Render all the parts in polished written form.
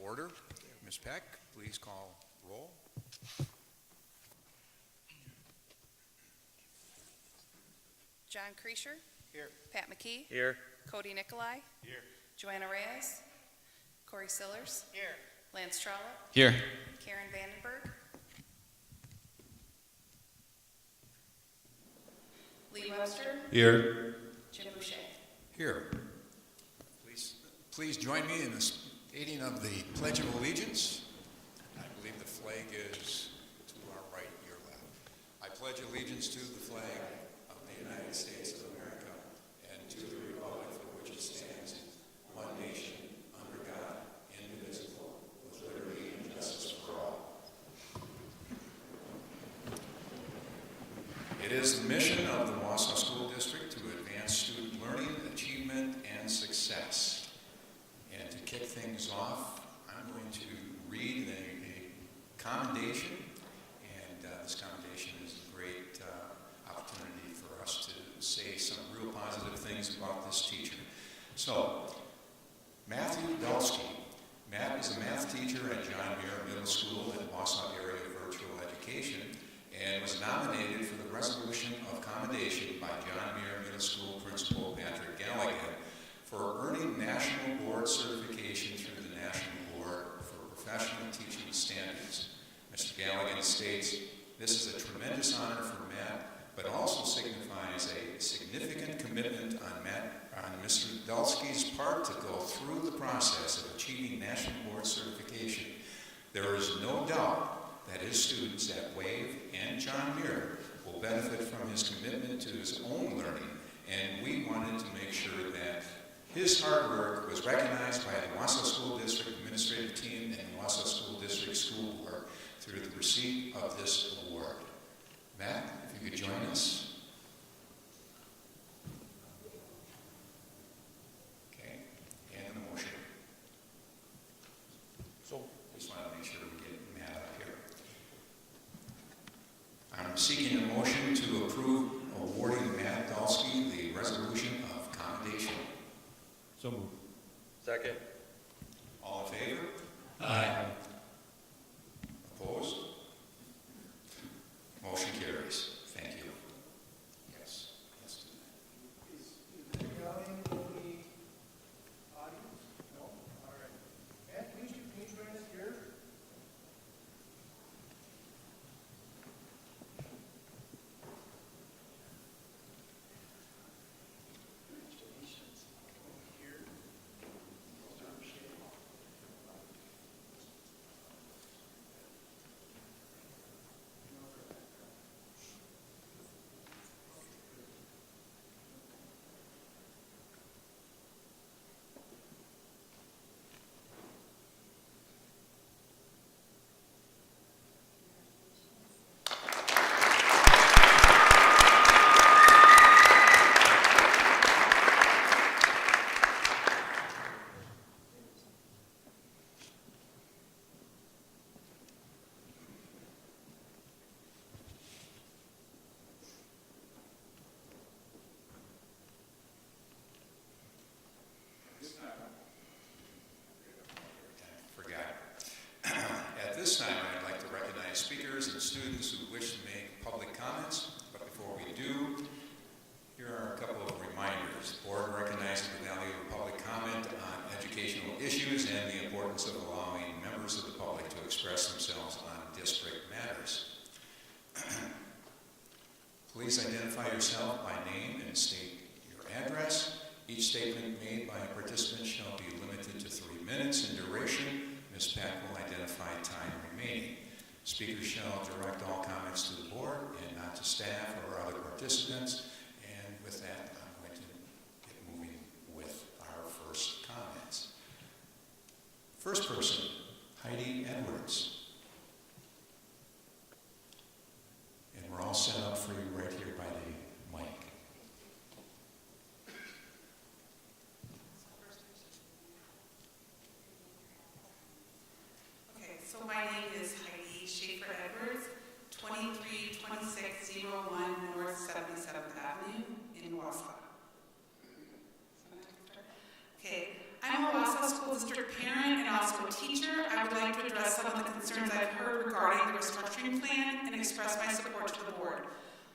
order. Ms. Peck, please call roll. John Kreischer. Here. Pat McKee. Here. Cody Nicolai. Here. Joanna Reyes. Corey Sillers. Here. Lance Trollope. Here. Karen Vandenberg. Lee Webster. Here. Jim Boucher. Here. Please join me in the stating of the Pledge of Allegiance. I believe the flag is to our right, your left. I pledge allegiance to the flag of the United States of America and to the republic for which it stands, one nation, under God, indivisible, with liberty and justice for all. It is the mission of the Wausau School District to advance student learning, achievement, and success. And to kick things off, I'm going to read a commendation, and this commendation is a great opportunity for us to say some real positive things about this teacher. So, Matthew Dulski. Matt is a math teacher at John Muir Middle School at Wausau Area Virtual Education and was nominated for the Resolution of Commendation by John Muir Middle School Principal Patrick Galligan for earning National Board certification through the National Board for Professional Teaching Standards. Mr. Galligan states, "This is a tremendous honor for Matt, but also signifies a significant commitment on Mr. Dulski's part to go through the process of achieving National Board certification. There is no doubt that his students at Wave and John Muir will benefit from his commitment to his own learning, and we wanted to make sure that his hard work was recognized by the Wausau School District Administrative Team and the Wausau School District School Board through the receipt of this award." Matt, if you could join us. Okay, and the motion. So, just want to make sure we get Matt up here. I'm seeking a motion to approve awarding Matt Dulski the Resolution of Commendation. So moved. Second. All in favor? Aye. Opposed? Motion carries. Thank you. Yes. Yes. Is the accounting in the audience? No? All right. Matt, please join us here. At this time, I'd like to recognize speakers and students who wish to make public comments. But before we do, here are a couple of reminders. The board recognizes the value of public comment on educational issues and the importance of allowing members of the public to express themselves on district matters. Please identify yourself by name and state your address. Each statement made by a participant shall be limited to 3 minutes in duration. Ms. Peck will identify time remaining. Speakers shall direct all comments to the board and not to staff or other participants. And with that, I'm going to get moving with our first comments. First person, Heidi Edwards. And we're all set up for you right here by the mic. So my name is Heidi Schaefer Edwards, 232601 North 77th Avenue in Wausau. Okay, I'm a Wausau School District parent and also a a teacher, I would like to address some of the concerns I've heard regarding the restructuring plan and express my support to the board.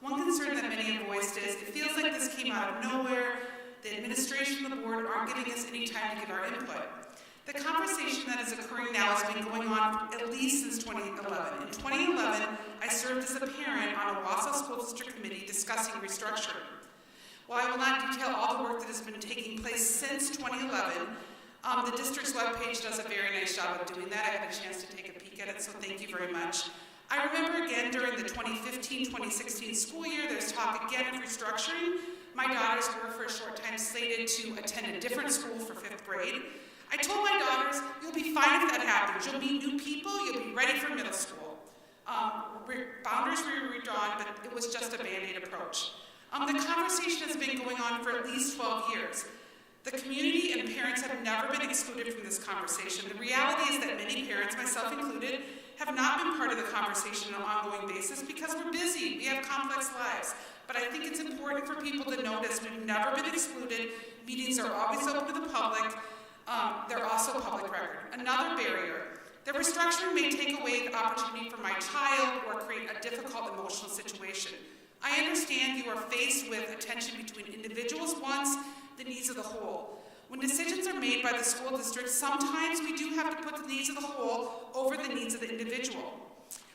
One concern that many have voiced is, it feels like this came out of nowhere, the administration and the board aren't giving us any time to give our input. The conversation that is occurring now has been going on at least since 2011. In 2011, I served as a parent on a Wausau School District Committee discussing restructuring. While I will not detail all the work that has been taking place since 2011, the district's webpage does a very nice job of doing that. I had a chance to take a peek at it, so thank you very much. I remember again during the 2015-2016 school year, there's talk again of restructuring. My daughters were for a short time slated to attend a different school for 5th grade. I told my daughters, you'll be fine if that happens. You'll meet new people, you'll be ready for middle school. Boundaries were redrawn, but it was just a Band-Aid approach. The conversation has been going on for at least 12 years. The community and parents have never been excluded from this conversation. The reality is that many parents, myself included, have not been part of the conversation on an ongoing basis because we're busy, we have complex lives. But I think it's important for people to notice we've never been excluded, meetings are always open to the public, they're also public record. Another barrier, the restructuring may take away the opportunity for my child or create a difficult emotional situation. I understand you are faced with a tension between individuals' wants, the needs of the whole. When decisions are made by the school district, sometimes we do have to put the needs of the whole over the needs of the individual.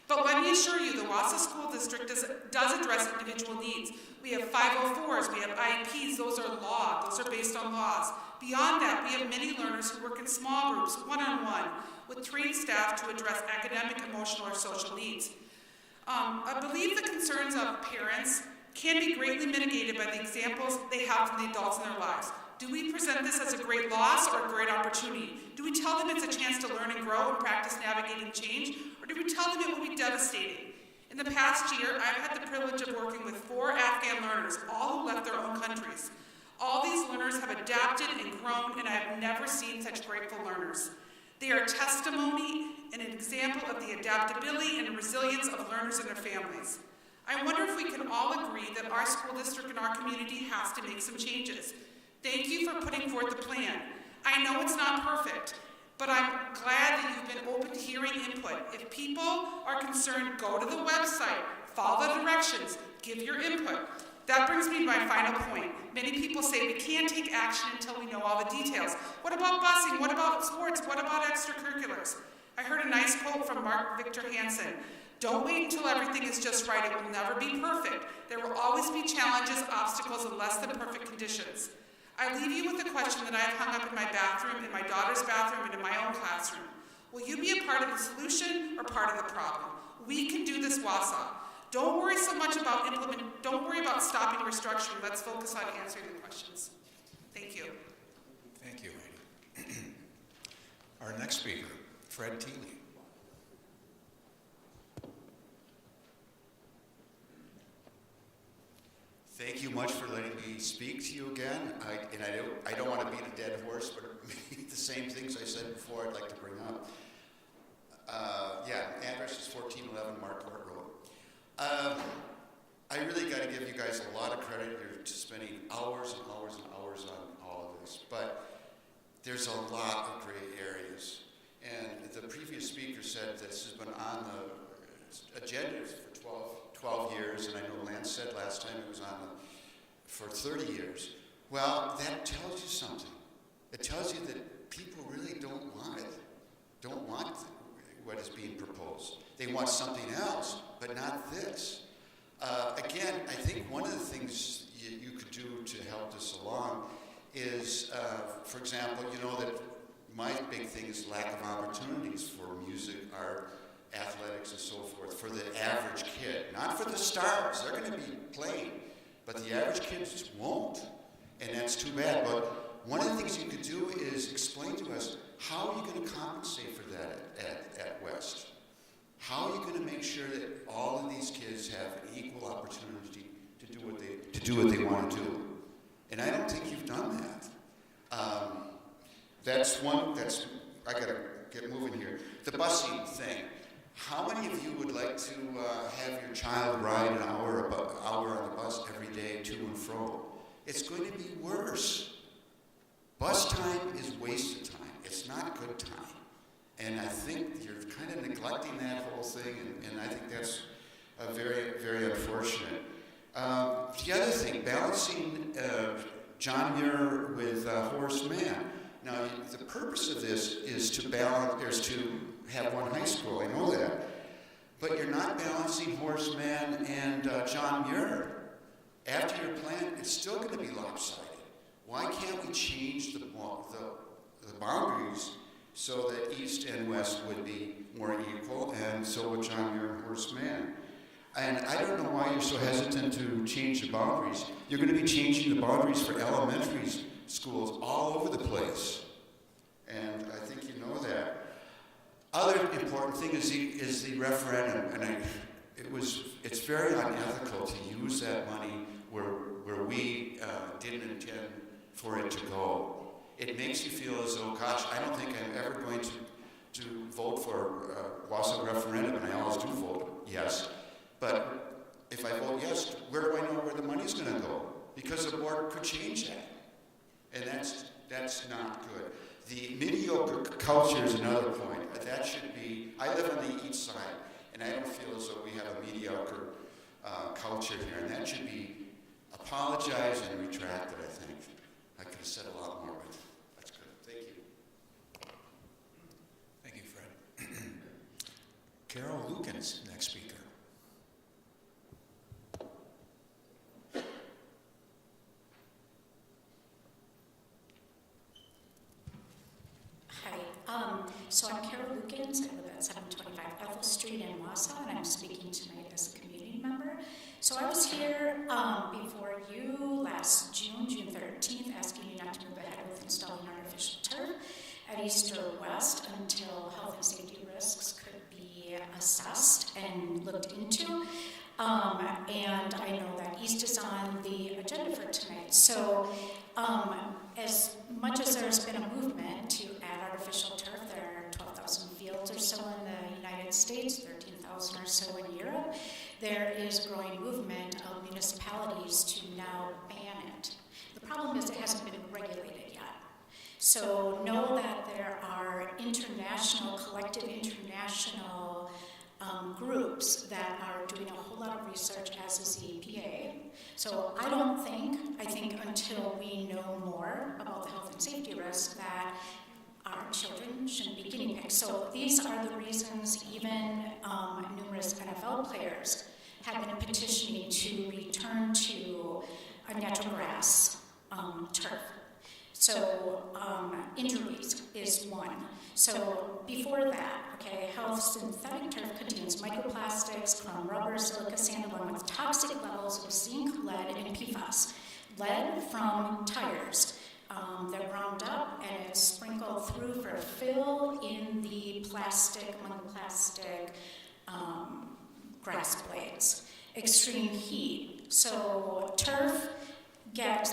But let me assure you, the Wausau School District does address individual needs. We have 504s, we have IEPs, those are law, those are based on laws. Beyond that, we have many learners who work in small groups, one-on-one, with trained staff to address academic, emotional, or social needs. I believe the concerns of parents can be greatly mitigated by the examples they have from the adults in their lives. Do we present this as a great loss or a great opportunity? Do we tell them it's a chance to learn and grow and practice navigating change? Or do we tell them it will be devastating? In the past year, I've had the privilege of working with 4 Afghan learners, all who left their own countries. All these learners have adapted and grown, and I have never seen such grateful learners. They are testimony and an example of the adaptability and resilience of learners and their families. I wonder if we can all agree that our school district and our community has to make some changes. Thank you for putting forth the plan. I know it's not perfect, but I'm glad that you've been open to hearing input. If people are concerned, go to the website, follow the directions, give your input. That brings me to my final point. Many people say we can't take action until we know all the details. What about busing? What about sports? What about extracurriculars? I heard a nice quote from Mark Victor Hansen. Don't wait until everything is just right. It will never be perfect. There will always be challenges, obstacles, and less than perfect conditions. I leave you with a question that I have hung up in my bathroom, in my daughter's bathroom, and in my own classroom. Will you be a part of the solution or part of the problem? We can do this, Wausau. Don't worry so much about don't worry about stopping restructuring. Let's focus on answering the questions. Thank you. Thank you, Heidi. Our next speaker, Fred Teeley. Thank you much for letting me speak to you again. I don't want to beat a dead horse, but the same things I said before I'd like to bring up. Address is 1411 Marquardt Road. I really got to give you guys a lot of credit. You're spending hours and hours and hours on all of this, but there's a lot of gray areas. And the previous speaker said this has been on the agenda for 12 years, and I know Lance said last time it was on for 30 years. Well, that tells you something. It tells you that people really don't want it, don't want what is being proposed. They want something else, but not this. Again, I think one of the things you could do to help this along is, for example, you know that my big thing is lack of opportunities for music, art, athletics, and so forth for the average kid. Not for the stars, they're going to be playing, but the average kids won't, and that's too bad. But one of the things you could do is explain to us how are you going to compensate for that at West? How are you going to make sure that all of these kids have an equal opportunity to do what they want to do? And I don't think you've done that. I got to get moving here. The busing thing. How many of you would like to have your child ride an hour on the bus every day to and fro? It's going to be worse. Bus time is wasted time. It's not good time. And I think you're kind of neglecting that whole thing, and I think that's very, very unfortunate. The other thing, balancing John Muir with Horace Mann. Now, the purpose of this is to have one high school, I know that. But you're not balancing Horace Mann and John Muir. After your plan, it's still going to be lopsided. Why can't we change the boundaries so that East and West would be more equal, and so would John Muir and Horace Mann? And I don't know why you're so hesitant to change the boundaries. You're going to be changing the boundaries for elementary schools all over the place. And I think you know that. Other important thing is the referendum, and it's very unethical to use that money where we didn't intend for it to go. It makes you feel as though, gosh, I don't think I'm ever going to vote for Wausau referendum, and I always do vote yes. But if I vote yes, where do I know where the money's going to go? Because the board could change that, and that's not good. The mediocre culture is another point. That should be. I live on the east side, and I don't feel as though we have a mediocre culture here, and that should be apologized and retracted. I think I could have said a lot more, but that's good. Thank you. Thank you, Fred. Carol Lukens, next speaker. Hi, so I'm Carol Lukens. I live at 725 Ethel Street in Wausau, and I'm speaking tonight as a community member. So I was here before you last June 13th, asking you not to move ahead with installing artificial turf at East or West until health and safety risks could be assessed and looked into. And I know that East is on the agenda for tonight. So as much as there's been a movement to add artificial turf, there are 12,000 fields or so in the United States, 13,000 or so in Europe, there is a growing movement of municipalities to now ban it. The problem is it hasn't been regulated yet. So know that there are collective international groups that are doing a whole lot of research, as is the EPA. So I think until we know more about the health and safety risks, that our children shouldn't be guinea pigs. So these are the reasons even numerous NFL players have been petitioning to return to a natural grass turf. So injuries is one. So before that, health synthetic turf contains microplastics, chrome rubber, silica sand, along with toxic levels of zinc, lead, and PFAS. Lead from tires. They're ground up and it's sprinkled through for a fill in the plastic, among the plastic grass blades. Extreme heat. So turf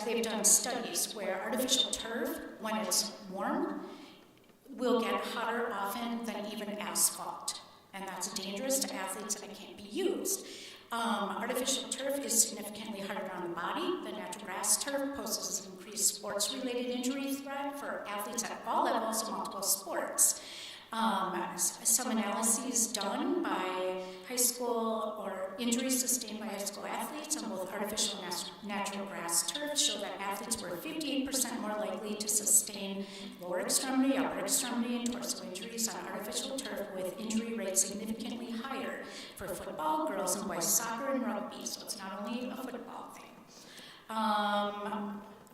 they've done studies where artificial turf, when it's warm, will get hotter often than even asphalt. And that's dangerous to athletes and it can't be used. Artificial turf is significantly harder on the body. The natural grass turf poses increased sports-related injury threat for athletes at all levels of multiple sports. Some analyses done by high school or injuries sustained by high school athletes on both artificial and natural grass turf show that athletes were 58% more likely to sustain lower extremity, upper extremity, and torso injuries on artificial turf, with injury rates significantly higher for football, girls and boys soccer, and rugby. So it's not only a football thing.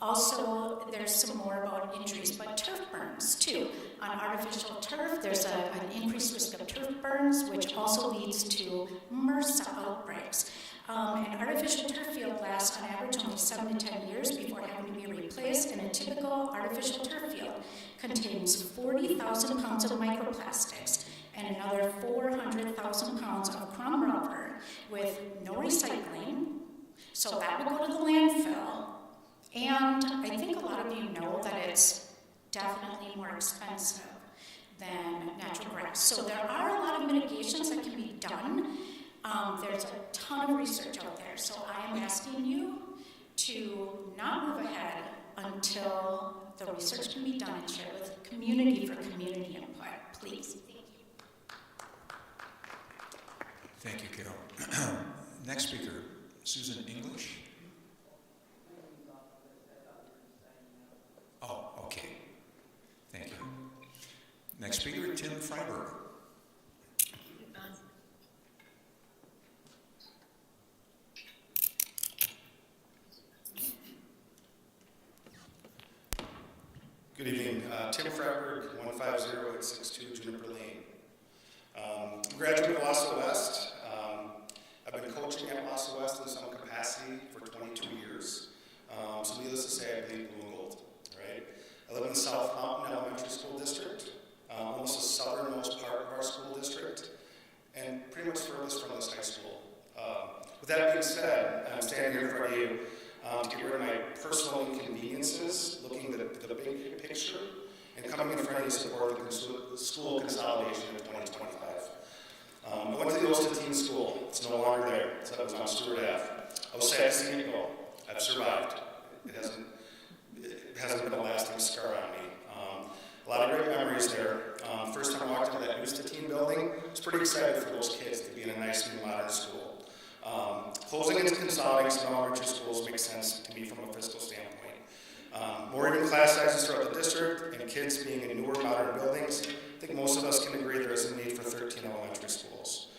Also, there's some more about injuries, but turf burns too. On artificial turf, there's an increased risk of turf burns, which also leads to MRSA outbreaks. An artificial turf field lasts on average only 7 to 10 years before having to be replaced, and a typical artificial turf field contains 40,000 pounds of microplastics and another 400,000 pounds of crumb rubber with no recycling. So that will go to the landfill. And I think a lot of you know that it's definitely more expensive than natural grass. So there are a lot of mitigations that can be done. There's a ton of research out there. So I am asking you to not move ahead until the research can be done and shared with the community for community input. Please. Thank you, Carol. Next speaker, Susan English. Oh, okay. Thank you. Next speaker, Tim Freiberg. Good evening. Tim Freiberg, 150862 Juniper Lane. Graduate of Wausau West. I've been coaching at Wausau West in some capacity for 22 years. So needless to say, I bleed blue and gold. Right? I live in the South Mountain Elementary School District, almost the southernmost part of our school district, and pretty much furthest from this high school. With that being said, I'm standing here in front of you to get rid of my personal inconveniences, looking at the big picture, and coming in front of you to support the school consolidation in 2025. I went to the Osteteen School. It's no longer there. It was on Stewart Ave. I was sad to see it go. I've survived. It hasn't been a lasting scar on me. A lot of great memories there. First time I walked into that Osteteen building, I was pretty excited for those kids to be in a nice new modern school. Closing and consolidating some elementary schools makes sense to me from a fiscal standpoint. More even class sizes throughout the district and kids being in newer modern buildings, I think most of us can agree there is a need for 13 elementary schools.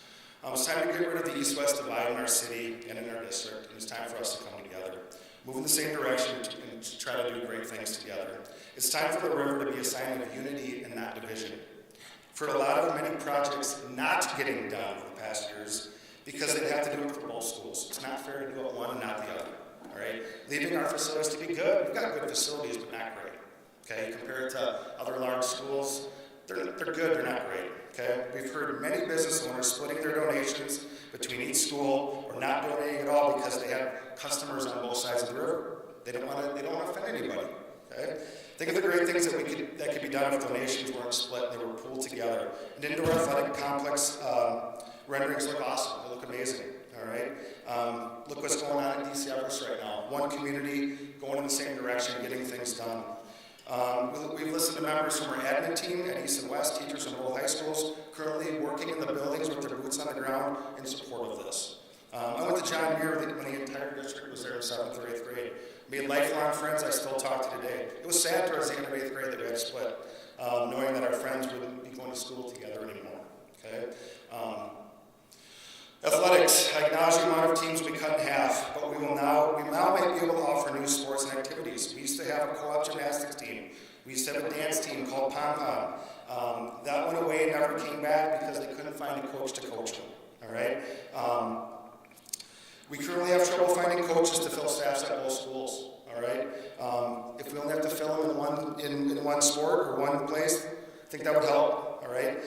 It's time to get rid of the east-west divide in our city and in our district, and it's time for us to come together, move in the same direction and try to do great things together. It's time for the river to be a sign of unity and not division. For a lot of many projects not getting done over the past years, because they have to do it for both schools. It's not fair to do it one and not the other, all right? Leaving our facilities to be good. We've got good facilities, but not great, okay? Compared to other large schools, they're good, they're not great, okay? We've heard many business owners splitting their donations between each school or not donating at all because they have customers on both sides of the river. They don't want to offend anybody, okay? Think of the great things that could be done if donations weren't split and they were pooled together. An indoor athletic complex renderings look awesome. They look amazing. All right. Look what's going on at DC Everest right now. One community going in the same direction, getting things done. We've listened to members from our admin team at East and West, teachers in both high schools, currently working in the buildings with their boots on the ground in support of this. I went to John Muir when the entire district was there in 7th or 8th grade. Made lifelong friends I still talk to today. It was sad towards the end of 8th grade that we had to split, knowing that our friends wouldn't be going to school together anymore. Okay. Athletics, I acknowledge the amount of teams we cut in half, but we now might be able to offer new sports and activities. We used to have a co-op gymnastics team. We used to have a dance team called Pom Pom. That went away and never came back because they couldn't find a coach to coach them. All right. We currently have trouble finding coaches to fill staffs at both schools. All right. If we only have to fill them in one sport or one place, I think that would help. All right.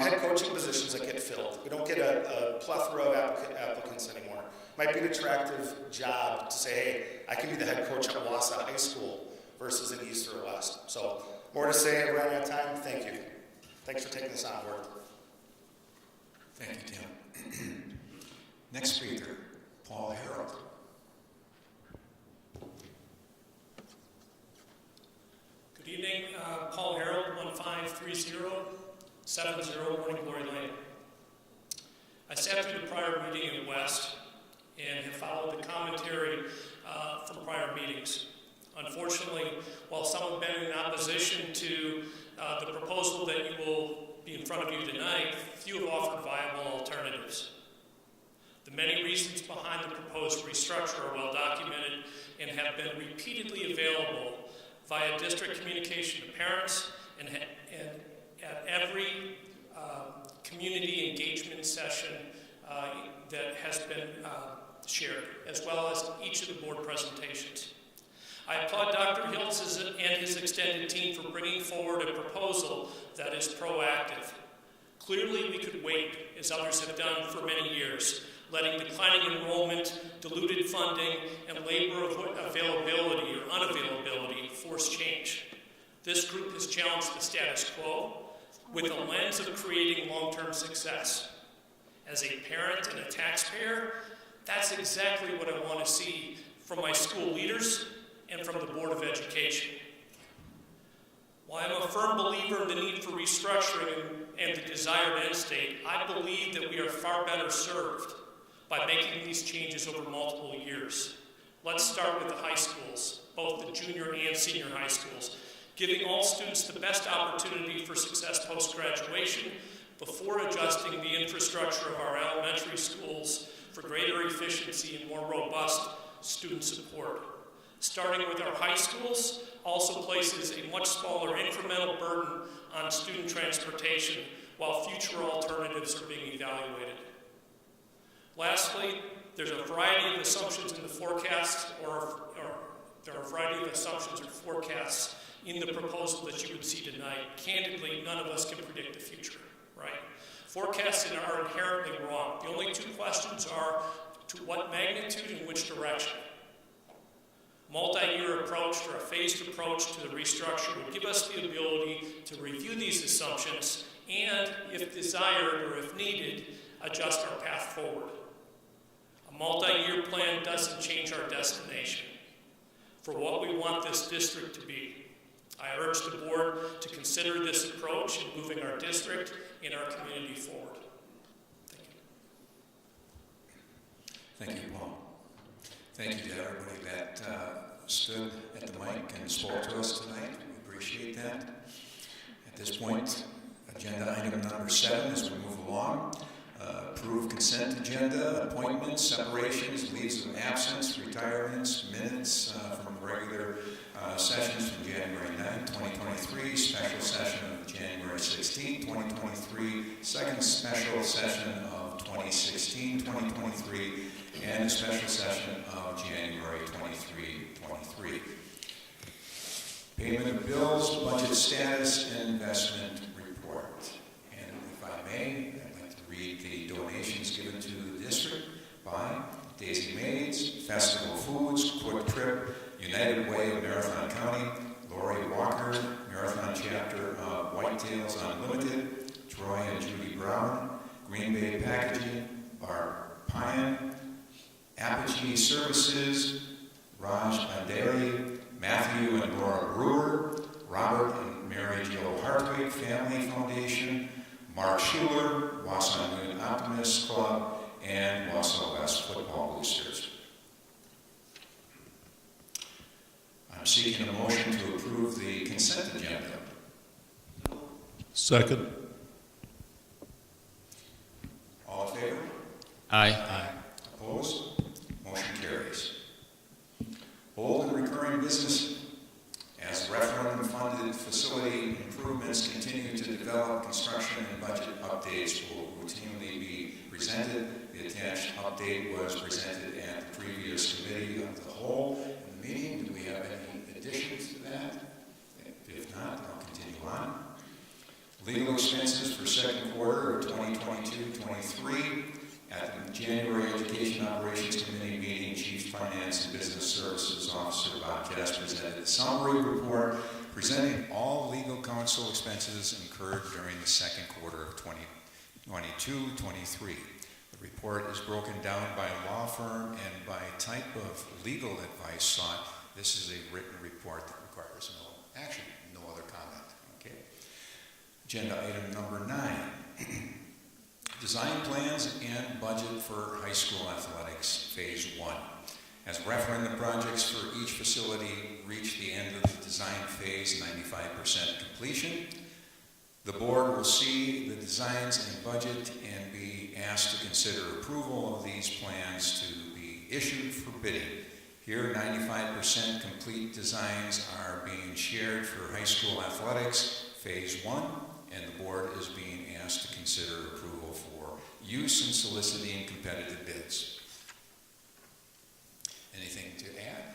Head coaching positions that get filled. We don't get a plethora of applicants anymore. Might be an attractive job to say, hey, I can be the head coach at Wausau High School versus in East or West. So more to say. I ran out of time. Thank you. Thanks for taking this on board. Thank you, Tim. Next speaker, Paul Harold. Good evening, Paul Harold, 153070 Morning Glory Lane. I sat through the prior meeting in West and have followed the commentary from prior meetings. Unfortunately, while some have been in opposition to the proposal that will be in front of you tonight, few have offered viable alternatives. The many reasons behind the proposed restructure are well documented and have been repeatedly available via district communication to parents and at every community engagement session that has been shared, as well as each of the board presentations. I applaud Dr. Hiltz and his extended team for bringing forward a proposal that is proactive. Clearly, we could wait, as others have done for many years, letting declining enrollment, diluted funding, and labor availability or unavailability force change. This group has challenged the status quo with a lens of creating long-term success. As a parent and a taxpayer, that's exactly what I want to see from my school leaders and from the Board of Education. While I'm a firm believer in the need for restructuring and the desired end state, I believe that we are far better served by making these changes over multiple years. Let's start with the high schools, both the junior and senior high schools, giving all students the best opportunity for success post-graduation before adjusting the infrastructure of our elementary schools for greater efficiency and more robust student support. Starting with our high schools also places a much smaller incremental burden on student transportation while future alternatives are being evaluated. Lastly, there's a variety of assumptions in the forecast, or there are a variety of assumptions or forecasts in the proposal that you would see tonight. Candidly, none of us can predict the future, right? Forecasts are inherently wrong. The only two questions are to what magnitude and which direction. Multi-year approach or a phased approach to the restructure would give us the ability to review these assumptions and, if desired or if needed, adjust our path forward. A multi-year plan doesn't change our destination for what we want this district to be. I urge the board to consider this approach in moving our district and our community forward. Thank you. Thank you, Paul. Thank you to everybody that stood at the mic and spoke to us tonight. We appreciate that. At this point, agenda item number 7 as we move along. Approve consent agenda, appointments, separations, leaves of absence, retirements, minutes from regular sessions from January 9, 2023, special session of January 16, 2023, second special session of 2016-2023, and a special session of January 23. Payment of bills, budget status, and investment report. And if I may, I'd like to read the donations given to the district by Daisy Maids, Festival Foods, Quick Trip, United Way of Marathon County, Lori Walker, Marathon Chapter of Whitetails Unlimited, Troy and Judy Brown, Green Bay Packaging, Barb Pine, Apogee Services, Raj Banderi, Matthew and Laura Brewer, Robert and Mary Jo Hartwig Family Foundation, Mark Schuler, Wausau Noon Optimist Club, and Wausau West Football Boosters. I'm seeking a motion to approve the consent agenda. Second. All in favor? Aye. Opposed? Motion carries. Old and recurring business. As referendum-funded facility improvements continue to develop, construction and budget updates will routinely be presented. The attached update was presented at the previous committee of the whole in the meeting. Do we have any additions to that? If not, I'll continue on. Legal expenses for second quarter of 2022-23. At the January Education Operations Committee meeting, Chief Finance and Business Services Officer Bob Kess presented a summary report presenting all legal counsel expenses incurred during the second quarter of 2022-23. The report is broken down by law firm and by type of legal advice sought. This is a written report that requires no action, no other comment. Okay. Agenda item number 9. Design plans and budget for high school athletics, phase 1. As referendum projects for each facility reach the end of the design phase, 95% completion, the board will see the designs and budget and be asked to consider approval of these plans to be issued for bidding. Here, 95% complete designs are being shared for high school athletics, phase 1, and the board is being asked to consider approval for use in soliciting competitive bids. Anything to add?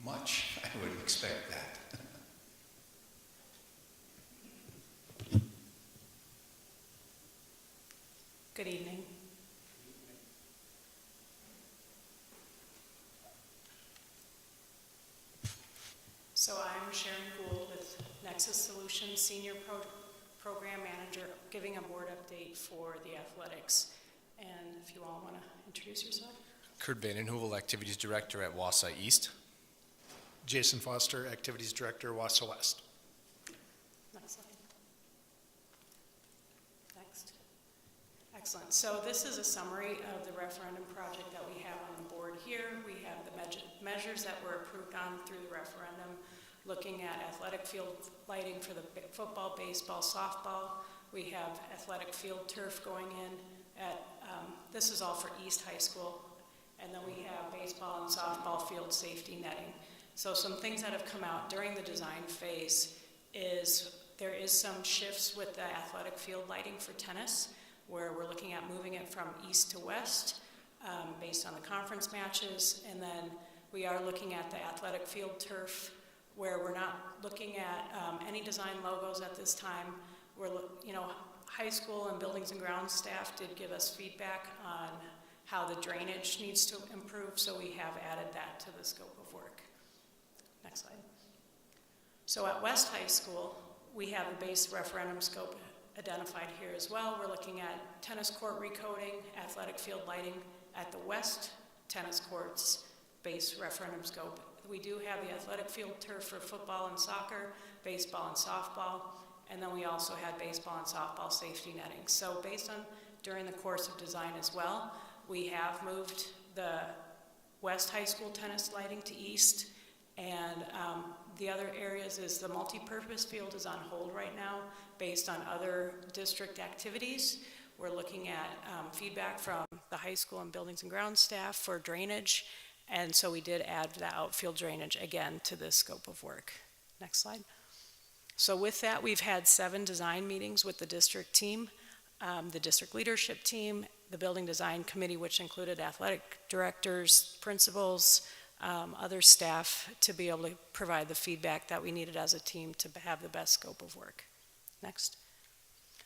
Much. I would expect that. Good evening. So I'm Sharon Gould with Nexus Solutions, Senior Program Manager, giving a board update for the athletics. And if you all want to introduce yourself. Kurt Vandenhoevel, Activities Director at Wausau East. Jason Foster, Activities Director, Wausau West. Next slide. Next. Excellent. So this is a summary of the referendum project that we have on the board here. We have the measures that were approved on through the referendum, looking at athletic field lighting for the football, baseball, softball. We have athletic field turf going in at, this is all for East High School. And then we have baseball and softball field safety netting. So some things that have come out during the design phase is there is some shifts with the athletic field lighting for tennis, where we're looking at moving it from east to west based on the conference matches. And then we are looking at the athletic field turf, where we're not looking at any design logos at this time. We're, high school and buildings and grounds staff did give us feedback on how the drainage needs to improve, so we have added that to the scope of work. Next slide. So at West High School, we have a base referendum scope identified here as well. We're looking at tennis court recoding, athletic field lighting at the west tennis courts base referendum scope. We do have the athletic field turf for football and soccer, baseball and softball, and then we also had baseball and softball safety netting. So based on during the course of design as well, we have moved the West High School tennis lighting to east, and the other areas is the multi-purpose field is on hold right now based on other district activities. We're looking at feedback from the high school and buildings and grounds staff for drainage, and so we did add the outfield drainage again to this scope of work. Next slide. So with that, we've had 7 design meetings with the district team, the district leadership team, the building design committee, which included athletic directors, principals, other staff, to be able to provide the feedback that we needed as a team to have the best scope of work. Next.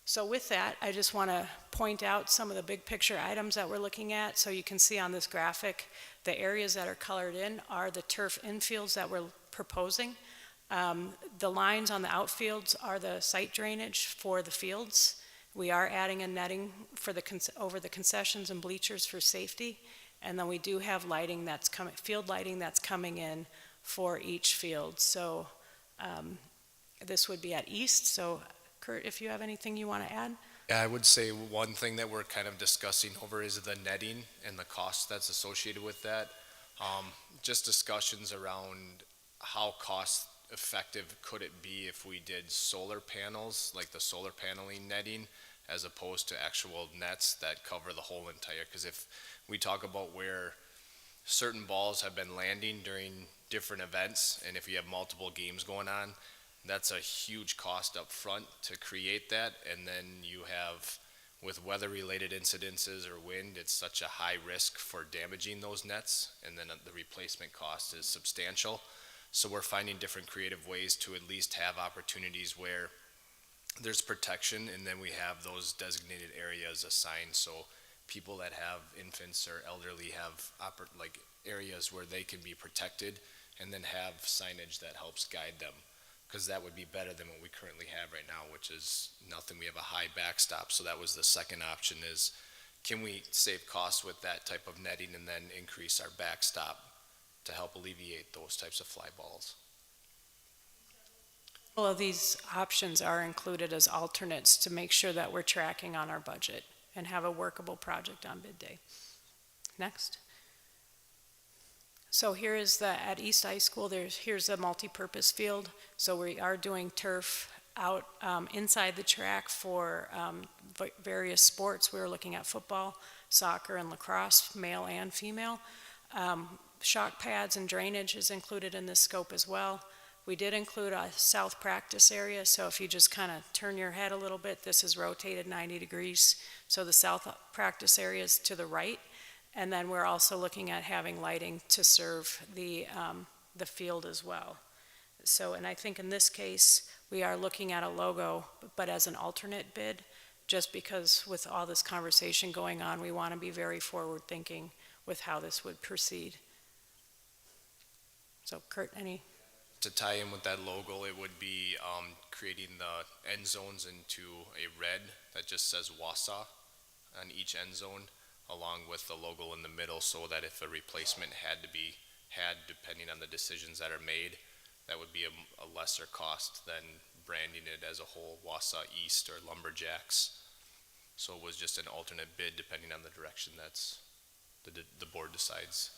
So with that, I just want to point out some of the big picture items that we're looking at. So you can see on this graphic, the areas that are colored in are the turf infields that we're proposing. The lines on the outfields are the site drainage for the fields. We are adding a netting for over the concessions and bleachers for safety. And then we do have lighting that's coming, field lighting that's coming in for each field. So this would be at East. So Kurt, if you have anything you want to add? Yeah, I would say one thing that we're kind of discussing over is the netting and the cost that's associated with that. Just discussions around how cost effective could it be if we did solar panels, like the solar paneling netting, as opposed to actual nets that cover the whole entire, because if we talk about where certain balls have been landing during different events, and if you have multiple games going on, that's a huge cost up front to create that. And then you have, with weather-related incidences or wind, it's such a high risk for damaging those nets, and then the replacement cost is substantial. So we're finding different creative ways to at least have opportunities where there's protection, and then we have those designated areas assigned, so people that have infants or elderly have areas where they can be protected, and then have signage that helps guide them, because that would be better than what we currently have right now, which is nothing. We have a high backstop. So that was the second option, is can we save costs with that type of netting and then increase our backstop to help alleviate those types of fly balls. All of these options are included as alternates to make sure that we're tracking on our budget and have a workable project on bid day. Next. So here is at East High School, here's a multi-purpose field. So we are doing turf out inside the track for various sports. We were looking at football, soccer, and lacrosse, male and female. Shock pads and drainage is included in this scope as well. We did include a south practice area, so if you just kind of turn your head a little bit, this is rotated 90 degrees. So the south practice area is to the right, and then we're also looking at having lighting to serve the field as well. So, and I think in this case, we are looking at a logo, but as an alternate bid, just because with all this conversation going on, we want to be very forward-thinking with how this would proceed. So Kurt, any? To tie in with that logo, it would be creating the end zones into a red that just says Wausau on each end zone, along with the logo in the middle, so that if a replacement had to be had, depending on the decisions that are made, that would be a lesser cost than branding it as a whole, Wausau East or Lumberjacks. So it was just an alternate bid depending on the direction that's the board decides.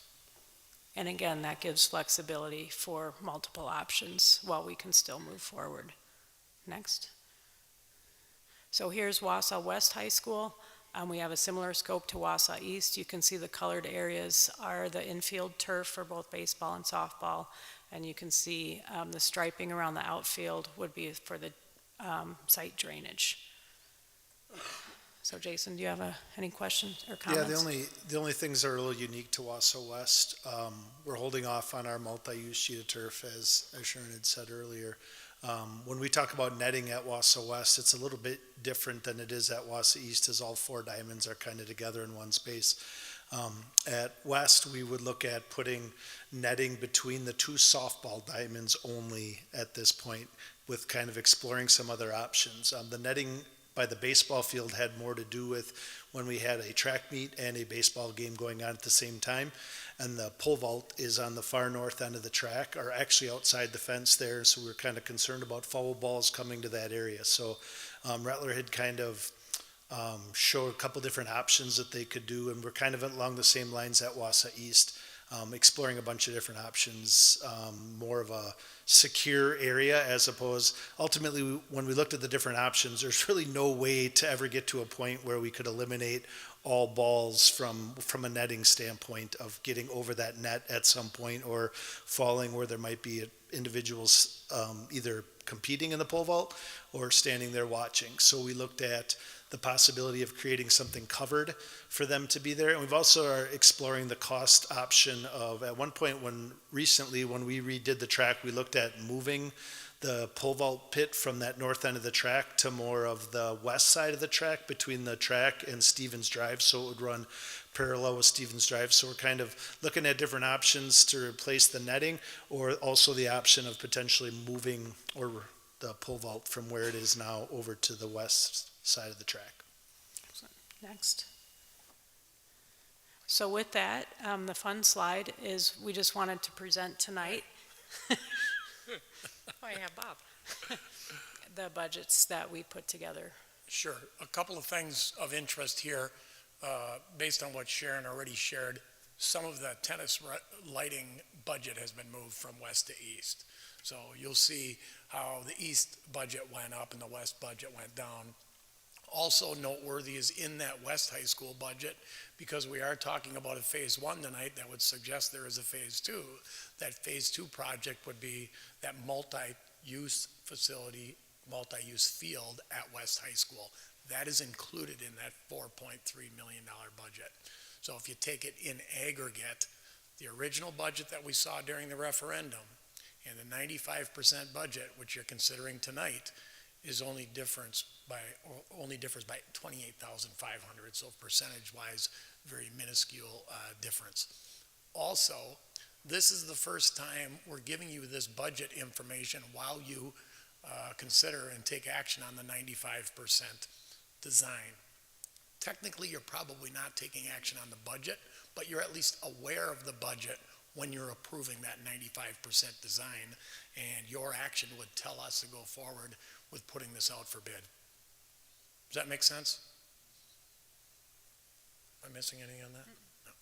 And again, that gives flexibility for multiple options while we can still move forward. Next. So here's Wausau West High School. We have a similar scope to Wausau East. You can see the colored areas are the infield turf for both baseball and softball. And you can see the striping around the outfield would be for the site drainage. So Jason, do you have any questions or comments? Yeah, the only things that are a little unique to Wausau West, we're holding off on our multi-use sheet of turf, as Sharon had said earlier. When we talk about netting at Wausau West, it's a little bit different than it is at Wausau East, as all 4 diamonds are kind of together in one space. At West, we would look at putting netting between the 2 softball diamonds only at this point, with kind of exploring some other options. The netting by the baseball field had more to do with when we had a track meet and a baseball game going on at the same time. And the pole vault is on the far north end of the track, or actually outside the fence there. So we're kind of concerned about foul balls coming to that area. So Rattler had kind of showed a couple different options that they could do. And we're kind of along the same lines at Wausau East, exploring a bunch of different options, more of a secure area, as opposed, ultimately, when we looked at the different options, there's really no way to ever get to a point where we could eliminate all balls from a netting standpoint of getting over that net at some point, or falling where there might be individuals either competing in the pole vault or standing there watching. So we looked at the possibility of creating something covered for them to be there. And we've also are exploring the cost option of, at one point recently when we redid the track, we looked at moving the pole vault pit from that north end of the track to more of the west side of the track, between the track and Stevens Drive, so it would run parallel with Stevens Drive. So we're kind of looking at different options to replace the netting, or also the option of potentially moving or the pole vault from where it is now over to the west side of the track. Next. So with that, the fun slide is we just wanted to present tonight Oh, yeah, Bob. the budgets that we put together. Sure. A couple of things of interest here, based on what Sharon already shared. Some of the tennis lighting budget has been moved from west to east. So you'll see how the east budget went up and the west budget went down. Also noteworthy is in that West High School budget, because we are talking about a phase 1 tonight, that would suggest there is a phase 2. That phase 2 project would be that multi-use facility, multi-use field at West High School. That is included in that $4.3 million budget. So if you take it in aggregate, the original budget that we saw during the referendum and the 95% budget, which you're considering tonight, is only differs by 28,500. So percentage-wise, very minuscule difference. Also, this is the first time we're giving you this budget information while you consider and take action on the 95% design. Technically, you're probably not taking action on the budget, but you're at least aware of the budget when you're approving that 95% design, and your action would tell us to go forward with putting this out for bid. Does that make sense? Am I missing anything on that? No.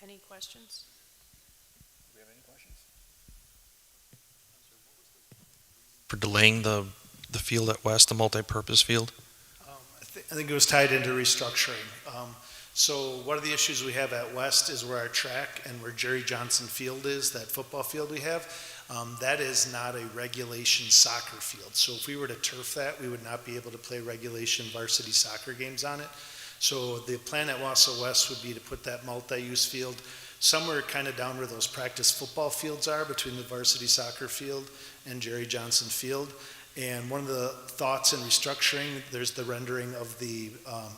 Any questions? Do we have any questions? For delaying the field at West, the multi-purpose field? I think it was tied into restructuring. So one of the issues we have at West is where our track and where Jerry Johnson Field is, that football field we have, that is not a regulation soccer field. So if we were to turf that, we would not be able to play regulation varsity soccer games on it. So the plan at Wausau West would be to put that multi-use field somewhere kind of down where those practice football fields are, between the varsity soccer field and Jerry Johnson Field. And one of the thoughts in restructuring, there's the rendering of the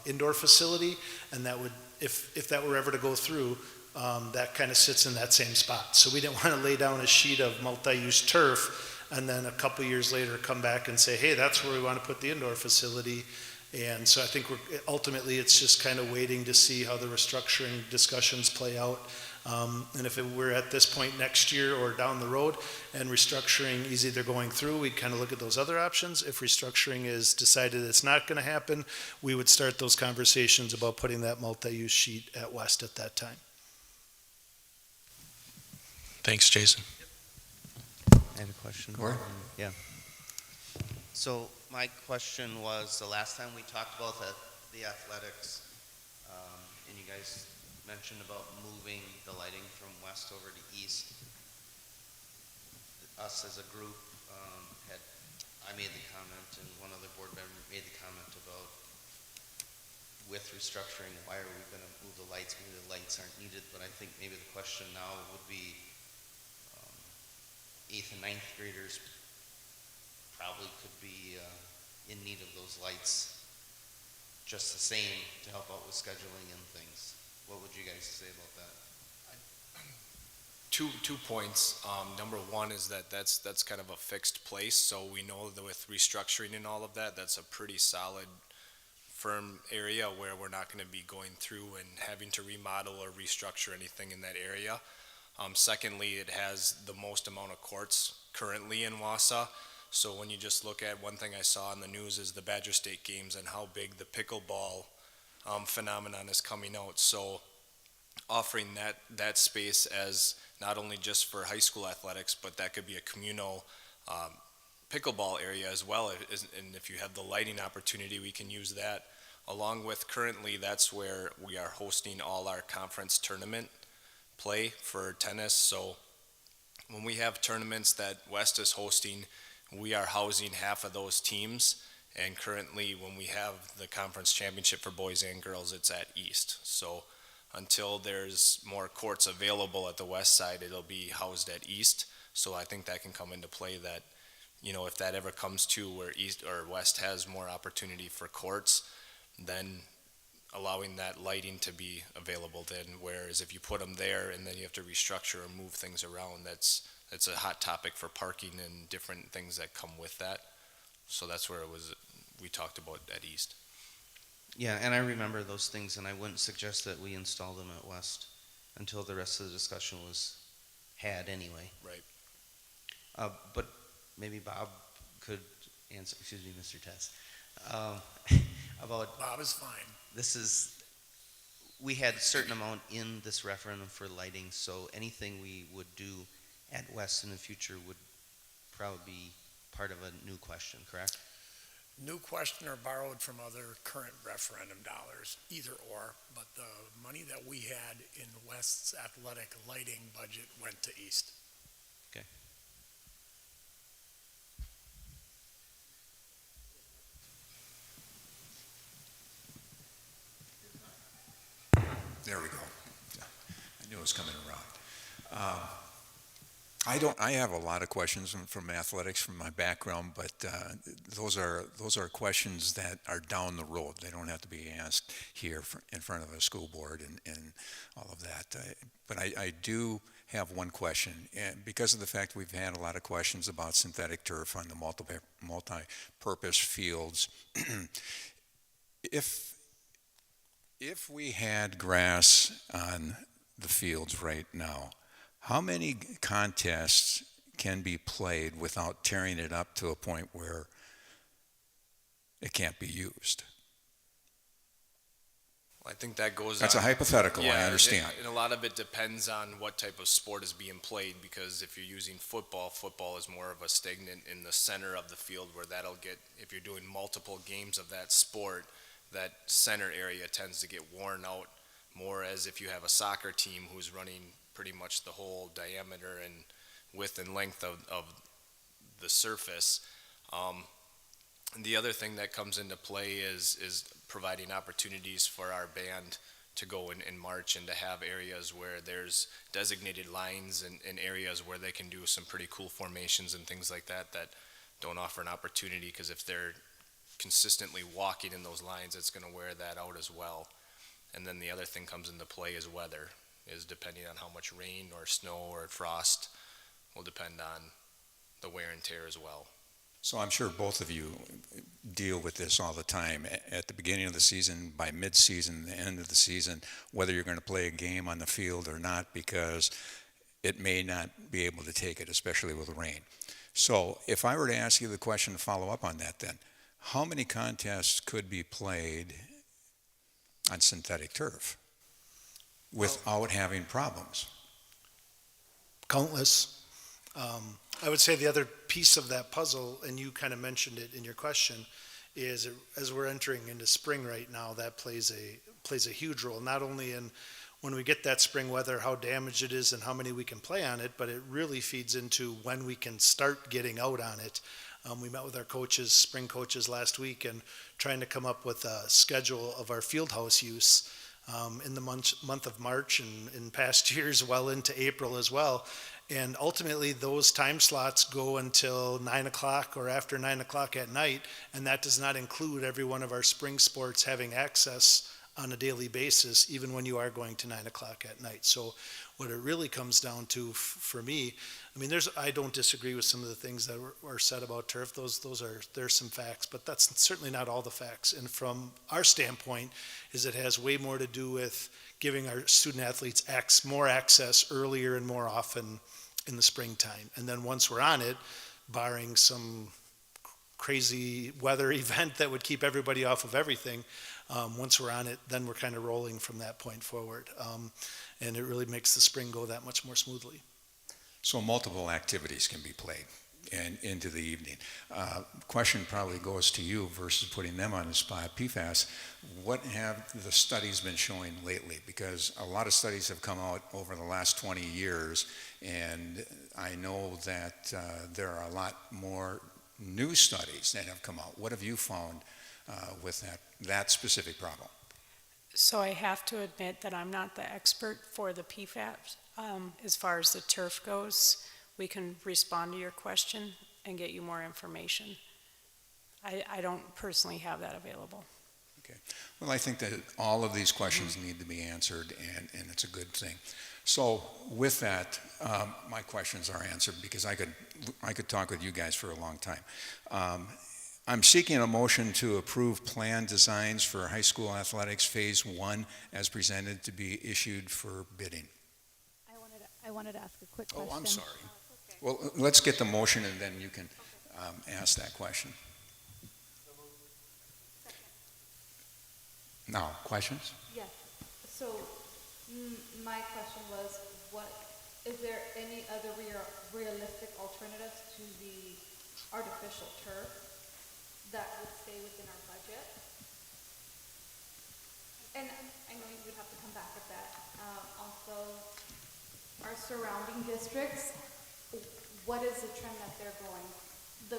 indoor facility, and that would, if that were ever to go through, that kind of sits in that same spot. So we didn't want to lay down a sheet of multi-use turf and then a couple years later come back and say, hey, that's where we want to put the indoor facility. And so I think ultimately it's just kind of waiting to see how the restructuring discussions play out. And if we're at this point next year or down the road and restructuring is either going through, we kind of look at those other options. If restructuring is decided it's not going to happen, we would start those conversations about putting that multi-use sheet at West at that time. Thanks, Jason. I have a question. Gordon? Yeah. So my question was, the last time we talked about the athletics, and you guys mentioned about moving the lighting from west over to east. Us as a group I made the comment, and one other board member made the comment about with restructuring, why are we going to move the lights? Maybe the lights aren't needed, but I think maybe the question now would be 8th and 9th graders probably could be in need of those lights just the same to help out with scheduling and things. What would you guys say about that? Two points. Number one is that's kind of a fixed place, so we know that with restructuring and all of that, that's a pretty solid, firm area where we're not going to be going through and having to remodel or restructure anything in that area. Secondly, it has the most amount of courts currently in Wausau. So when you just look at, one thing I saw in the news is the Badger State games and how big the pickleball phenomenon is coming out. So offering that space as not only just for high school athletics, but that could be a communal pickleball area as well. And if you have the lighting opportunity, we can use that. Along with currently, that's where we are hosting all our conference tournament play for tennis. So when we have tournaments that West is hosting, we are housing half of those teams. And currently, when we have the conference championship for boys and girls, it's at East. So until there's more courts available at the West side, it'll be housed at East. So I think that can come into play that, you know, if that ever comes to where East or West has more opportunity for courts, then allowing that lighting to be available then, whereas if you put them there and then you have to restructure or move things around, that's a hot topic for parking and different things that come with that. So that's where we talked about at East. Yeah, and I remember those things, and I wouldn't suggest that we install them at West until the rest of the discussion was had anyway. Right. But maybe Bob could answer, excuse me, Mr. Tess, about Bob is fine. We had a certain amount in this referendum for lighting, so anything we would do at West in the future would probably be part of a new question, correct? New question or borrowed from other current referendum dollars, either or, but the money that we had in West's athletic lighting budget went to East. Okay. There we go. I knew it was coming around. I have a lot of questions from athletics from my background, but those are questions that are down the road. They don't have to be asked here in front of a school board and all of that. But I do have one question, and because of the fact we've had a lot of questions about synthetic turf on the multi-purpose fields, if we had grass on the fields right now, how many contests can be played without tearing it up to a point where it can't be used? I think that goes That's on, a hypothetical, yeah, I understand. And a lot of it depends on what type of sport is being played, because if you're using football is more of a stagnant in the center of the field, where that'll get, if you're doing multiple games of that sport, that center area tends to get worn out more, as if you have a soccer team who's running pretty much the whole diameter and width and length of the surface. The other thing that comes into play is providing opportunities for our band to go and march, and to have areas where there's designated lines and areas where they can do some pretty cool formations and things like that don't offer an opportunity, because if they're consistently walking in those lines, it's going to wear that out as well. And then the other thing comes into play is weather, is depending on how much rain or snow or frost will depend on the wear and tear as well. So I'm sure both of you deal with this all the time. At the beginning of the season, by mid-season, the end of the season, whether you're going to play a game on the field or not, because it may not be able to take it, especially with rain. So if I were to ask you the question to follow up on that then, how many contests could be played on synthetic turf without having problems? Countless. I would say the other piece of that puzzle, and you kind of mentioned it in your question, is as we're entering into spring right now, that plays a huge role, not only in when we get that spring weather, how damaged it is and how many we can play on it, but it really feeds into when we can start getting out on it. We met with our coaches, spring coaches last week, and trying to come up with a schedule of our field house use in the month of March and in past years well into April as well. And ultimately, those time slots go until 9 o'clock or after 9 o'clock at night, and that does not include every one of our spring sports having access on a daily basis, even when you are going to 9 o'clock at night. So what it really comes down to for me, I mean, I don't disagree with some of the things that were said about turf. There's some facts, but that's certainly not all the facts. And from our standpoint, is it has way more to do with giving our student athletes more access earlier and more often in the springtime. And then once we're on it, barring some crazy weather event that would keep everybody off of everything, once we're on it, then we're kind of rolling from that point forward. And it really makes the spring go that much more smoothly. So multiple activities can be played and into the evening. Question probably goes to you versus putting them on the spot. PFAS, what have the studies been showing lately? Because a lot of studies have come out over the last 20 years, and I know that there are a lot more new studies that have come out. What have you found with that specific problem? So I have to admit that I'm not the expert for the PFAS. As far as the turf goes, we can respond to your question and get you more information. I don't personally have that available. Okay. Well, I think that all of these questions need to be answered, and it's a good thing. So with that, my questions are answered because I could talk with you guys for a long time. I'm seeking a motion to approve plan designs for high school athletics Phase 1 as presented to be issued for bidding. I wanted to ask a quick question. Oh, I'm sorry. Well, let's get the motion and then you can ask that question. Now, questions? Yes. So my question was, is there any other realistic alternatives to the artificial turf that would stay within our budget? And I know you would have to come back at that. Also, our surrounding districts, what is the trend that they're going? The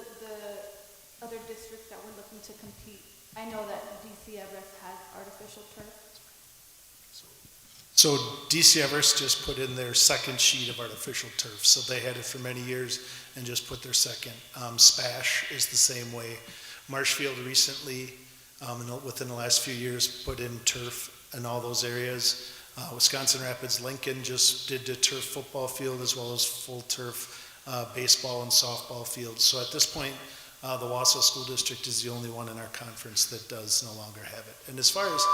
other districts that we're looking to compete. I know that DC Everest has artificial turf. So DC Everest just put in their second sheet of artificial turf. So they had it for many years and just put their second. Spash is the same way. Marshfield recently, within the last few years, put in turf in all those areas. Wisconsin Rapids Lincoln just did the turf football field as well as full turf baseball and softball fields. So at this point, the Wausau School District is the only one in our conference that does no longer have it. And as far as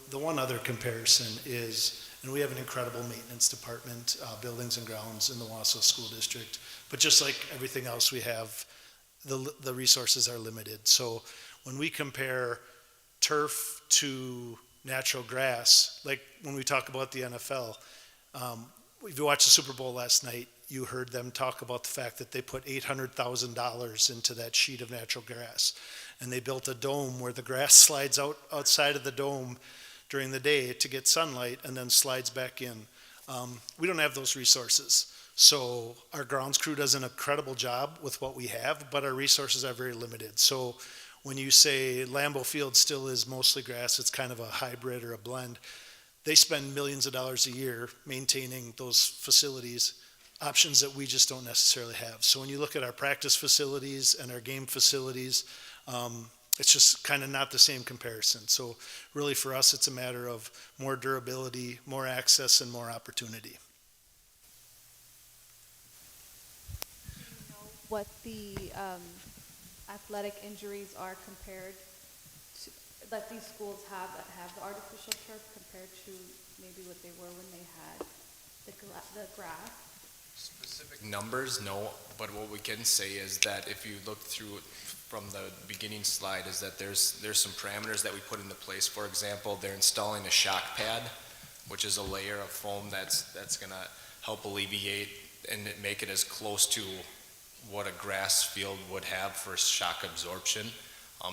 the one other comparison is, and we have an incredible maintenance department, buildings and grounds in the Wausau School District, but just like everything else we have, the resources are limited. So when we compare turf to natural grass, like when we talk about the NFL, if you watched the Super Bowl last night, you heard them talk about the fact that they put $800,000 into that sheet of natural grass. And they built a dome where the grass slides outside of the dome during the day to get sunlight and then slides back in. We don't have those resources. So our grounds crew does an incredible job with what we have, but our resources are very limited. So when you say Lambeau Field still is mostly grass, it's kind of a hybrid or a blend. They spend millions of dollars a year maintaining those facilities, options that we just don't necessarily have. So when you look at our practice facilities and our game facilities, it's just kind of not the same comparison. So really for us, it's a matter of more durability, more access, and more opportunity. what the athletic injuries are compared to, that these schools have that have the artificial turf compared to maybe what they were when they had the grass? Specific numbers, no, but what we can say is that if you look through it from the beginning slide is that there's some parameters that we put into place. For example, they're installing a shock pad, which is a layer of foam that's gonna help alleviate and make it as close to what a grass field would have for shock absorption.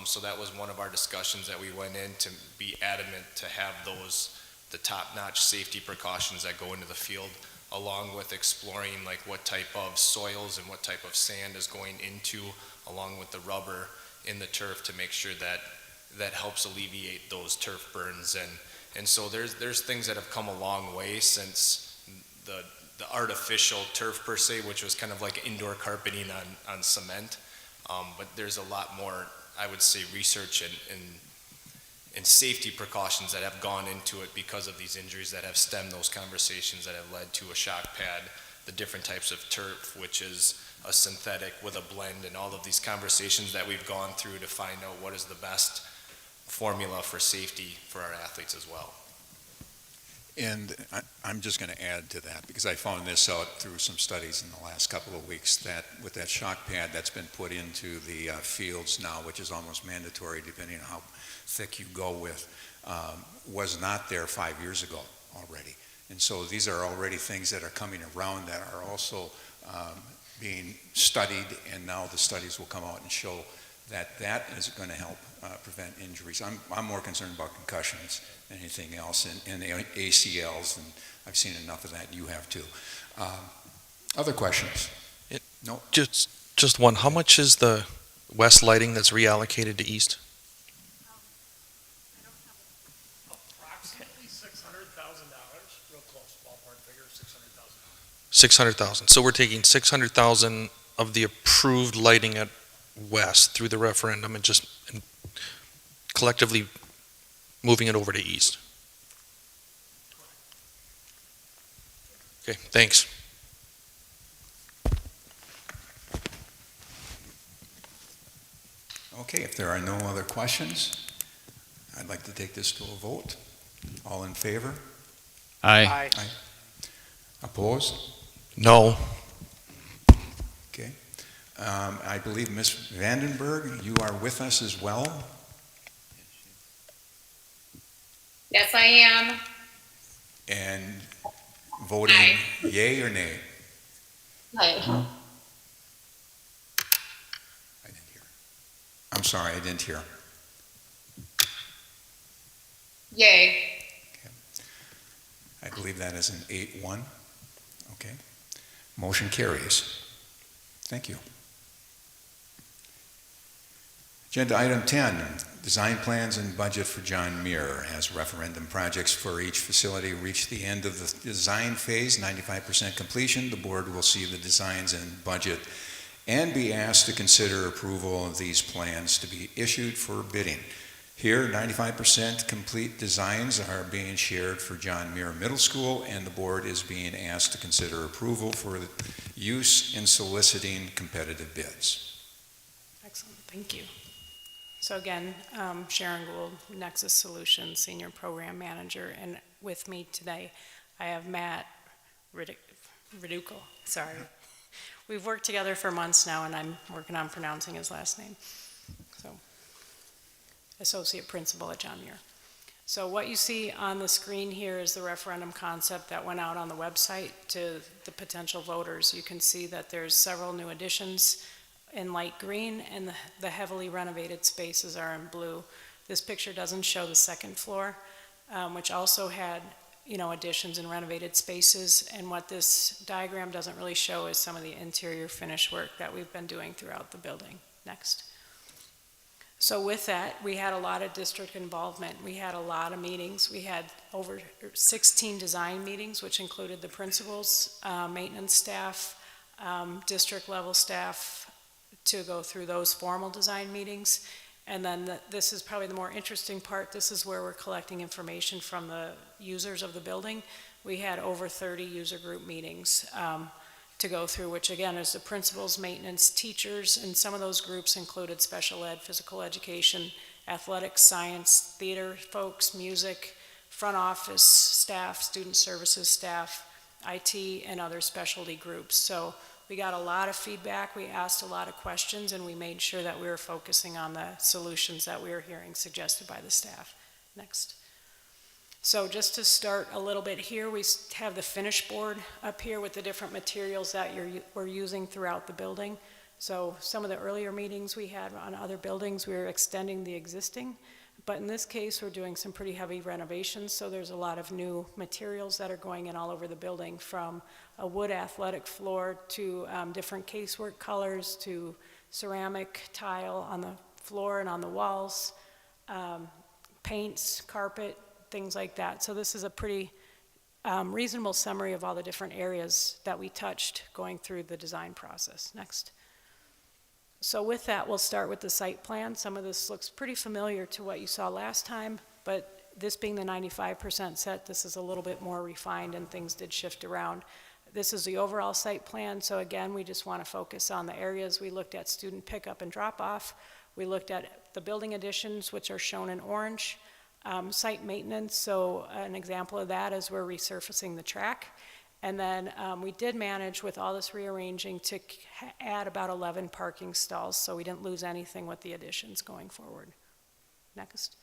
So that was one of our discussions that we went in to be adamant to have the top-notch safety precautions that go into the field, along with exploring like what type of soils and what type of sand is going into, along with the rubber in the turf to make sure that helps alleviate those turf burns. And so there's things that have come a long way since the artificial turf per se, which was kind of like indoor carpeting on cement. But there's a lot more, I would say, research and safety precautions that have gone into it because of these injuries that have stemmed those conversations that have led to a shock pad, the different types of turf, which is a synthetic with a blend, and all of these conversations that we've gone through to find out what is the best formula for safety for our athletes as well. And I'm just going to add to that, because I found this out through some studies in the last couple of weeks, that with that shock pad that's been put into the fields now, which is almost mandatory depending on how thick you go with, was not there 5 years ago already. And so these are already things that are coming around that are also being studied, and now the studies will come out and show that that is going to help prevent injuries. I'm more concerned about concussions than anything else, and ACLs, and I've seen enough of that, and you have too. Other questions? No? Just one. How much is the west lighting that's reallocated to east? Approximately $600,000, real close, ballpark figure, $600,000. 600,000. So we're taking 600,000 of the approved lighting at west through the referendum and just collectively moving it over to east. Okay, thanks. Okay, if there are no other questions, I'd like to take this to a vote. All in favor? Aye. Aye. Opposed? No. Okay. I believe Ms. Vandenberg, you are with us as well. Yes, I am. And voting yay or nay? Aye. I didn't hear. I'm sorry, I didn't hear. Yay. I believe that is an 8-1. Okay. Motion carries. Thank you. Agenda item 10, design plans and budget for John Muir. As referendum projects for each facility reach the end of the design phase, 95% completion, the board will see the designs and budget and be asked to consider approval of these plans to be issued for bidding. Here, 95% complete designs are being shared for John Muir Middle School, and the board is being asked to consider approval for use in soliciting competitive bids. Excellent, thank you. So again, Sharon Gould, Nexus Solutions Senior Program Manager, and with me today, I have Matt Riducal, sorry. We've worked together for months now, and I'm working on pronouncing his last name. So, Associate Principal at John Muir. So what you see on the screen here is the referendum concept that went out on the website to the potential voters. You can see that there's several new additions in light green, and the heavily renovated spaces are in blue. This picture doesn't show the second floor, which also had, additions and renovated spaces. And what this diagram doesn't really show is some of the interior finish work that we've been doing throughout the building. Next. So with that, we had a lot of district involvement. We had a lot of meetings. We had over 16 design meetings, which included the principals, maintenance staff, district level staff, to go through those formal design meetings. And then this is probably the more interesting part. This is where we're collecting information from the users of the building. We had over 30 user group meetings to go through, which again is the principals, maintenance, teachers, and some of those groups included special ed, physical education, athletics, science, theater folks, music, front office staff, student services staff, IT, and other specialty groups. So we got a lot of feedback, we asked a lot of questions, and we made sure that we were focusing on the solutions that we were hearing suggested by the staff. Next. So just to start a little bit here, we have the finish board up here with the different materials that we're using throughout the building. So some of the earlier meetings we had on other buildings, we were extending the existing, but in this case, we're doing some pretty heavy renovations, so there's a lot of new materials that are going in all over the building, from a wood athletic floor to different casework colors to ceramic tile on the floor and on the walls, paints, carpet, things like that. So this is a pretty reasonable summary of all the different areas that we touched going through the design process. Next. So with that, we'll start with the site plan. Some of this looks pretty familiar to what you saw last time, but this being the 95% set, this is a little bit more refined and things did shift around. This is the overall site plan, so again, we just want to focus on the areas. We looked at student pickup and drop off. We looked at the building additions, which are shown in orange. Site maintenance, so an example of that is we're resurfacing the track. And then we did manage with all this rearranging to add about 11 parking stalls, so we didn't lose anything with the additions going forward. Next.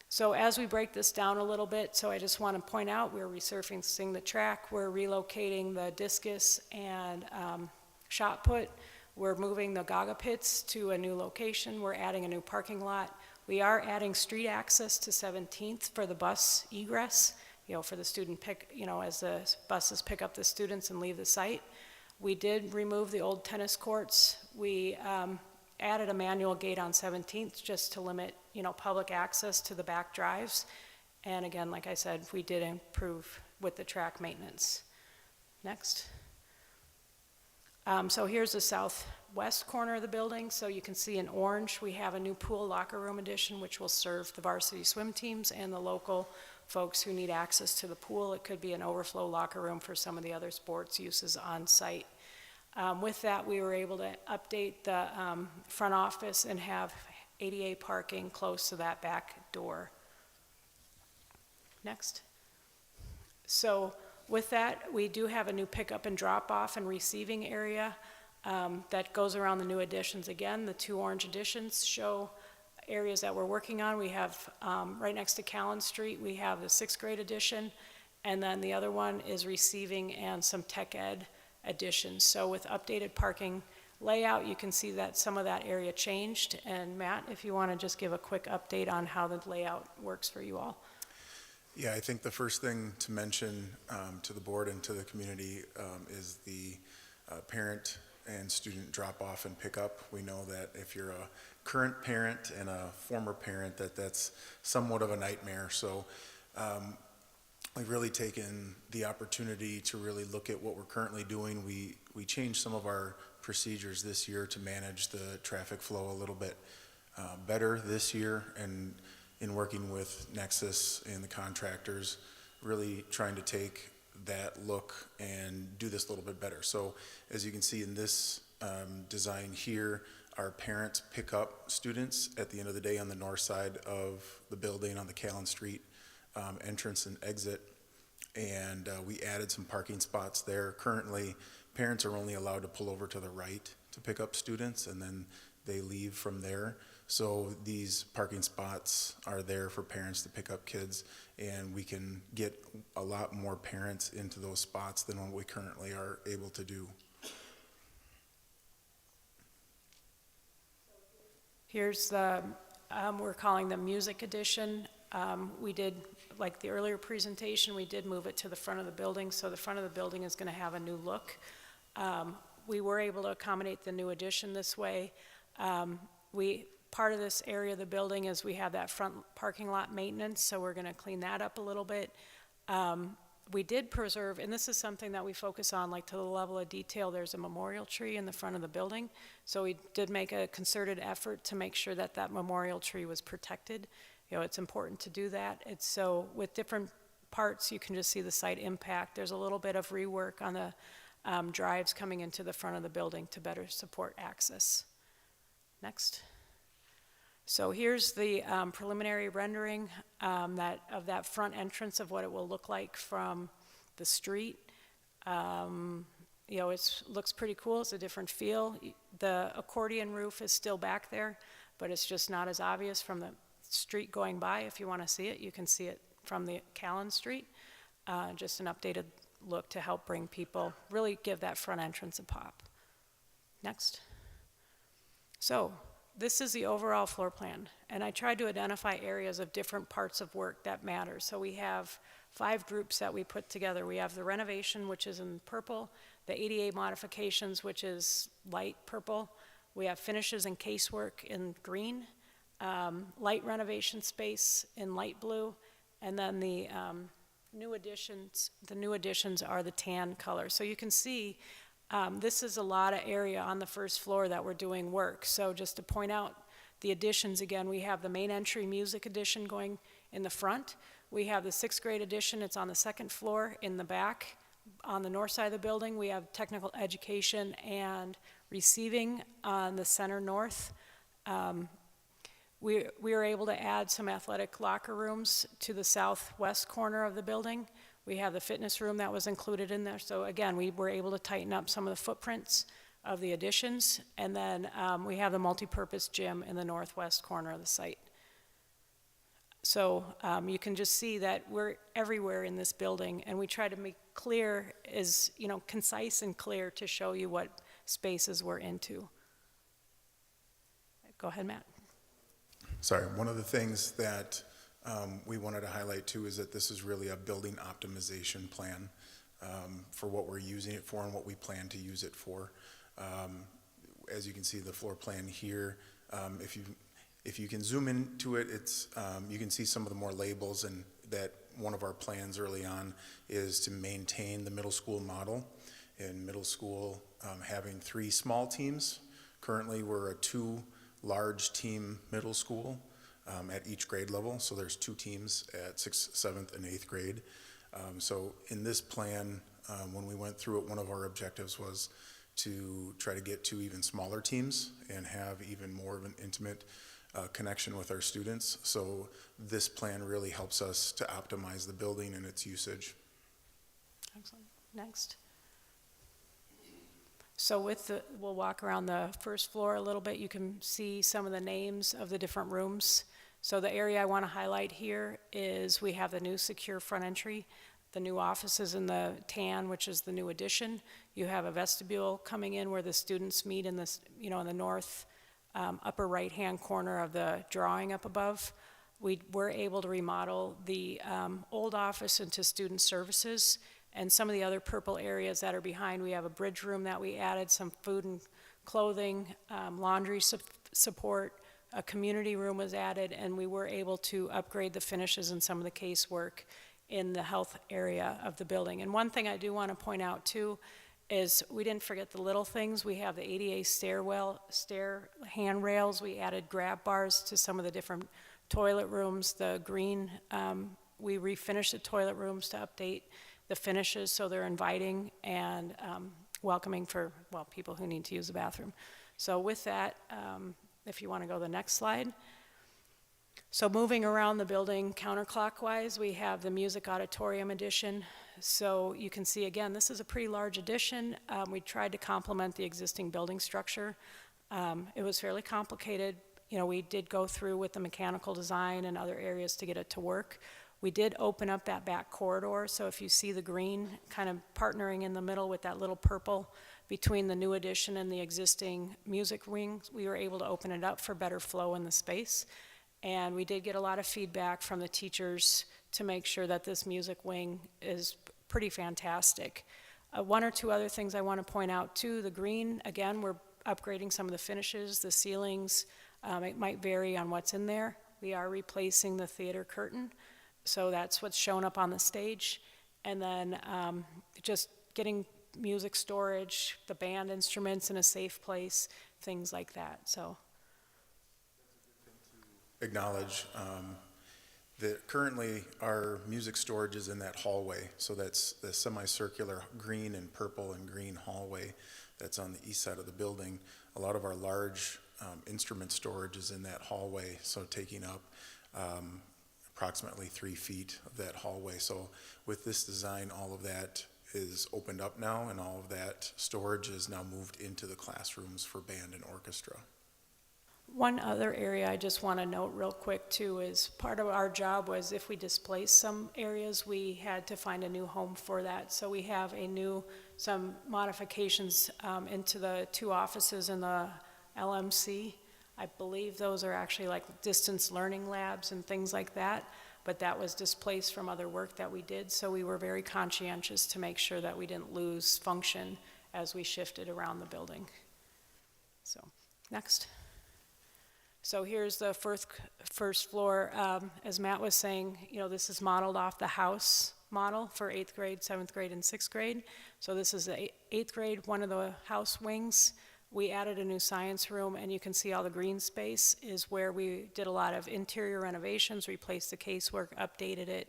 So as we break this down a little bit, so I just want to point out we're resurfacing the track, we're relocating the discus and shot put, we're moving the Gaga pits to a new location, we're adding a new parking lot. We are adding street access to 17th for the bus egress, for the student pick, as the buses pick up the students and leave the site. We did remove the old tennis courts. We added a manual gate on 17th just to limit, public access to the back drives. And again, like I said, we did improve with the track maintenance. Next. So here's the southwest corner of the building. So you can see in orange, we have a new pool locker room addition, which will serve the varsity swim teams and the local folks who need access to the pool. It could be an overflow locker room for some of the other sports uses on site. With that, we were able to update the front office and have ADA parking close to that back door. Next. So with that, we do have a new pickup and drop off and receiving area that goes around the new additions. Again, the two orange additions show areas that we're working on. We have right next to Callan Street, we have the 6th grade addition, and then the other one is receiving and some tech ed additions. So with updated parking layout, you can see that some of that area changed. And Matt, if you want to just give a quick update on how the layout works for you all. Yeah, I think the first thing to mention to the board and to the community is the parent and student drop off and pickup. We know that if you're a current parent and a former parent, that's somewhat of a nightmare. So we've really taken the opportunity to really look at what we're currently doing. We changed some of our procedures this year to manage the traffic flow a little bit better this year, and in working with Nexus and the contractors, really trying to take that look and do this a little bit better. So as you can see in this design here, our parents pick up students at the end of the day on the north side of the building on the Callan Street entrance and exit. And we added some parking spots there. Currently, parents are only allowed to pull over to the right to pick up students, and then they leave from there. So these parking spots are there for parents to pick up kids, and we can get a lot more parents into those spots than what we currently are able to do. Here's the, we're calling the music edition. We did, like the earlier presentation, we did move it to the front of the building, so the front of the building is going to have a new look. We were able to accommodate the new addition this way. Part of this area of the building is we have that front parking lot maintenance, so we're going to clean that up a little bit. We did preserve, and this is something that we focus on, like to the level of detail, there's a memorial tree in the front of the building. So we did make a concerted effort to make sure that that memorial tree was protected. It's important to do that. It's so with different parts, you can just see the site impact. There's a little bit of rework on the drives coming into the front of the building to better support access. Next. So here's the preliminary rendering of that front entrance of what it will look like from the street. You know, it looks pretty cool. It's a different feel. The accordion roof is still back there, but it's just not as obvious from the street going by. If you want to see it, you can see it from the Callan Street. Just an updated look to help bring people, really give that front entrance a pop. Next. So this is the overall floor plan, and I tried to identify areas of different parts of work that matter. So we have 5 groups that we put together. We have the renovation, which is in purple, the ADA modifications, which is light purple. We have finishes and casework in green, light renovation space in light blue, and then the new additions. The new additions are the tan color. So you can see this is a lot of area on the first floor that we're doing work. So just to point out the additions again, we have the main entry music addition going in the front. We have the 6th grade addition, it's on the 2nd floor in the back. On the north side of the building, we have technical education and receiving on the center north. We were able to add some athletic locker rooms to the southwest corner of the building. We have the fitness room that was included in there. So again, we were able to tighten up some of the footprints of the additions. And then we have the multi-purpose gym in the northwest corner of the site. So you can just see that we're everywhere in this building, and we try to make clear, is, you know, concise and clear to show you what spaces we're into. Go ahead, Matt. Sorry, one of the things that we wanted to highlight too is that this is really a building optimization plan for what we're using it for and what we plan to use it for. As you can see the floor plan here, if you can zoom into it, it's you can see some of the more labels, and that one of our plans early on is to maintain the middle school model. In middle school, having 3 small teams. Currently, we're a 2 large team middle school at each grade level. So there's 2 teams at 6th, 7th, and 8th grade. So in this plan, when we went through it, one of our objectives was to try to get to even smaller teams and have even more of an intimate connection with our students. So this plan really helps us to optimize the building and its usage. Excellent. Next. So we'll walk around the first floor a little bit. You can see some of the names of the different rooms. So the area I want to highlight here is we have the new secure front entry, the new offices in the tan, which is the new addition. You have a vestibule coming in where the students meet in this, you know, in the north upper right-hand corner of the drawing up above. We were able to remodel the old office into student services, and some of the other purple areas that are behind. We have a bridge room that we added, some food and clothing, laundry support, a community room was added, and we were able to upgrade the finishes and some of the casework in the health area of the building. And one thing I do want to point out too is we didn't forget the little things. We have the ADA stair handrails. We added grab bars to some of the different toilet rooms. The green, we refinished the toilet rooms to update the finishes so they're inviting and welcoming for, well, people who need to use the bathroom. So with that, if you want to go to the next slide. So moving around the building counterclockwise, we have the music auditorium addition. So you can see again, this is a pretty large addition. We tried to complement the existing building structure. It was fairly complicated. You know, we did go through with the mechanical design and other areas to get it to work. We did open up that back corridor, so if you see the green kind of partnering in the middle with that little purple between the new addition and the existing music wing, we were able to open it up for better flow in the space. And we did get a lot of feedback from the teachers to make sure that this music wing is pretty fantastic. One or two other things I want to point out too, the green, again, we're upgrading some of the finishes, the ceilings. It might vary on what's in there. We are replacing the theater curtain. So that's what's shown up on the stage. And then just getting music storage, the band instruments in a safe place, things like that. So Acknowledge Currently, our music storage is in that hallway, so that's the semicircular green and purple and green hallway that's on the east side of the building. A lot of our large instrument storage is in that hallway, so taking up approximately 3 feet of that hallway. So with this design, all of that is opened up now, and all of that storage is now moved into the classrooms for band and orchestra. One other area I just want to note real quick too is part of our job was if we displace some areas, we had to find a new home for that. So we have some modifications into the 2 offices in the LMC. I believe those are actually like distance learning labs and things like that, but that was displaced from other work that we did. So we were very conscientious to make sure that we didn't lose function as we shifted around the building. So, next. So here's the first floor. As Matt was saying, this is modeled off the house model for 8th grade, 7th grade, and 6th grade. So this is the 8th grade, one of the house wings. We added a new science room, and you can see all the green space is where we did a lot of interior renovations, replaced the casework, updated it.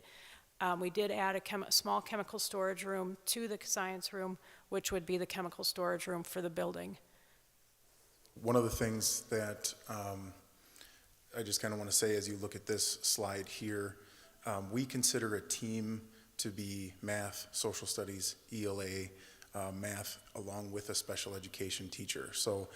We did add a small chemical storage room to the science room, which would be the chemical storage room for the building. One of the things that I just kind of want to say as you look at this slide here, we consider a team to be math, social studies, ELA, math, along with a special education teacher. So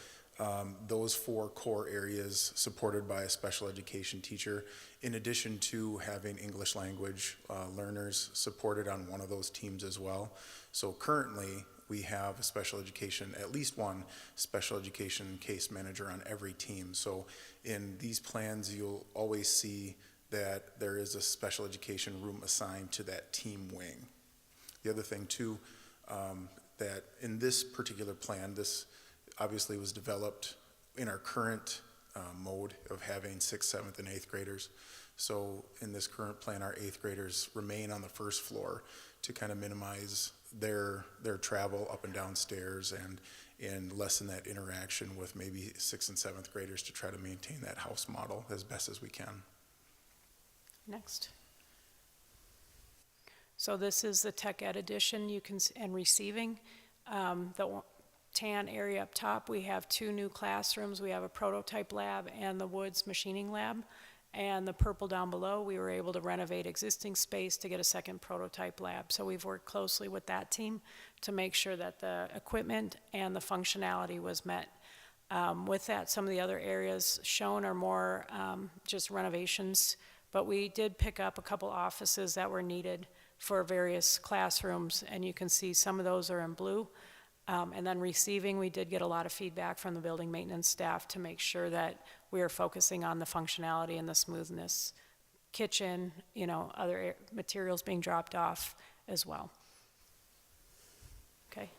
those 4 core areas supported by a special education teacher, in addition to having English language learners supported on one of those teams as well. So currently, we have a special education, at least one special education case manager on every team. So in these plans, you'll always see that there is a special education room assigned to that team wing. The other thing too, that in this particular plan, this obviously was developed in our current mode of having 6th, 7th, and 8th graders. So in this current plan, our 8th graders remain on the first floor to kind of minimize their travel up and down stairs and lessen that interaction with maybe 6th and 7th graders to try to maintain that house model as best as we can. Next. So this is the tech ed edition and receiving. The tan area up top, we have 2 new classrooms. We have a prototype lab and the Woods machining lab. And the purple down below, we were able to renovate existing space to get a second prototype lab. So we've worked closely with that team to make sure that the equipment and the functionality was met. With that, some of the other areas shown are more just renovations, but we did pick up a couple offices that were needed for various classrooms, and you can see some of those are in blue. And then receiving, we did get a lot of feedback from the building maintenance staff to make sure that we are focusing on the functionality and the smoothness. Kitchen, other materials being dropped off as well. Okay.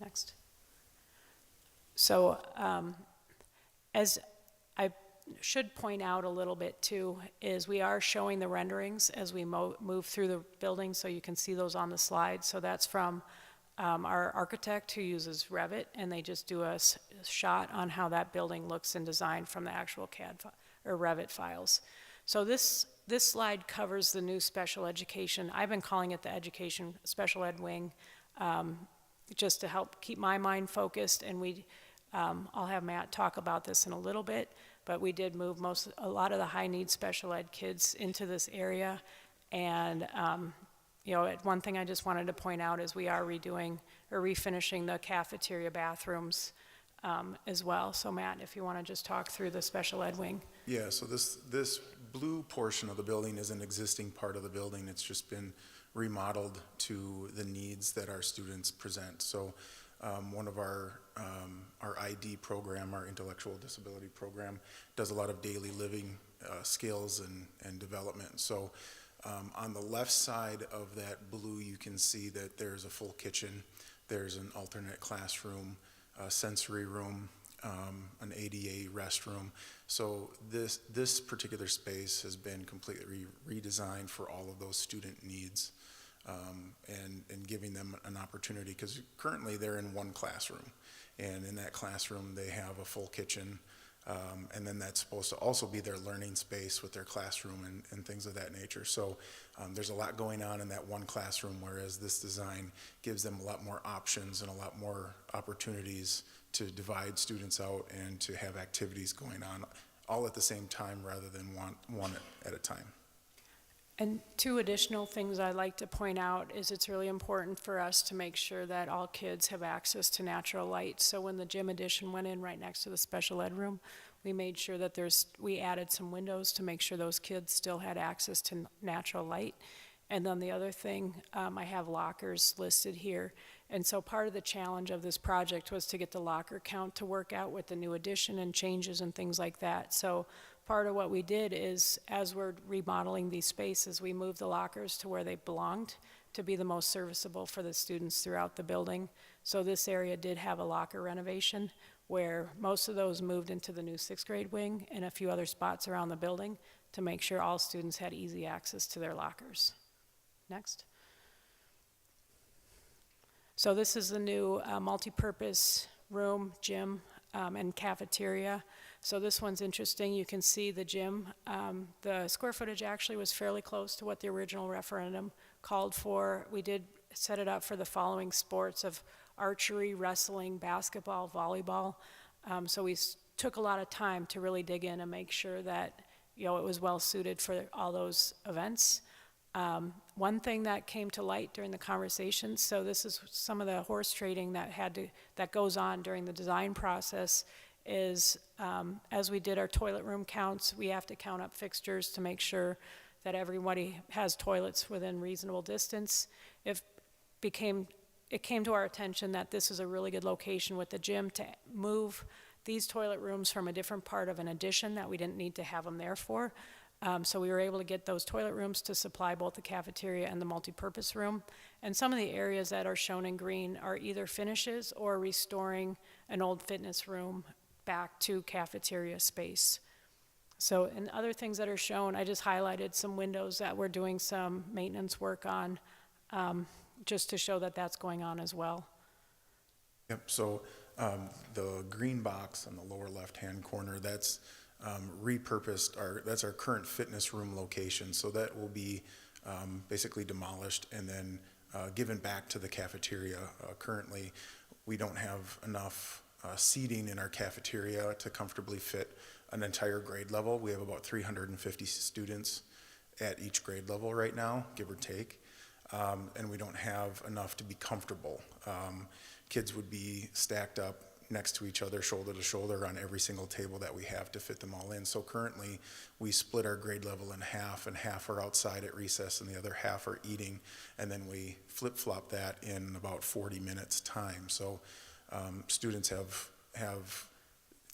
Next. So as I should point out a little bit too, is we are showing the renderings as we move through the building, so you can see those on the slide. So that's from our architect who uses Revit, and they just do a shot on how that building looks and designed from the actual CAD or Revit files. So this slide covers the new special education. I've been calling it the education special ed wing, just to help keep my mind focused. And I'll have Matt talk about this in a little bit, but we did move a lot of the high need special ed kids into this area. And one thing I just wanted to point out is we are redoing or refinishing the cafeteria bathrooms as well. So Matt, if you want to just talk through the special ed wing. Yeah, so this blue portion of the building is an existing part of the building. It's just been remodeled to the needs that our students present. So one of our ID program, our intellectual disability program, does a lot of daily living skills and development. So on the left side of that blue, you can see that there's a full kitchen, there's an alternate classroom, a sensory room, an ADA restroom. So this particular space has been completely redesigned for all of those student needs, and giving them an opportunity, because currently they're in one classroom, and in that classroom they have a full kitchen, And then that's supposed to also be their learning space with their classroom and things of that nature. So there's a lot going on in that one classroom, whereas this design gives them a lot more options and a lot more opportunities to divide students out and to have activities going on all at the same time rather than one at a time. And two additional things I'd like to point out is it's really important for us to make sure that all kids have access to natural light. So when the gym addition went in right next to the special ed room, we made sure that we added some windows to make sure those kids still had access to natural light. And then the other thing, I have lockers listed here. And so part of the challenge of this project was to get the locker count to work out with the new addition and changes and things like that. So part of what we did is, as we're remodeling these spaces, we moved the lockers to where they belonged to be the most serviceable for the students throughout the building. So this area did have a locker renovation where most of those moved into the new 6th grade wing and a few other spots around the building to make sure all students had easy access to their lockers. Next. So this is the new multi-purpose room, gym, and cafeteria. So this one's interesting. You can see the gym. The square footage actually was fairly close to what the original referendum called for. We did set it up for the following sports of archery, wrestling, basketball, volleyball. So we took a lot of time to really dig in and make sure that it was well suited for all those events. One thing that came to light during the conversation, so this is some of the horse trading that goes on during the design process, is as we did our toilet room counts, we have to count up fixtures to make sure that everybody has toilets within reasonable distance. It came to our attention that this is a really good location with the gym to move these toilet rooms from a different part of an addition that we didn't need to have them there for. So we were able to get those toilet rooms to supply both the cafeteria and the multi-purpose room. And some of the areas that are shown in green are either finishes or restoring an old fitness room back to cafeteria space. So, and other things that are shown, I just highlighted some windows that we're doing some maintenance work on, just to show that that's going on as well. Yep, so the green box on the lower left-hand corner, that's repurposed, that's our current fitness room location. So that will be basically demolished and then given back to the cafeteria. Currently, we don't have enough seating in our cafeteria to comfortably fit an entire grade level. We have about 350 students at each grade level right now, give or take. And we don't have enough to be comfortable. Kids would be stacked up next to each other, shoulder to shoulder on every single table that we have to fit them all in. So currently, we split our grade level in half, and half are outside at recess and the other half are eating, and then we flip-flop that in about 40 minutes time. So students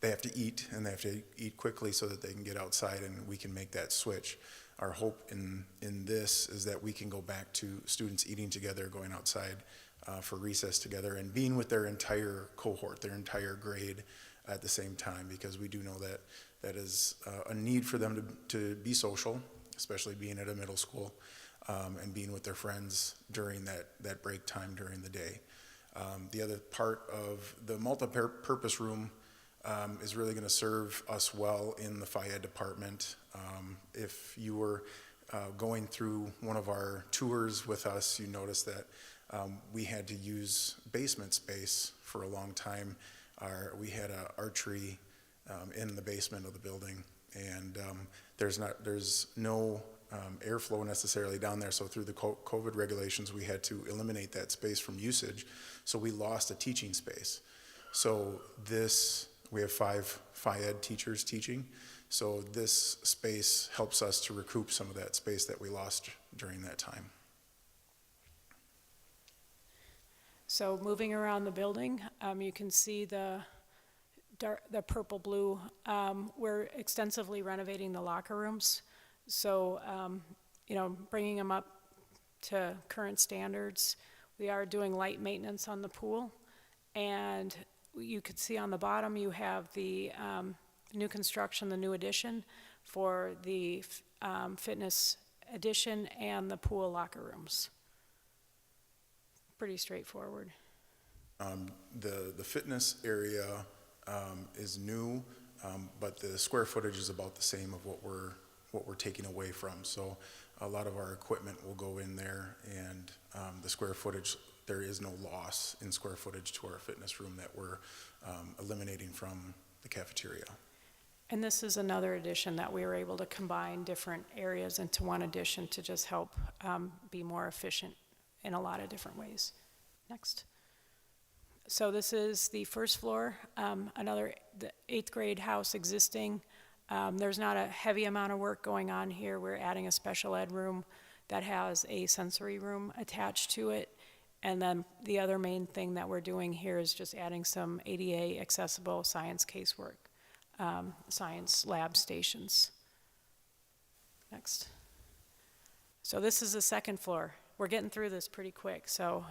they have to eat, and they have to eat quickly so that they can get outside and we can make that switch. Our hope in this is that we can go back to students eating together, going outside for recess together, and being with their entire cohort, their entire grade at the same time, because we do know that that is a need for them to be social, especially being at a middle school, and being with their friends during that break time during the day. The other part of the multi-purpose room is really going to serve us well in the Phy Ed department. If you were going through one of our tours with us, you noticed that we had to use basement space for a long time. We had archery in the basement of the building, and there's no airflow necessarily down there. So through the COVID regulations, we had to eliminate that space from usage. So we lost a teaching space. So we have 5 Phy Ed teachers teaching. So this space helps us to recoup some of that space that we lost during that time. So moving around the building, you can see the purple blue. We're extensively renovating the locker rooms. So, bringing them up to current standards. We are doing light maintenance on the pool. And you could see on the bottom, you have the new construction, the new addition for the fitness addition and the pool locker rooms. Pretty straightforward. The fitness area is new. but the square footage is about the same of what we're taking away from. So a lot of our equipment will go in there, and the square footage, there is no loss in square footage to our fitness room that we're eliminating from the cafeteria. And this is another addition that we were able to combine different areas into one addition to just help be more efficient in a lot of different ways. Next. So this is the first floor, the 8th grade house existing. There's not a heavy amount of work going on here. We're adding a special ed room that has a sensory room attached to it. And then the other main thing that we're doing here is just adding some ADA accessible science casework, science lab stations. Next. So this is the second floor. We're getting through this pretty quick, so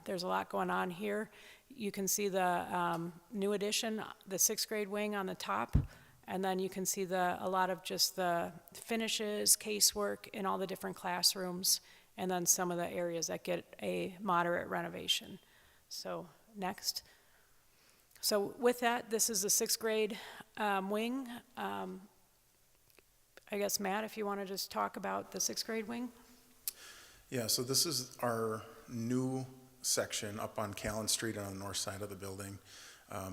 there's a lot going on here. You can see the new addition, the 6th grade wing on the top, and then you can see a lot of just the finishes, casework in all the different classrooms, and then some of the areas that get a moderate renovation. So next. So with that, this is the 6th grade wing. I guess, Matt, if you want to just talk about the 6th grade wing. Yeah, so this is our new section up on Callan Street on the north side of the building.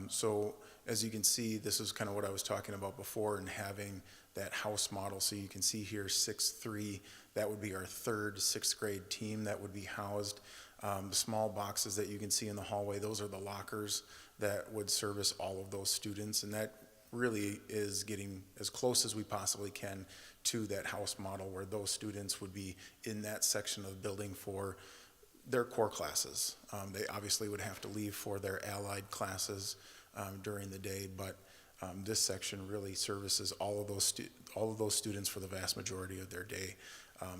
So as you can see, this is kind of what I was talking about before, and having that house model. So you can see here 6-3, that would be our third 6th grade team that would be housed. The small boxes that you can see in the hallway, those are the lockers that would service all of those students, and that really is getting as close as we possibly can to that house model where those students would be in that section of the building for their core classes. They obviously would have to leave for their allied classes during the day, but this section really services all of those students for the vast majority of their day.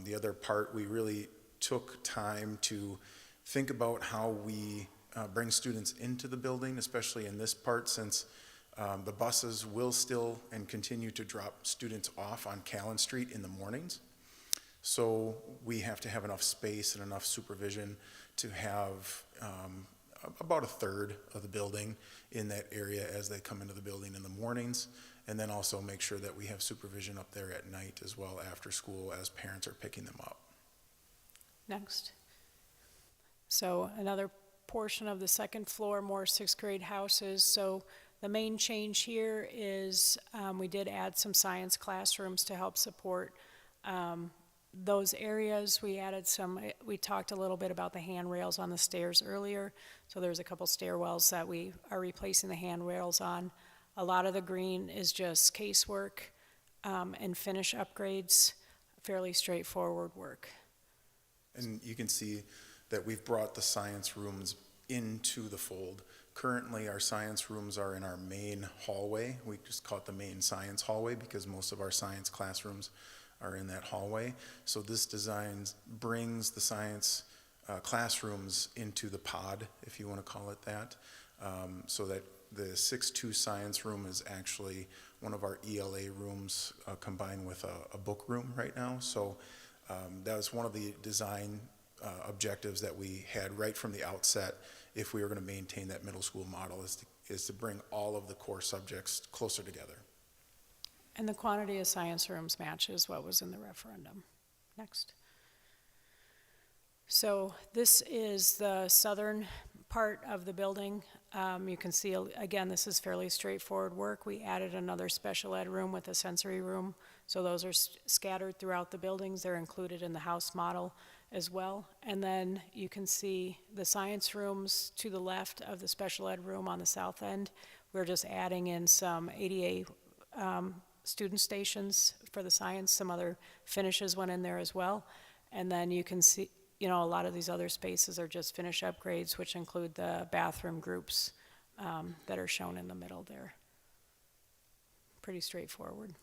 The other part, we really took time to think about how we bring students into the building, especially in this part, since the buses will still and continue to drop students off on Callan Street in the mornings. So we have to have enough space and enough supervision to have about a third of the building in that area as they come into the building in the mornings, and then also make sure that we have supervision up there at night as well after school as parents are picking them up. Next. So another portion of the second floor, more 6th grade houses. So the main change here is we did add some science classrooms to help support those areas. We talked a little bit about the handrails on the stairs earlier. So there's a couple stairwells that we are replacing the handrails on. A lot of the green is just casework and finish upgrades, fairly straightforward work. And you can see that we've brought the science rooms into the fold. Currently, our science rooms are in our main hallway. We just call it the main science hallway because most of our science classrooms are in that hallway. So this design brings the science classrooms into the pod, if you want to call it that, so that the 6-2 science room is actually one of our ELA rooms combined with a book room right now. So that was one of the design objectives that we had right from the outset if we were going to maintain that middle school model, is to bring all of the core subjects closer together. And the quantity of science rooms matches what was in the referendum. Next. So this is the southern part of the building. You can see, again, this is fairly straightforward work. We added another special ed room with a sensory room. So those are scattered throughout the buildings. They're included in the house model as well. And then you can see the science rooms to the left of the special ed room on the south end. We're just adding in some ADA student stations for the science. Some other finishes went in there as well. And then you can see, a lot of these other spaces are just finish upgrades, which include the bathroom groups that are shown in the middle there. Pretty straightforward.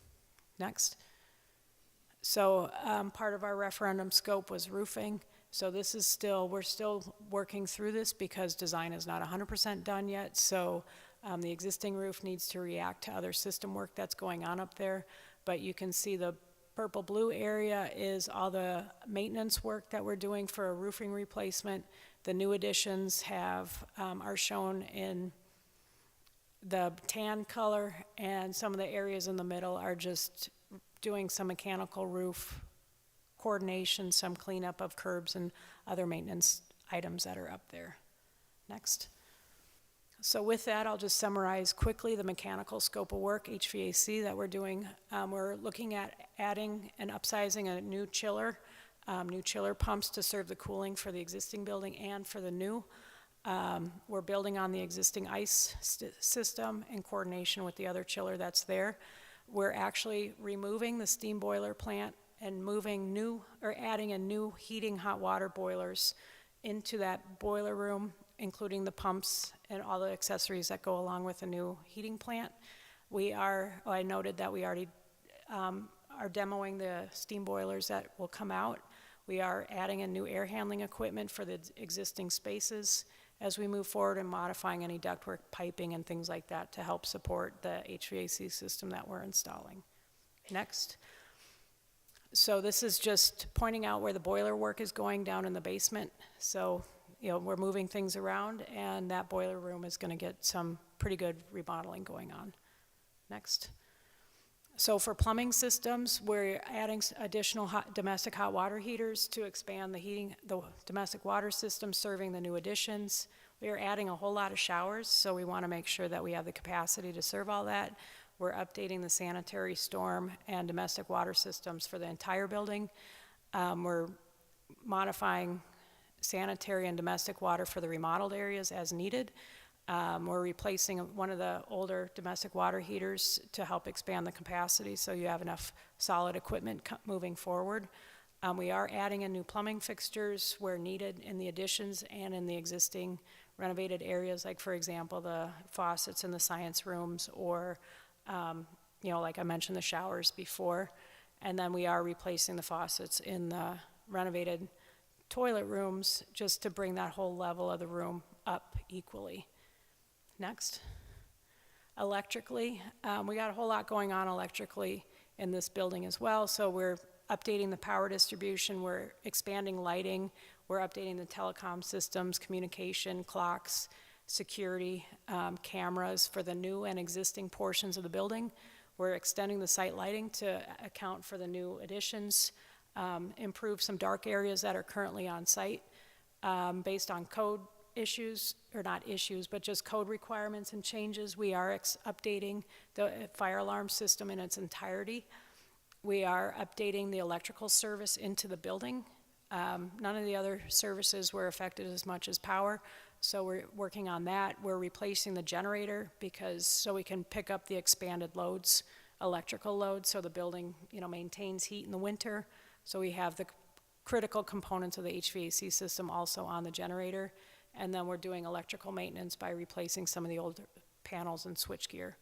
Next. So part of our referendum scope was roofing. So this is we're still working through this because design is not 100% done yet. So the existing roof needs to react to other system work that's going on up there. But you can see the purple-blue area is all the maintenance work that we're doing for a roofing replacement. The new additions are shown in The tan color and some of the areas in the middle are just doing some mechanical roof coordination, some cleanup of curbs and other maintenance items that are up there. Next. So with that, I'll just summarize quickly the mechanical scope of work, HVAC, that we're doing. We're looking at adding and upsizing a new chiller pumps to serve the cooling for the existing building and for the new. We're building on the existing ice system in coordination with the other chiller that's there. We're actually removing the steam boiler plant and adding a new heating hot water boilers into that boiler room, including the pumps and all the accessories that go along with the new heating plant. I noted that we already are demoing the steam boilers that will come out. We are adding a new air handling equipment for the existing spaces as we move forward and modifying any ductwork piping and things like that to help support the HVAC system that we're installing. Next. So this is just pointing out where the boiler work is going down in the basement. So, we're moving things around, and that boiler room is going to get some pretty good remodeling going on. Next. So for plumbing systems, we're adding additional domestic hot water heaters to expand the domestic water system serving the new additions. We are adding a whole lot of showers, so we want to make sure that we have the capacity to serve all that. We're updating the sanitary, storm, and domestic water systems for the entire building. We're modifying sanitary and domestic water for the remodeled areas as needed. We're replacing one of the older domestic water heaters to help expand the capacity so you have enough solid equipment moving forward. We are adding in new plumbing fixtures where needed in the additions and in the existing renovated areas, like for example the faucets in the science rooms or like I mentioned, the showers before. And then we are replacing the faucets in the renovated toilet rooms just to bring that whole level of the room up equally. Next. Electrically, we got a whole lot going on electrically in this building as well. So we're updating the power distribution, we're expanding lighting, we're updating the telecom systems, communication, clocks, security, cameras for the new and existing portions of the building. We're extending the site lighting to account for the new additions, improve some dark areas that are currently on site based on code issues, or not issues, but just code requirements and changes. We are updating the fire alarm system in its entirety. We are updating the electrical service into the building. None of the other services were affected as much as power, so we're working on that. We're replacing the generator so we can pick up the expanded loads, electrical loads, so the building maintains heat in the winter. So we have the critical components of the HVAC system also on the generator. And then we're doing electrical maintenance by replacing some of the old panels and switchgear.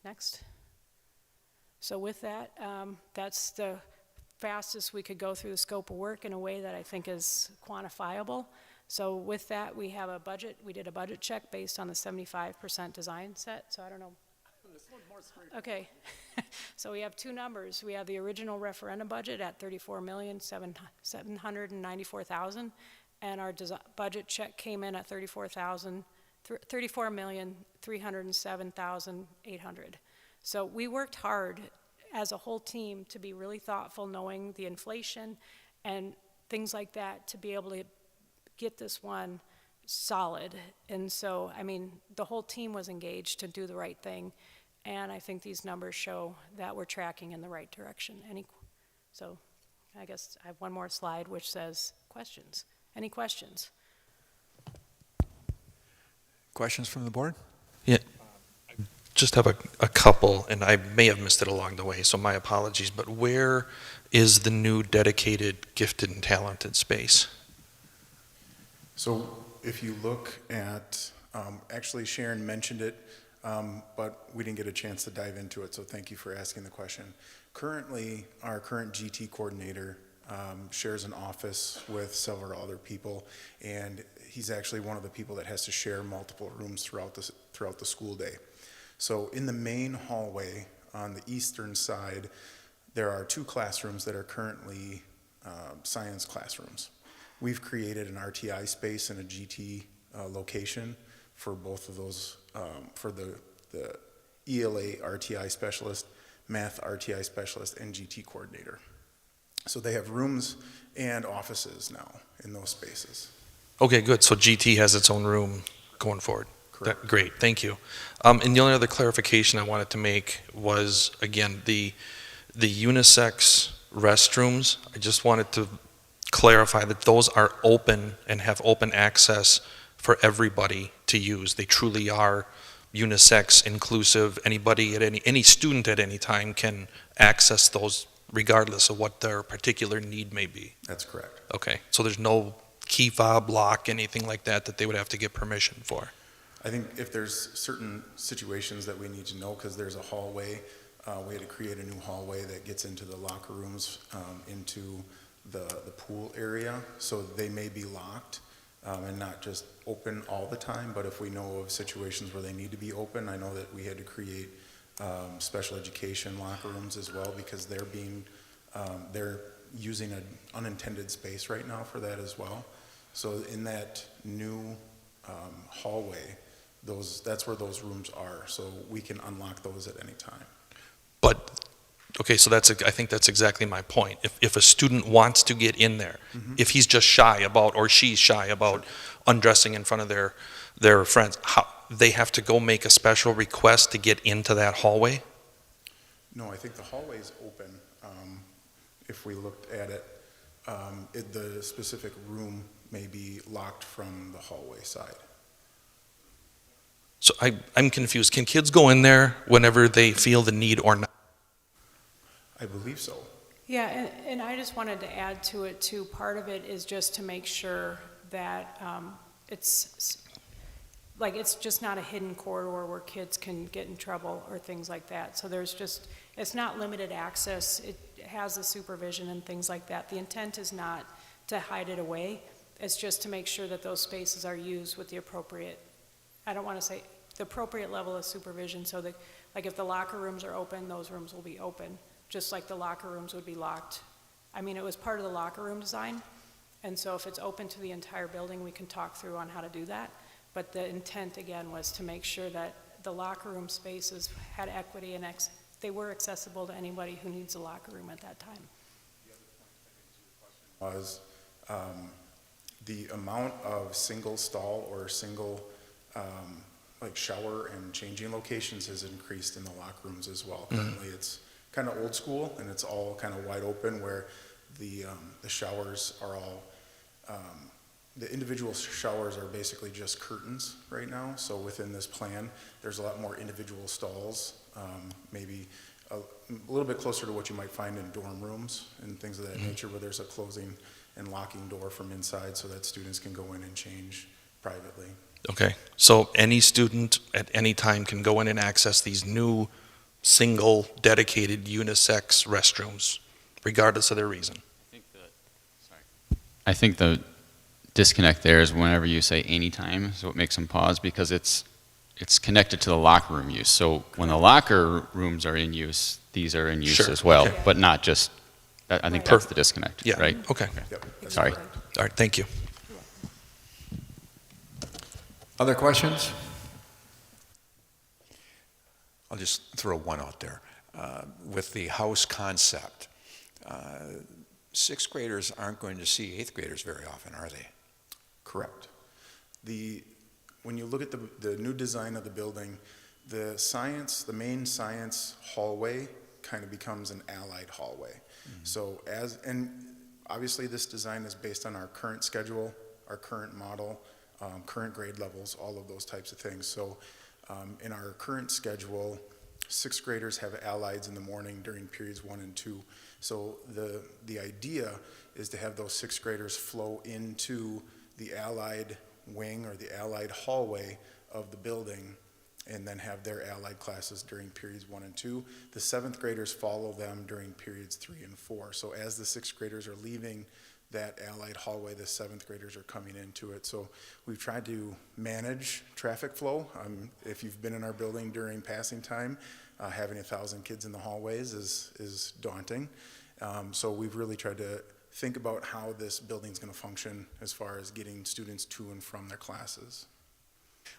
Next. So with that, that's the fastest we could go through the scope of work in a way that I think is quantifiable. So with that, we have a budget. We did a budget check based on the 75% design set. So I don't know. Okay. So we have two numbers. We have the original referendum budget at $34,794,000. And our budget check came in at $34,307,800. So we worked hard as a whole team to be really thoughtful, knowing the inflation and things like that, to be able to get this one solid. And so, the whole team was engaged to do the right thing. And I think these numbers show that we're tracking in the right direction. So I guess I have one more slide which says questions. Any questions? Questions from the board? Yeah, I just have a couple, and I may have missed it along the way, so my apologies, but where is the new dedicated gifted and talented space? So if you look at, actually Sharon mentioned it, but we didn't get a chance to dive into it, so thank you for asking the question. Currently, our current GT coordinator shares an office with several other people, and he's actually one of the people that has to share multiple rooms throughout the school day. So in the main hallway on the eastern side, there are two classrooms that are currently science classrooms. We've created an RTI space and a GT location for both of those for the ELA RTI specialist, math RTI specialist, and GT coordinator. So they have rooms and offices now in those spaces. Okay, good. So GT has its own room going forward. Great, thank you. And the only other clarification I wanted to make was, again, the unisex restrooms. I just wanted to clarify that those are open and have open access for everybody to use. They truly are unisex, inclusive. Anybody at any student at any time can access those regardless of what their particular need may be. That's correct. Okay, so there's no key fob, lock, anything like that that they would have to get permission for? I think if there's certain situations that we need to know, because there's a hallway, we had to create a new hallway that gets into the locker rooms, into the pool area, so they may be locked and not just open all the time, but if we know of situations where they need to be open, I know that we had to create special education locker rooms as well, because they're using an unintended space right now for that as well. So in that new hallway, that's where those rooms are, so we can unlock those at any time. But, okay, so I think that's exactly my point. If a student wants to get in there, if he's just shy about, or she's shy about undressing in front of their friends, they have to go make a special request to get into that hallway? No, I think the hallway is open. If we looked at it, the specific room may be locked from the hallway side. So I'm confused. Can kids go in there whenever they feel the need or not? I believe so. Yeah, and I just wanted to add to it too, part of it is just to make sure that it's just not a hidden corridor where kids can get in trouble or things like that. So it's not limited access. It has the supervision and things like that. The intent is not to hide it away. It's just to make sure that those spaces are used with the appropriate, I don't want to say the appropriate level of supervision, so that, like, if the locker rooms are open, those rooms will be open, just like the locker rooms would be locked. I mean, it was part of the locker room design, and so if it's open to the entire building, we can talk through on how to do that. But the intent, again, was to make sure that the locker room spaces had equity and they were accessible to anybody who needs a locker room at that time. Was the amount of single stall or single like shower and changing locations has increased in the locker rooms as well. Currently it's kind of old school and it's all kind of wide open, where the showers are all, the individual showers are basically just curtains right now. So within this plan, there's a lot more individual stalls, maybe a little bit closer to what you might find in dorm rooms and things of that nature, where there's a closing and locking door from inside so that students can go in and change privately. Okay, so any student at any time can go in and access these new single dedicated unisex restrooms, regardless of their reason. I think the disconnect there is whenever you say anytime, so it makes them pause, because it's connected to the locker room use. So when the locker rooms are in use, these are in use as well, but not just, I think that's the disconnect, right? Okay. Yep. Sorry. All right, thank you. Other questions? I'll just throw one out there. With the house concept, sixth graders aren't going to see eighth graders very often, are they? Correct. When you look at the new design of the building, the main science hallway kind of becomes an allied hallway. So and obviously this design is based on our current schedule, our current model, current grade levels, all of those types of things. So in our current schedule, sixth graders have allieds in the morning during periods 1 and 2. So the idea is to have those sixth graders flow into the allied wing or the allied hallway of the building, and then have their allied classes during periods 1 and 2. The seventh graders follow them during periods 3 and 4. So as the sixth graders are leaving that allied hallway, the seventh graders are coming into it. So we've tried to manage traffic flow. If you've been in our building during passing time, having 1,000 kids in the hallways is daunting. So we've really tried to think about how this building's going to function as far as getting students to and from their classes.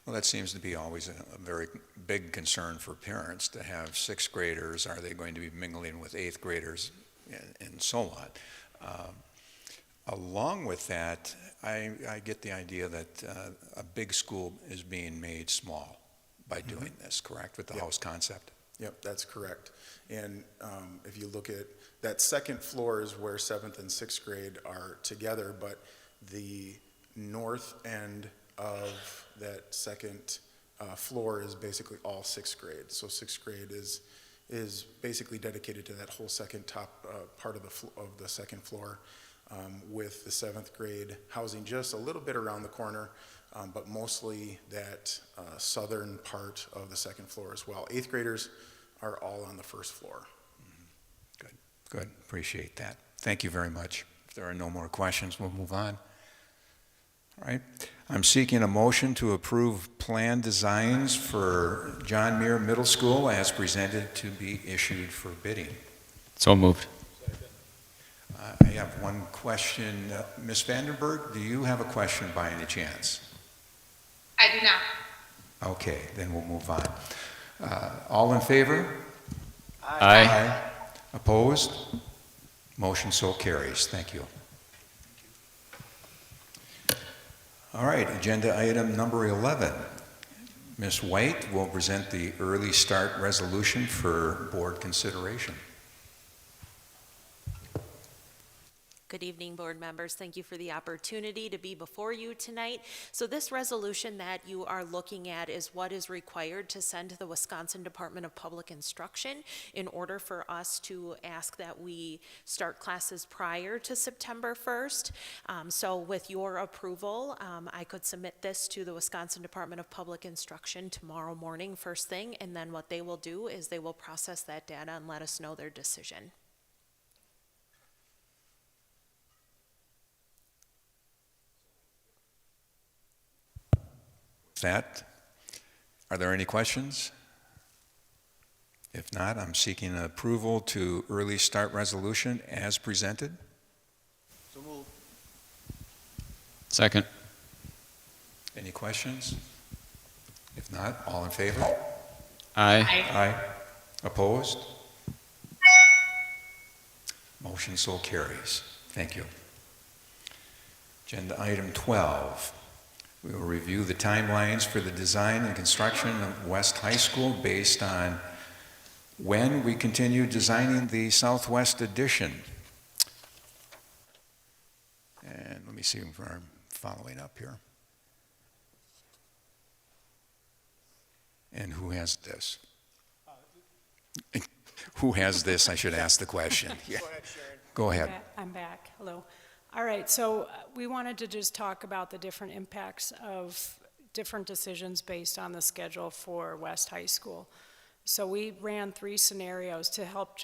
Well, that seems to be always a very big concern for parents to have sixth graders. Are they going to be mingling with eighth graders and so on? Along with that, I get the idea that a big school is being made small by doing this, correct, with the house concept? Yep, that's correct. And if you look at that second floor is where 7th and 6th grade are together, but the north end of that second floor is basically all 6th grade. So 6th grade is basically dedicated to that whole second top part of the second floor, with the 7th grade housing just a little bit around the corner, but mostly that southern part of the second floor as well. 8th graders are all on the first floor. Good, appreciate that. Thank you very much. If there are no more questions, we'll move on. All right, I'm seeking a motion to approve plan designs for John Muir Middle School as presented to be issued for bidding. So moved. I have one question. Ms. Vandenberg, do you have a question by any chance? I do not. Okay, then we'll move on. All in favor? Aye. Opposed? Motion so carries. Thank you. All right, agenda item number 11. Ms. White will present the early start resolution for board consideration. Good evening, board members. Thank you for the opportunity to be before you tonight. So this resolution that you are looking at is what is required to send to the Wisconsin Department of Public Instruction in order for us to ask that we start classes prior to September 1st. So with your approval, I could submit this to the Wisconsin Department of Public Instruction tomorrow morning, first thing, and then what they will do is they will process that data and let us know their decision. That, are there any questions? If not, I'm seeking approval to early start resolution as presented. So moved. Second. Any questions? If not, all in favor? Aye. Aye. Opposed? Motion so carries. Thank you. Agenda item 12. We will review the timelines for the design and construction of West High School based on when we continue designing the Southwest Addition. And let me see if I'm following up here. And who has this? Who has this? I should ask the question. Yeah. Go ahead, Sharon. Go ahead. I'm back. Hello. All right, so we wanted to just talk about the different impacts of different decisions based on the schedule for West High School. So we ran 3 scenarios to help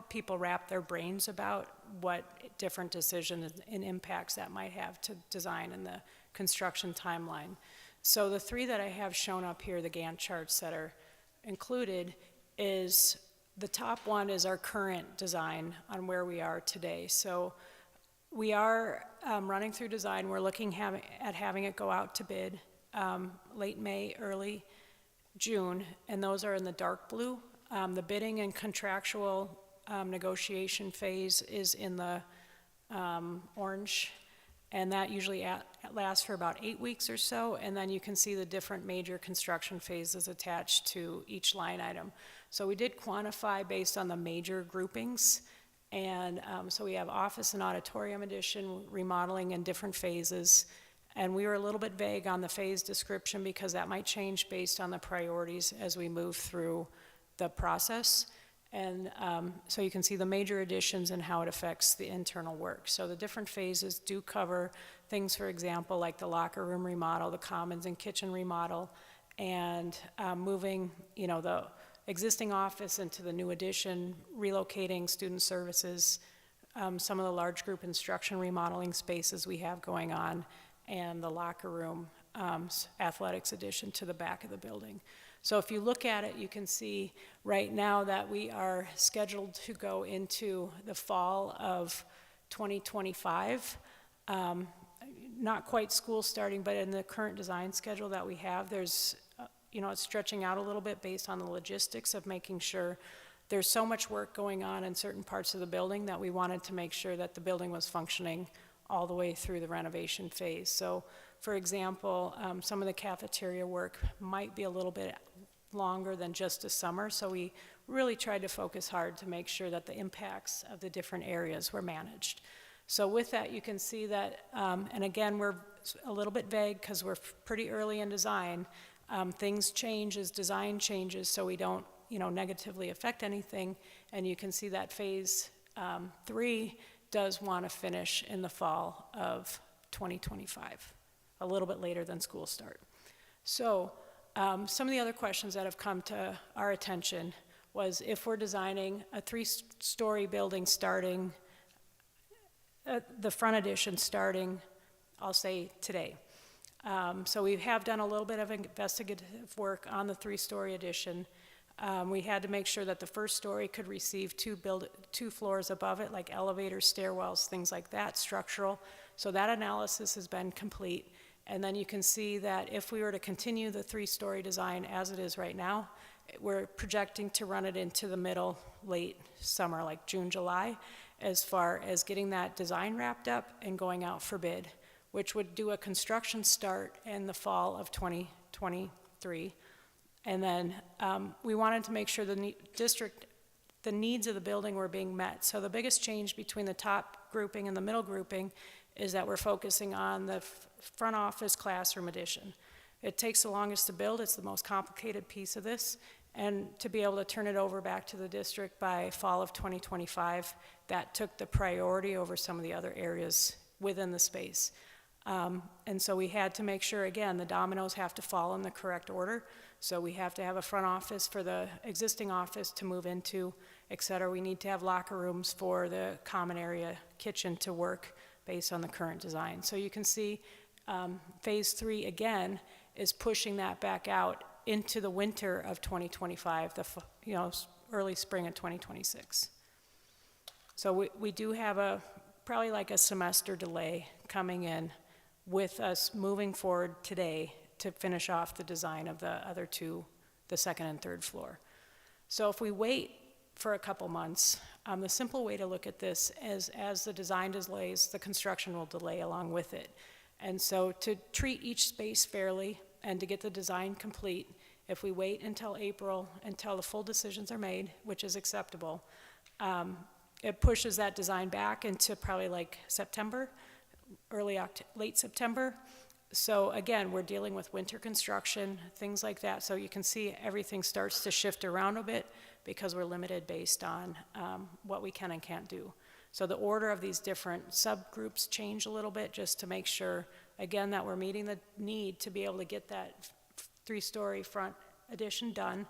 people wrap their brains about what different decisions and impacts that might have to design and the construction timeline. So the 3 that I have shown up here, the Gantt charts that are included, is the top one is our current design on where we are today. So we are running through design. We're looking at having it go out to bid late May, early June, and those are in the dark blue. The bidding and contractual negotiation phase is in the orange, and that usually lasts for about 8 weeks or so, and then you can see the different major construction phases attached to each line item. So we did quantify based on the major groupings. And so we have office and auditorium addition, remodeling in different phases. And we were a little bit vague on the phase description because that might change based on the priorities as we move through the process. And so you can see the major additions and how it affects the internal work. So the different phases do cover things, for example, like the locker room remodel, the commons and kitchen remodel, and moving, the existing office into the new addition, relocating student services, some of the large group instruction remodeling spaces we have going on, and the locker room athletics addition to the back of the building. So if you look at it, you can see right now that we are scheduled to go into the fall of 2025. not quite school starting, but in the current design schedule that we have, there's, it's stretching out a little bit based on the logistics of making sure there's so much work going on in certain parts of the building that we wanted to make sure that the building was functioning all the way through the renovation phase. So, for example, some of the cafeteria work might be a little bit longer than just a summer, so we really tried to focus hard to make sure that the impacts of the different areas were managed. So with that, you can see that, and again, we're a little bit vague because we're pretty early in design. Things change as design changes, so we don't, negatively affect anything. And you can see that phase 3 does want to finish in the fall of 2025, a little bit later than school start. So some of the other questions that have come to our attention was if we're designing a 3-story building starting, the front addition starting, I'll say today. So we have done a little bit of investigative work on the 3-story addition. We had to make sure that the first story could receive 2 floors above it, like elevators, stairwells, things like that, structural. So that analysis has been complete. And then you can see that if we were to continue the 3-story design as it is right now, we're projecting to run it into the middle, late summer, like June, July, as far as getting that design wrapped up and going out for bid, which would do a construction start in the fall of 2023. And then we wanted to make sure the needs of the building were being met. So the biggest change between the top grouping and the middle grouping is that we're focusing on the front office classroom addition. It takes the longest to build. It's the most complicated piece of this. And to be able to turn it over back to the district by fall of 2025, that took the priority over some of the other areas within the space. And so we had to make sure, again, the dominoes have to fall in the correct order. So we have to have a front office for the existing office to move into, et cetera. We need to have locker rooms for the common area kitchen to work based on the current design. So you can see phase 3, again, is pushing that back out into the winter of 2025, early spring of 2026. So we do have probably like a semester delay coming in with us moving forward today to finish off the design of the other 2, the 2nd and 3rd floor. So if we wait for a couple months, the simple way to look at this is as the design delays, the construction will delay along with it. And so to treat each space fairly and to get the design complete, if we wait until April, until the full decisions are made, which is acceptable, it pushes that design back into probably like September, late September. So again, we're dealing with winter construction, things like that. So you can see everything starts to shift around a bit because we're limited based on what we can and can't do. So the order of these different subgroups change a little bit just to make sure, again, that we're meeting the need to be able to get that 3-story front addition done,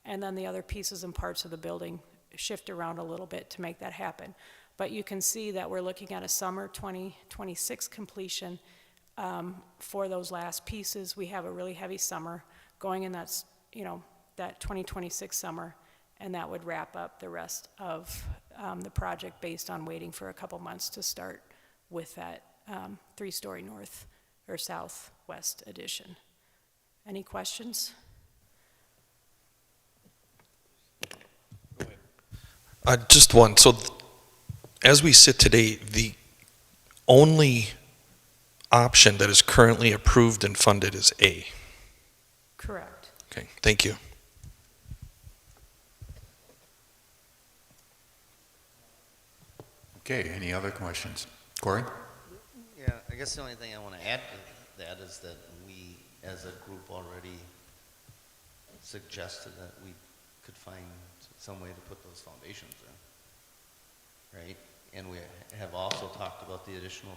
and then the other pieces and parts of the building shift around a little bit to make that happen. But you can see that we're looking at a summer 2026 completion for those last pieces. We have a really heavy summer going in that 2026 summer, and that would wrap up the rest of the project based on waiting for a couple months to start with that 3-story north or southwest addition. Any questions? Just one. So as we sit today, the only option that is currently approved and funded is A. Correct. Okay, thank you. Okay, any other questions? Corey? Yeah, I guess the only thing I want to add to that is that we, as a group, already suggested that we could find some way to put those foundations in, right? And we have also talked about the additional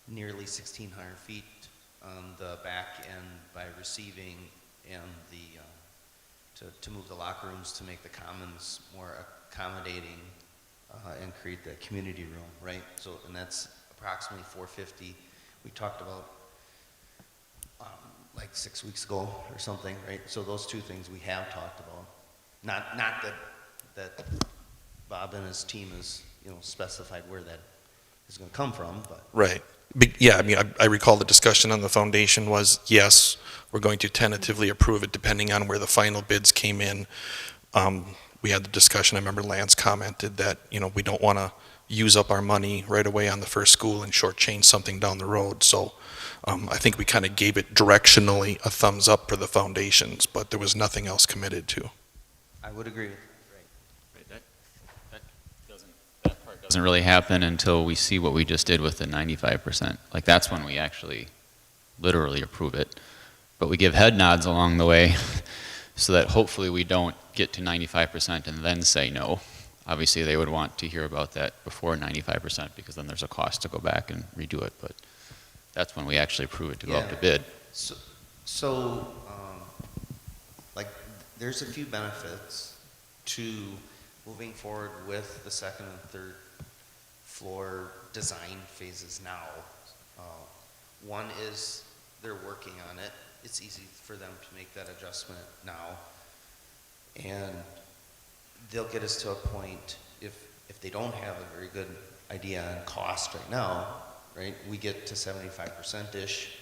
nearly 1,600 feet on the back end by receiving and to move the locker rooms to make the commons more accommodating and create that community room, right? So, and that's approximately 450. We talked about like 6 weeks ago or something, right? So those 2 things we have talked about. Not that Bob and his team has specified where that is going to come from, but right. Yeah, I mean, I recall the discussion on the foundation was, yes, we're going to tentatively approve it depending on where the final bids came in. We had the discussion, I remember Lance commented that, we don't want to use up our money right away on the first school and shortchange something down the road. So I think we kind of gave it directionally a thumbs up for the foundations, but there was nothing else committed to. I would agree. Doesn't really happen until we see what we just did with the 95%. Like, that's when we actually literally approve it. But we give head nods along the way so that hopefully we don't get to 95% and then say no. Obviously, they would want to hear about that before 95% because then there's a cost to go back and redo it. But that's when we actually approve it to go out to bid. So, like, there's a few benefits to moving forward with the second and third floor design phases now. One is they're working on it. It's easy for them to make that adjustment now. And they'll get us to a point, if they don't have a very good idea on cost right now, right? We get to 75%-ish,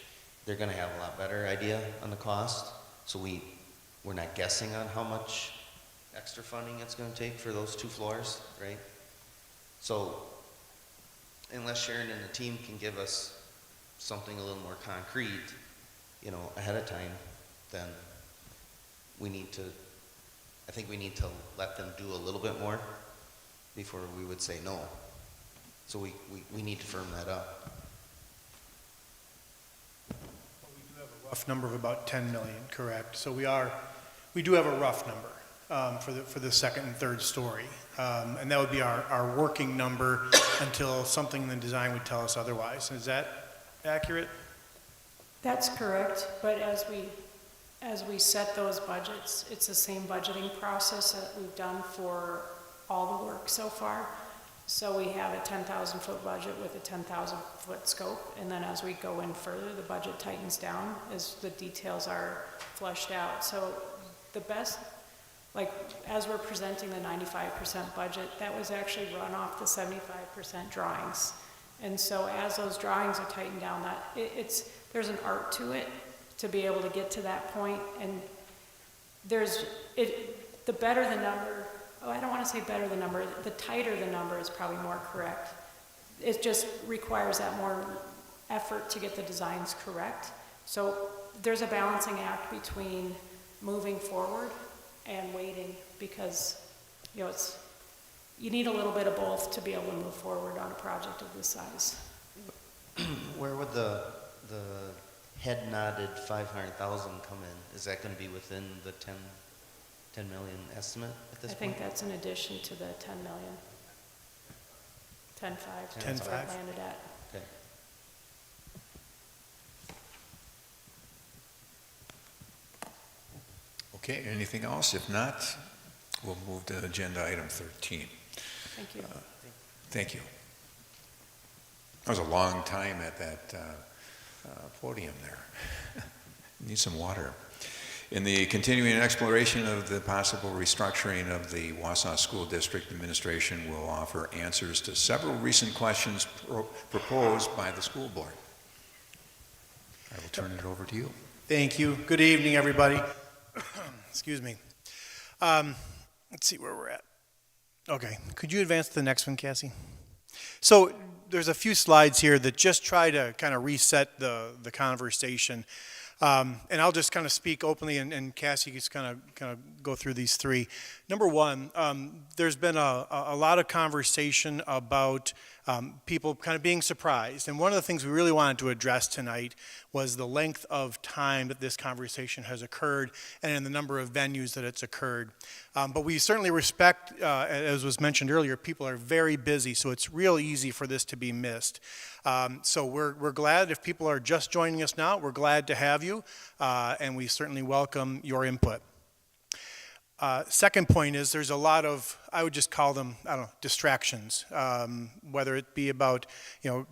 they're gonna have a lot better idea on the cost. So we're not guessing on how much extra funding it's gonna take for those 2 floors, right? So unless Sharon and the team can give us something a little more concrete, ahead of time, then I think we need to let them do a little bit more before we would say no. So we need to firm that up. We do have a rough number of about 10 million, correct? So we do have a rough number for the second and third story. And that would be our working number until something in the design would tell us otherwise. Is that accurate? That's correct, but as we set those budgets, it's the same budgeting process that we've done for all the work so far. So we have a 10,000 foot budget with a 10,000 foot scope, and then as we go in further, the budget tightens down as the details are fleshed out. So the best, like as we're presenting the 95% budget, that was actually run off the 75% drawings. And so as those drawings are tightened down, there's an art to it to be able to get to that point. And the better the number, I don't want to say better the number, the tighter the number is probably more correct. It just requires that more effort to get the designs correct. So there's a balancing act between moving forward and waiting because, you need a little bit of both to be able to move forward on a project of this size. Where would the head nodded 500,000 come in? Is that going to be within the 10 million estimate at this point? I think that's in addition to the 10 million. 10.5. 10.5. That's where it landed at. Okay. Okay, anything else? If not, we'll move to agenda item 13. Thank you. Thank you. That was a long time at that podium there. Need some water. In the continuing exploration of the possible restructuring of the Wausau School District, administration will offer answers to several recent questions proposed by the school board. I will turn it over to you. Thank you. Good evening, everybody. Excuse me. Let's see where we're at. Okay, could you advance to the next one, Cassie? So there's a few slides here that just try to kind of reset the conversation. And I'll just kind of speak openly, and Cassie just kind of go through these three. Number one, there's been a lot of conversation about people kind of being surprised. And one of the things we really wanted to address tonight was the length of time that this conversation has occurred and in the number of venues that it's occurred. But we certainly respect, as was mentioned earlier, people are very busy, so it's real easy for this to be missed. So we're glad if people are just joining us now, we're glad to have you, and we certainly welcome your input. Second point is there's a lot of, I would just call them, distractions, whether it be about,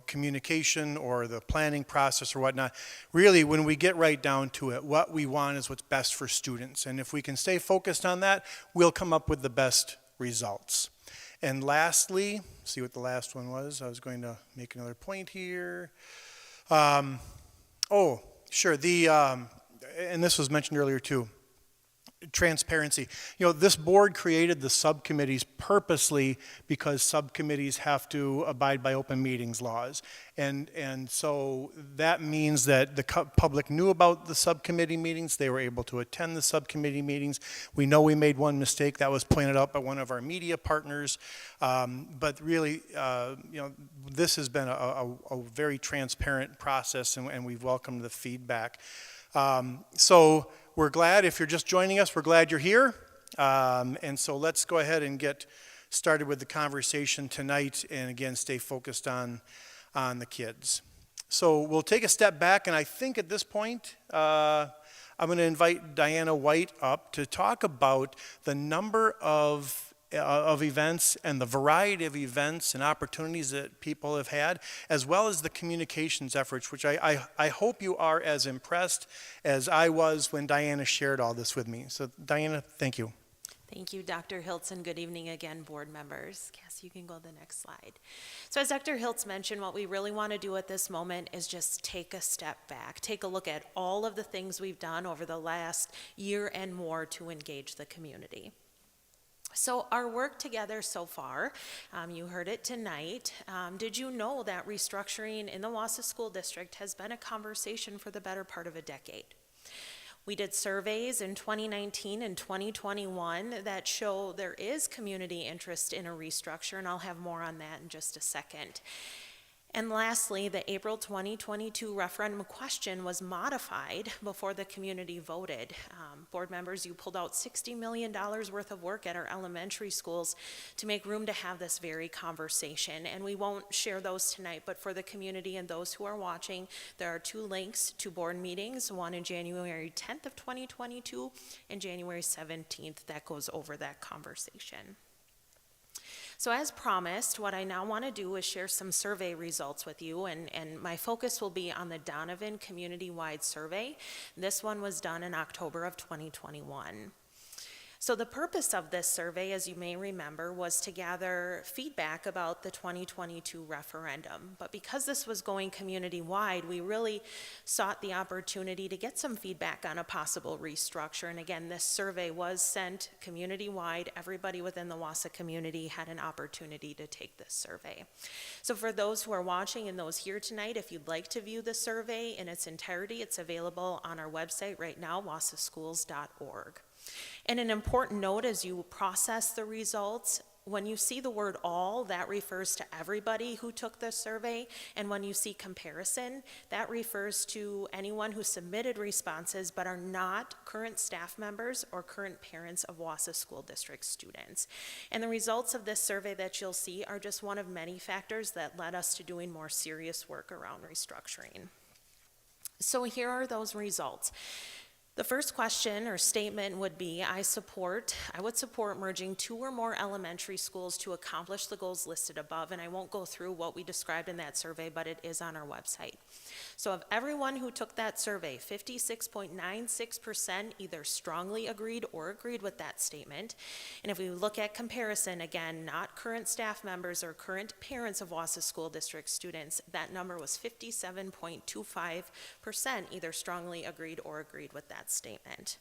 communication or the planning process or whatnot. Really, when we get right down to it, what we want is what's best for students. And if we can stay focused on that, we'll come up with the best results. And lastly, see what the last one was. I was going to make another point here. Oh, sure. And this was mentioned earlier too. Transparency. You know, this board created the subcommittees purposely because subcommittees have to abide by open meetings laws. And so that means that the public knew about the subcommittee meetings. They were able to attend the subcommittee meetings. We know we made one mistake that was pointed out by one of our media partners. But really, you know, this has been a very transparent process, and we've welcomed the feedback. So we're glad, if you're just joining us, we're glad you're here. And so let's go ahead and get started with the conversation tonight, and again, stay focused on the kids. So we'll take a step back, and I think at this point, I'm going to invite Diana White up to talk about the number of events and the variety of events and opportunities that people have had, as well as the communications efforts, which I hope you are as impressed as I was when Diana shared all this with me. So Diana, thank you. Thank you, Dr. Hiltz, and good evening again, board members. Cassie, you can go to the next slide. So as Dr. Hiltz mentioned, what we really want to do at this moment is just take a step back, take a look at all of the things we've done over the last year and more to engage the community. So our work together so far, you heard it tonight. Did you know that restructuring in the Wausau School District has been a conversation for the better part of a decade? We did surveys in 2019 and 2021 that show there is community interest in a restructure, and I'll have more on that in just a second. And lastly, the April 2022 referendum question was modified before the community voted. Board members, you pulled out $60 million worth of work at our elementary schools to make room to have this very conversation. And we won't share those tonight, but for the community and those who are watching, there are 2 links to board meetings, one in January 10th of 2022 and January 17th that goes over that conversation. So as promised, what I now want to do is share some survey results with you, and my focus will be on the Donovan Community-Wide Survey. This one was done in October of 2021. So the purpose of this survey, as you may remember, was to gather feedback about the 2022 referendum. But because this was going community-wide, we really sought the opportunity to get some feedback on a possible restructure. And again, this survey was sent community-wide. Everybody within the Wausau community had an opportunity to take this survey. So for those who are watching and those here tonight, if you'd like to view the survey in its entirety, it's available on our website right now, wausauschools.org. And an important note as you process the results, when you see the word all, that refers to everybody who took the survey, and when you see comparison, that refers to anyone who submitted responses but are not current staff members or current parents of Wausau School District students. And the results of this survey that you'll see are just one of many factors that led us to doing more serious work around restructuring. So here are those results. The first question or statement would be, I would support merging 2 or more elementary schools to accomplish the goals listed above, and I won't go through what we described in that survey, but it is on our website. So of everyone who took that survey, 56.96% either strongly agreed or agreed with that statement. And if we look at comparison, again, not current staff members or current parents of Wausau School District students, that number was 57.25% either strongly agreed or agreed with that statement.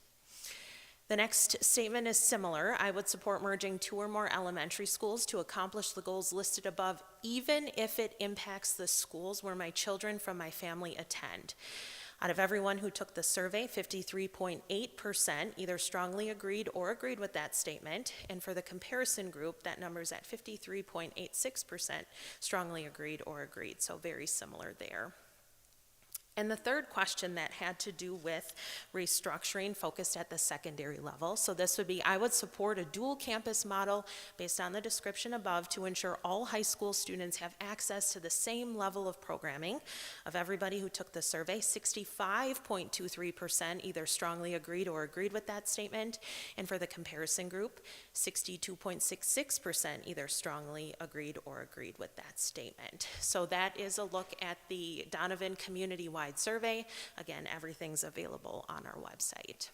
The next statement is similar. I would support merging 2 or more elementary schools to accomplish the goals listed above, even if it impacts the schools where my children from my family attend. Out of everyone who took the survey, 53.8% either strongly agreed or agreed with that statement. And for the comparison group, that number is at 53.86% strongly agreed or agreed. So very similar there. And the third question that had to do with restructuring focused at the secondary level. So this would be, I would support a dual campus model based on the description above to ensure all high school students have access to the same level of programming. Of everybody who took the survey, 65.23% either strongly agreed or agreed with that statement. And for the comparison group, 62.66% either strongly agreed or agreed with that statement. So that is a look at the Donovan Community-Wide Survey. Again, everything's available on our website.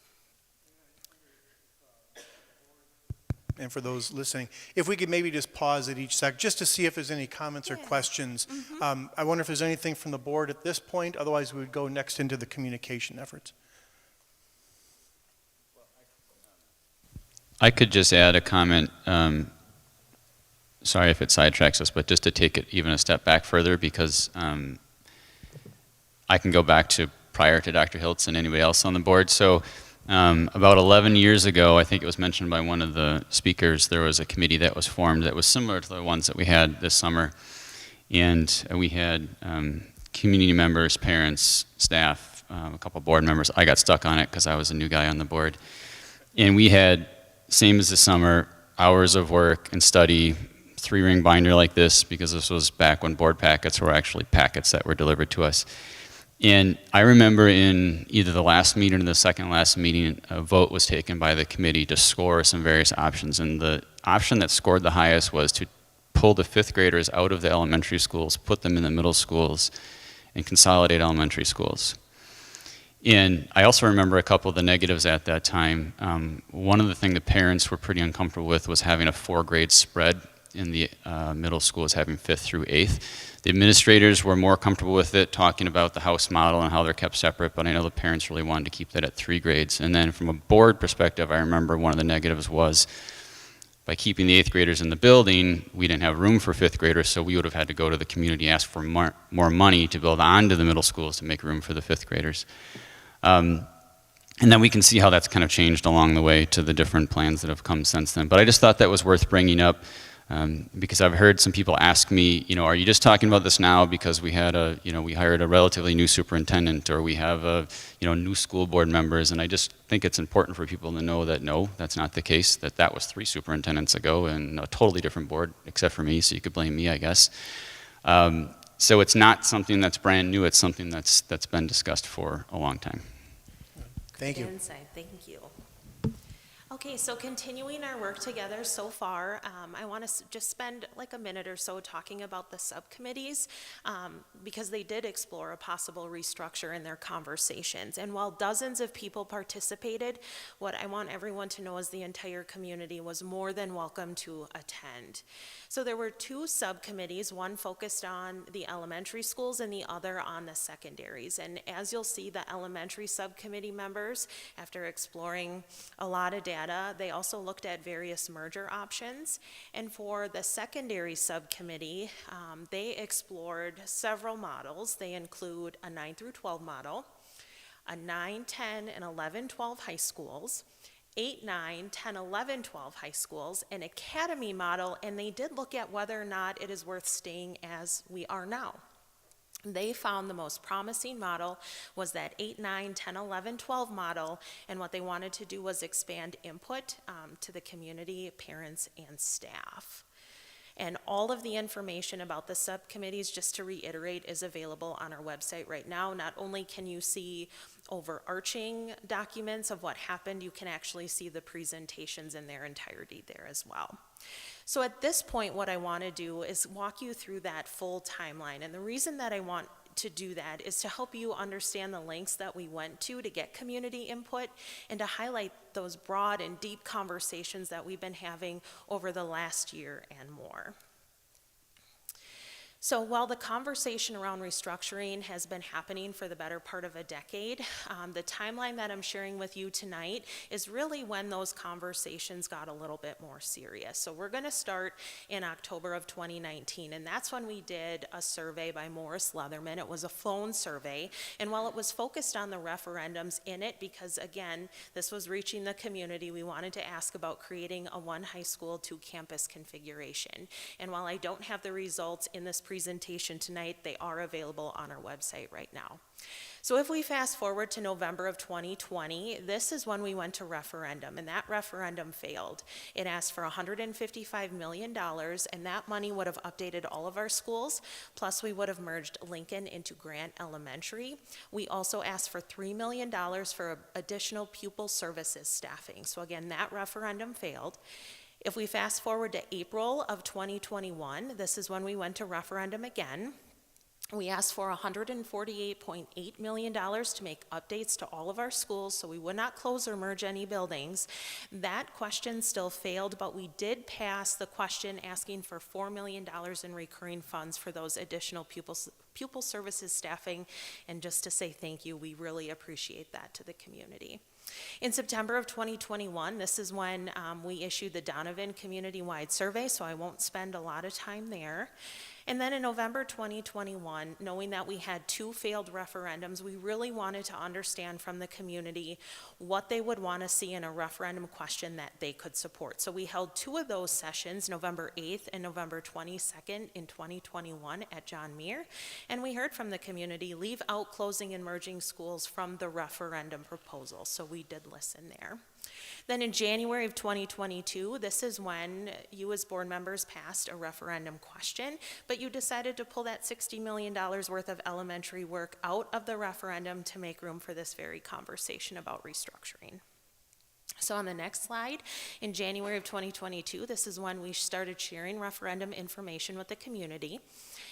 and for those listening, if we could maybe just pause at each sec, just to see if there's any comments or questions. I wonder if there's anything from the board at this point, otherwise we would go next into the communication efforts. I could just add a comment, sorry if it sidetracks us, but just to take it even a step back further, because I can go back to prior to Dr. Hiltz and anybody else on the board. So about 11 years ago, I think it was mentioned by one of the speakers, there was a committee that was formed that was similar to the ones that we had this summer. And we had community members, parents, staff, a couple board members. I got stuck on it because I was a new guy on the board. And we had, same as the summer, hours of work and study, 3-ring binder like this, because this was back when board packets were actually packets that were delivered to us. And I remember in either the last meeting or the second last meeting, a vote was taken by the committee to score some various options. And the option that scored the highest was to pull the 5th graders out of the elementary schools, put them in the middle schools, and consolidate elementary schools. And I also remember a couple of the negatives at that time. One of the things the parents were pretty uncomfortable with was having a 4-grade spread in the middle schools, having 5th through 8th. The administrators were more comfortable with it, talking about the house model and how they're kept separate, but I know the parents really wanted to keep that at 3 grades. And then from a board perspective, I remember one of the negatives was by keeping the 8th graders in the building, we didn't have room for 5th graders, so we would have had to go to the community, ask for more money to build onto the middle schools to make room for the 5th graders. And then we can see how that's kind of changed along the way to the different plans that have come since then. But I just thought that was worth bringing up because I've heard some people ask me, you know, are you just talking about this now because we had a, you know, we hired a relatively new superintendent, or we have a, you know, new school board members? And I just think it's important for people to know that no, that's not the case, that was 3 superintendents ago and a totally different board except for me, so you could blame me, I guess. So it's not something that's brand new, it's something that's been discussed for a long time. Thank you. Insight. Thank you. Okay, so continuing our work together so far, I want to just spend like a minute or so talking about the subcommittees because they did explore a possible restructure in their conversations. And while dozens of people participated, what I want everyone to know is the entire community was more than welcome to attend. So there were 2 subcommittees, one focused on the elementary schools and the other on the secondaries. And as you'll see, the elementary subcommittee members, after exploring a lot of data, they also looked at various merger options. And for the secondary subcommittee, they explored several models. They include a 9 through 12 model, a 9, 10, and 11, 12 high schools, 8, 9, 10, 11, 12 high schools, an academy model, and they did look at whether or not it is worth staying as we are now. They found the most promising model was that 8, 9, 10, 11, 12 model, and what they wanted to do was expand input to the community, parents, and staff. And all of the information about the subcommittees, just to reiterate, is available on our website right now. Not only can you see overarching documents of what happened, you can actually see the presentations in their entirety there as well. So at this point, what I want to do is walk you through that full timeline. And the reason that I want to do that is to help you understand the lengths that we went to get community input and to highlight those broad and deep conversations that we've been having over the last year and more. So while the conversation around restructuring has been happening for the better part of a decade, the timeline that I'm sharing with you tonight is really when those conversations got a little bit more serious. So we're going to start in October of 2019, and that's when we did a survey by Morris Leatherman. It was a phone survey, and while it was focused on the referendums in it, because again, this was reaching the community, we wanted to ask about creating a 1 high school, 2 campus configuration. And while I don't have the results in this presentation tonight, they are available on our website right now. So if we fast forward to November of 2020, this is when we went to referendum, and that referendum failed. It asked for $155 million, and that money would have updated all of our schools, plus we would have merged Lincoln into Grant Elementary. We also asked for $3 million for additional pupil services staffing. So again, that referendum failed. If we fast forward to April of 2021, this is when we went to referendum again. We asked for $148.8 million to make updates to all of our schools so we would not close or merge any buildings. That question still failed, but we did pass the question asking for $4 million in recurring funds for those additional pupil services staffing. And just to say thank you, we really appreciate that to the community. In September of 2021, this is when we issued the Donovan Community-Wide Survey, so I won't spend a lot of time there. And then in November 2021, knowing that we had 2 failed referendums, we really wanted to understand from the community what they would want to see in a referendum question that they could support. So we held 2 of those sessions, November 8th and November 22nd in 2021 at John Muir, and we heard from the community, leave out closing and merging schools from the referendum proposal. So we did listen there. Then in January of 2022, this is when you as board members passed a referendum question, but you decided to pull that $60 million worth of elementary work out of the referendum to make room for this very conversation about restructuring. So on the next slide, in January of 2022, this is when we started sharing referendum information with the community.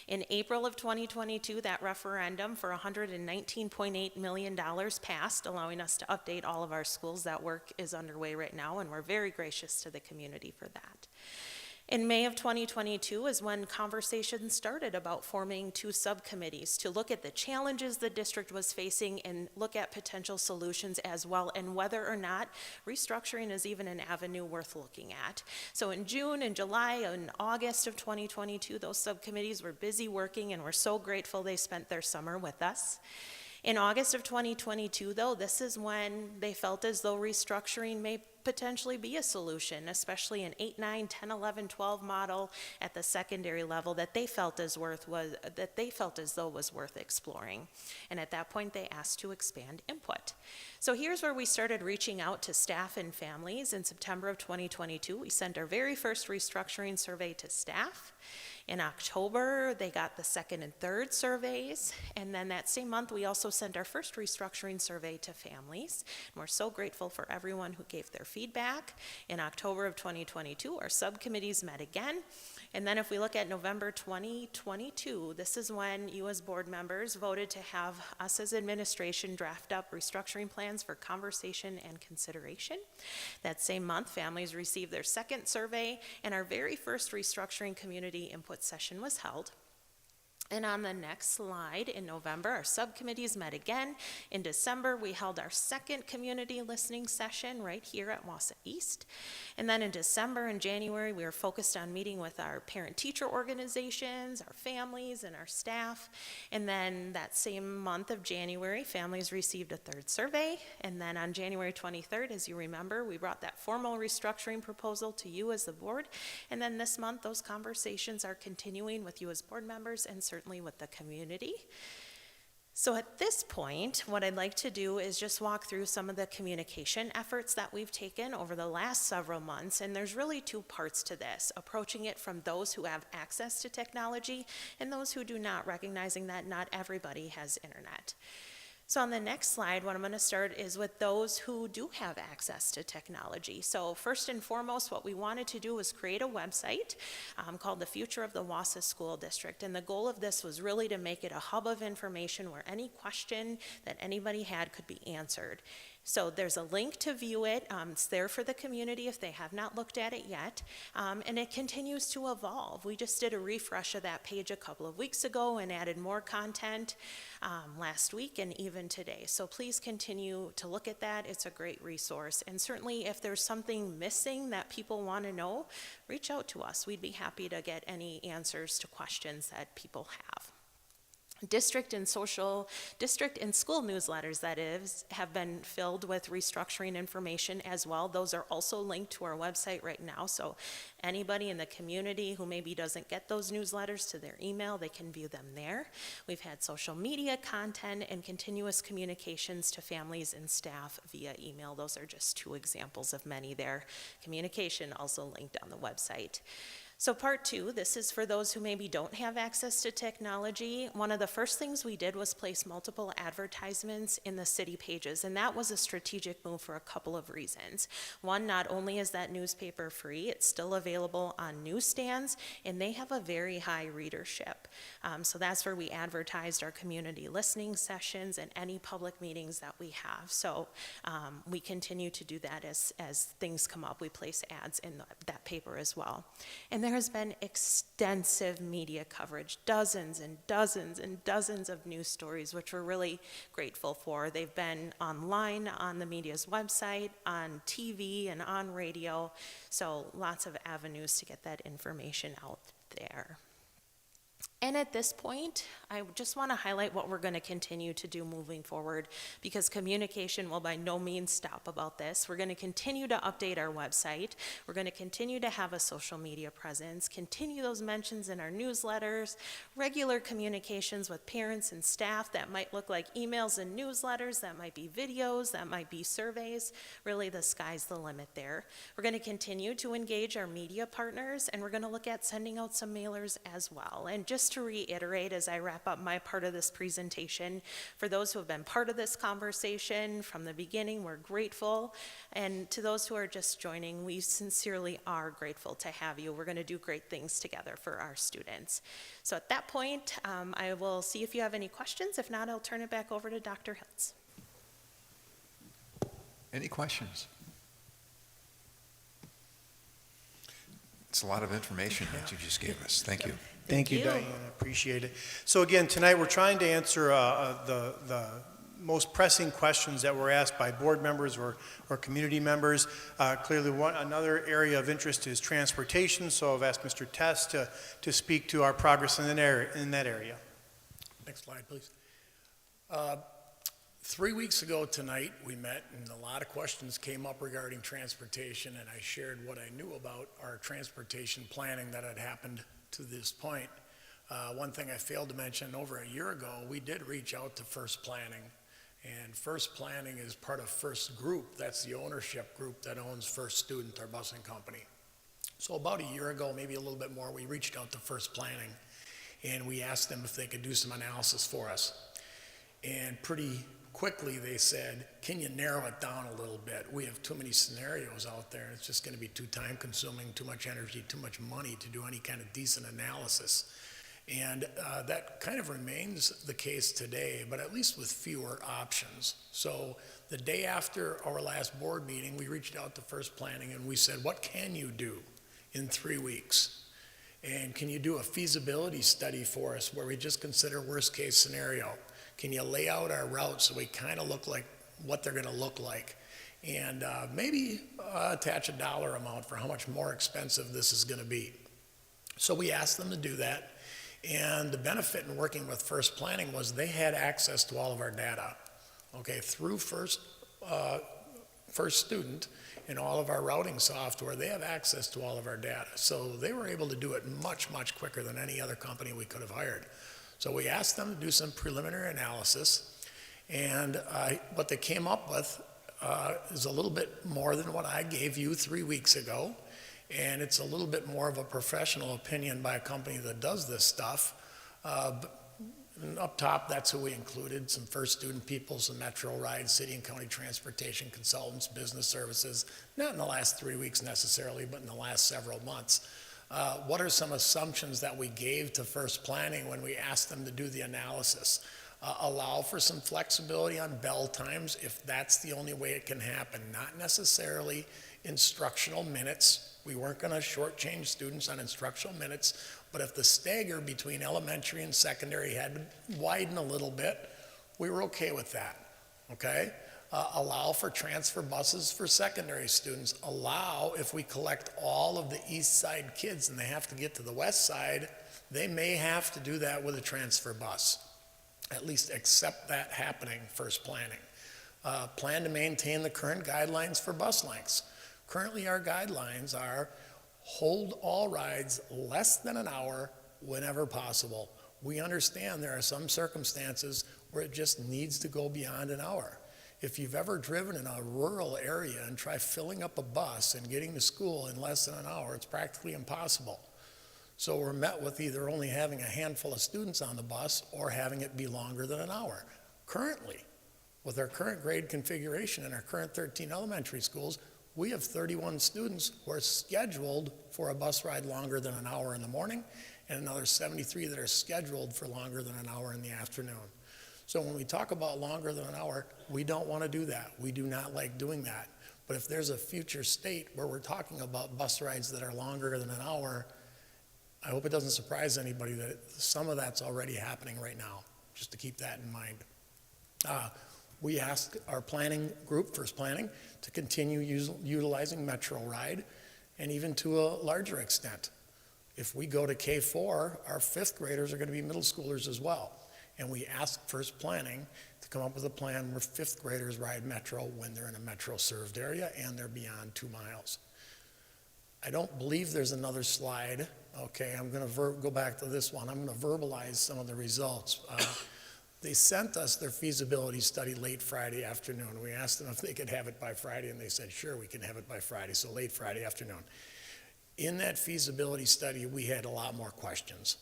In April of 2022, that referendum for $119.8 million passed, allowing us to update all of our schools. That work is underway right now, and we're very gracious to the community for that. In May of 2022 is when conversations started about forming 2 subcommittees to look at the challenges the district was facing and look at potential solutions as well, and whether or not restructuring is even an avenue worth looking at. So in June and July and August of 2022, those subcommittees were busy working, and we're so grateful they spent their summer with us. In August of 2022, though, this is when they felt as though restructuring may potentially be a solution, especially an 8, 9, 10, 11, 12 model at the secondary level that they felt as though was worth exploring. And at that point, they asked to expand input. So here's where we started reaching out to staff and families. In September of 2022, we sent our very first restructuring survey to staff. In October, they got the 2nd and 3rd surveys, and then that same month, we also sent our first restructuring survey to families. And we're so grateful for everyone who gave their feedback. In October of 2022, our subcommittees met again. And then if we look at November 2022, this is when you as board members voted to have us as administration draft up restructuring plans for conversation and consideration. That same month, families received their 2nd survey, and our very first restructuring community input session was held. And on the next slide, in November, our subcommittees met again. In December, we held our 2nd community listening session right here at Wausau East. And then in December and January, we were focused on meeting with our parent-teacher organizations, our families, and our staff. And then that same month of January, families received a 3rd survey. And then on January 23rd, as you remember, we brought that formal restructuring proposal to you as the board. And then this month, those conversations are continuing with you as board members and certainly with the community. So at this point, what I'd like to do is just walk through some of the communication efforts that we've taken over the last several months, and there's really 2 parts to this, approaching it from those who have access to technology and those who do not, recognizing that not everybody has internet. So on the next slide, what I'm going to start is with those who do have access to technology. So first and foremost, what we wanted to do was create a website called The Future of the Wausau School District. And the goal of this was really to make it a hub of information where any question that anybody had could be answered. So there's a link to view it. It's there for the community if they have not looked at it yet. And it continues to evolve. We just did a refresh of that page a couple of weeks ago and added more content last week and even today. So please continue to look at that. It's a great resource. And certainly if there's something missing that people want to know, reach out to us. We'd be happy to get any answers to questions that people have. District and school newsletters, that is, have been filled with restructuring information as well. Those are also linked to our website right now, so anybody in the community who maybe doesn't get those newsletters to their email, they can view them there. We've had social media content and continuous communications to families and staff via email. Those are just 2 examples of many there. Communication also linked on the website. So part two, this is for those who maybe don't have access to technology. One of the first things we did was place multiple advertisements in the city pages, and that was a strategic move for a couple of reasons. One, not only is that newspaper free, it's still available on newsstands, and they have a very high readership. So that's where we advertised our community listening sessions and any public meetings that we have. So we continue to do that as things come up. We place ads in that paper as well. And there has been extensive media coverage, dozens and dozens and dozens of news stories, which we're really grateful for. They've been online on the media's website, on TV, and on radio. So lots of avenues to get that information out there. And at this point, I just want to highlight what we're going to continue to do moving forward, because communication will by no means stop about this. We're going to continue to update our website. We're going to continue to have a social media presence, continue those mentions in our newsletters, regular communications with parents and staff that might look like emails and newsletters, that might be videos, that might be surveys. Really, the sky's the limit there. We're going to continue to engage our media partners, and we're going to look at sending out some mailers as well. And just to reiterate as I wrap up my part of this presentation, for those who have been part of this conversation from the beginning, we're grateful. And to those who are just joining, we sincerely are grateful to have you. We're going to do great things together for our students. So at that point, I will see if you have any questions. If not, I'll turn it back over to Dr. Hiltz. Any questions? It's a lot of information that you just gave us. Thank you. Thank you, Diane. I appreciate it. So again, tonight we're trying to answer the most pressing questions that were asked by board members or community members. Clearly, another area of interest is transportation, so I've asked Mr. Test to speak to our progress in that area. Next slide, please. 3 weeks ago tonight, we met, and a lot of questions came up regarding transportation, and I shared what I knew about our transportation planning that had happened to this point. One thing I failed to mention, over a year ago, we did reach out to First Planning, and First Planning is part of First Group. That's the ownership group that owns First Student, our busing company. So about a year ago, maybe a little bit more, we reached out to First Planning, and we asked them if they could do some analysis for us. And pretty quickly they said, can you narrow it down a little bit? We have too many scenarios out there, and it's just going to be too time consuming, too much energy, too much money to do any kind of decent analysis. And that kind of remains the case today, but at least with fewer options. So the day after our last board meeting, we reached out to First Planning and we said, what can you do in 3 weeks? And can you do a feasibility study for us where we just consider worst case scenario? Can you lay out our routes so we kind of look like what they're going to look like? And maybe attach a dollar amount for how much more expensive this is going to be. So we asked them to do that. And the benefit in working with First Planning was they had access to all of our data. Okay, through First Student and all of our routing software, they have access to all of our data. So they were able to do it much, much quicker than any other company we could have hired. So we asked them to do some preliminary analysis, and what they came up with is a little bit more than what I gave you 3 weeks ago, and it's a little bit more of a professional opinion by a company that does this stuff. And up top, that's who we included, some First Student people, some Metro Ride, city and county transportation consultants, business services, not in the last 3 weeks necessarily, but in the last several months. What are some assumptions that we gave to First Planning when we asked them to do the analysis? Allow for some flexibility on bell times if that's the only way it can happen, not necessarily instructional minutes. We weren't going to shortchange students on instructional minutes, but if the stagger between elementary and secondary had to widen a little bit, we were okay with that, okay? Allow for transfer buses for secondary students. Allow, if we collect all of the east side kids and they have to get to the west side, they may have to do that with a transfer bus. At least accept that happening, First Planning. Plan to maintain the current guidelines for bus lengths. Currently our guidelines are hold all rides less than an hour whenever possible. We understand there are some circumstances where it just needs to go beyond an hour. If you've ever driven in a rural area and try filling up a bus and getting to school in less than an hour, it's practically impossible. So we're met with either only having a handful of students on the bus or having it be longer than an hour. Currently, with our current grade configuration in our current 13 elementary schools, we have 31 students who are scheduled for a bus ride longer than an hour in the morning, and another 73 that are scheduled for longer than an hour in the afternoon. So when we talk about longer than an hour, we don't want to do that. We do not like doing that. But if there's a future state where we're talking about bus rides that are longer than an hour, I hope it doesn't surprise anybody that some of that's already happening right now, just to keep that in mind. We asked our planning group, First Planning, to continue utilizing Metro Ride, and even to a larger extent. If we go to K4, our fifth graders are going to be middle schoolers as well. And we asked First Planning to come up with a plan where fifth graders ride Metro when they're in a Metro-served area and they're beyond 2 miles. I don't believe there's another slide. Okay, I'm going to go back to this one. I'm going to verbalize some of the results. They sent us their feasibility study late Friday afternoon. We asked them if they could have it by Friday, and they said, sure, we can have it by Friday, so late Friday afternoon. In that feasibility study, we had a lot more questions.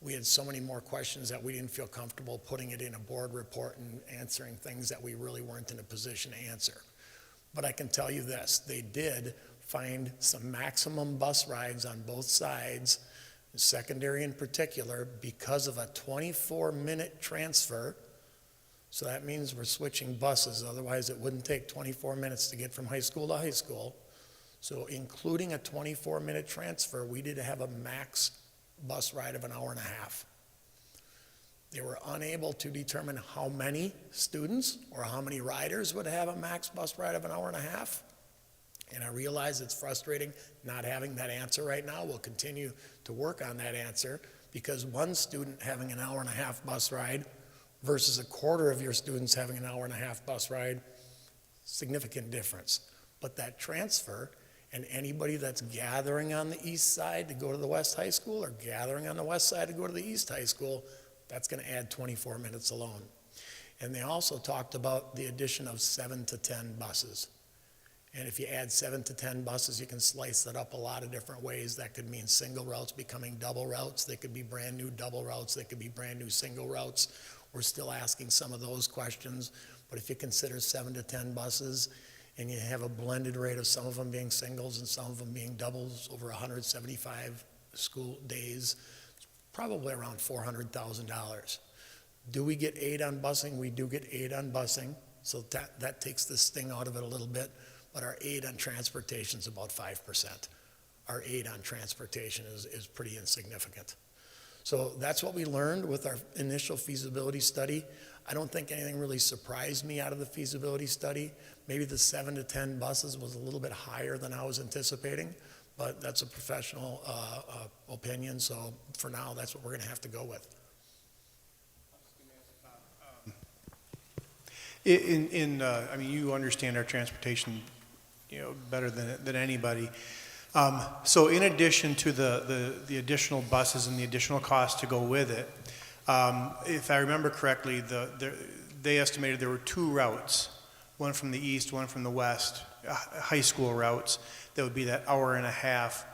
We had so many more questions that we didn't feel comfortable putting it in a board report and answering things that we really weren't in a position to answer. But I can tell you this, they did find some maximum bus rides on both sides, secondary in particular, because of a 24-minute transfer. So that means we're switching buses, otherwise it wouldn't take 24 minutes to get from high school to high school. So including a 24-minute transfer, we did have a max bus ride of an hour and a half. They were unable to determine how many students or how many riders would have a max bus ride of an hour and a half. And I realize it's frustrating not having that answer right now. We'll continue to work on that answer, because one student having an hour and a half bus ride versus a quarter of your students having an hour and a half bus ride, significant difference. But that transfer, and anybody that's gathering on the east side to go to the west high school or gathering on the west side to go to the east high school, that's going to add 24 minutes alone. And they also talked about the addition of 7 to 10 buses. And if you add 7 to 10 buses, you can slice that up a lot of different ways. That could mean single routes becoming double routes. They could be brand new double routes. They could be brand new single routes. We're still asking some of those questions. But if you consider 7 to 10 buses and you have a blended rate of some of them being singles and some of them being doubles over 175 school days, it's probably around $400,000. Do we get aid on busing? We do get aid on busing. So that takes the sting out of it a little bit. But our aid on transportation is about 5%. Our aid on transportation is pretty insignificant. So that's what we learned with our initial feasibility study. I don't think anything really surprised me out of the feasibility study. Maybe the 7 to 10 buses was a little bit higher than I was anticipating, but that's a professional opinion. So for now, that's what we're going to have to go with. I mean, you understand our transportation, better than anybody. So in addition to the additional buses and the additional cost to go with it, if I remember correctly, they estimated there were 2 routes, one from the east, one from the west, high school routes, that would be that hour and a half.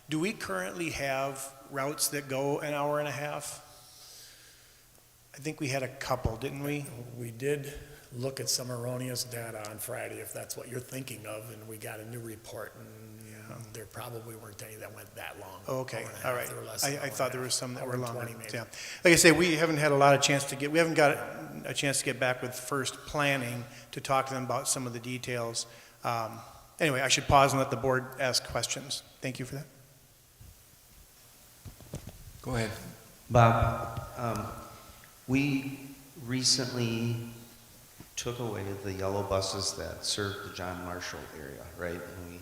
Do we currently have routes that go an hour and a half? I think we had a couple, didn't we? We did look at some erroneous data on Friday, if that's what you're thinking of, and we got a new report, and there probably weren't any that went that long. Oh, okay, all right. I thought there was some that were longer. 20 maybe. Yeah. Like I say, we haven't got a chance to get back with First Planning to talk to them about some of the details. Anyway, I should pause and let the board ask questions. Thank you for that. Go ahead. Bob, we recently took away the yellow buses that served the John Marshall area, right? And we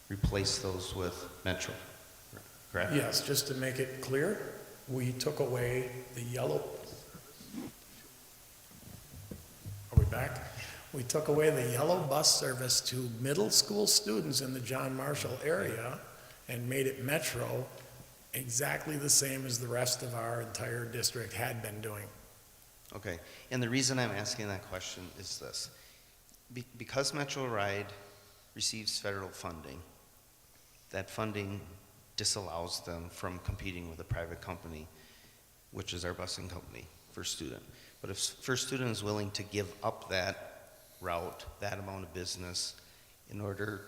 replaced those with Metro, correct? Yes, just to make it clear, we took away the yellow. Are we back? We took away the yellow bus service to middle school students in the John Marshall area and made it Metro, exactly the same as the rest of our entire district had been doing. Okay, and the reason I'm asking that question is this. Because Metro Ride receives federal funding, that funding disallows them from competing with a private company, which is our busing company, First Student. But if First Student is willing to give up that route, that amount of business, in order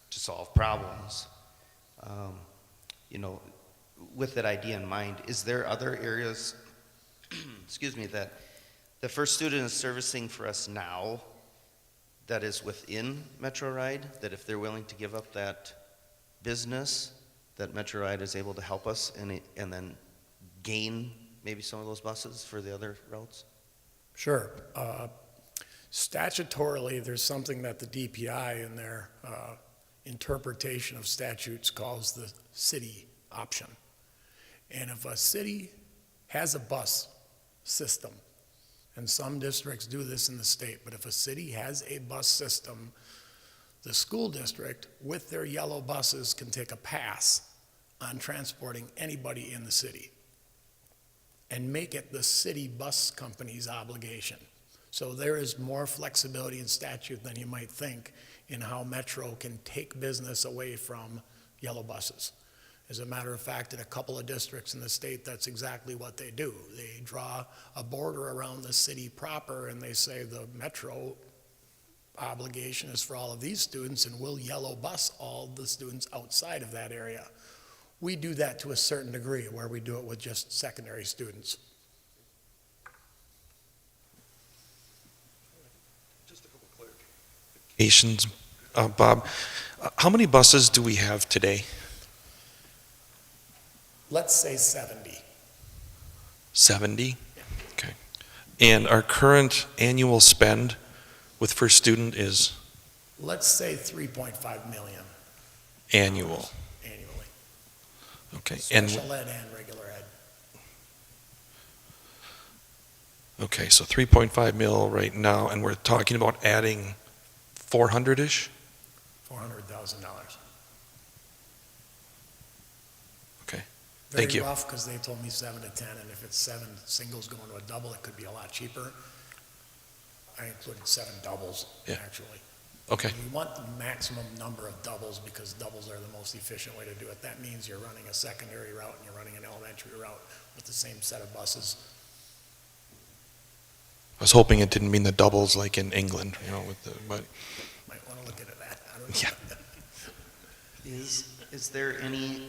to solve problems, you know, with that idea in mind, is there other areas, excuse me, that the First Student is servicing for us now that is within Metro Ride, that if they're willing to give up that business, that Metro Ride is able to help us and then gain maybe some of those buses for the other routes? Sure. Statutorily, there's something that the DPI in their interpretation of statutes calls the city option. And if a city has a bus system, and some districts do this in the state, but if a city has a bus system, the school district, with their yellow buses, can take a pass on transporting anybody in the city and make it the city bus company's obligation. So there is more flexibility in statute than you might think in how Metro can take business away from yellow buses. As a matter of fact, in a couple of districts in the state, that's exactly what they do. They draw a border around the city proper and they say the Metro obligation is for all of these students and we'll yellow bus all the students outside of that area. We do that to a certain degree where we do it with just secondary students. Clarifications, Bob. How many buses do we have today? Let's say 70. 70? Okay. And our current annual spend with First Student is? Let's say 3.5 million. Annual. Annually. Okay. Special ed and regular ed. Okay, so 3.5 mil right now, and we're talking about adding 400-ish? $400,000. Okay. Very Thank you. rough, because they told me 7 to 10, and if it's 7 singles going to a double, it could be a lot cheaper. I included 7 doubles, actually. Okay. We want the maximum number of doubles because doubles are the most efficient way to do it. That means you're running a secondary route and you're running an elementary route with the same set of buses. I was hoping it didn't mean the doubles like in England, you know, with the, but. Might want to look into that. I don't know. Yeah. Is there any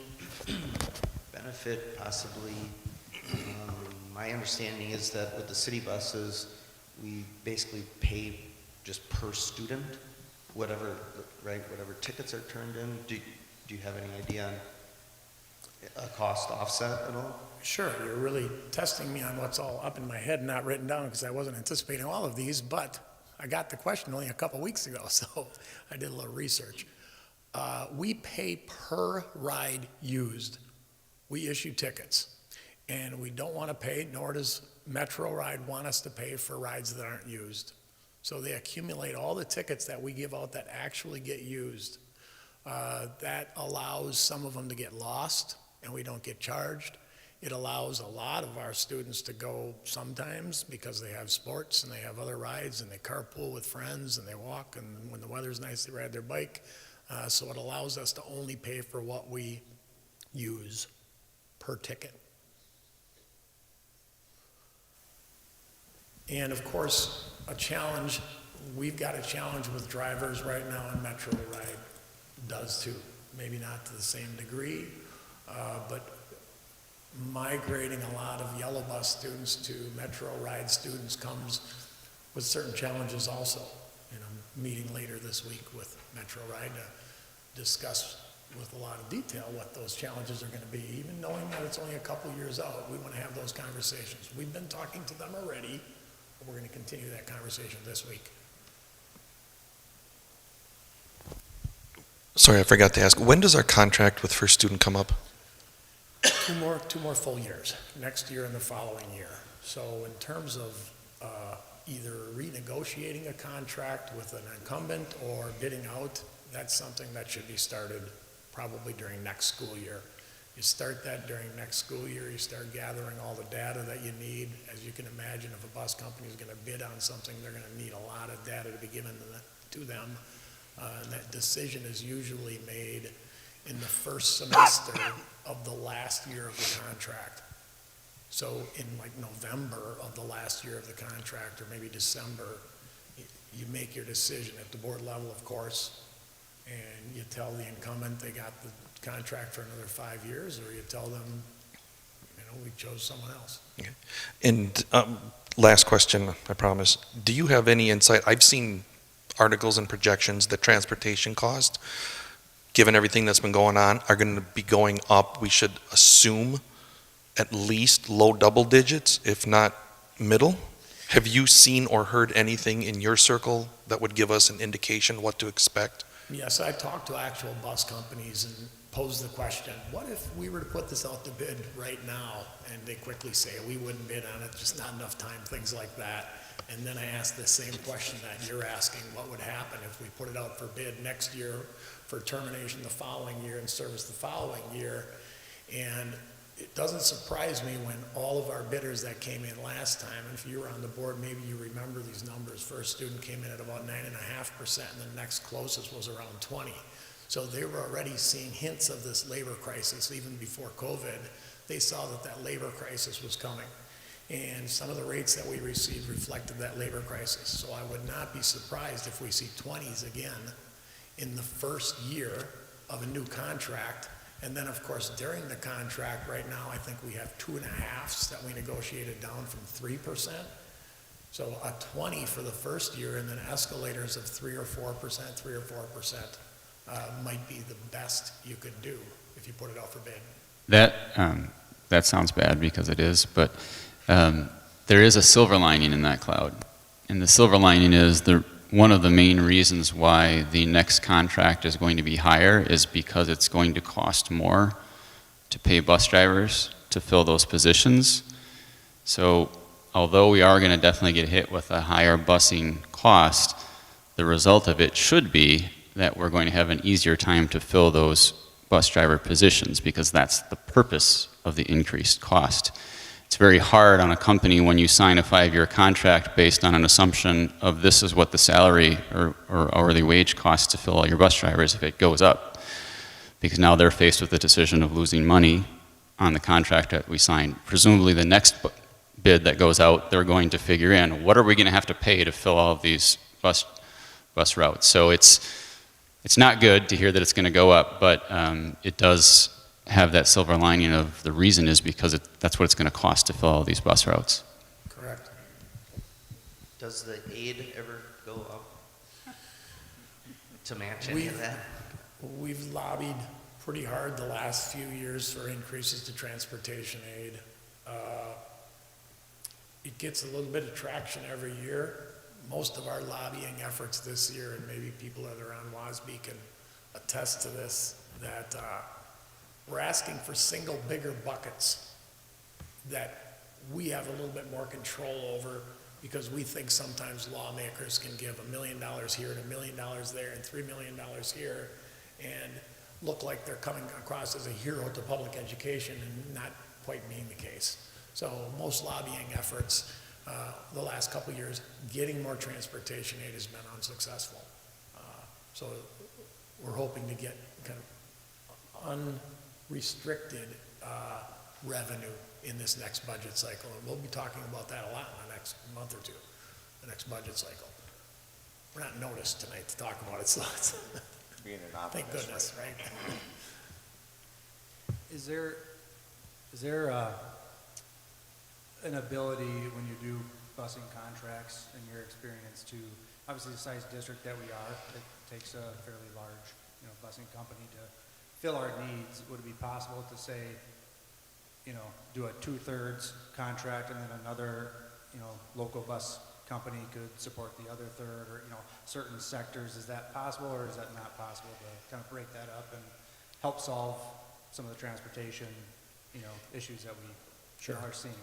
benefit possibly? My understanding is that with the city buses, we basically pay just per student, whatever, right, whatever tickets are turned in. Do you have any idea on a cost offset at all? Sure, you're really testing me on what's all up in my head, not written down, because I wasn't anticipating all of these, but I got the question only a couple weeks ago, so I did a little research. We pay per ride used. We issue tickets, and we don't want to pay, nor does Metro Ride want us to pay for rides that aren't used. So they accumulate all the tickets that we give out that actually get used. That allows some of them to get lost, and we don't get charged. It allows a lot of our students to go sometimes because they have sports and they have other rides and they carpool with friends and they walk, and when the weather's nice they ride their bike. So it allows us to only pay for what we use per ticket. And of course, a challenge, we've got a challenge with drivers right now, and Metro Ride does too. Maybe not to the same degree, but migrating a lot of yellow bus students to Metro Ride students comes with certain challenges also. And I'm meeting later this week with Metro Ride to discuss with a lot of detail what those challenges are going to be, even knowing that it's only a couple years out. We want to have those conversations. We've been talking to them already. We're going to continue that conversation this week. Sorry, I forgot to ask. When does our contract with First Student come up? Two more full years, next year and the following year. So in terms of either renegotiating a contract with an incumbent or bidding out, that's something that should be started probably during next school year. You start that during next school year, you start gathering all the data that you need. As you can imagine, if a bus company is going to bid on something, they're going to need a lot of data to be given to them. And that decision is usually made in the first semester of the last year of the contract. So in like November of the last year of the contract, or maybe December, you make your decision at the board level, of course, and you tell the incumbent they got the contract for another 5 years, or you tell them, we chose someone else. Okay. And last question, I promise. Do you have any insight? I've seen articles and projections that transportation costs, given everything that's been going on, are going to be going up. We should assume at least low double digits, if not middle. Have you seen or heard anything in your circle that would give us an indication what to expect? Yes, I talked to actual bus companies and posed the question, what if we were to put this out to bid right now? And they quickly say, we wouldn't bid on it, just not enough time, things like that. And then I asked the same question that you're asking, what would happen if we put it out for bid next year for termination the following year and service the following year? And it doesn't surprise me when all of our bidders that came in last time, and if you were on the board, maybe you remember these numbers. First student came in at about 9.5%, and the next closest was around 20. So they were already seeing hints of this labor crisis even before COVID. They saw that that labor crisis was coming. And some of the rates that we received reflected that labor crisis. So I would not be surprised if we see 20s again in the first year of a new contract. And then, of course, during the contract right now, I think we have 2.5s that we negotiated down from 3%. So a 20 for the first year, and then escalators of 3 or 4% might be the best you could do if you put it out for bid. That sounds bad, because it is, but there is a silver lining in that cloud. And the silver lining is one of the main reasons why the next contract is going to be higher is because it's going to cost more to pay bus drivers to fill those positions. So although we are going to definitely get hit with a higher busing cost, the result of it should be that we're going to have an easier time to fill those bus driver positions, because that's the purpose of the increased cost. It's very hard on a company when you sign a 5-year contract based on an assumption of this is what the salary or hourly wage costs to fill all your bus drivers if it goes up. Because now they're faced with the decision of losing money on the contract that we signed. Presumably the next bid that goes out, they're going to figure in, what are we going to have to pay to fill all of these bus routes? So it's not good to hear that it's going to go up, but it does have that silver lining of the reason is because that's what it's going to cost to fill all these bus routes. Correct. Does the aid ever go up to match any of that? We've lobbied pretty hard the last few years for increases to transportation aid. It gets a little bit of traction every year. Most of our lobbying efforts this year, and maybe people that are on WASB can attest to this, that we're asking for single bigger buckets that we have a little bit more control over, because we think sometimes lawmakers can give $1 million here and $1 million there and $3 million here and look like they're coming across as a hero to public education, and not quite being the case. So most lobbying efforts the last couple of years, getting more transportation aid has been unsuccessful. So we're hoping to get kind of unrestricted revenue in this next budget cycle. And we'll be talking about that a lot in the next month or two, the next budget cycle. We're not noticed tonight to talk about it, so it's thank goodness, right? Is there an ability when you do busing contracts, in your experience, to obviously the size district that we are, it takes a fairly large, busing company to fill our needs. Would it be possible to say, do a 2/3 contract, and then another, local bus company could support the other third, or certain sectors? Is that possible, or is that not possible to kind of break that up and help solve some of the transportation, issues that we are seeing?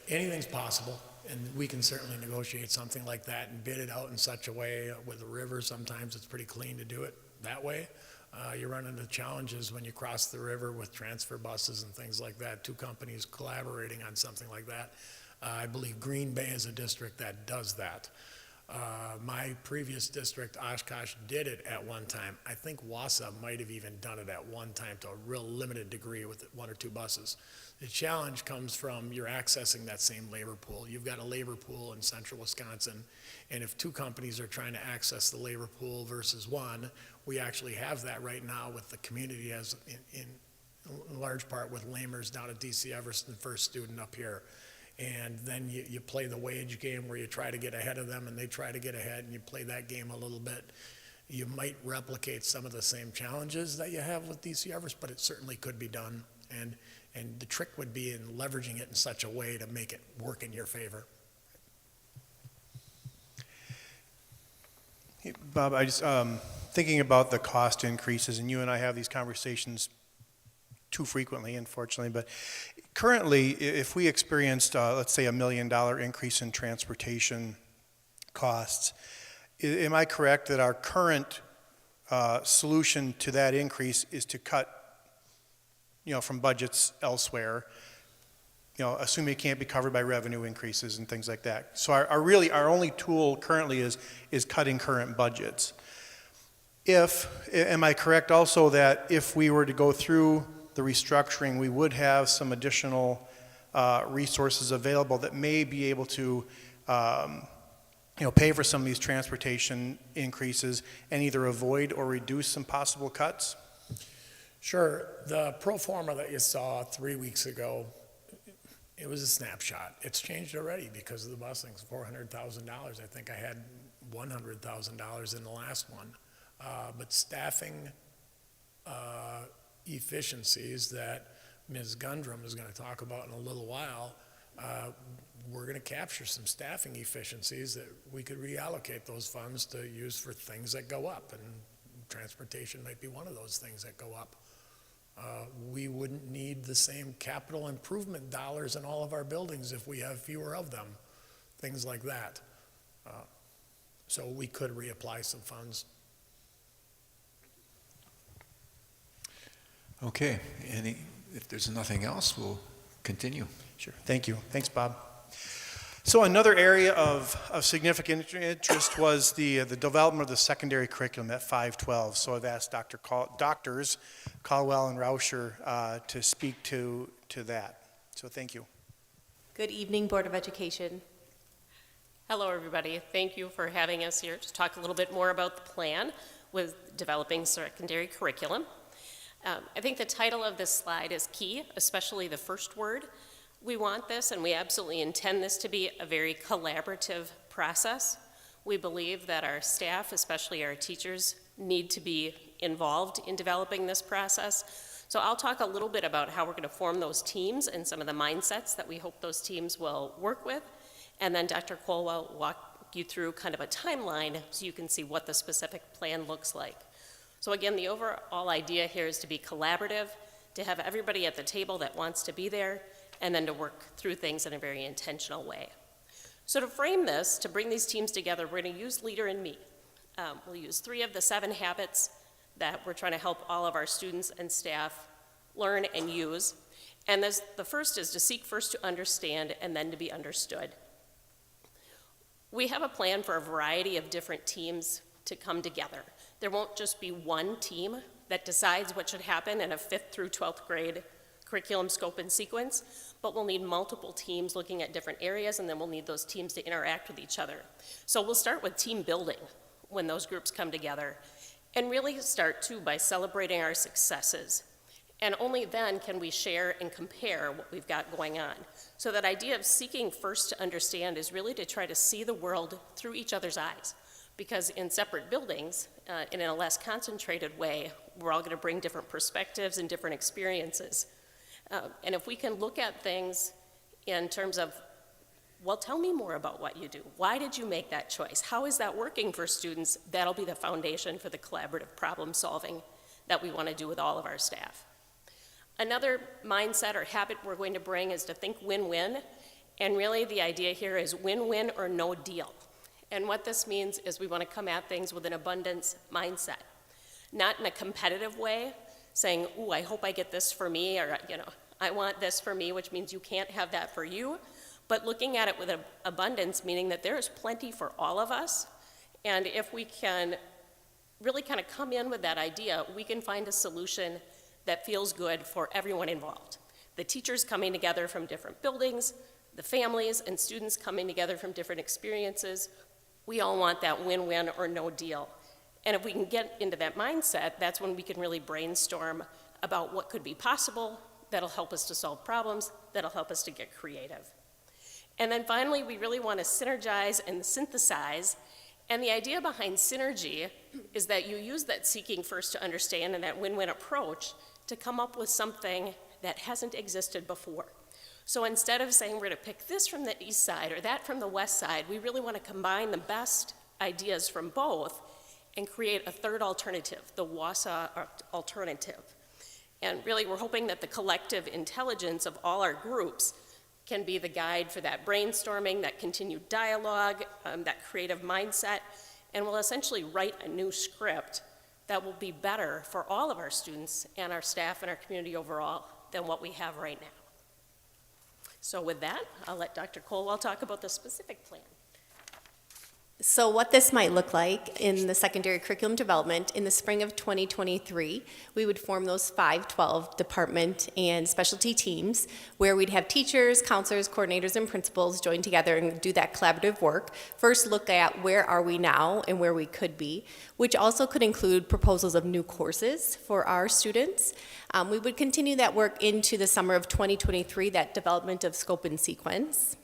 Anything's possible, and we can certainly negotiate something like that and bid it out in such a way. With the river, sometimes it's pretty clean to do it that way. You run into challenges when you cross the river with transfer buses and things like that, two companies collaborating on something like that. I believe Green Bay is a district that does that. My previous district, Oshkosh, did it at one time. I think Wausau might have even done it at one time to a real limited degree with 1 or 2 buses. The challenge comes from you're accessing that same labor pool. You've got a labor pool in central Wisconsin, and if 2 companies are trying to access the labor pool versus 1, we actually have that right now with the community as in large part with Lamers down at DC Everson, first student up here. And then you play the wage game where you try to get ahead of them and they try to get ahead, and you play that game a little bit. You might replicate some of the same challenges that you have with DC Everest, but it certainly could be done. And the trick would be in leveraging it in such a way to make it work in your favor. Hey, Bob, I just thinking about the cost increases, and you and I have these conversations too frequently, unfortunately, but currently, if we experienced, let's say, $1 million increase in transportation costs, am I correct that our current solution to that increase is to cut, from budgets elsewhere, assuming it can't be covered by revenue increases and things like that? So our only tool currently is cutting current budgets. Am I correct also that if we were to go through the restructuring, we would have some additional resources available that may be able to pay for some of these transportation increases and either avoid or reduce some possible cuts? Sure. The pro forma that you saw 3 weeks ago, it was a snapshot. It's changed already because of the busing. $400,000. I think I had $100,000 in the last one. But staffing efficiencies that Ms. Gundrum is going to talk about in a little while, we're going to capture some staffing efficiencies that we could reallocate those funds to use for things that go up, and transportation might be one of those things that go up. We wouldn't need the same capital improvement dollars in all of our buildings if we have fewer of them, things like that. So we could reapply some funds. Okay, if there's nothing else, we'll continue. Sure, thank you. Thanks, Bob. So another area of significant interest was the development of the secondary curriculum at 512. So I've asked Doctors Caldwell and Rauscher to speak to that. So thank you. Good evening, Board of Education. Hello, everybody. Thank you for having us here to talk a little bit more about the plan with developing secondary curriculum. I think the title of this slide is key, especially the first word. We want this, and we absolutely intend this to be a very collaborative process. We believe that our staff, especially our teachers, need to be involved in developing this process. So I'll talk a little bit about how we're going to form those teams and some of the mindsets that we hope those teams will work with. And then Dr. Caldwell will walk you through kind of a timeline so you can see what the specific plan looks like. So again, the overall idea here is to be collaborative, to have everybody at the table that wants to be there, and then to work through things in a very intentional way. So to frame this, to bring these teams together, we're going to use Leader in Me. We'll use 3 of the 7 habits that we're trying to help all of our students and staff learn and use. And the first is to seek first to understand and then to be understood. We have a plan for a variety of different teams to come together. There won't just be one team that decides what should happen in a 5th through 12th grade curriculum scope and sequence, but we'll need multiple teams looking at different areas, and then we'll need those teams to interact with each other. So we'll start with team building when those groups come together, and really start too by celebrating our successes. And only then can we share and compare what we've got going on. So that idea of seeking first to understand is really to try to see the world through each other's eyes. Because in separate buildings, in a less concentrated way, we're all going to bring different perspectives and different experiences. And if we can look at things in terms of, well, tell me more about what you do. Why did you make that choice? How is that working for students? That'll be the foundation for the collaborative problem solving that we want to do with all of our staff. Another mindset or habit we're going to bring is to think win-win. And really the idea here is win-win or no deal. And what this means is we want to come at things with an abundance mindset, not in a competitive way, saying, ooh, I hope I get this for me, or, I want this for me, which means you can't have that for you, but looking at it with an abundance, meaning that there is plenty for all of us. And if we can really kind of come in with that idea, we can find a solution that feels good for everyone involved. The teachers coming together from different buildings, the families and students coming together from different experiences. We all want that win-win or no deal. And if we can get into that mindset, that's when we can really brainstorm about what could be possible, that'll help us to solve problems, that'll help us to get creative. And then finally, we really want to synergize and synthesize. And the idea behind synergy is that you use that seeking first to understand and that win-win approach to come up with something that hasn't existed before. So instead of saying we're going to pick this from the east side or that from the west side, we really want to combine the best ideas from both and create a third alternative, the Wausau alternative. And really, we're hoping that the collective intelligence of all our groups can be the guide for that brainstorming, that continued dialogue, that creative mindset, and will essentially write a new script that will be better for all of our students and our staff and our community overall than what we have right now. So with that, I'll let Dr. Colwell talk about the specific plan. So what this might look like in the secondary curriculum development, in the spring of 2023, we would form those 512 department and specialty teams where we'd have teachers, counselors, coordinators, and principals join together and do that collaborative work. First, look at where are we now and where we could be, which also could include proposals of new courses for our students. We would continue that work into the summer of 2023, that development of scope and sequence.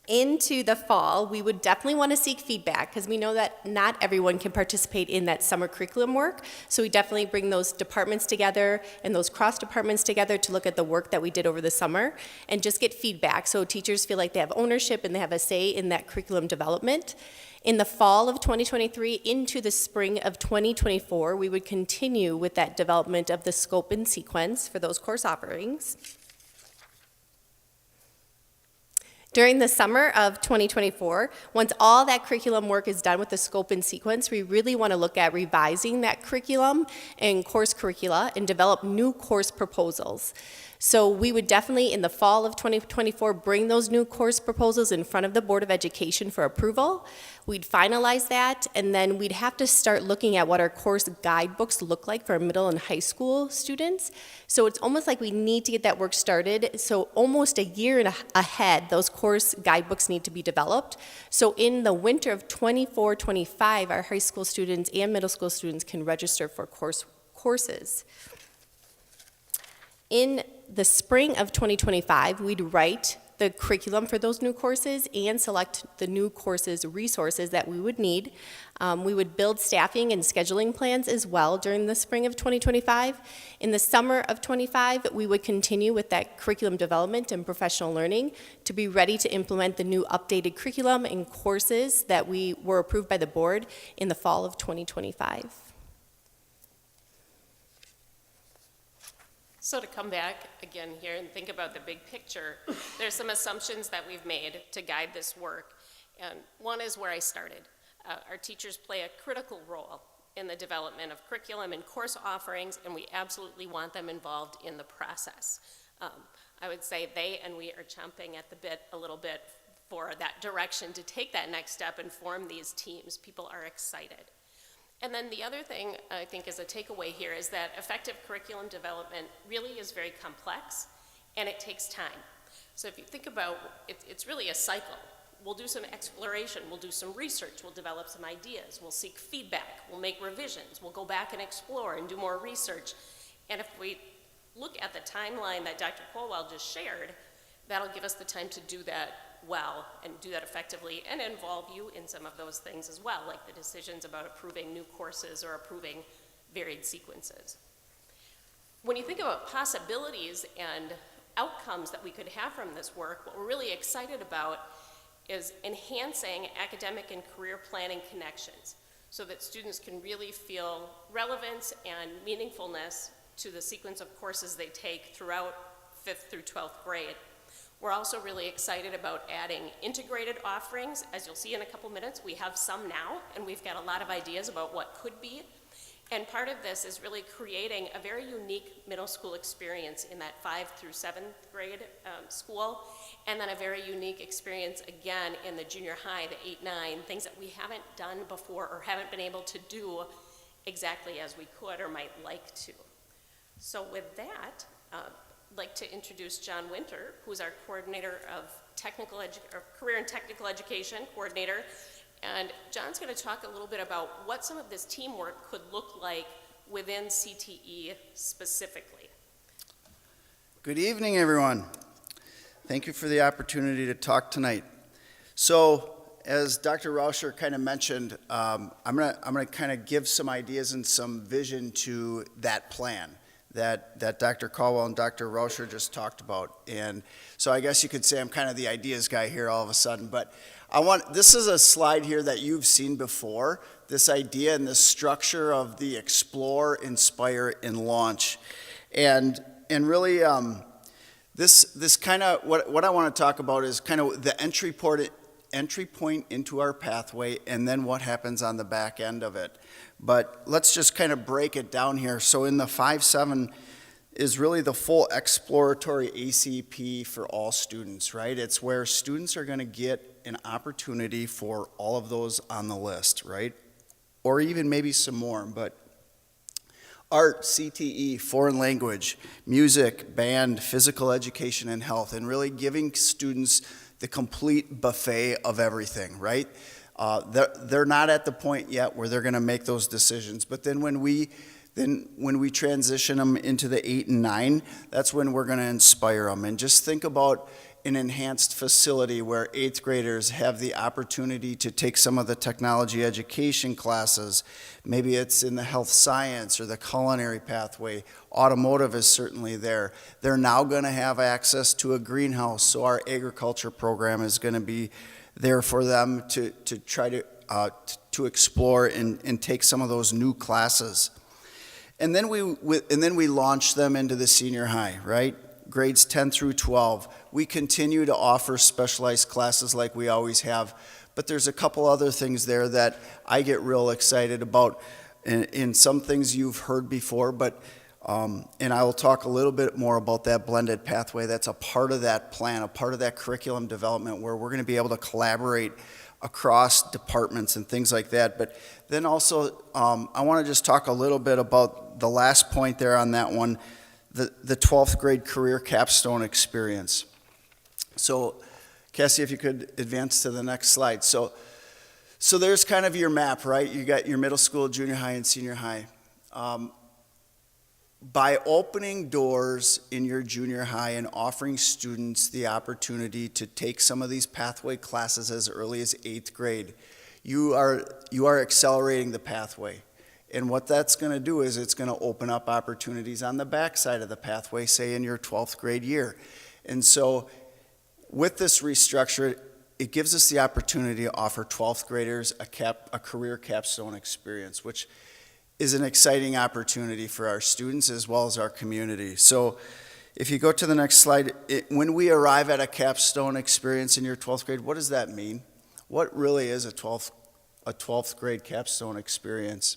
Into the fall, we would definitely want to seek feedback because we know that not everyone can participate in that summer curriculum work. So we definitely bring those departments together and those cross departments together to look at the work that we did over the summer and just get feedback so teachers feel like they have ownership and they have a say in that curriculum development. In the fall of 2023 into the spring of 2024, we would continue with that development of the scope and sequence for those course offerings. During the summer of 2024, once all that curriculum work is done with the scope and sequence, we really want to look at revising that curriculum and course curricula and develop new course proposals. So we would definitely, in the fall of 2024, bring those new course proposals in front of the Board of Education for approval. We'd finalize that, and then we'd have to start looking at what our course guidebooks look like for our middle and high school students. So it's almost like we need to get that work started. So almost a year ahead, those course guidebooks need to be developed. So in the winter of 24-25, our high school students and middle school students can register for courses. In the spring of 2025, we'd write the curriculum for those new courses and select the new courses resources that we would need. We would build staffing and scheduling plans as well during the spring of 2025. In the summer of 25, we would continue with that curriculum development and professional learning to be ready to implement the new updated curriculum and courses that we were approved by the board in the fall of 2025. So to come back again here and think about the big picture, there's some assumptions that we've made to guide this work. And one is where I started. Our teachers play a critical role in the development of curriculum and course offerings, and we absolutely want them involved in the process. I would say they and we are chomping at the bit a little bit for that direction to take that next step and form these teams. People are excited. And then the other thing I think is a takeaway here is that effective curriculum development really is very complex and it takes time. So if you think about it, it's really a cycle. We'll do some exploration, we'll do some research, we'll develop some ideas, we'll seek feedback, we'll make revisions, we'll go back and explore and do more research. And if we look at the timeline that Dr. Colwell just shared, that'll give us the time to do that well and do that effectively and involve you in some of those things as well, like the decisions about approving new courses or approving varied sequences. When you think about possibilities and outcomes that we could have from this work, what we're really excited about is enhancing academic and career planning connections so that students can really feel relevance and meaningfulness to the sequence of courses they take throughout 5th through 12th grade. We're also really excited about adding integrated offerings. As you'll see in a couple minutes, we have some now, and we've got a lot of ideas about what could be. And part of this is really creating a very unique middle school experience in that 5th through 7th grade school, and then a very unique experience again in the junior high, the 8, 9, things that we haven't done before or haven't been able to do exactly as we could or might like to. So with that, I'd like to introduce John Winter, who's our coordinator of career and technical education coordinator. And John's going to talk a little bit about what some of this teamwork could look like within CTE specifically. Good evening, everyone. Thank you for the opportunity to talk tonight. So, as Dr. Rauscher kind of mentioned, I'm gonna kind of give some ideas and some vision to that plan that Dr. Caldwell and Dr. Rauscher just talked about. And so I guess you could say I'm kind of the ideas guy here all of a sudden, but this is a slide here that you've seen before, this idea and this structure of the explore, inspire, and launch. And really, this kind of, what I want to talk about is kind of the entry point into our pathway and then what happens on the back end of it. But let's just kind of break it down here. So in the 5-7 is really the full exploratory ACP for all students, right? It's where students are going to get an opportunity for all of those on the list, right? Or even maybe some more, but art, CTE, foreign language, music, band, physical education, and health, and really giving students the complete buffet of everything, right? They're not at the point yet where they're going to make those decisions, but then when we transition them into the 8 and 9, that's when we're going to inspire them. And just think about an enhanced facility where 8th graders have the opportunity to take some of the technology education classes. Maybe it's in the health science or the culinary pathway. Automotive is certainly there. They're now going to have access to a greenhouse, so our agriculture program is going to be there for them to try to explore and take some of those new classes. And then we launch them into the senior high, right? Grades 10 through 12. We continue to offer specialized classes like we always have, but there's a couple other things there that I get real excited about, and some things you've heard before, but and I will talk a little bit more about that blended pathway. That's a part of that plan, a part of that curriculum development where we're going to be able to collaborate across departments and things like that. But then also, I want to just talk a little bit about the last point there on that one, the 12th grade career capstone experience. So, Cassie, if you could advance to the next slide. So there's kind of your map, right? You got your middle school, junior high, and senior high. By opening doors in your junior high and offering students the opportunity to take some of these pathway classes as early as 8th grade, you are accelerating the pathway. And what that's going to do is it's going to open up opportunities on the back side of the pathway, say in your 12th grade year. And so with this restructure, it gives us the opportunity to offer 12th graders a career capstone experience, which is an exciting opportunity for our students as well as our community. So if you go to the next slide, when we arrive at a capstone experience in your 12th grade, what does that mean? What really is a 12th grade capstone experience?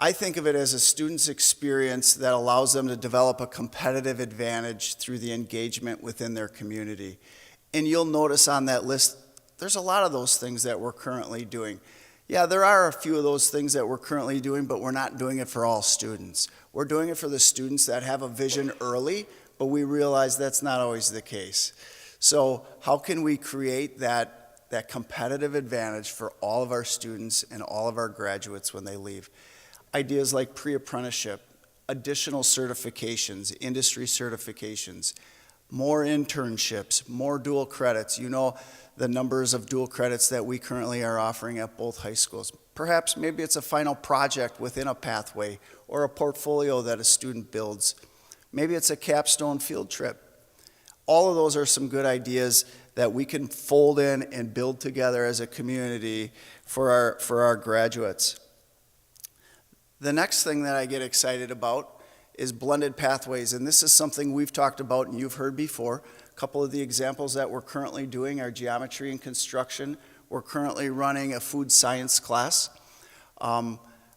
I think of it as a student's experience that allows them to develop a competitive advantage through the engagement within their community. And you'll notice on that list, there's a lot of those things that we're currently doing. Yeah, there are a few of those things that we're currently doing, but we're not doing it for all students. We're doing it for the students that have a vision early, but we realize that's not always the case. So how can we create that competitive advantage for all of our students and all of our graduates when they leave? Ideas like pre-apprenticeship, additional certifications, industry certifications, more internships, more dual credits. You know the numbers of dual credits that we currently are offering at both high schools. Perhaps maybe it's a final project within a pathway or a portfolio that a student builds. Maybe it's a capstone field trip. All of those are some good ideas that we can fold in and build together as a community for our graduates. The next thing that I get excited about is blended pathways, and this is something we've talked about and you've heard before. A couple of the examples that we're currently doing are geometry and construction. We're currently running a food science class.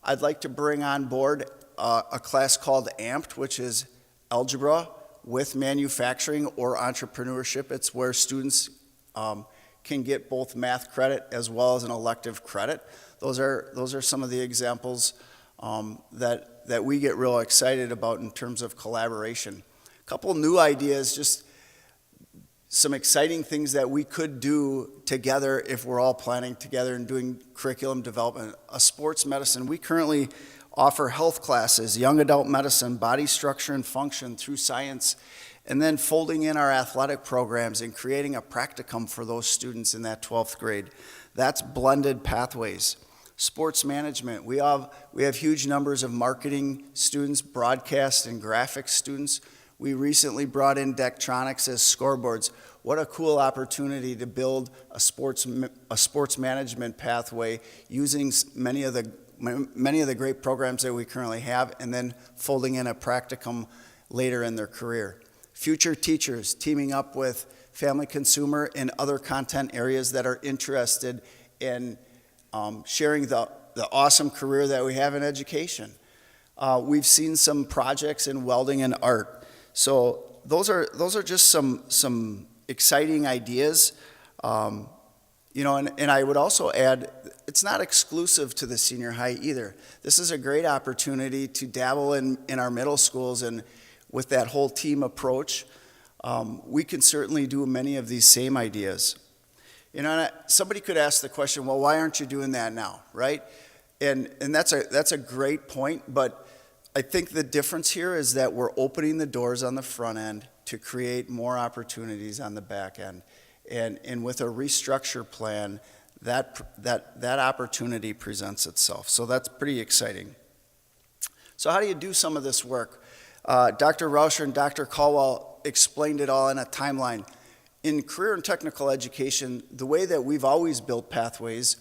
I'd like to bring on board a class called AMPed, which is Algebra with Manufacturing or Entrepreneurship. It's where students can get both math credit as well as an elective credit. Those are some of the examples that we get real excited about in terms of collaboration. A couple new ideas, just some exciting things that we could do together if we're all planning together and doing curriculum development. A sports medicine, we currently offer health classes, young adult medicine, body structure and function through science, and then folding in our athletic programs and creating a practicum for those students in that 12th grade. That's blended pathways. Sports management, we have huge numbers of marketing students, broadcast and graphics students. We recently brought in Dectronics as scoreboards. What a cool opportunity to build a sports management pathway using many of the great programs that we currently have, and then folding in a practicum later in their career. Future teachers teaming up with family consumer and other content areas that are interested in sharing the awesome career that we have in education. We've seen some projects in welding and art. So those are just some exciting ideas. And I would also add, it's not exclusive to the senior high either. This is a great opportunity to dabble in our middle schools, and with that whole team approach, we can certainly do many of these same ideas. Somebody could ask the question, well, why aren't you doing that now, right? And that's a great point, but I think the difference here is that we're opening the doors on the front end to create more opportunities on the back end. And with a restructure plan, that opportunity presents itself. So that's pretty exciting. So how do you do some of this work? Dr. Rauscher and Dr. Caldwell explained it all in a timeline. In career and technical education, the way that we've always built pathways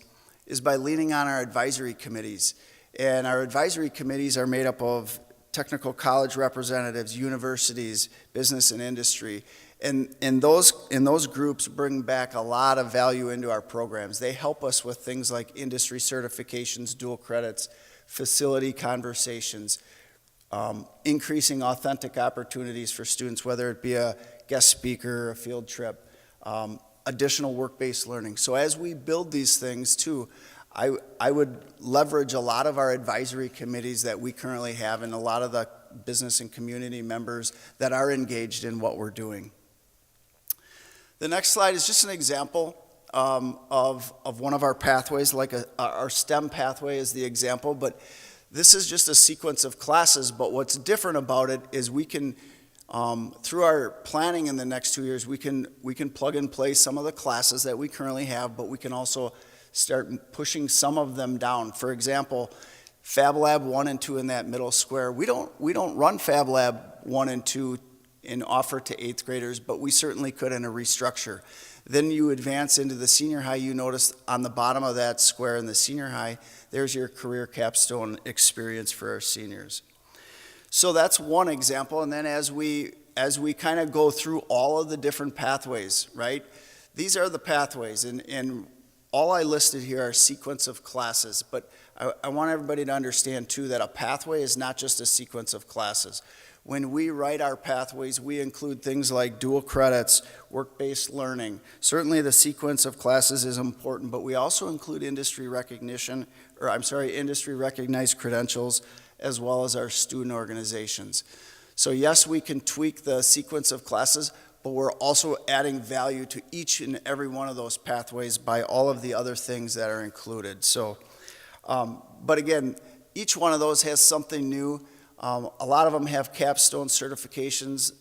is by leaning on our advisory committees. And our advisory committees are made up of technical college representatives, universities, business and industry. And those groups bring back a lot of value into our programs. They help us with things like industry certifications, dual credits, facility conversations, increasing authentic opportunities for students, whether it be a guest speaker, a field trip, additional work-based learning. So as we build these things too, I would leverage a lot of our advisory committees that we currently have and a lot of the business and community members that are engaged in what we're doing. The next slide is just an example of one of our pathways, like our STEM pathway is the example, but this is just a sequence of classes, but what's different about it is we can, through our planning in the next 2 years, we can plug and play some of the classes that we currently have, but we can also start pushing some of them down. For example, Fab Lab 1 and 2 in that middle square, we don't run Fab Lab 1 and 2 and offer to 8th graders, but we certainly could in a restructure. Then you advance into the senior high, you notice on the bottom of that square in the senior high, there's your career capstone experience for our seniors. So that's one example, and then as we kind of go through all of the different pathways, right? These are the pathways, and all I listed here are a sequence of classes, but I want everybody to understand too that a pathway is not just a sequence of classes. When we write our pathways, we include things like dual credits, work-based learning. Certainly the sequence of classes is important, but we also include industry recognized credentials as well as our student organizations. So yes, we can tweak the sequence of classes, but we're also adding value to each and every one of those pathways by all of the other things that are included. So, but again, each one of those has something new. A lot of them have capstone certifications,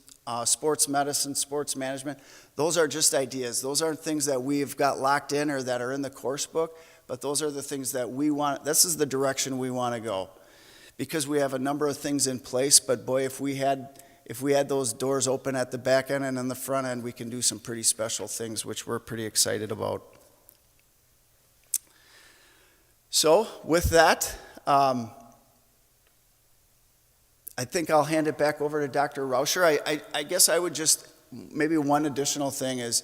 sports medicine, sports management. Those are just ideas. Those aren't things that we've got locked in or that are in the course book, but those are the things that we want. This is the direction we want to go, because we have a number of things in place, but boy, if we had those doors open at the back end and on the front end, we can do some pretty special things, which we're pretty excited about. So with that, I think I'll hand it back over to Dr. Rauscher. I guess I would just, maybe one additional thing is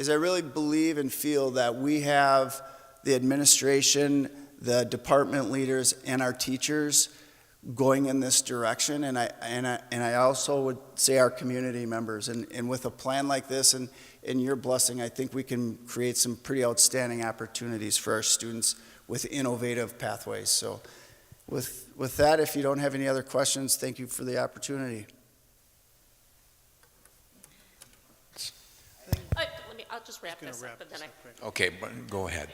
I really believe and feel that we have the administration, the department leaders and our teachers going in this direction, and I also would say our community members. And with a plan like this and your blessing, I think we can create some pretty outstanding opportunities for our students with innovative pathways. So with that, if you don't have any other questions, thank you for the opportunity. I'll just wrap this up, and then Okay, go ahead.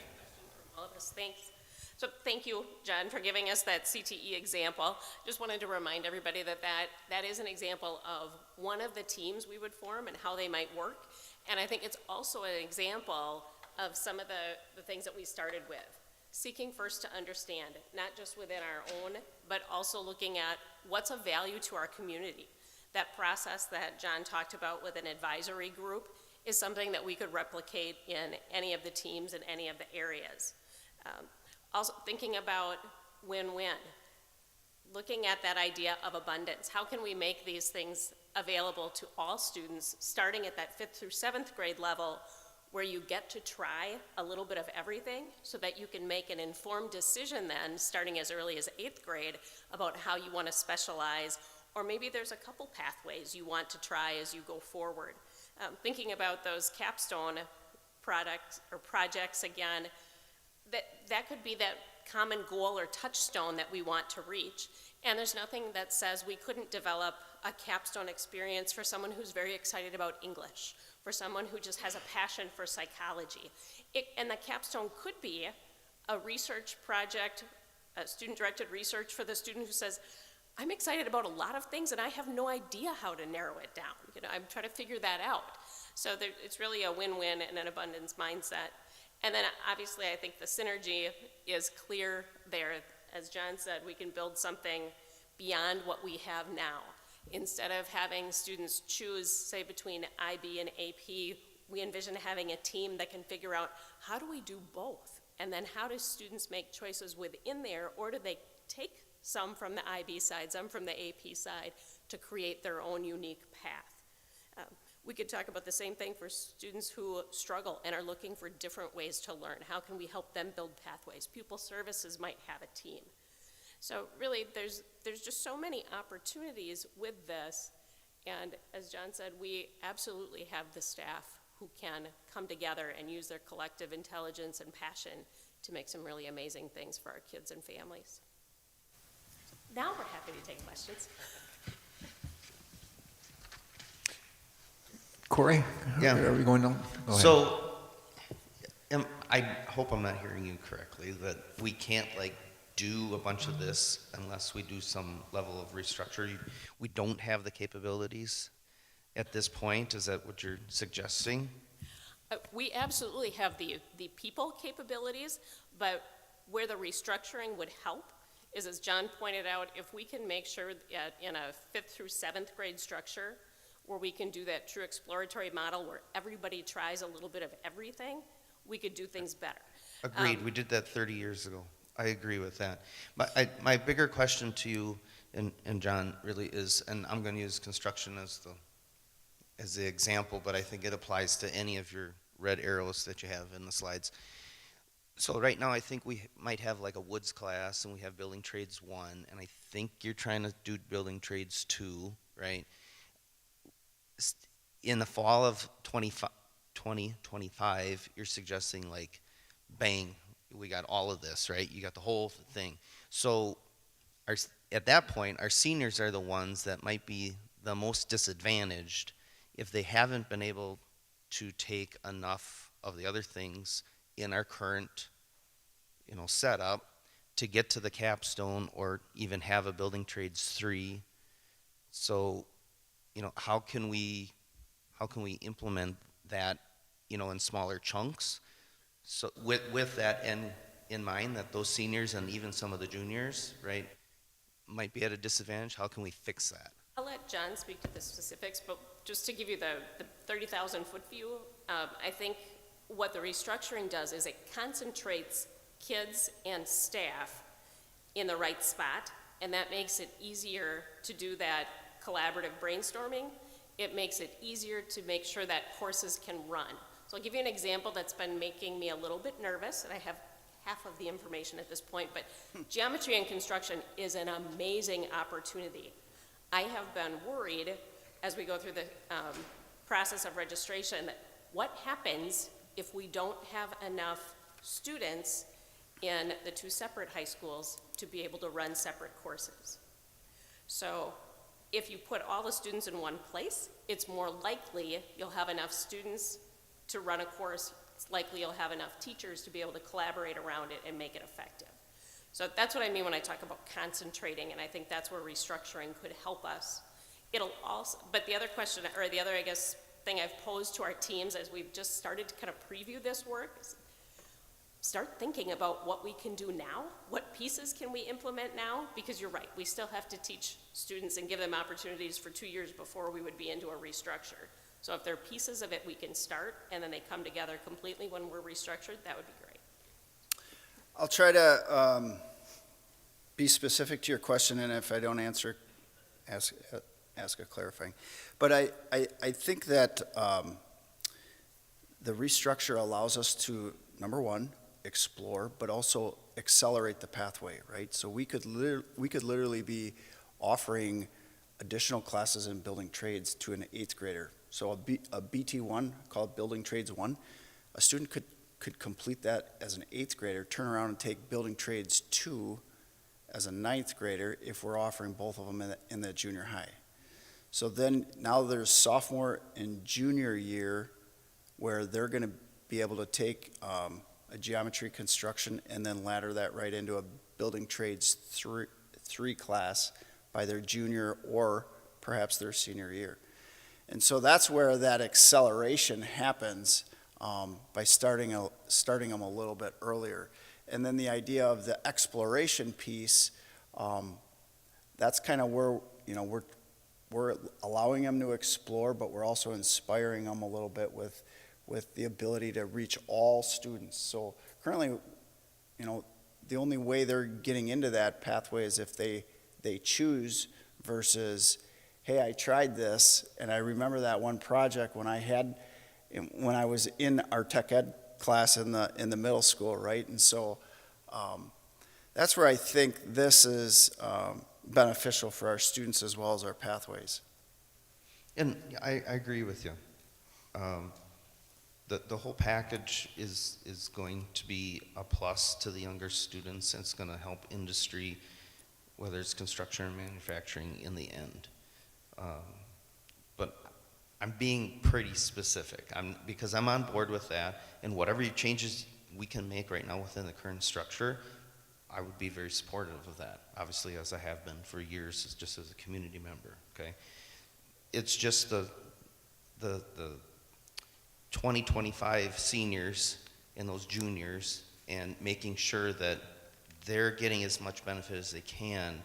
all of us, thanks. So thank you, John, for giving us that CTE example. Just wanted to remind everybody that is an example of one of the teams we would form and how they might work. And I think it's also an example of some of the things that we started with. Seeking first to understand, not just within our own, but also looking at what's of value to our community. That process that John talked about with an advisory group is something that we could replicate in any of the teams in any of the areas. Also thinking about win-win, looking at that idea of abundance. How can we make these things available to all students, starting at that 5th through 7th grade level, where you get to try a little bit of everything so that you can make an informed decision then, starting as early as 8th grade, about how you want to specialize, or maybe there's a couple pathways you want to try as you go forward. Thinking about those capstone projects again, that could be that common goal or touchstone that we want to reach. And there's nothing that says we couldn't develop a capstone experience for someone who's very excited about English, for someone who just has a passion for psychology. And the capstone could be a research project, a student-directed research for the student who says, I'm excited about a lot of things and I have no idea how to narrow it down. I'm trying to figure that out. So it's really a win-win and an abundance mindset. And then obviously I think the synergy is clear there. As John said, we can build something beyond what we have now. Instead of having students choose, say, between IB and AP, we envision having a team that can figure out how do we do both? And then how do students make choices within there, or do they take some from the IB side, some from the AP side, to create their own unique path? We could talk about the same thing for students who struggle and are looking for different ways to learn. How can we help them build pathways? Pupil services might have a team. So really, there's just so many opportunities with this. And as John said, we absolutely have the staff who can come together and use their collective intelligence and passion to make some really amazing things for our kids and families. Now we're happy to take questions. Corey? Yeah. Are we going on? Go ahead. So, I hope I'm not hearing you correctly, that we can't do a bunch of this unless we do some level of restructure. We don't have the capabilities at this point. Is that what you're suggesting? We absolutely have the people capabilities, but where the restructuring would help is, as John pointed out, if we can make sure that in a 5th through 7th grade structure, where we can do that true exploratory model where everybody tries a little bit of everything, we could do things better. Agreed. We did that 30 years ago. I agree with that. My bigger question to you and John really is, and I'm going to use construction as the example, but I think it applies to any of your red arrows that you have in the slides. So right now I think we might have a woods class, and we have building trades 1, and I think you're trying to do building trades 2, right? In the fall of 2025, you're suggesting bang, we got all of this, right? You got the whole thing. So at that point, our seniors are the ones that might be the most disadvantaged if they haven't been able to take enough of the other things in our current setup to get to the capstone or even have a building trades 3. So how can we implement that in smaller chunks, so with that in mind, that those seniors and even some of the juniors, right, might be at a disadvantage? How can we fix that? I'll let John speak to the specifics, but just to give you the 30,000 foot view, I think what the restructuring does is it concentrates kids and staff in the right spot, and that makes it easier to do that collaborative brainstorming. It makes it easier to make sure that courses can run. So I'll give you an example that's been making me a little bit nervous, and I have half of the information at this point, but geometry and construction is an amazing opportunity. I have been worried as we go through the process of registration that what happens if we don't have enough students in the two separate high schools to be able to run separate courses. So if you put all the students in one place, it's more likely you'll have enough students to run a course. It's likely you'll have enough teachers to be able to collaborate around it and make it effective. So that's what I mean when I talk about concentrating, and I think that's where restructuring could help us. It'll also, but the other question, or the other, I guess, thing I've posed to our teams as we've just started to kind of preview this work is start thinking about what we can do now, what pieces can we implement now, because you're right, we still have to teach students and give them opportunities for 2 years before we would be into a restructure. So if there are pieces of it we can start and then they come together completely when we're restructured, that would be great. I'll try to be specific to your question, and if I don't answer, ask a clarifying. But I think that the restructure allows us to, number one, explore, but also accelerate the pathway, right? So we could literally be offering additional classes in building trades to an 8th grader. So a Pt.1 called Building Trades 1, a student could complete that as an 8th grader, turn around and take Building Trades 2 as a 9th grader if we're offering both of them in the junior high. So then now there's sophomore and junior year where they're going to be able to take a geometry construction and then ladder that right into a Building Trades 3 class by their junior or perhaps their senior year. And so that's where that acceleration happens by starting them a little bit earlier. And then the idea of the exploration piece, that's kind of where, you know, we're allowing them to explore, but we're also inspiring them a little bit with the ability to reach all students. So currently, you know, the only way they're getting into that pathway is if they choose versus, hey, I tried this, and I remember that one project when I was in our tech ed class in the middle school, right? And so that's where I think this is beneficial for our students as well as our pathways. And I agree with you. The whole package is going to be a plus to the younger students, and it's going to help industry, whether it's construction or manufacturing, in the end. But I'm being pretty specific because I'm on board with that, and whatever changes we can make right now within the current structure, I would be very supportive of that, obviously, as I have been for years, just as a community member, okay? It's just the 2025 seniors and those juniors and making sure that they're getting as much benefit as they can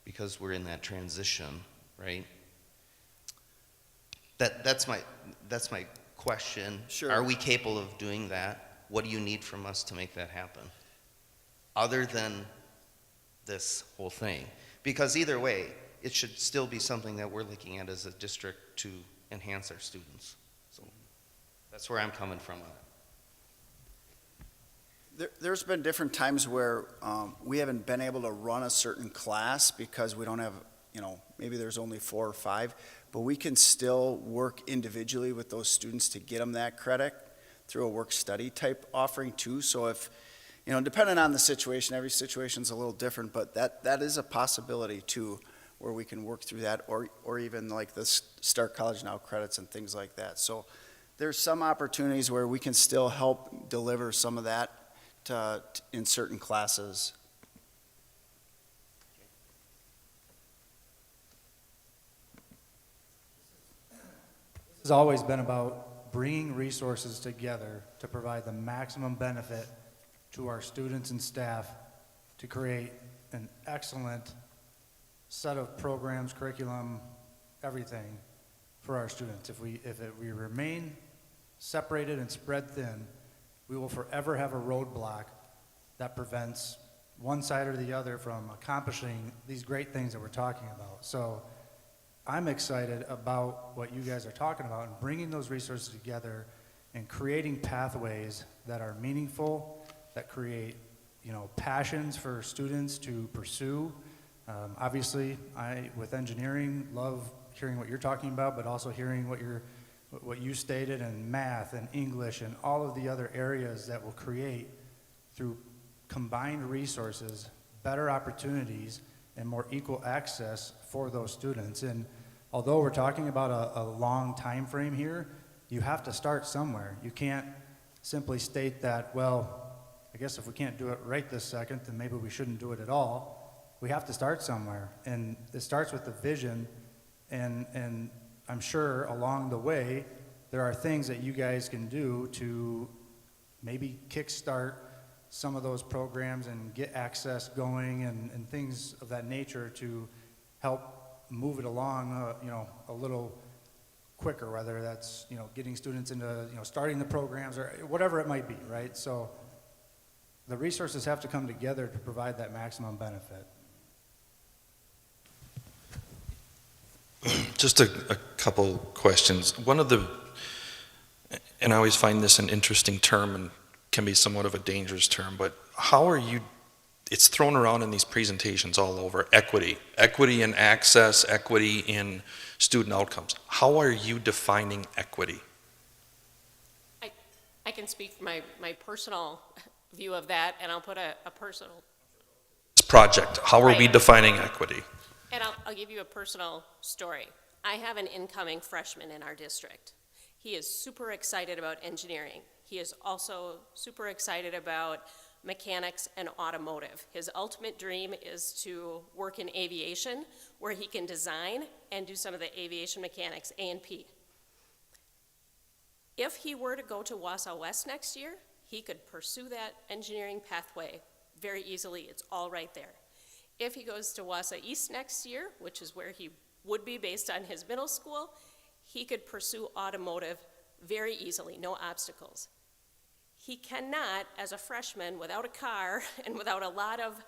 because we're in that transition, right? That's my question. Sure. Are we capable of doing that? What do you need from us to make that happen? Other than this whole thing. Because either way, it should still be something that we're looking at as a district to enhance our students. So that's where I'm coming from on it. There's been different times where we haven't been able to run a certain class because we don't have, you know, maybe there's only 4 or 5, but we can still work individually with those students to get them that credit through a work study type offering too. So if, you know, depending on the situation, every situation's a little different, but that is a possibility too, where we can work through that, or even like the Start College Now credits and things like that. So there's some opportunities where we can still help deliver some of that in certain classes. This has always been about bringing resources together to provide the maximum benefit to our students and staff to create an excellent set of programs, curriculum, everything for our students. If we remain separated and spread thin, we will forever have a roadblock that prevents one side or the other from accomplishing these great things that we're talking about. So I'm excited about what you guys are talking about and bringing those resources together and creating pathways that are meaningful, that create passions for students to pursue. Obviously, I, with engineering, love hearing what you're talking about, but also hearing what you stated, and math and English and all of the other areas that will create, through combined resources, better opportunities and more equal access for those students. And although we're talking about a long time frame here, you have to start somewhere. You can't simply state that, well, I guess if we can't do it right this second, then maybe we shouldn't do it at all. We have to start somewhere, and it starts with the vision, and I'm sure along the way there are things that you guys can do to maybe kickstart some of those programs and get access going and things of that nature to help move it along, a little quicker, whether that's, getting students into, starting the programs or whatever it might be, right? So the resources have to come together to provide that maximum benefit. Just a couple questions. One of the, and I always find this an interesting term and can be somewhat of a dangerous term, but how are you, it's thrown around in these presentations all over, equity in access, equity in student outcomes. How are you defining equity? I can speak from my personal view of that, and I'll put a personal. This project, how are we defining equity? And I'll give you a personal story. I have an incoming freshman in our district. He is super excited about engineering. He is also super excited about mechanics and automotive. His ultimate dream is to work in aviation, where he can design and do some of the aviation mechanics, A&P. If he were to go to Wausau West next year, he could pursue that engineering pathway very easily. It's all right there. If he goes to Wausau East next year, which is where he would be based on his middle school, he could pursue automotive very easily, no obstacles. He cannot, as a freshman, without a car and without a lot of,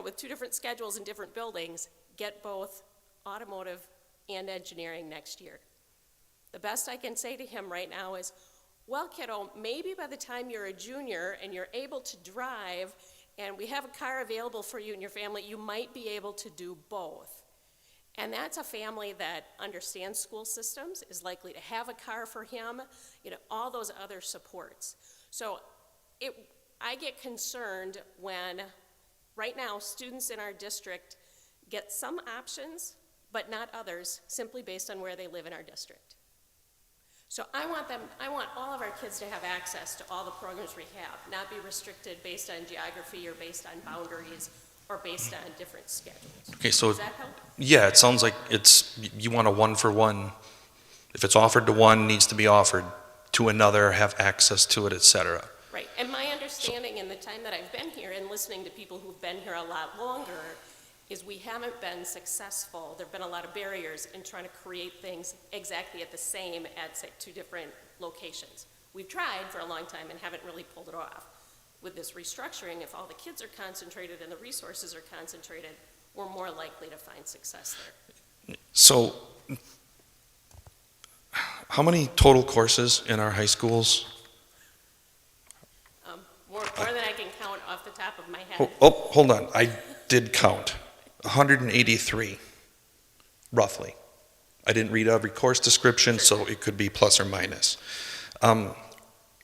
with 2 different schedules in different buildings, get both automotive and engineering next year. The best I can say to him right now is, well, kiddo, maybe by the time you're a junior and you're able to drive and we have a car available for you and your family, you might be able to do both. And that's a family that understands school systems, is likely to have a car for him, all those other supports. So I get concerned when, right now, students in our district get some options, but not others, simply based on where they live in our district. So I want all of our kids to have access to all the programs we have, not be restricted based on geography or based on boundaries or based on different schedules. Okay, so does that help? Yeah, it sounds like you want a 1-for-1. If it's offered to one, needs to be offered to another, have access to it, etc. Right, and my understanding in the time that I've been here and listening to people who've been here a lot longer is we haven't been successful. There have been a lot of barriers in trying to create things exactly at the same at, say, 2 different locations. We've tried for a long time and haven't really pulled it off. With this restructuring, if all the kids are concentrated and the resources are concentrated, we're more likely to find success there. So, how many total courses in our high schools? More than I can count off the top of my head. Hold on. I did count. 183, roughly. I didn't read every course description, so it could be plus or minus.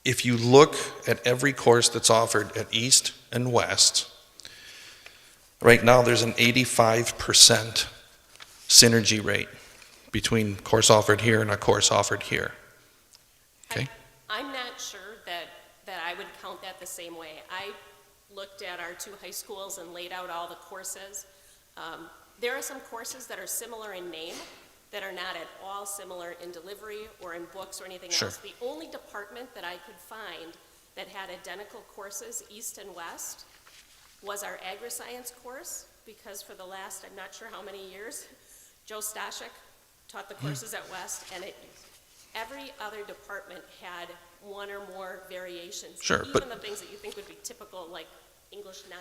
If you look at every course that's offered at East and West, right now there's an 85% synergy rate between course offered here and a course offered here. Okay? I'm not sure that I would count that the same way. I looked at our 2 high schools and laid out all the courses. There are some courses that are similar in name that are not at all similar in delivery or in books or anything else. The only department that I could find that had identical courses, East and West, was our agri-science course, because for the last, I'm not sure how many years, Joe Stashik taught the courses at West, and every other department had 1 or more variations. Even the things that you think would be typical, like English 9.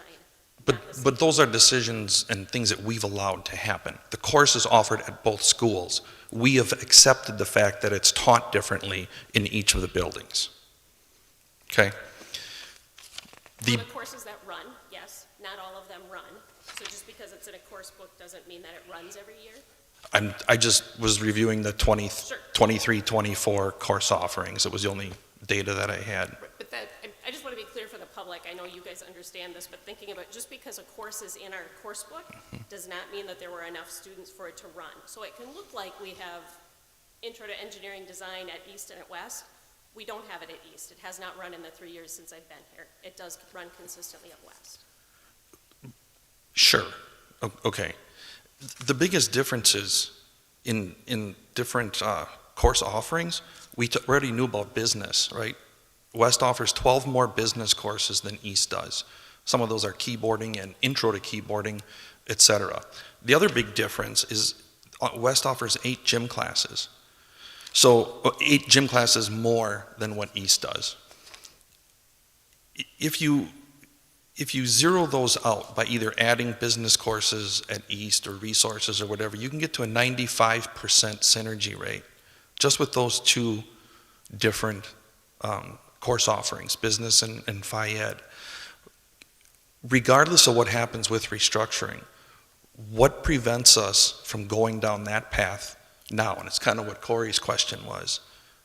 But those are decisions and things that we've allowed to happen. The course is offered at both schools. We have accepted the fact that it's taught differently in each of the buildings. Okay? The courses that run because it's in a course book doesn't mean that it runs every year. I just was reviewing the Sure. 23, 24 course offerings. It was the only data that I had. But that, I just want to be clear for the public, I know you guys understand this, but thinking about just because a course is in our course book does not mean that there were enough students for it to run. So it can look like we have Intro to Engineering Design at East and at West. We don't have it at East. It has not run in the 3 years since I've been here. It does run consistently at West. Sure. Okay. The biggest differences in different course offerings, we already knew about business, right? West offers 12 more business courses than East does. Some of those are keyboarding and intro to keyboarding, etc. The other big difference is West offers 8 gym classes. So 8 gym classes more than what East does. If you zero those out by either adding business courses at East or resources or whatever, you can get to a 95% synergy rate just with those 2 different course offerings, business and Phi-Ed. Regardless of what happens with restructuring, what prevents us from going down that path now? And it's kind of what Corey's question was.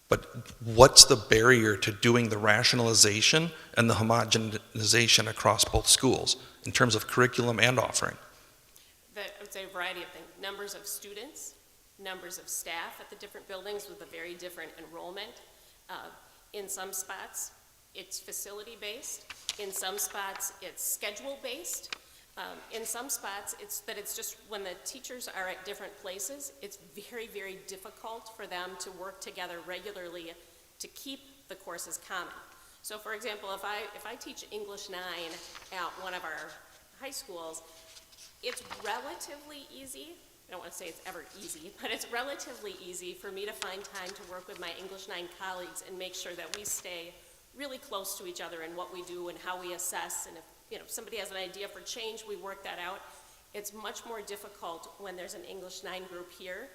But what's the barrier to doing the rationalization and the homogenization across both schools in terms of curriculum and offering? I would say a variety of things. Numbers of students, numbers of staff at the different buildings with a very different enrollment. In some spots, it's facility-based. In some spots, it's schedule-based. In some spots, it's just when the teachers are at different places, it's very, very difficult for them to work together regularly to keep the courses common. So for example, if I teach English 9 at one of our high schools, it's relatively easy. I don't want to say it's ever easy, but it's relatively easy for me to find time to work with my English 9 colleagues and make sure that we stay really close to each other in what we do and how we assess, and if somebody has an idea for change, we work that out. It's much more difficult when there's an English 9 group here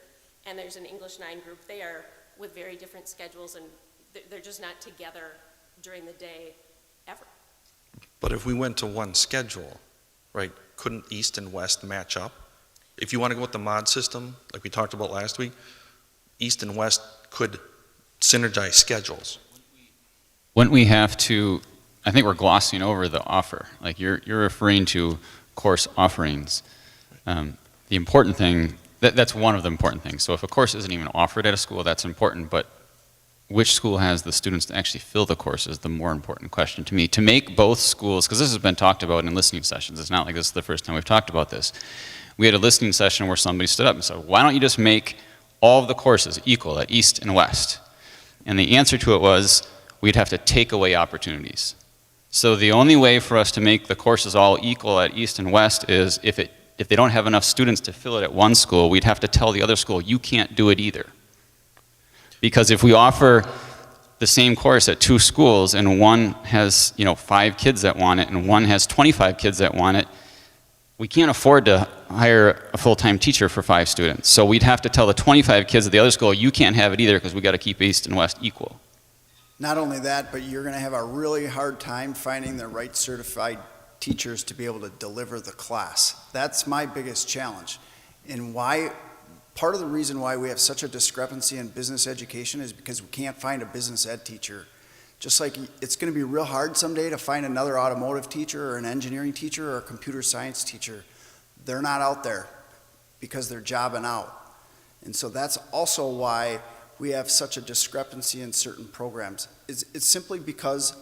and there's an English 9 group there with very different schedules, and they're just not together during the day ever. But if we went to one schedule, right, couldn't East and West match up? If you want to go with the mod system, like we talked about last week, East and West could synergize schedules. Wouldn't we have to, I think we're glossing over the offer. Like you're referring to course offerings. The important thing, that's one of the important things. So if a course isn't even offered at a school, that's important, but which school has the students to actually fill the course is the more important question to me. To make both schools, because this has been talked about in listening sessions, it's not like this is the first time we've talked about this. We had a listening session where somebody stood up and said, why don't you just make all of the courses equal at East and West? And the answer to it was, we'd have to take away opportunities. So the only way for us to make the courses all equal at East and West is if they don't have enough students to fill it at one school, we'd have to tell the other school, you can't do it either. Because if we offer the same course at 2 schools and one has 5 kids that want it and one has 25 kids that want it, we can't afford to hire a full-time teacher for 5 students. So we'd have to tell the 25 kids at the other school, you can't have it either because we got to keep East and West equal. Not only that, but you're going to have a really hard time finding the right certified teachers to be able to deliver the class. That's my biggest challenge. And part of the reason why we have such a discrepancy in business education is because we can't find a business ed teacher. Just like it's going to be real hard someday to find another automotive teacher or an engineering teacher or a computer science teacher. They're not out there because they're jobbing out. And so that's also why we have such a discrepancy in certain programs. It's simply because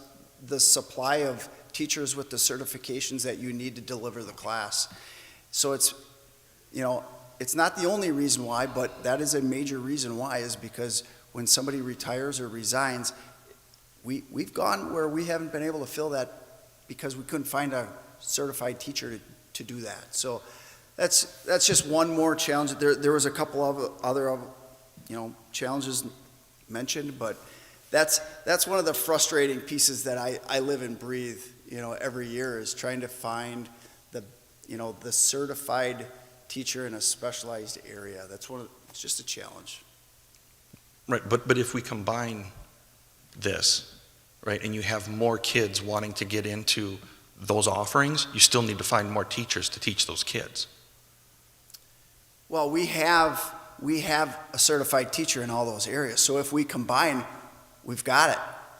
the supply of teachers with the certifications that you need to deliver the class. So it's not the only reason why, but that is a major reason why, is because when somebody retires or resigns, we've gone where we haven't been able to fill that because we couldn't find a certified teacher to do that. So that's just one more challenge. There was a couple of other challenges mentioned, but that's one of the frustrating pieces that I live and breathe, every year, is trying to find the certified teacher in a specialized area. It's just a challenge. Right, but if we combine this, right, and you have more kids wanting to get into those offerings, you still need to find more teachers to teach those kids. Well, we have a certified teacher in all those areas. So if we combine, we've got it,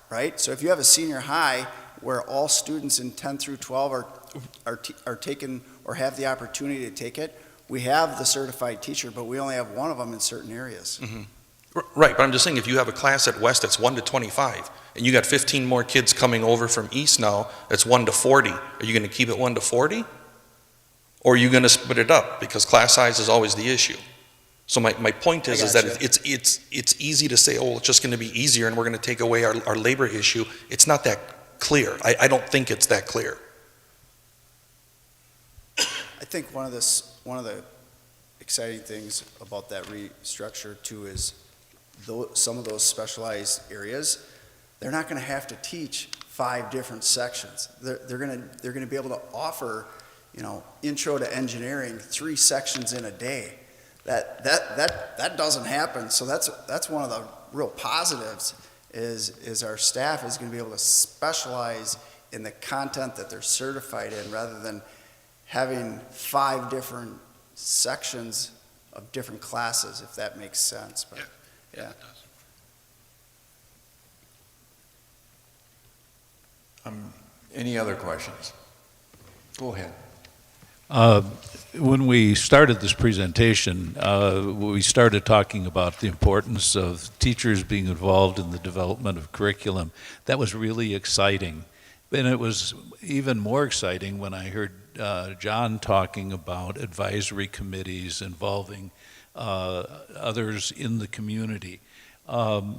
right? So if you have a senior high where all students in 10 through 12 are taken or have the opportunity to take it, we have the certified teacher, but we only have one of them in certain areas. Mm-hmm. Right, but I'm just saying, if you have a class at West that's 1 to 25, and you got 15 more kids coming over from East now, that's 1 to 40, are you going to keep it 1 to 40? Or are you going to split it up? Because class size is always the issue. So my point is that it's easy to say, oh, it's just going to be easier and we're going to take away our labor issue. It's not that clear. I don't think it's that clear. I think one of the exciting things about that restructure too is some of those specialized areas, they're not going to have to teach 5 different sections. They're going to be able to offer, intro to engineering 3 sections in a day. That doesn't happen. So that's one of the real positives is our staff is going to be able to specialize in the content that they're certified in rather than having 5 different sections of different classes, if that makes sense. But, yeah. It does. Any other questions? Go ahead. When we started this presentation, we started talking about the importance of teachers being involved in the development of curriculum. That was really exciting. And it was even more exciting when I heard John talking about advisory committees involving others in the community. And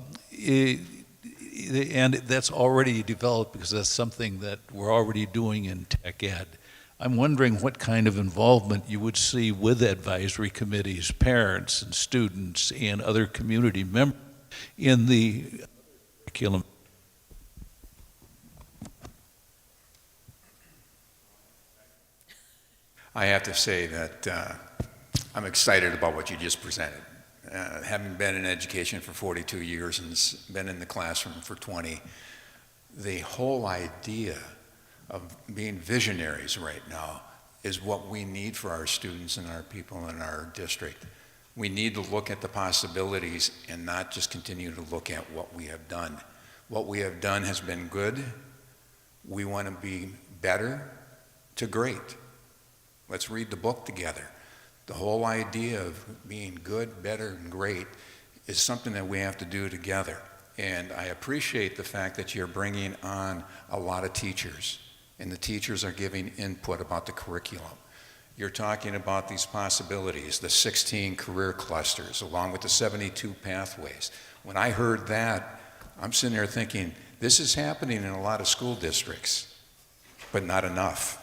that's already developed because that's something that we're already doing in tech ed. I'm wondering what kind of involvement you would see with advisory committees, parents and students and other community members in the curriculum. I have to say that I'm excited about what you just presented. Having been in education for 42 years and been in the classroom for 20, the whole idea of being visionaries right now is what we need for our students and our people in our district. We need to look at the possibilities and not just continue to look at what we have done. What we have done has been good. We want to be better to great. Let's read the book together. The whole idea of being good, better, and great is something that we have to do together. And I appreciate the fact that you're bringing on a lot of teachers, and the teachers are giving input about the curriculum. You're talking about these possibilities, the 16 career clusters, along with the 72 pathways. When I heard that, I'm sitting there thinking, this is happening in a lot of school districts, but not enough.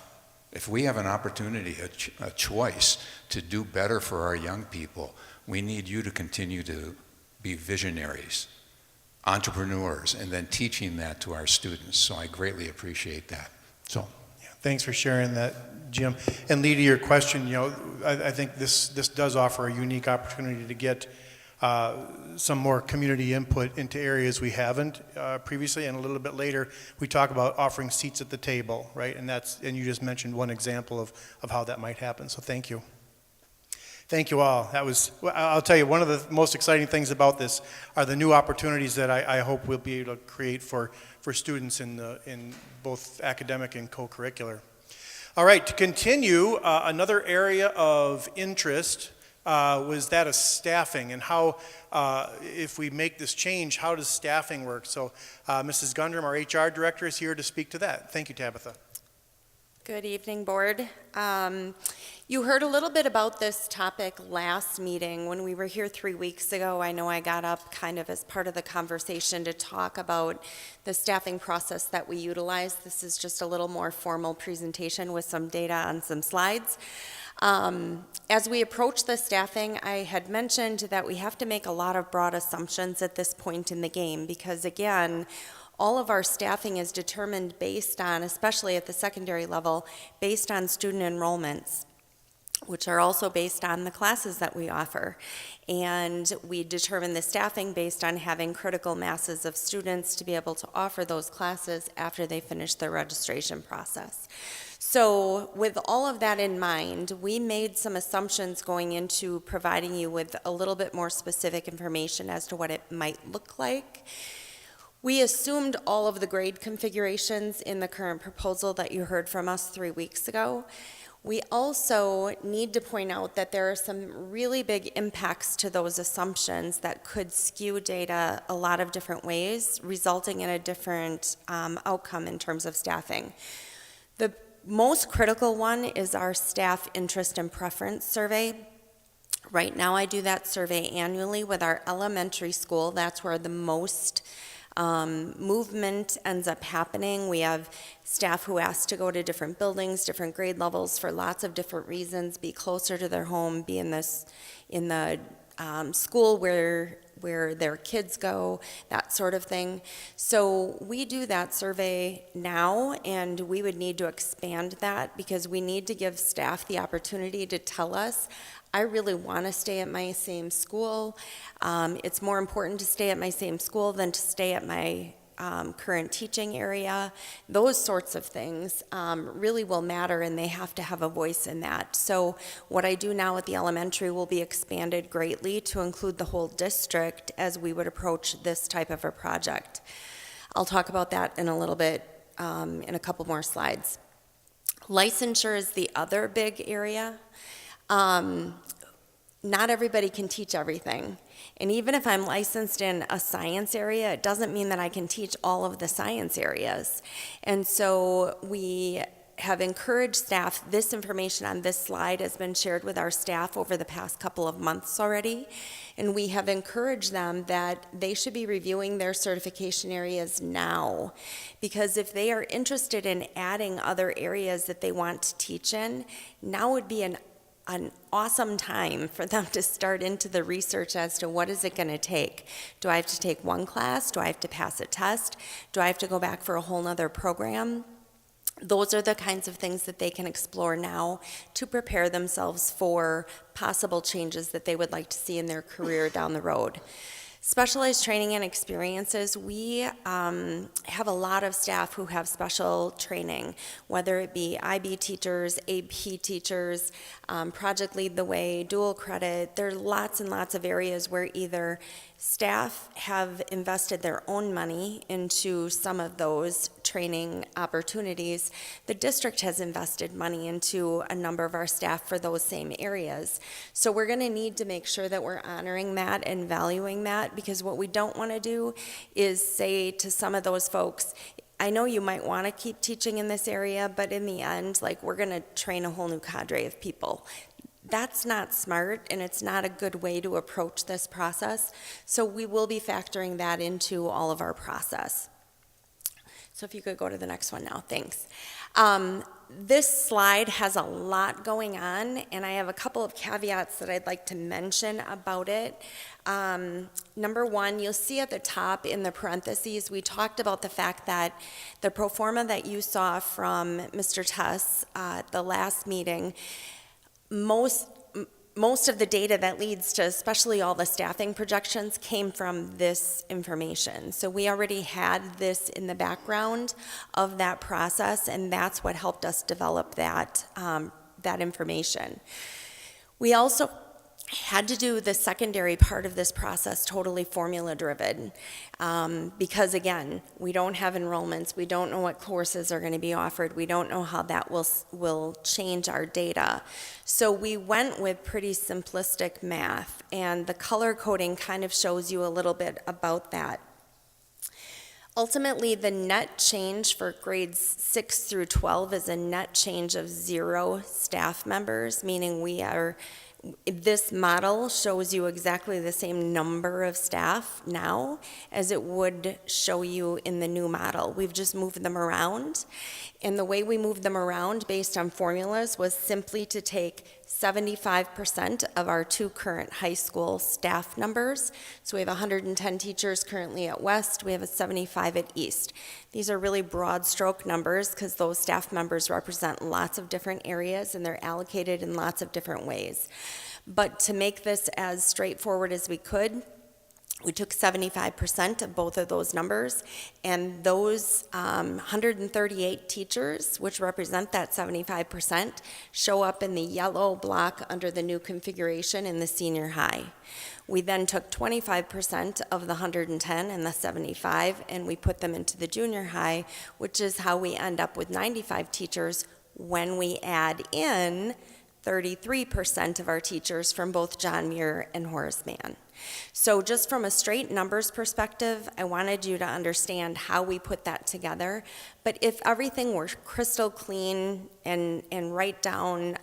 If we have an opportunity, a choice to do better for our young people, we need you to continue to be visionaries, entrepreneurs, and then teaching that to our students. So I greatly appreciate that. So, yeah, thanks for sharing that, Jim. And Lee, to your question, I think this does offer a unique opportunity to get some more community input into areas we haven't previously, and a little bit later we talk about offering seats at the table, right? And you just mentioned one example of how that might happen. So thank you. Thank you all. I'll tell you, one of the most exciting things about this are the new opportunities that I hope we'll be able to create for students in both academic and co-curricular. All right, to continue, another area of interest was that of staffing and how, if we make this change, how does staffing work? So Mrs. Gundrum, our HR director, is here to speak to that. Thank you, Tabitha. Good evening, board. You heard a little bit about this topic last meeting when we were here 3 weeks ago. I know I got up kind of as part of the conversation to talk about the staffing process that we utilize. This is just a little more formal presentation with some data on some slides. As we approach the staffing, I had mentioned that we have to make a lot of broad assumptions at this point in the game because, again, all of our staffing is determined based on, especially at the secondary level, based on student enrollments. which are also based on the classes that we offer. And we determine the staffing based on having critical masses of students to be able to offer those classes after they finish their registration process. So with all of that in mind, we made some assumptions going into providing you with a little bit more specific information as to what it might look like. We assumed all of the grade configurations in the current proposal that you heard from us 3 weeks ago. We also need to point out that there are some really big impacts to those assumptions that could skew data a lot of different ways, resulting in a different outcome in terms of staffing. The most critical one is our staff interest and preference survey. Right now I do that survey annually with our elementary school. That's where the most movement ends up happening. We have staff who ask to go to different buildings, different grade levels for lots of different reasons, be closer to their home, be in the school where their kids go, that sort of thing. So we do that survey now, and we would need to expand that because we need to give staff the opportunity to tell us, I really want to stay at my same school. It's more important to stay at my same school than to stay at my current teaching area. Those sorts of things really will matter, and they have to have a voice in that. So what I do now at the elementary will be expanded greatly to include the whole district as we would approach this type of a project. I'll talk about that in a little bit in a couple more slides. Licensure is the other big area. Not everybody can teach everything. And even if I'm licensed in a science area, it doesn't mean that I can teach all of the science areas. And so we have encouraged staff, this information on this slide has been shared with our staff over the past couple of months already, and we have encouraged them that they should be reviewing their certification areas now, because if they are interested in adding other areas that they want to teach in, now would be an awesome time for them to start into the research as to what is it going to take. Do I have to take one class? Do I have to pass a test? Do I have to go back for a whole nother program? Those are the kinds of things that they can explore now to prepare themselves for possible changes that they would like to see in their career down the road. Specialized training and experiences, we have a lot of staff who have special training, whether it be IB teachers, AP teachers, Project Lead the Way, dual credit. There are lots and lots of areas where either staff have invested their own money into some of those training opportunities. The district has invested money into a number of our staff for those same areas. So we're going to need to make sure that we're honoring that and valuing that, because what we don't want to do is say to some of those folks, I know you might want to keep teaching in this area, but in the end, like, we're going to train a whole new cadre of people. That's not smart, and it's not a good way to approach this process. So we will be factoring that into all of our process. So if you could go to the next one now, thanks. This slide has a lot going on, and I have a couple of caveats that I'd like to mention about it. Number one, you'll see at the top in the parentheses, we talked about the fact that the pro forma that you saw from Mr. Tess at the last meeting, most of the data that leads to especially all the staffing projections came from this information. So we already had this in the background of that process, and that's what helped us develop that, that information. We also had to do the secondary part of this process totally formula driven, because again, we don't have enrollments, we don't know what courses are going to be offered, we don't know how that will change our data. So we went with pretty simplistic math, and the color coding kind of shows you a little bit about that. Ultimately, the net change for grades 6 through 12 is a net change of 0 staff members, meaning this model shows you exactly the same number of staff now as it would show you in the new model. We've just moved them around, and the way we moved them around based on formulas was simply to take 75% of our 2 current high school staff numbers. So we have 110 teachers currently at West, we have a 75 at East. These are really broad stroke numbers because those staff members represent lots of different areas and they're allocated in lots of different ways. But to make this as straightforward as we could, we took 75% of both of those numbers, and those 138 teachers, which represent that 75%, show up in the yellow block under the new configuration in the senior high. We then took 25% of the 110 and the 75, and we put them into the junior high, which is how we end up with 95 teachers when we add in 33% of our teachers from both John Muir and Horace Mann. So just from a straight numbers perspective, I wanted you to understand how we put that together. But if everything were crystal clean and write down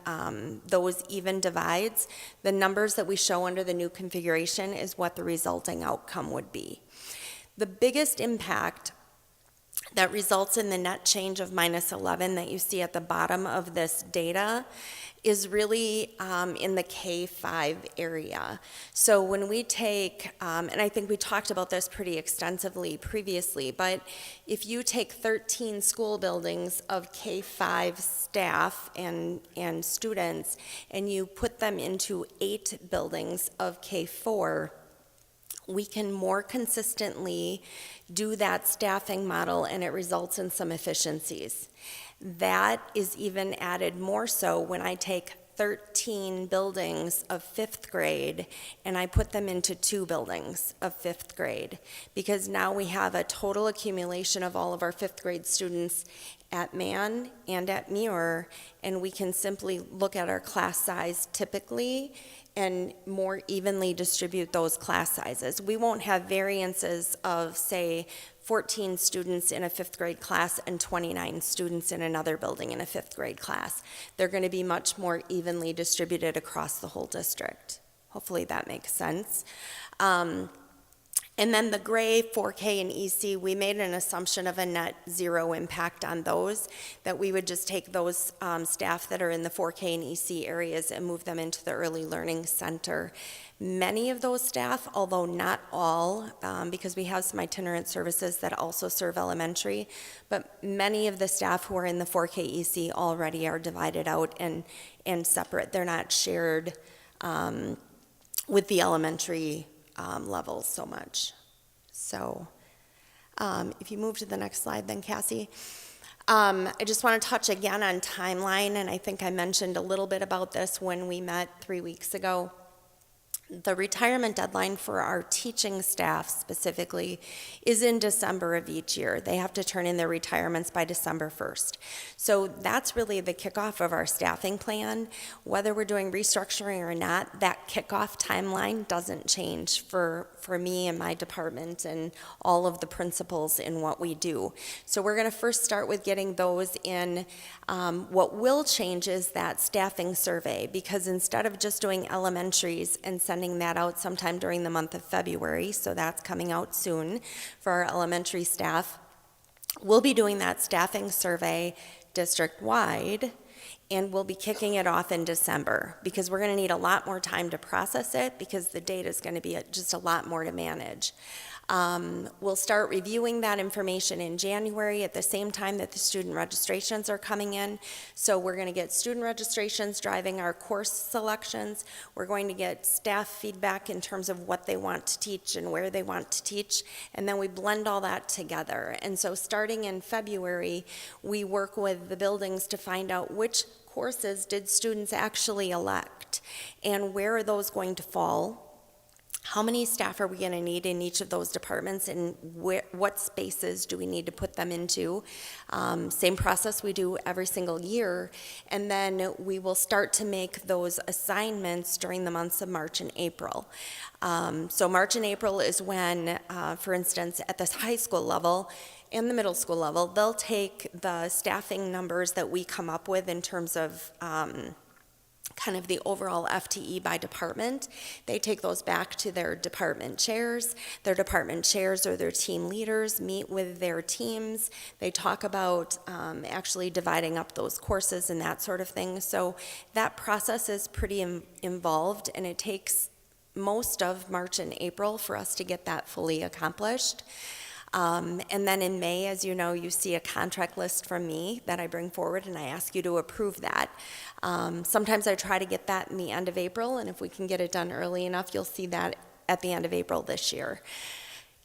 those even divides, the numbers that we show under the new configuration is what the resulting outcome would be. The biggest impact that results in the net change of minus 11 that you see at the bottom of this data is really in the K-5 area. So when we take, and I think we talked about this pretty extensively previously, but if you take 13 school buildings of K-5 staff and students, and you put them into 8 buildings of K-4, we can more consistently do that staffing model, and it results in some efficiencies. That is even added more so when I take 13 buildings of 5th grade and I put them into 2 buildings of 5th grade, because now we have a total accumulation of all of our 5th grade students at Mann and at Muir, and we can simply look at our class size typically and more evenly distribute those class sizes. We won't have variances of, say, 14 students in a 5th grade class and 29 students in another building in a 5th grade class. They're going to be much more evenly distributed across the whole district. Hopefully that makes sense. And then the gray 4K and EC, we made an assumption of a net 0 impact on those, that we would just take those staff that are in the 4K and EC areas and move them into the early learning center. Many of those staff, although not all, because we have some itinerant services that also serve elementary, but many of the staff who are in the 4K EC already are divided out and separate. They're not shared with the elementary levels so much. So if you move to the next slide then, Cassie. I just want to touch again on timeline, and I think I mentioned a little bit about this when we met 3 weeks ago. The retirement deadline for our teaching staff specifically is in December of each year. They have to turn in their retirements by December 1st. So that's really the kickoff of our staffing plan. Whether we're doing restructuring or not, that kickoff timeline doesn't change for me and my department and all of the principals in what we do. So we're going to first start with getting those in. What will change is that staffing survey, because instead of just doing elementaries and sending that out sometime during the month of February, so that's coming out soon for our elementary staff, we'll be doing that staffing survey district-wide, and we'll be kicking it off in December, because we're going to need a lot more time to process it, because the data is going to be just a lot more to manage. We'll start reviewing that information in January at the same time that the student registrations are coming in. So we're going to get student registrations driving our course selections. We're going to get staff feedback in terms of what they want to teach and where they want to teach, and then we blend all that together. And so starting in February, we work with the buildings to find out which courses did students actually elect and where are those going to fall. How many staff are we going to need in each of those departments, and what spaces do we need to put them into? Same process we do every single year, and then we will start to make those assignments during the months of March and April. So March and April is when, for instance, at the high school level and the middle school level, they'll take the staffing numbers that we come up with in terms of kind of the overall FTE by department. They take those back to their department chairs. Their department chairs or their team leaders meet with their teams. They talk about actually dividing up those courses and that sort of thing. So that process is pretty involved, and it takes most of March and April for us to get that fully accomplished. And then in May, as you know, you see a contract list from me that I bring forward, and I ask you to approve that. Sometimes I try to get that in the end of April, and if we can get it done early enough, you'll see that at the end of April this year.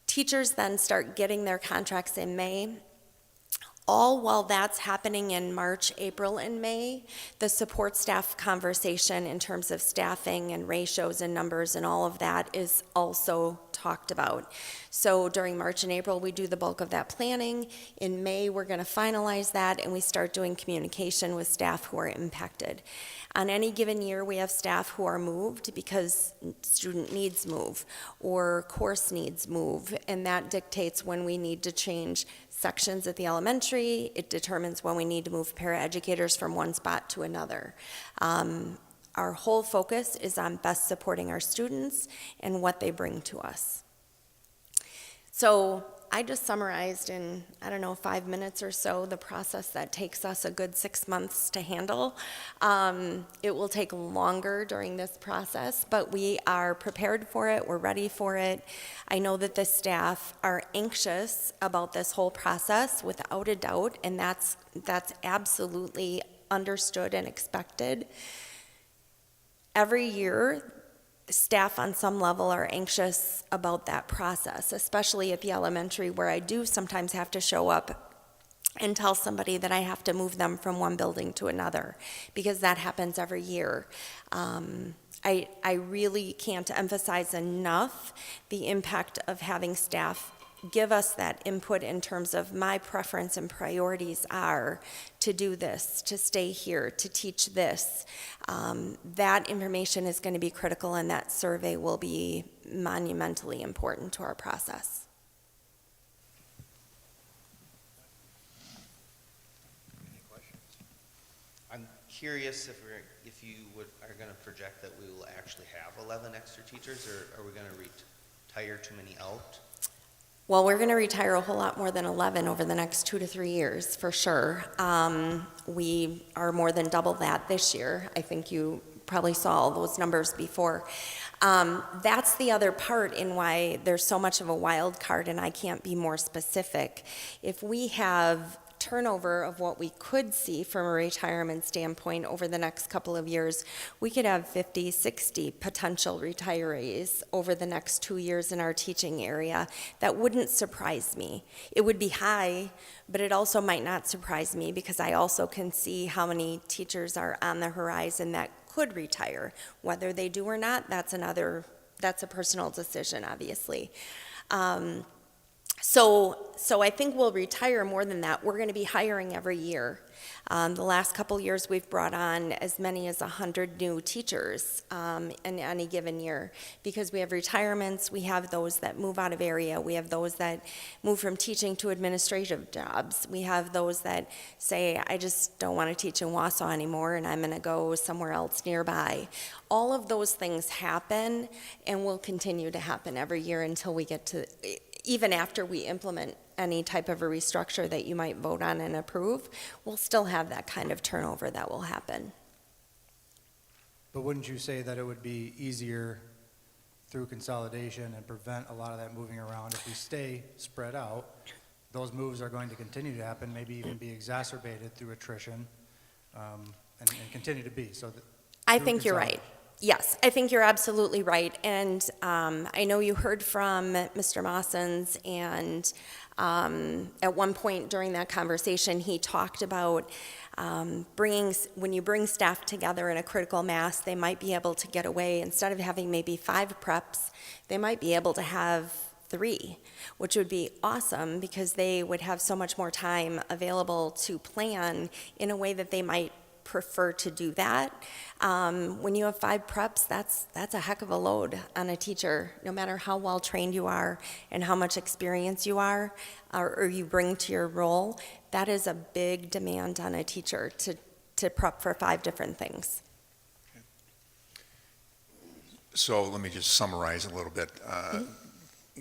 Teachers then start getting their contracts in May. All while that's happening in March, April, and May, the support staff conversation in terms of staffing and ratios and numbers and all of that is also talked about. So during March and April, we do the bulk of that planning. In May, we're going to finalize that, and we start doing communication with staff who are impacted. On any given year, we have staff who are moved because student needs move or course needs move, and that dictates when we need to change sections at the elementary. It determines when we need to move paraeducators from one spot to another. Our whole focus is on best supporting our students and what they bring to us. So I just summarized in, 5 minutes or so, the process that takes us a good 6 months to handle. It will take longer during this process, but we are prepared for it, we're ready for it. I know that the staff are anxious about this whole process without a doubt, and that's absolutely understood and expected. Every year, staff on some level are anxious about that process, especially at the elementary, where I do sometimes have to show up and tell somebody that I have to move them from one building to another, because that happens every year. I really can't emphasize enough the impact of having staff give us that input in terms of my preference and priorities are to do this, to stay here, to teach this. That information is going to be critical, and that survey will be monumentally important to our process. Any questions? I'm curious if you are going to project that we will actually have 11 extra teachers, or are we going to retire too many out? Well, we're going to retire a whole lot more than 11 over the next 2 to 3 years, for sure. We are more than double that this year. I think you probably saw all those numbers before. That's the other part in why there's so much of a wild card, and I can't be more specific. If we have turnover of what we could see from a retirement standpoint over the next couple of years, we could have 50, 60 potential retirees over the next 2 years in our teaching area. That wouldn't surprise me. It would be high, but it also might not surprise me, because I also can see how many teachers are on the horizon that could retire. Whether they do or not, that's a personal decision, obviously. So I think we'll retire more than that. We're going to be hiring every year. The last couple years, we've brought on as many as 100 new teachers in any given year, because we have retirements, we have those that move out of area, we have those that move from teaching to administrative jobs, we have those that say, I just don't want to teach in Wausau anymore and I'm going to go somewhere else nearby. All of those things happen and will continue to happen every year until we get to, even after we implement any type of a restructure that you might vote on and approve, we'll still have that kind of turnover that will happen. But wouldn't you say that it would be easier through consolidation and prevent a lot of that moving around if we stay spread out? Those moves are going to continue to happen, maybe even be exacerbated through attrition, and continue to be. So I think you're right. Yes, I think you're absolutely right. And I know you heard from Mr. Mossens, and at one point during that conversation, he talked about when you bring staff together in a critical mass, they might be able to get away. Instead of having maybe 5 preps, they might be able to have 3, which would be awesome, because they would have so much more time available to plan in a way that they might prefer to do that. When you have 5 preps, that's a heck of a load on a teacher, no matter how well trained you are and how much experience you are or you bring to your role. That is a big demand on a teacher to prep for 5 different things. Okay. So let me just summarize a little bit.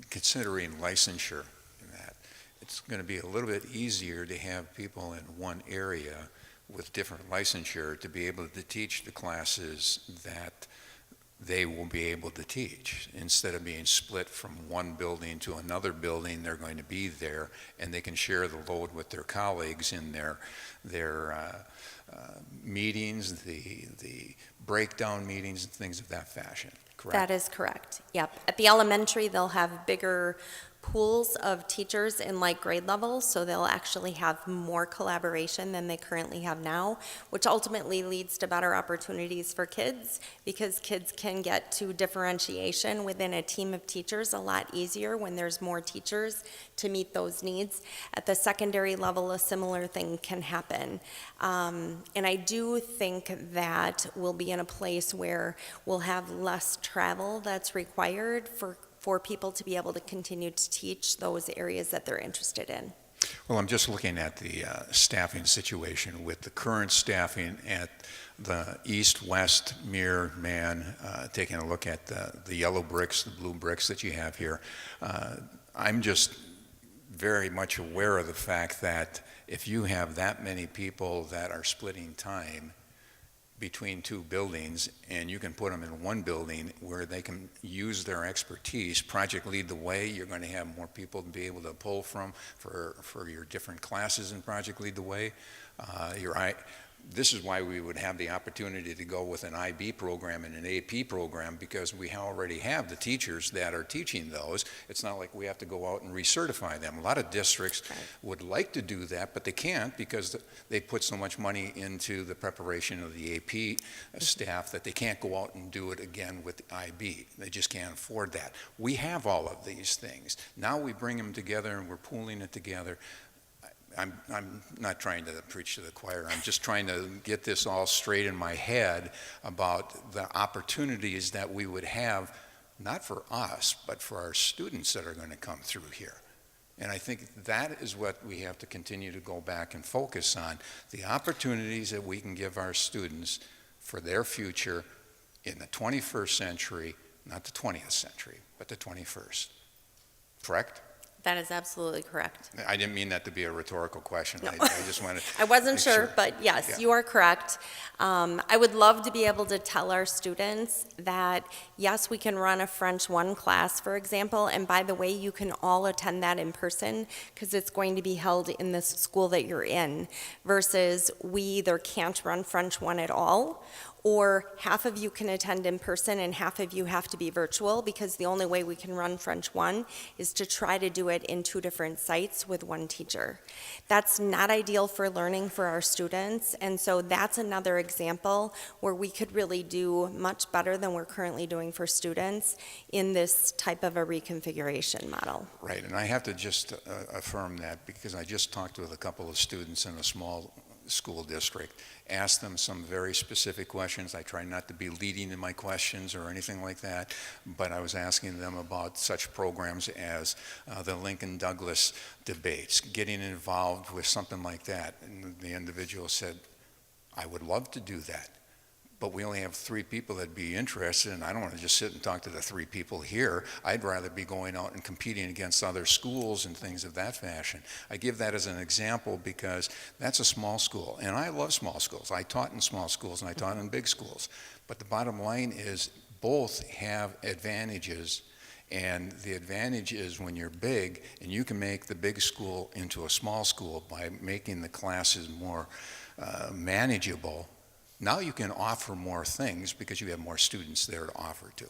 Considering licensure in that, it's going to be a little bit easier to have people in one area with different licensure to be able to teach the classes that they will be able to teach. Instead of being split from one building to another building, they're going to be there, and they can share the load with their colleagues in their meetings, the breakdown meetings, and things of that fashion. Correct? That is correct. Yep. At the elementary, they'll have bigger pools of teachers in like grade levels, so they'll actually have more collaboration than they currently have now, which ultimately leads to better opportunities for kids, because kids can get to differentiation within a team of teachers a lot easier when there's more teachers to meet those needs. At the secondary level, a similar thing can happen. And I do think that we'll be in a place where we'll have less travel that's required for people to be able to continue to teach those areas that they're interested in. Well, I'm just looking at the staffing situation with the current staffing at the east-west mirror man, taking a look at the yellow bricks, the blue bricks that you have here. I'm just very much aware of the fact that if you have that many people that are splitting time between two buildings, and you can put them in one building where they can use their expertise, Project Lead the Way, you're going to have more people to be able to pull from for your different classes in Project Lead the Way. This is why we would have the opportunity to go with an IB program and an AP program, because we already have the teachers that are teaching those. It's not like we have to go out and recertify them. A lot of districts would like to do that, but they can't because they put so much money into the preparation of the AP staff that they can't go out and do it again with the IB. They just can't afford that. We have all of these things. Now we bring them together and we're pooling it together. I'm not trying to preach to the choir. I'm just trying to get this all straight in my head about the opportunities that we would have, not for us, but for our students that are going to come through here. And I think that is what we have to continue to go back and focus on, the opportunities that we can give our students for their future in the 21st century, not the 20th century, but the 21st. Correct? That is absolutely correct. I didn't mean that to be a rhetorical question. No. I just wanted I wasn't make sure, but yes, Yeah. you are correct. I would love to be able to tell our students that, yes, we can run a French 1 class, for example, and by the way, you can all attend that in person because it's going to be held in the school that you're in, versus we either can't run French 1 at all, or half of you can attend in person and half of you have to be virtual, because the only way we can run French 1 is to try to do it in 2 different sites with 1 teacher. That's not ideal for learning for our students, and so that's another example where we could really do much better than we're currently doing for students in this type of a reconfiguration model. Right, and I have to just affirm that, because I just talked with a couple of students in a small school district, asked them some very specific questions. I try not to be leading in my questions or anything like that, but I was asking them about such programs as the Lincoln Douglas debates, getting involved with something like that. And the individual said, I would love to do that, but we only have 3 people that'd be interested, and I don't want to just sit and talk to the 3 people here. I'd rather be going out and competing against other schools and things of that fashion. I give that as an example because that's a small school, and I love small schools. I taught in small schools, and I taught in big schools. But the bottom line is both have advantages, and the advantage is when you're big, and you can make the big school into a small school by making the classes more manageable. Now you can offer more things because you have more students there to offer to.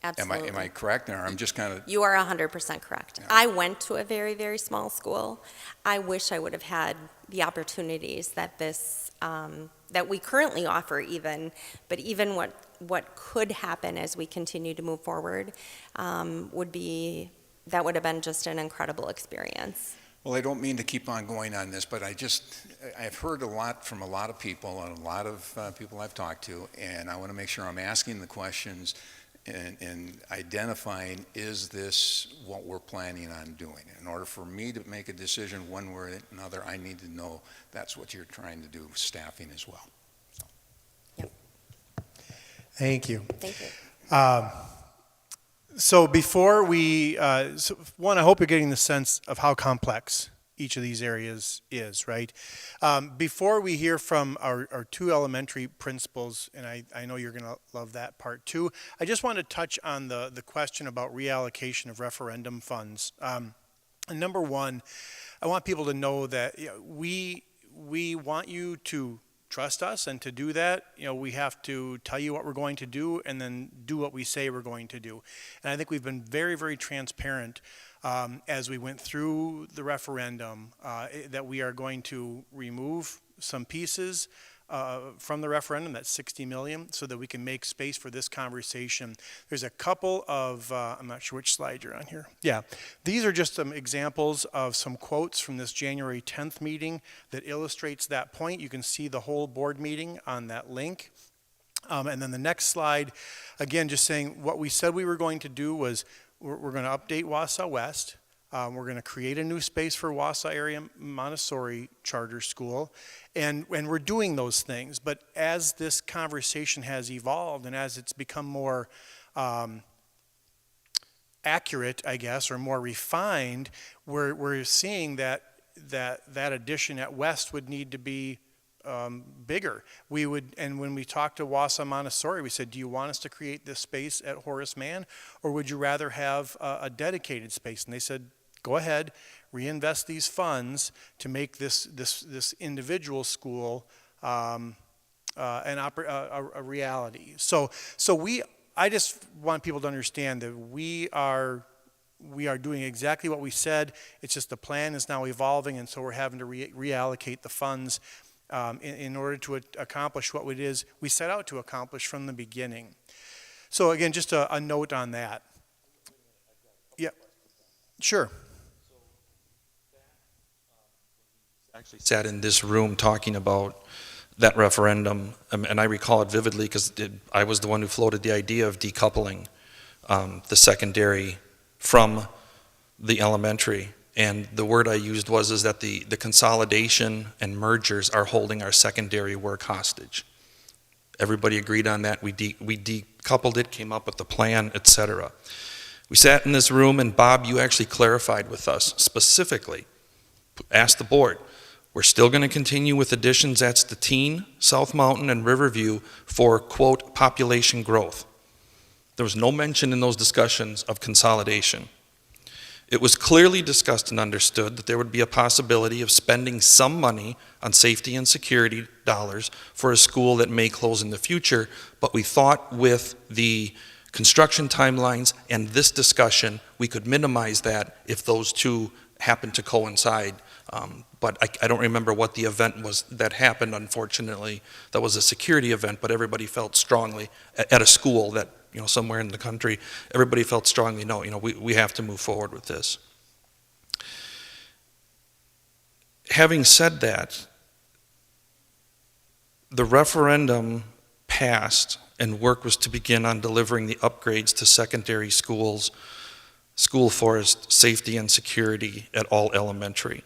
Absolutely. Am I correct? Or I'm just kind of... You are 100% correct. Yeah. I went to a very, very small school. I wish I would have had the opportunities that that we currently offer even, but even what could happen as we continue to move forward that would have been just an incredible experience. Well, I don't mean to keep on going on this, but I've heard a lot from a lot of people and a lot of people I've talked to, and I want to make sure I'm asking the questions and identifying, is this what we're planning on doing? In order for me to make a decision one way or another, I need to know that's what you're trying to do with staffing as well. So. Thank you. Thank you. So before we, one, I hope you're getting the sense of how complex each of these areas is, right? Before we hear from our two elementary principals, and I know you're going to love that part too, I just want to touch on the question about reallocation of referendum funds. And number one, I want people to know that we want you to trust us, and to do that, we have to tell you what we're going to do and then do what we say we're going to do. And I think we've been very, very transparent as we went through the referendum that we are going to remove some pieces from the referendum, that's 60 million, so that we can make space for this conversation. There's a couple of, I'm not sure which slide you're on here. Yeah, these are just some examples of some quotes from this January 10th meeting that illustrates that point. You can see the whole board meeting on that link. And then the next slide, again, just saying what we said we were going to do was we're going to update Wausau West. We're going to create a new space for Wausau Area Montessori Charter School, and we're doing those things. But as this conversation has evolved and as it's become more accurate, I guess, or more refined, we're seeing that addition at West would need to be bigger. And when we talked to Wausau Montessori, we said, do you want us to create this space at Horace Mann, or would you rather have a dedicated space? And they said, go ahead, reinvest these funds to make this individual school a reality. So I just want people to understand that we are doing exactly what we said. It's just the plan is now evolving, and so we're having to reallocate the funds in order to accomplish what it is we set out to accomplish from the beginning. So again, just a note on that. Yeah, sure. Actually sat in this room talking about that referendum, and I recall it vividly because I was the one who floated the idea of decoupling the secondary from the elementary. And the word I used is that the consolidation and mergers are holding our secondary work hostage. Everybody agreed on that. We decoupled it, came up with the plan, etc. We sat in this room, and Bob, you actually clarified with us specifically, asked the board, we're still going to continue with additions at Stettin, South Mountain, and Riverview for, quote, population growth. There was no mention in those discussions of consolidation. It was clearly discussed and understood that there would be a possibility of spending some money on safety and security dollars for a school that may close in the future, but we thought with the construction timelines and this discussion, we could minimize that if those two happened to coincide. But I don't remember what the event was that happened, unfortunately. That was a security event, but everybody felt strongly at a school that, somewhere in the country, everybody felt strongly, no, we have to move forward with this. Having said that, the referendum passed and work was to begin on delivering the upgrades to secondary schools, school forest, safety and security at all elementary.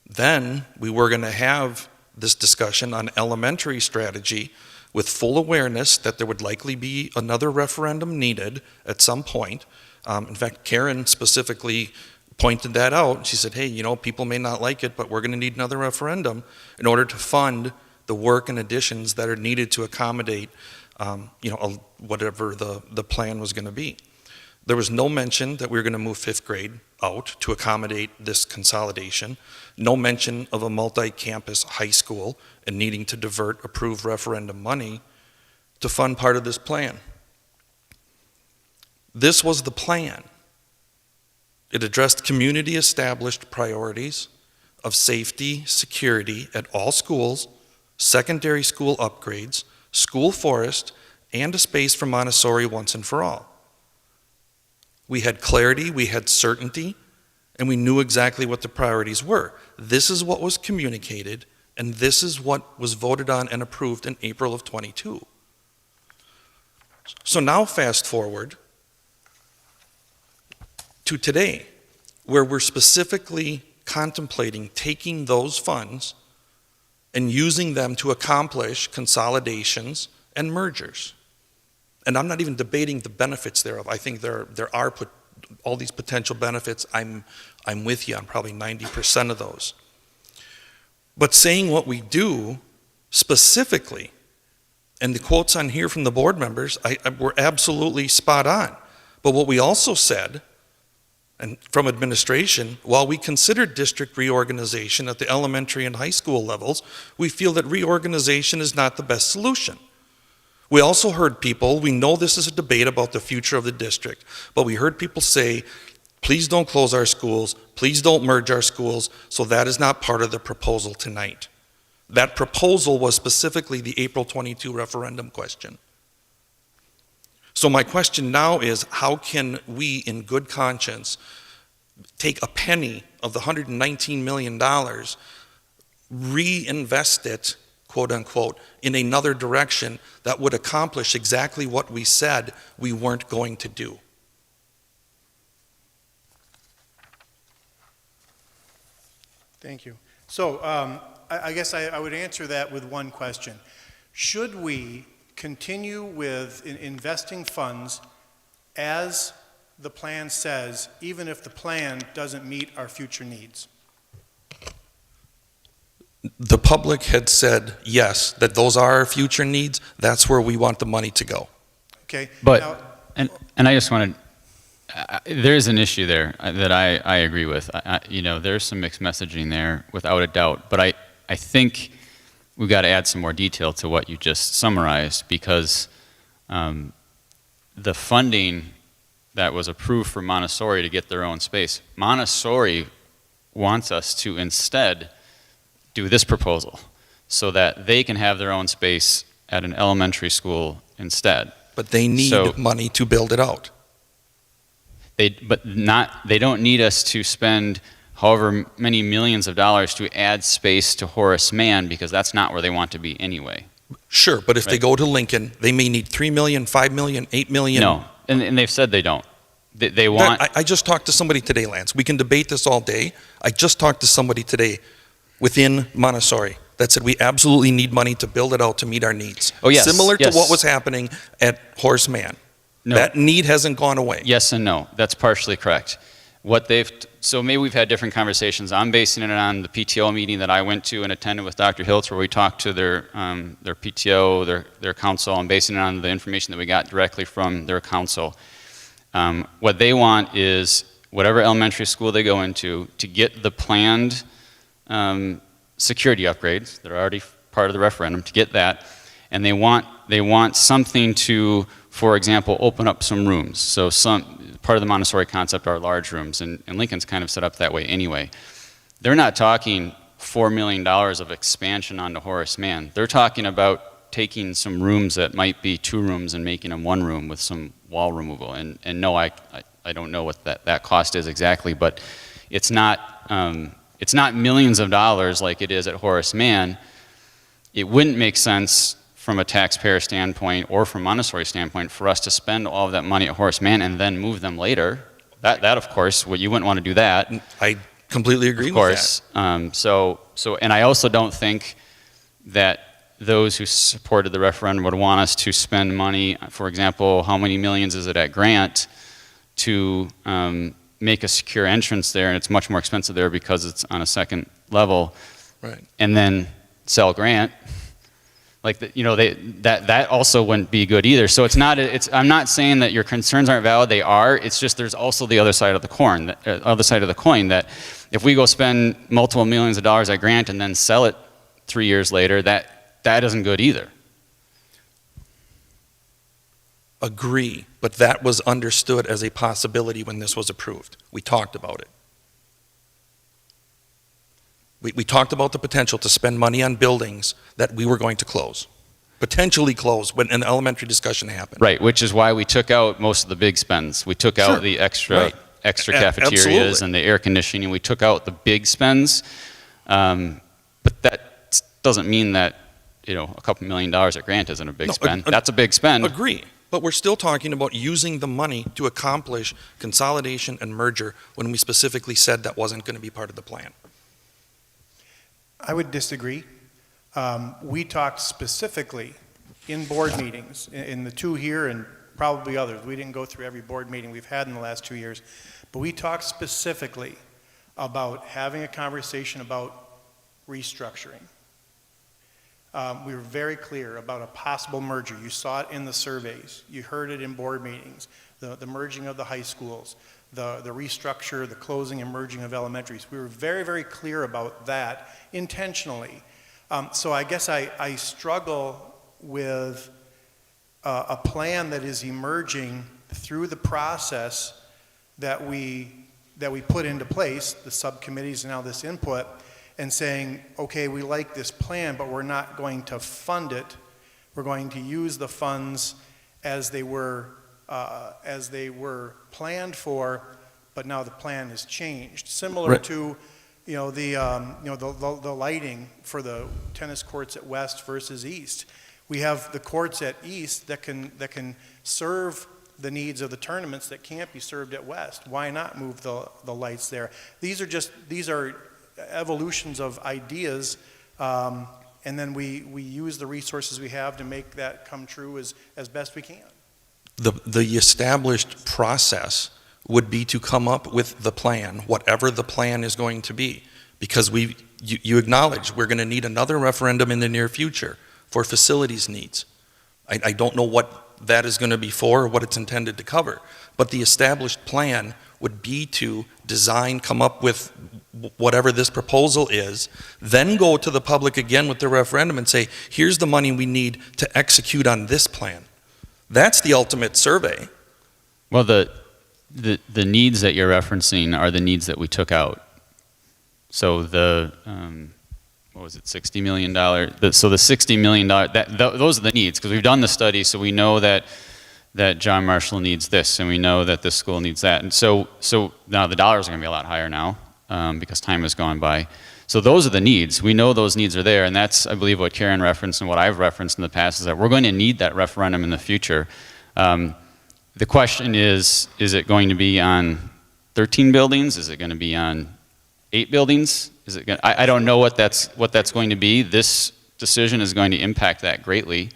Then we were going to have this discussion on elementary strategy with full awareness that there would likely be another referendum needed at some point. In fact, Karen specifically pointed that out. She said, hey, people may not like it, but we're going to need another referendum in order to fund the work and additions that are needed to accommodate, whatever the plan was going to be. There was no mention that we were going to move fifth grade out to accommodate this consolidation. No mention of a multi-campus high school and needing to divert approved referendum money to fund part of this plan. This was the plan. It addressed community established priorities of safety, security at all schools, secondary school upgrades, school forest, and a space for Montessori once and for all. We had clarity, we had certainty, and we knew exactly what the priorities were. This is what was communicated, and this is what was voted on and approved in April of '22. So now fast forward to today, where we're specifically contemplating taking those funds and using them to accomplish consolidations and mergers. and I'm not even debating the benefits thereof. I think there are all these potential benefits. I'm with you on probably 90% of those. But saying what we do specifically, and the quotes on here from the board members, were absolutely spot on. But what we also said, and from administration, while we consider district reorganization at the elementary and high school levels, we feel that reorganization is not the best solution. We also heard people, we know this is a debate about the future of the district, but we heard people say, please don't close our schools, please don't merge our schools, so that is not part of the proposal tonight. That proposal was specifically the April 22 referendum question. So my question now is, how can we, in good conscience, take a penny of the $119 million, reinvest it, quote unquote, in another direction that would accomplish exactly what we said we weren't going to do? Thank you. So I guess I would answer that with one question. Should we continue with investing funds as the plan says, even if the plan doesn't meet our future needs? The public had said, yes, that those are our future needs. That's where we want the money to go. Okay. But, now, and I just wanted, there's an issue there that I agree with. You know, there's some mixed messaging there, without a doubt. But I think we've got to add some more detail to what you just summarized, because the funding that was approved for Montessori to get their own space, Montessori wants us to instead do this proposal so that they can have their own space at an elementary school instead. But they need money to build it out. They don't need us to spend however many millions of dollars to add space to Horace Mann, because that's not where they want to be anyway. Sure, but if they go to Lincoln, they may need $3 million, $5 million, $8 million. No, and they've said they don't. They want... I just talked to somebody today, Lance. We can debate this all day. I just talked to somebody today within Montessori that said we absolutely need money to build it out to meet our needs. Oh, yes. Similar to what was happening at Horace Mann. No. That need hasn't gone away. Yes and no. That's partially correct. So maybe we've had different conversations. I'm basing it on the PTO meeting that I went to and attended with Dr. Hiltz, where we talked to their PTO, their council. I'm basing it on the information that we got directly from their council. What they want is whatever elementary school they go into to get the planned security upgrades that are already part of the referendum, to get that, and they want something to, for example, open up some rooms. So part of the Montessori concept are large rooms, and Lincoln's kind of set up that way anyway. They're not talking $4 million of expansion onto Horace Mann. They're talking about taking some rooms that might be 2 rooms and making them 1 room with some wall removal. And no, I don't know what that cost is exactly, but it's not millions of dollars like it is at Horace Mann. It wouldn't make sense from a taxpayer standpoint or from Montessori standpoint for us to spend all of that money at Horace Mann and then move them later. That of course, you wouldn't want to do that. I completely agree with that. So, and I also don't think that those who supported the referendum would want us to spend money, for example, how many millions is it at Grant, to make a secure entrance there, and it's much more expensive there because it's on a second level, right? And then sell Grant. Like, that also wouldn't be good either. So I'm not saying that your concerns aren't valid. They are. It's just there's also the other side of the coin. That if we go spend multiple millions of dollars at Grant and then sell it 3 years later, that isn't good either. Agree, but that was understood as a possibility when this was approved. We talked about it. We talked about the potential to spend money on buildings that we were going to close, potentially close, when an elementary discussion happened. Right, which is why we took out most of the big spends. We took out the extra cafeterias and the air conditioning. We took out the big spends, but that doesn't mean that a couple $1 million at Grant isn't a big spend. That's a big spend. Agree, but we're still talking about using the money to accomplish consolidation and merger when we specifically said that wasn't going to be part of the plan. I would disagree. We talked specifically in board meetings, in the two here and probably others. We didn't go through every board meeting we've had in the last 2 years, but we talked specifically about having a conversation about restructuring. We were very clear about a possible merger. You saw it in the surveys. You heard it in board meetings, the merging of the high schools, the restructure, the closing and merging of elementaries. We were very, very clear about that intentionally. So I guess I struggle with a plan that is emerging through the process that we put into place, the subcommittees and now this input, and saying, okay, we like this plan, but we're not going to fund it. We're going to use the funds as they were planned for, but now the plan has changed. Similar Right. to, the lighting for the tennis courts at West versus East. We have the courts at East that can serve the needs of the tournaments that can't be served at West. Why not move the lights there? These are evolutions of ideas, and then we use the resources we have to make that come true as best we can. The established process would be to come up with the plan, whatever the plan is going to be, because you acknowledge we're going to need another referendum in the near future for facilities needs. I don't know what that is going to be for or what it's intended to cover, but the established plan would be to design, come up with whatever this proposal is, then go to the public again with the referendum and say, here's the money we need to execute on this plan. That's the ultimate survey. Well, the needs that you're referencing are the needs that we took out. So the, what was it, $60 million? So the $60 million, those are the needs, because we've done the study, so we know that John Marshall needs this, and we know that this school needs that. And so now the dollars are going to be a lot higher now, because time has gone by. So those are the needs. We know those needs are there, and that's, I believe, what Karen referenced and what I've referenced in the past, is that we're going to need that referendum in the future. The question is it going to be on 13 buildings? Is it going to be on 8 buildings? Is it going to, I don't know what that's going to be. This decision is going to impact that greatly,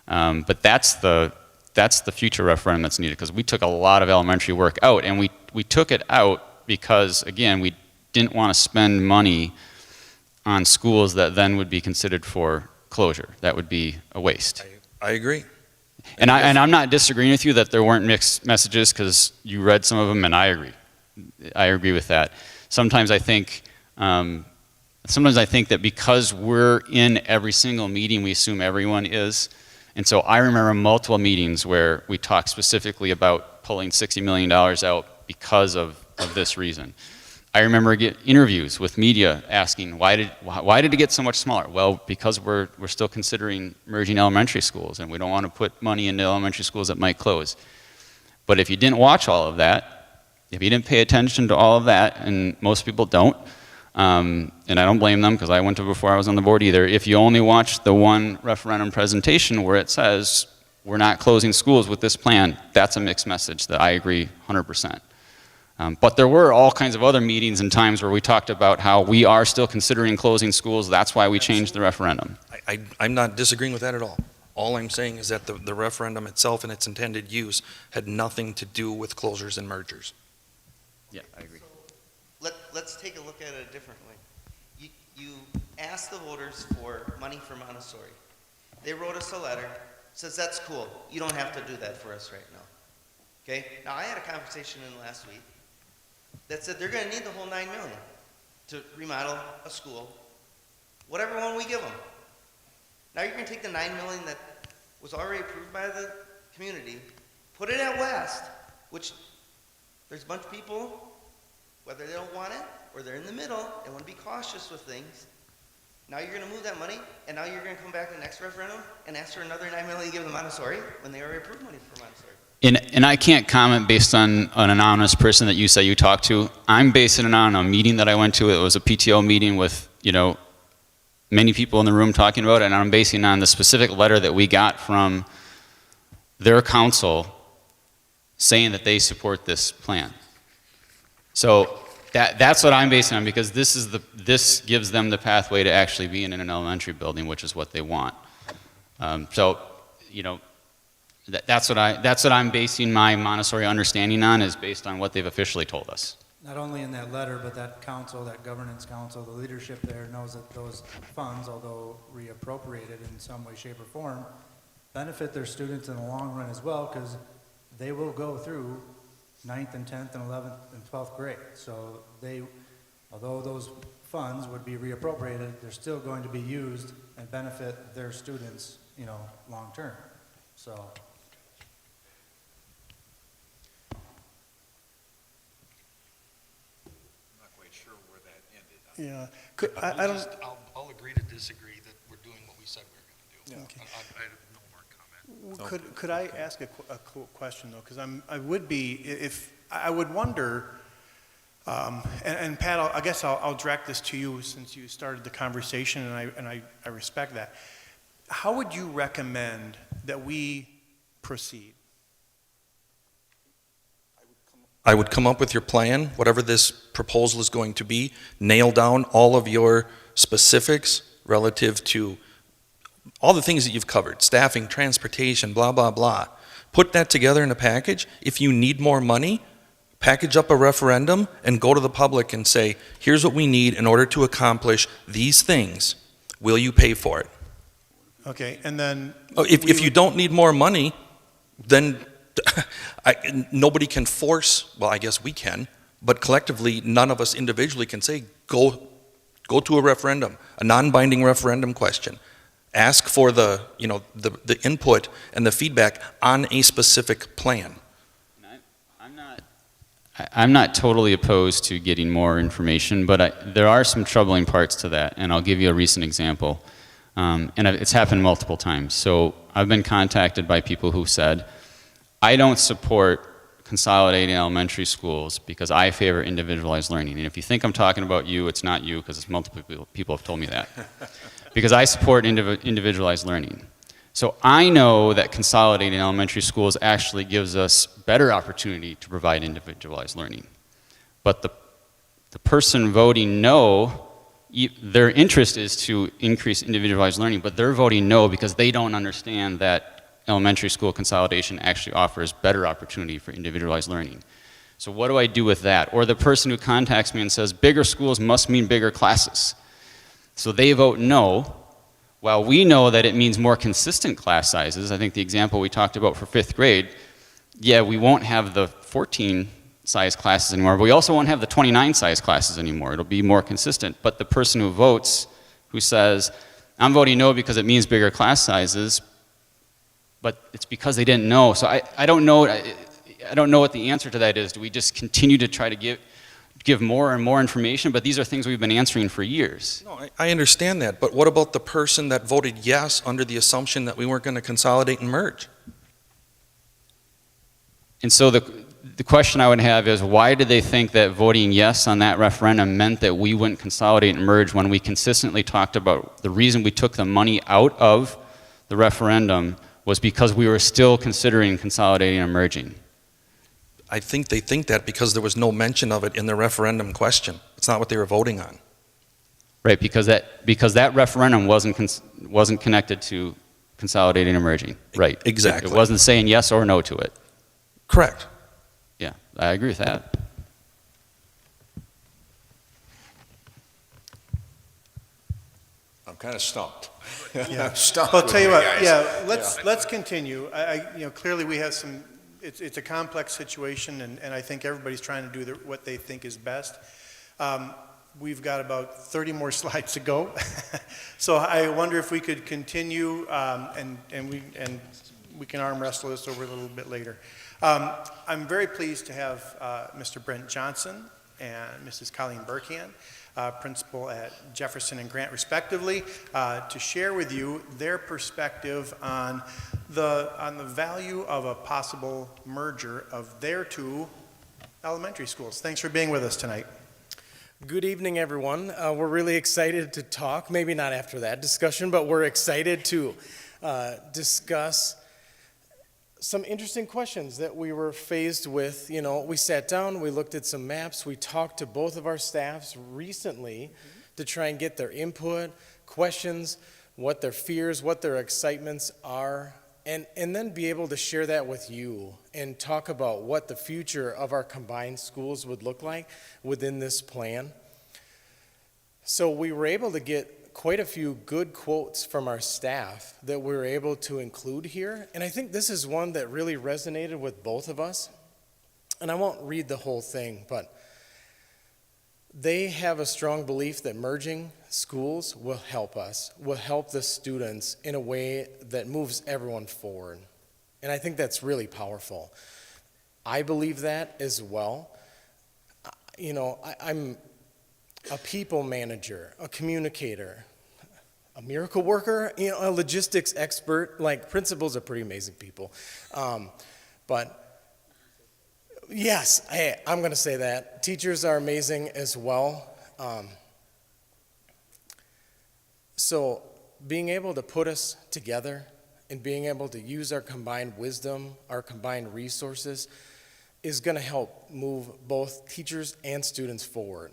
but that's the future referendum that's needed, because we took a lot of elementary work out, and we took it out because, again, we didn't want to spend money on schools that then would be considered for closure. That would be a waste. I agree. And I'm not disagreeing with you that there weren't mixed messages, because you read some of them, and I agree. I agree with that. Sometimes I think that because we're in every single meeting, we assume everyone is. And so I remember multiple meetings where we talked specifically about pulling $60 million out because of this reason. I remember interviews with media asking, why did it get so much smaller? Well, because we're still considering merging elementary schools, and we don't want to put money into elementary schools that might close. But if you didn't watch all of that, if you didn't pay attention to all of that, and most people don't, and I don't blame them, because I went to before I was on the board either, if you only watch the one referendum presentation where it says we're not closing schools with this plan, that's a mixed message that I agree 100%. But there were all kinds of other meetings and times where we talked about how we are still considering closing schools. That's why we changed the referendum. I'm not disagreeing with that at all. All I'm saying is that the referendum itself and its intended use had nothing to do with closures and mergers. Yeah, I agree. Let's take a look at it a different way. You asked the voters for money for Montessori. They wrote us a letter, says that's cool. You don't have to do that for us right now. Okay? Now, I had a conversation in last week that said they're going to need the whole $9 million to remodel a school, whatever one we give them. Now you're going to take the $9 million that was already approved by the community, put it at West, which there's a bunch of people, whether they don't want it or they're in the middle and want to be cautious with things. Now you're going to move that money, and now you're going to come back in the next referendum and ask for another $9 million to give them Montessori when they already approved money for Montessori. And I can't comment based on an anonymous person that you say you talked to. I'm basing it on a meeting that I went to. It was a PTO meeting with, many people in the room talking about it, and I'm basing it on the specific letter that we got from their council saying that they support this plan. So that's what I'm basing on, because this gives them the pathway to actually be in an elementary building, which is what they want. So you know, that's what I'm basing my Montessori understanding on, is based on what they've officially told us. Not only in that letter, but that council, that governance council, the leadership there knows that those funds, although reappropriated in some way, shape, or form, benefit their students in the long run as well, because they will go through 9th and 10th and 11th and 12th grade. So they, although those funds would be reappropriated, they're still going to be used and benefit their students, you know, long term. So. I'm not quite sure where that ended. Yeah. I don't. I'll agree to disagree that we're doing what we said we were going to do. Okay. I have no more comment. Could I ask a question though? Because I would wonder, and Pat, I guess I'll direct this to you since you started the conversation, and I respect that. How would you recommend that we proceed? I would come up with your plan, whatever this proposal is going to be, nail down all of your specifics relative to all the things that you've covered, staffing, transportation, blah, blah, blah. Put that together in a package. If you need more money, package up a referendum and go to the public and say, here's what we need in order to accomplish these things. Will you pay for it? Okay, and then... If you don't need more money, then nobody can force, well, I guess we can, but collectively, none of us individually can say, go to a referendum, a non-binding referendum question. Ask for the input and the feedback on a specific plan. I'm not totally opposed to getting more information, but there are some troubling parts to that, and I'll give you a recent example. And it's happened multiple times. So I've been contacted by people who said, I don't support consolidating elementary schools because I favor individualized learning. And if you think I'm talking about you, it's not you, because it's multiple people have told me that. Because I support individualized learning. So I know that consolidating elementary schools actually gives us better opportunity to provide individualized learning. But the person voting no, their interest is to increase individualized learning, but they're voting no because they don't understand that elementary school consolidation actually offers better opportunity for individualized learning. So what do I do with that? Or the person who contacts me and says, bigger schools must mean bigger classes. So they vote no, while we know that it means more consistent class sizes. I think the example we talked about for 5th grade, yeah, we won't have the 14 size classes anymore, but we also won't have the 29 size classes anymore. It'll be more consistent. But the person who votes, who says, I'm voting no because it means bigger class sizes, but it's because they didn't know. So I don't know what the answer to that is. Do we just continue to try to give more and more information? But these are things we've been answering for years. No, I understand that, but what about the person that voted yes under the assumption that we weren't going to consolidate and merge? And so the question I would have is, why did they think that voting yes on that referendum meant that we wouldn't consolidate and merge when we consistently talked about the reason we took the money out of the referendum was because we were still considering consolidating and merging? I think they think that because there was no mention of it in the referendum question. It's not what they were voting on. Right, because that referendum wasn't connected to consolidating and merging. Right. Exactly. It wasn't saying yes or no to it. Correct. Yeah, I agree with that. I'm kind of stumped. Yeah. Stumped Well, with tell you you what, guys. yeah, let's continue. Clearly we have some, it's a complex situation, and I think everybody's trying to do what they think is best. We've got about 30 more slides to go. So I wonder if we could continue, and we can arm wrestle this over a little bit later. I'm very pleased to have Mr. Brent Johnson and Mrs. Colleen Burkhan, principal at Jefferson and Grant respectively, to share with you their perspective on the value of a possible merger of their two elementary schools. Thanks for being with us tonight. Good evening, everyone. We're really excited to talk, maybe not after that discussion, but we're excited to discuss some interesting questions that we were faced with. You know, we sat down, we looked at some maps, we talked to both of our staffs recently to try and get their input, questions, what their fears, what their excitements are. and then be able to share that with you and talk about what the future of our combined schools would look like within this plan. So we were able to get quite a few good quotes from our staff that we were able to include here. And I think this is one that really resonated with both of us. And I won't read the whole thing, but they have a strong belief that merging schools will help us, will help the students in a way that moves everyone forward. And I think that's really powerful. I believe that as well. You know, I'm a people manager, a communicator, a miracle worker, you know, a logistics expert. Like, principals are pretty amazing people. But yes, hey, I'm going to say that. Teachers are amazing as well. So being able to put us together and being able to use our combined wisdom, our combined resources, is going to help move both teachers and students forward.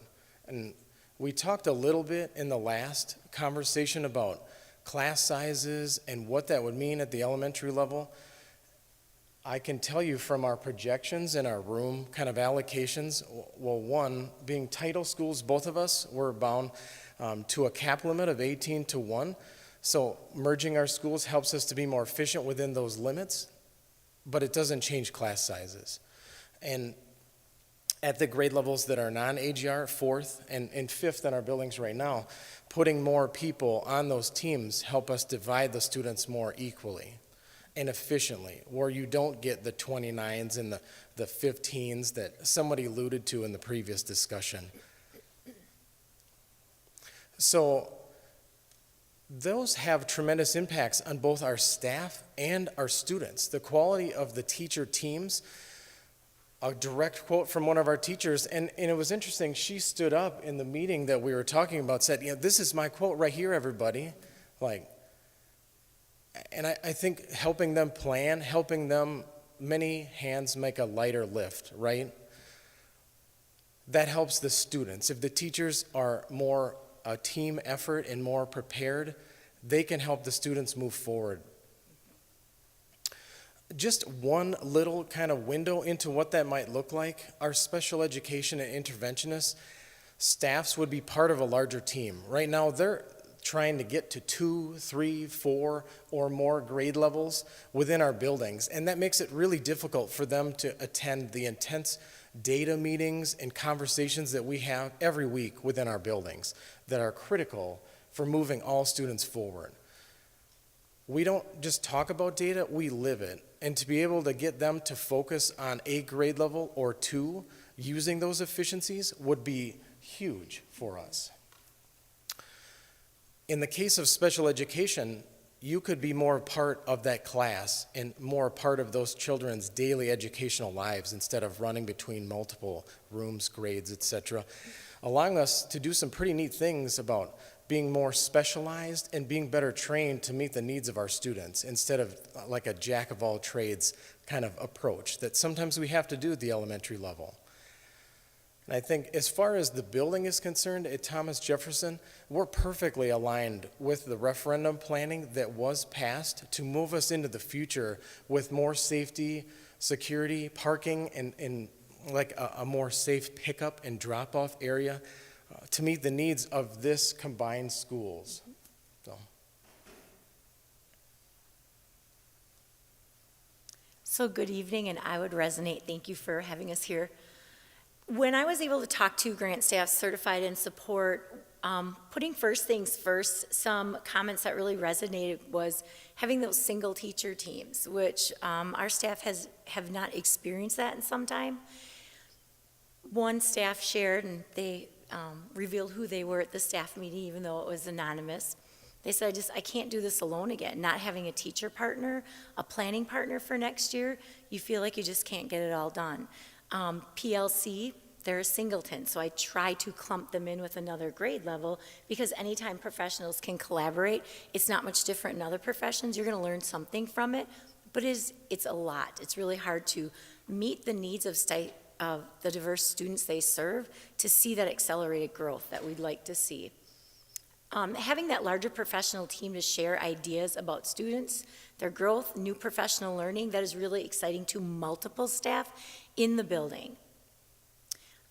And we talked a little bit in the last conversation about class sizes and what that would mean at the elementary level. I can tell you from our projections and our room kind of allocations, well, one, being title schools, both of us were bound to a cap limit of 18-1. So merging our schools helps us to be more efficient within those limits, but it doesn't change class sizes. And at the grade levels that are non-AGR, 4th and 5th in our buildings right now, putting more people on those teams help us divide the students more equally and efficiently, where you don't get the 29s and the 15s that somebody alluded to in the previous discussion. So those have tremendous impacts on both our staff and our students. The quality of the teacher teams, a direct quote from one of our teachers, and it was interesting, she stood up in the meeting that we were talking about, said, you know, this is my quote right here, everybody. Like, and I think helping them plan, helping them, many hands make a lighter lift, right? That helps the students. If the teachers are more a team effort and more prepared, they can help the students move forward. Just one little kind of window into what that might look like, our special education and interventionists, staffs would be part of a larger team. Right now, they're trying to get to 2, 3, 4, or more grade levels within our buildings. And that makes it really difficult for them to attend the intense data meetings and conversations that we have every week within our buildings that are critical for moving all students forward. We don't just talk about data, we live it. And to be able to get them to focus on a grade level or 2 using those efficiencies would be huge for us. In the case of special education, you could be more a part of that class and more a part of those children's daily educational lives instead of running between multiple rooms, grades, etc., allowing us to do some pretty neat things about being more specialized and being better trained to meet the needs of our students instead of like a jack of all trades kind of approach that sometimes we have to do at the elementary level. And I think as far as the building is concerned at Thomas Jefferson, we're perfectly aligned with the referendum planning that was passed to move us into the future with more safety, security, parking, and like a more safe pickup and drop-off area to meet the needs of this combined schools. So good evening, and I would resonate. Thank you for having us here. When I was able to talk to grant staff certified in support, putting first things first, some comments that really resonated was having those single teacher teams, which our staff have not experienced that in some time. One staff shared, and they revealed who they were at the staff meeting, even though it was anonymous. They said, I can't do this alone again. Not having a teacher partner, a planning partner for next year, you feel like you just can't get it all done. PLC, they're a singleton, so I try to clump them in with another grade level because anytime professionals can collaborate, it's not much different in other professions. You're going to learn something from it, but it's a lot. It's really hard to meet the needs of the diverse students they serve to see that accelerated growth that we'd like to see. Having that larger professional team to share ideas about students, their growth, new professional learning, that is really exciting to multiple staff in the building.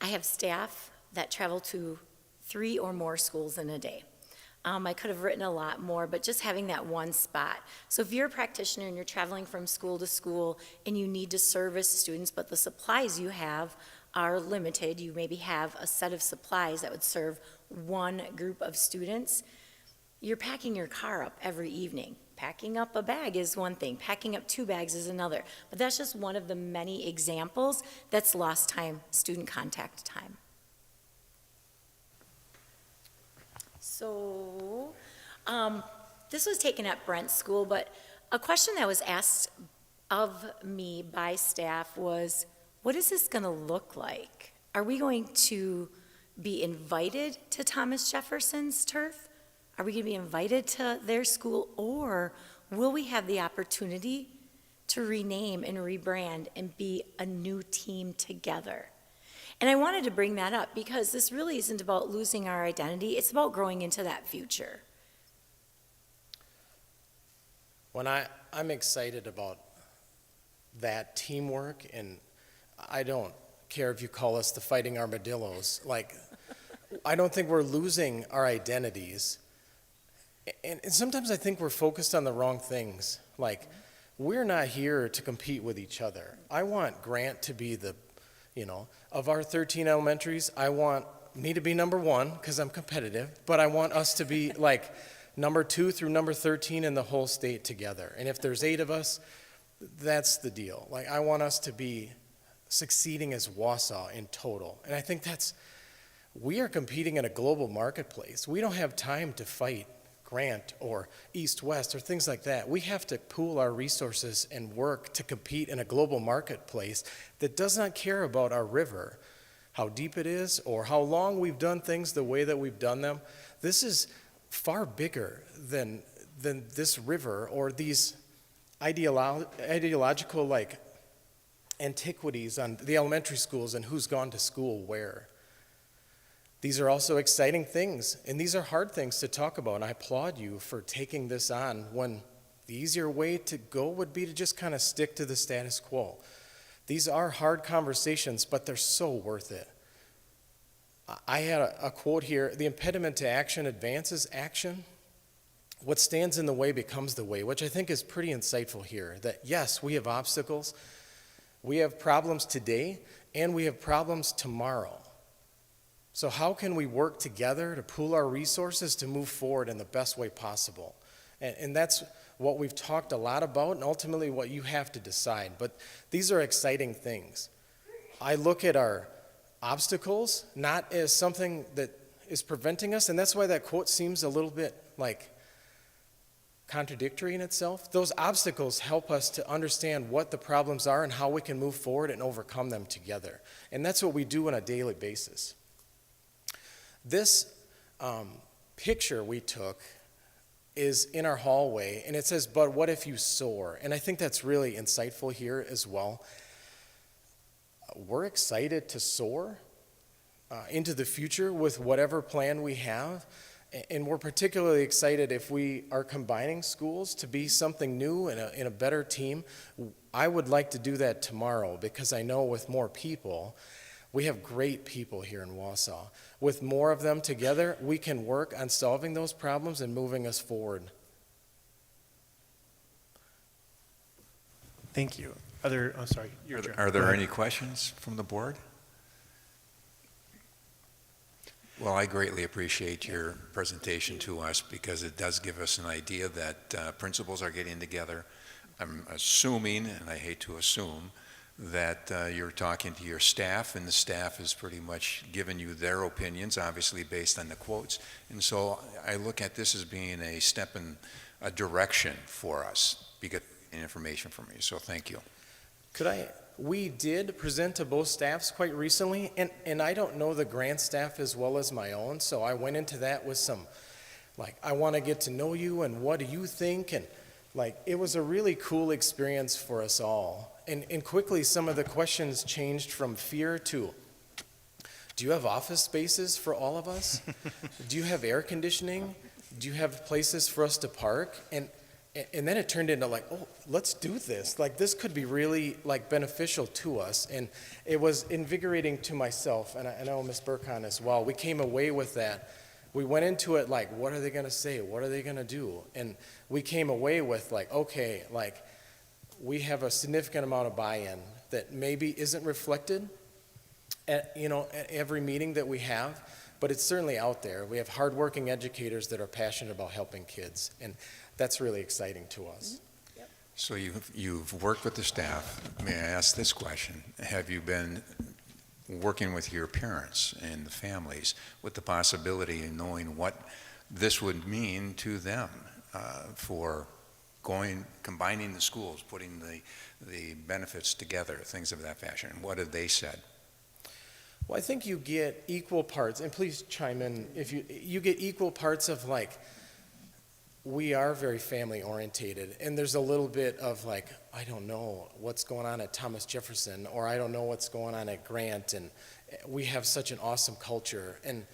I have staff that travel to 3 or more schools in a day. I could have written a lot more, but just having that one spot. So if you're a practitioner and you're traveling from school to school and you need to service students, but the supplies you have are limited, you maybe have a set of supplies that would serve one group of students, you're packing your car up every evening. Packing up a bag is one thing, packing up 2 bags is another. But that's just one of the many examples that's lost time, student contact time. So, this was taken at Brent's school, but a question that was asked of me by staff was, what is this gonna look like? Are we going to be invited to Thomas Jefferson's turf? Are we gonna be invited to their school, or will we have the opportunity to rename and rebrand and be a new team together? And I wanted to bring that up because this really isn't about losing our identity, it's about growing into that future. When I'm excited about that teamwork, and I don't care if you call us the Fighting Armadillos, like, I don't think we're losing our identities. And sometimes I think we're focused on the wrong things. Like, we're not here to compete with each other. I want Grant to be the, of our 13 elementaries, I want me to be number 1 because I'm competitive, but I want us to be like number 2 through number 13 in the whole state together. And if there's 8 of us, that's the deal. Like, I want us to be succeeding as Wausau in total. And I think we are competing in a global marketplace. We don't have time to fight Grant or East-West or things like that. We have to pool our resources and work to compete in a global marketplace that does not care about our river, how deep it is, or how long we've done things the way that we've done them. This is far bigger than this river or these ideological like antiquities on the elementary schools and who's gone to school where. These are also exciting things, and these are hard things to talk about, and I applaud you for taking this on when the easier way to go would be to just kind of stick to the status quo. These are hard conversations, but they're so worth it. I had a quote here, the impediment to action advances action. What stands in the way becomes the way, which I think is pretty insightful here, that yes, we have obstacles, we have problems today, and we have problems tomorrow. So how can we work together to pool our resources to move forward in the best way possible? And that's what we've talked a lot about, and ultimately what you have to decide. But these are exciting things. I look at our obstacles not as something that is preventing us, and that's why that quote seems a little bit like contradictory in itself. Those obstacles help us to understand what the problems are and how we can move forward and overcome them together. And that's what we do on a daily basis. This picture we took is in our hallway, and it says, "But what if you soar?" And I think that's really insightful here as well. We're excited to soar into the future with whatever plan we have, and we're particularly excited if we are combining schools to be something new and in a better team. I would like to do that tomorrow because I know with more people, we have great people here in Wausau. With more of them together, we can work on solving those problems and moving us forward. Thank you. Are there any questions from the board? Well, I greatly appreciate your presentation to us because it does give us an idea that principals are getting together. I'm assuming, and I hate to assume, that you're talking to your staff, and the staff has pretty much given you their opinions, obviously based on the quotes. And so I look at this as being a step in a direction for us, because information from you. So thank you. We did present to both staffs quite recently, and I don't know the grant staff as well as my own, so I went into that with some, like, I want to get to know you, and what do you think? And like, it was a really cool experience for us all. And quickly, some of the questions changed from fear to, do you have office spaces for all of us? Do you have air conditioning? do you have places for us to park? And then it turned into like, oh, let's do this. Like, this could be really like beneficial to us. And it was invigorating to myself, and I know Ms. Burkhan as well. We came away with that. We went into it like, what are they going to say? What are they going to do? And we came away with like, okay, like, we have a significant amount of buy-in that maybe isn't reflected at every meeting that we have, but it's certainly out there. We have hardworking educators that are passionate about helping kids, and that's really exciting to us. So you've worked with the staff. May I ask this question? Have you been working with your parents and the families with the possibility of knowing what this would mean to them for combining the schools, putting the benefits together, things of that fashion? What have they said? Well, I think you get equal parts, and please chime in if you get equal parts of like, we are very family orientated, and there's a little bit of like, I don't know what's going on at Thomas Jefferson, or I don't know what's going on at Grant, and we have such an awesome culture. And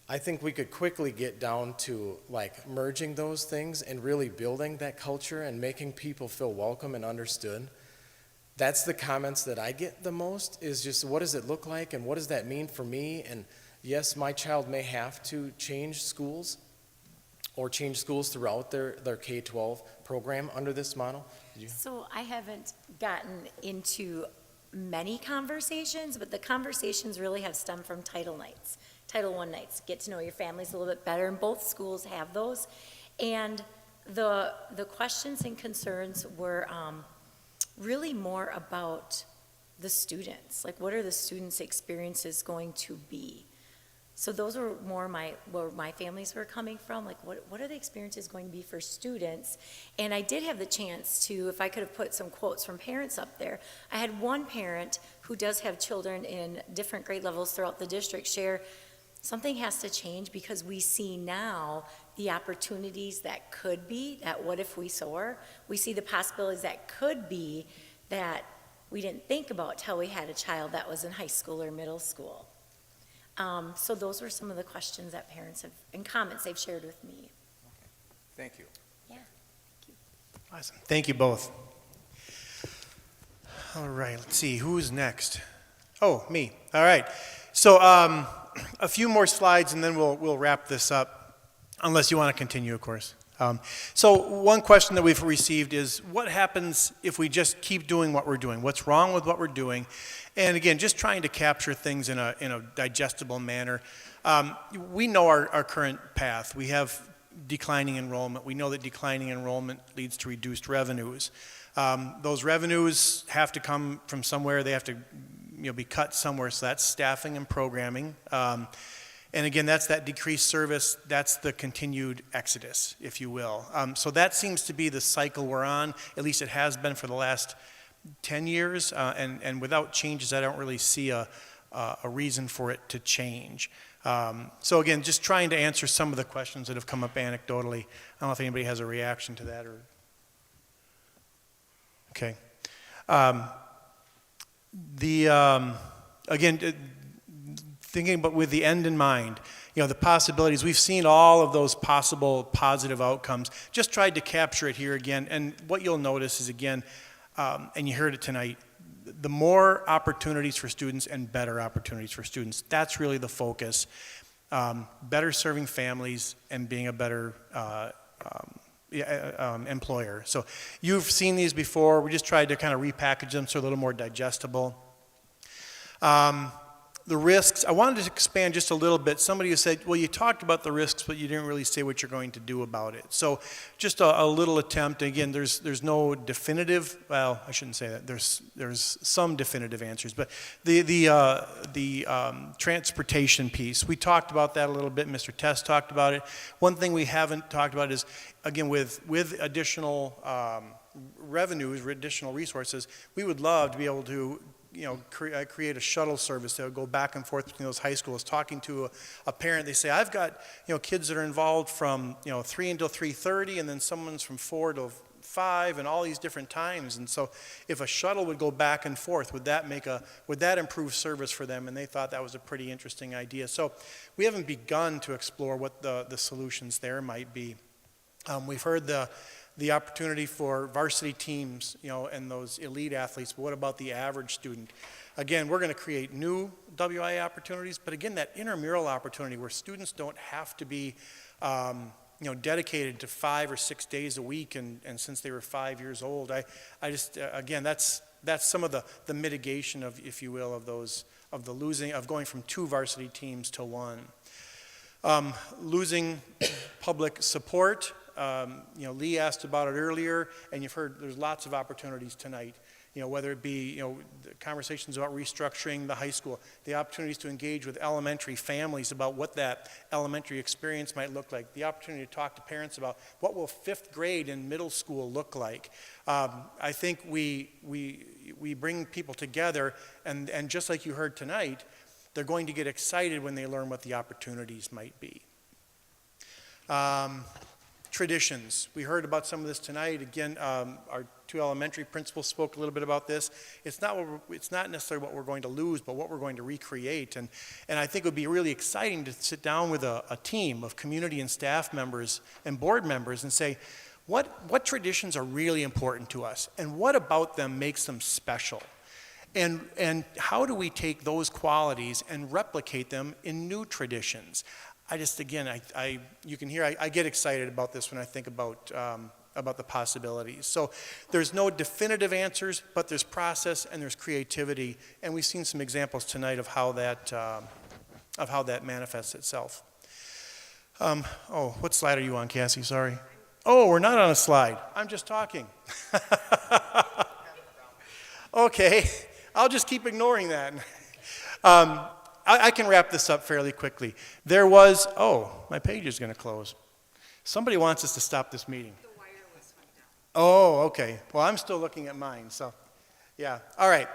I think we could quickly get down to like merging those things and really building that culture and making people feel welcome and understood. That's the comments that I get the most, is just what does it look like and what does that mean for me? And yes, my child may have to change schools or change schools throughout their K-12 program under this model. So I haven't gotten into many conversations, but the conversations really have stemmed from Title nights, Title I nights. Get to know your families a little bit better, and both schools have those. And the questions and concerns were really more about the students. Like, what are the students' experiences going to be? So those were more where my families were coming from, like what are the experiences going to be for students? And I did have the chance to, if I could have put some quotes from parents up there, I had one parent who does have children in different grade levels throughout the district share, something has to change because we see now the opportunities that could be, that what if we soar? We see the possibilities that could be that we didn't think about till we had a child that was in high school or middle school. So those were some of the questions that parents have, and comments they've shared with me. Thank you. Yeah. Thank you. Awesome. Thank you both. All right, let's see, who's next? Oh, me. All right. So a few more slides and then we'll wrap this up, unless you want to continue, of course. So one question that we've received is, what happens if we just keep doing what we're doing? What's wrong with what we're doing? And again, just trying to capture things in a digestible manner. We know our current path. We have declining enrollment. We know that declining enrollment leads to reduced revenues. Those revenues have to come from somewhere. They have to be cut somewhere. So that's staffing and programming. And again, that's that decreased service, that's the continued exodus, if you will. So that seems to be the cycle we're on, at least it has been for the last 10 years, and without changes, I don't really see a reason for it to change. So again, just trying to answer some of the questions that have come up anecdotally. I don't know if anybody has a reaction to that or... Okay. Again, thinking about with the end in mind, the possibilities, we've seen all of those possible positive outcomes, just tried to capture it here again, and what you'll notice is, again, and you heard it tonight, the more opportunities for students and better opportunities for students, that's really the focus. Better serving families and being a better employer. So you've seen these before, we just tried to kind of repackage them so they're a little more digestible. The risks, I wanted to expand just a little bit. Somebody who said, well, you talked about the risks, but you didn't really say what you're going to do about it. So just a little attempt. Again, there's no definitive, well, I shouldn't say that. There's some definitive answers, but the transportation piece, we talked about that a little bit. Mr. Test talked about it. One thing we haven't talked about is, again, with additional revenues, additional resources, we would love to be able to create a shuttle service that would go back and forth between those high schools. Talking to a parent, they say, I've got, kids that are involved from, 3 until 3:30, and then someone's from 4 till 5 and all these different times. And so if a shuttle would go back and forth, would that improve service for them? And they thought that was a pretty interesting idea. So we haven't begun to explore what the solutions there might be. We've heard the opportunity for varsity teams, and those elite athletes, but what about the average student? Again, we're going to create new WIA opportunities, but again, that intramural opportunity where students don't have to be dedicated to 5 or 6 days a week and since they were 5 years old. I just, again, that's some of the mitigation of, if you will, of going from 2 varsity teams to 1. Losing public support. Lee asked about it earlier, and you've heard there's lots of opportunities tonight. Whether it be, the conversations about restructuring the high school, the opportunities to engage with elementary families about what that elementary experience might look like, the opportunity to talk to parents about what will 5th grade and middle school look like. I think we bring people together, and just like you heard tonight, they're going to get excited when they learn what the opportunities might be. Traditions. We heard about some of this tonight. Again, our 2 elementary principals spoke a little bit about this. It's not necessarily what we're going to lose, but what we're going to recreate. And I think it would be really exciting to sit down with a team of community and staff members and board members and say, what traditions are really important to us? And what about them makes them special? And how do we take those qualities and replicate them in new traditions? I just, again, you can hear, I get excited about this when I think about the possibilities. So there's no definitive answers, but there's process and there's creativity, and we've seen some examples tonight of how that manifests itself. What slide are you on, Cassie? Sorry. Oh, we're not on a slide. I'm just talking. Okay, I'll just keep ignoring that. I can wrap this up fairly quickly. There was, my page is going to close. Somebody wants us to stop this meeting. The wireless went down. Oh, okay. Well, I'm still looking at mine, so yeah. All right.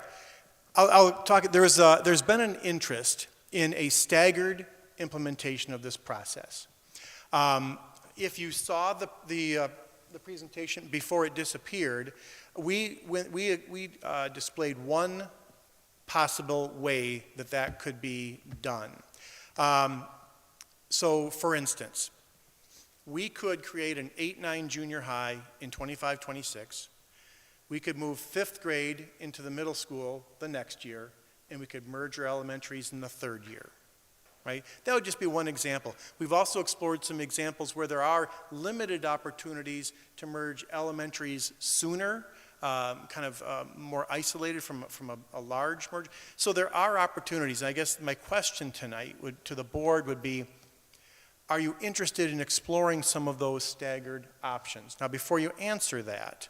I'll talk. There's been an interest in a staggered implementation of this process. If you saw the presentation before it disappeared, we displayed one possible way that could be done. So, for instance, we could create an 8-9 junior high in 25-26. We could move 5th grade into the middle school the next year, and we could merge our elementaries in the 3rd year. Right? That would just be one example. We've also explored some examples where there are limited opportunities to merge elementaries sooner, more isolated from a large merge. So there are opportunities. And I guess my question tonight to the board would be, are you interested in exploring some of those staggered options? Now, before you answer that,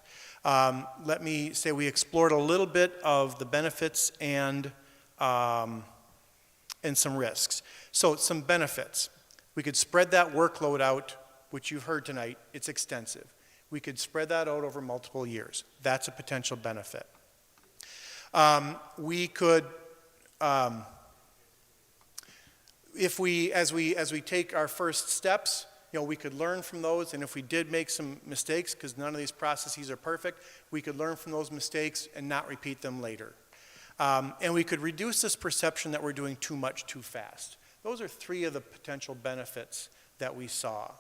let me say we explored a little bit of the benefits and some risks. So some benefits. We could spread that workload out, which you've heard tonight. It's extensive. We could spread that out over multiple years. That's a potential benefit. We could, as we take our first steps, we could learn from those, and if we did make some mistakes, because none of these processes are perfect, we could learn from those mistakes and not repeat them later. And we could reduce this perception that we're doing too much too fast. Those are 3 of the potential benefits that we saw.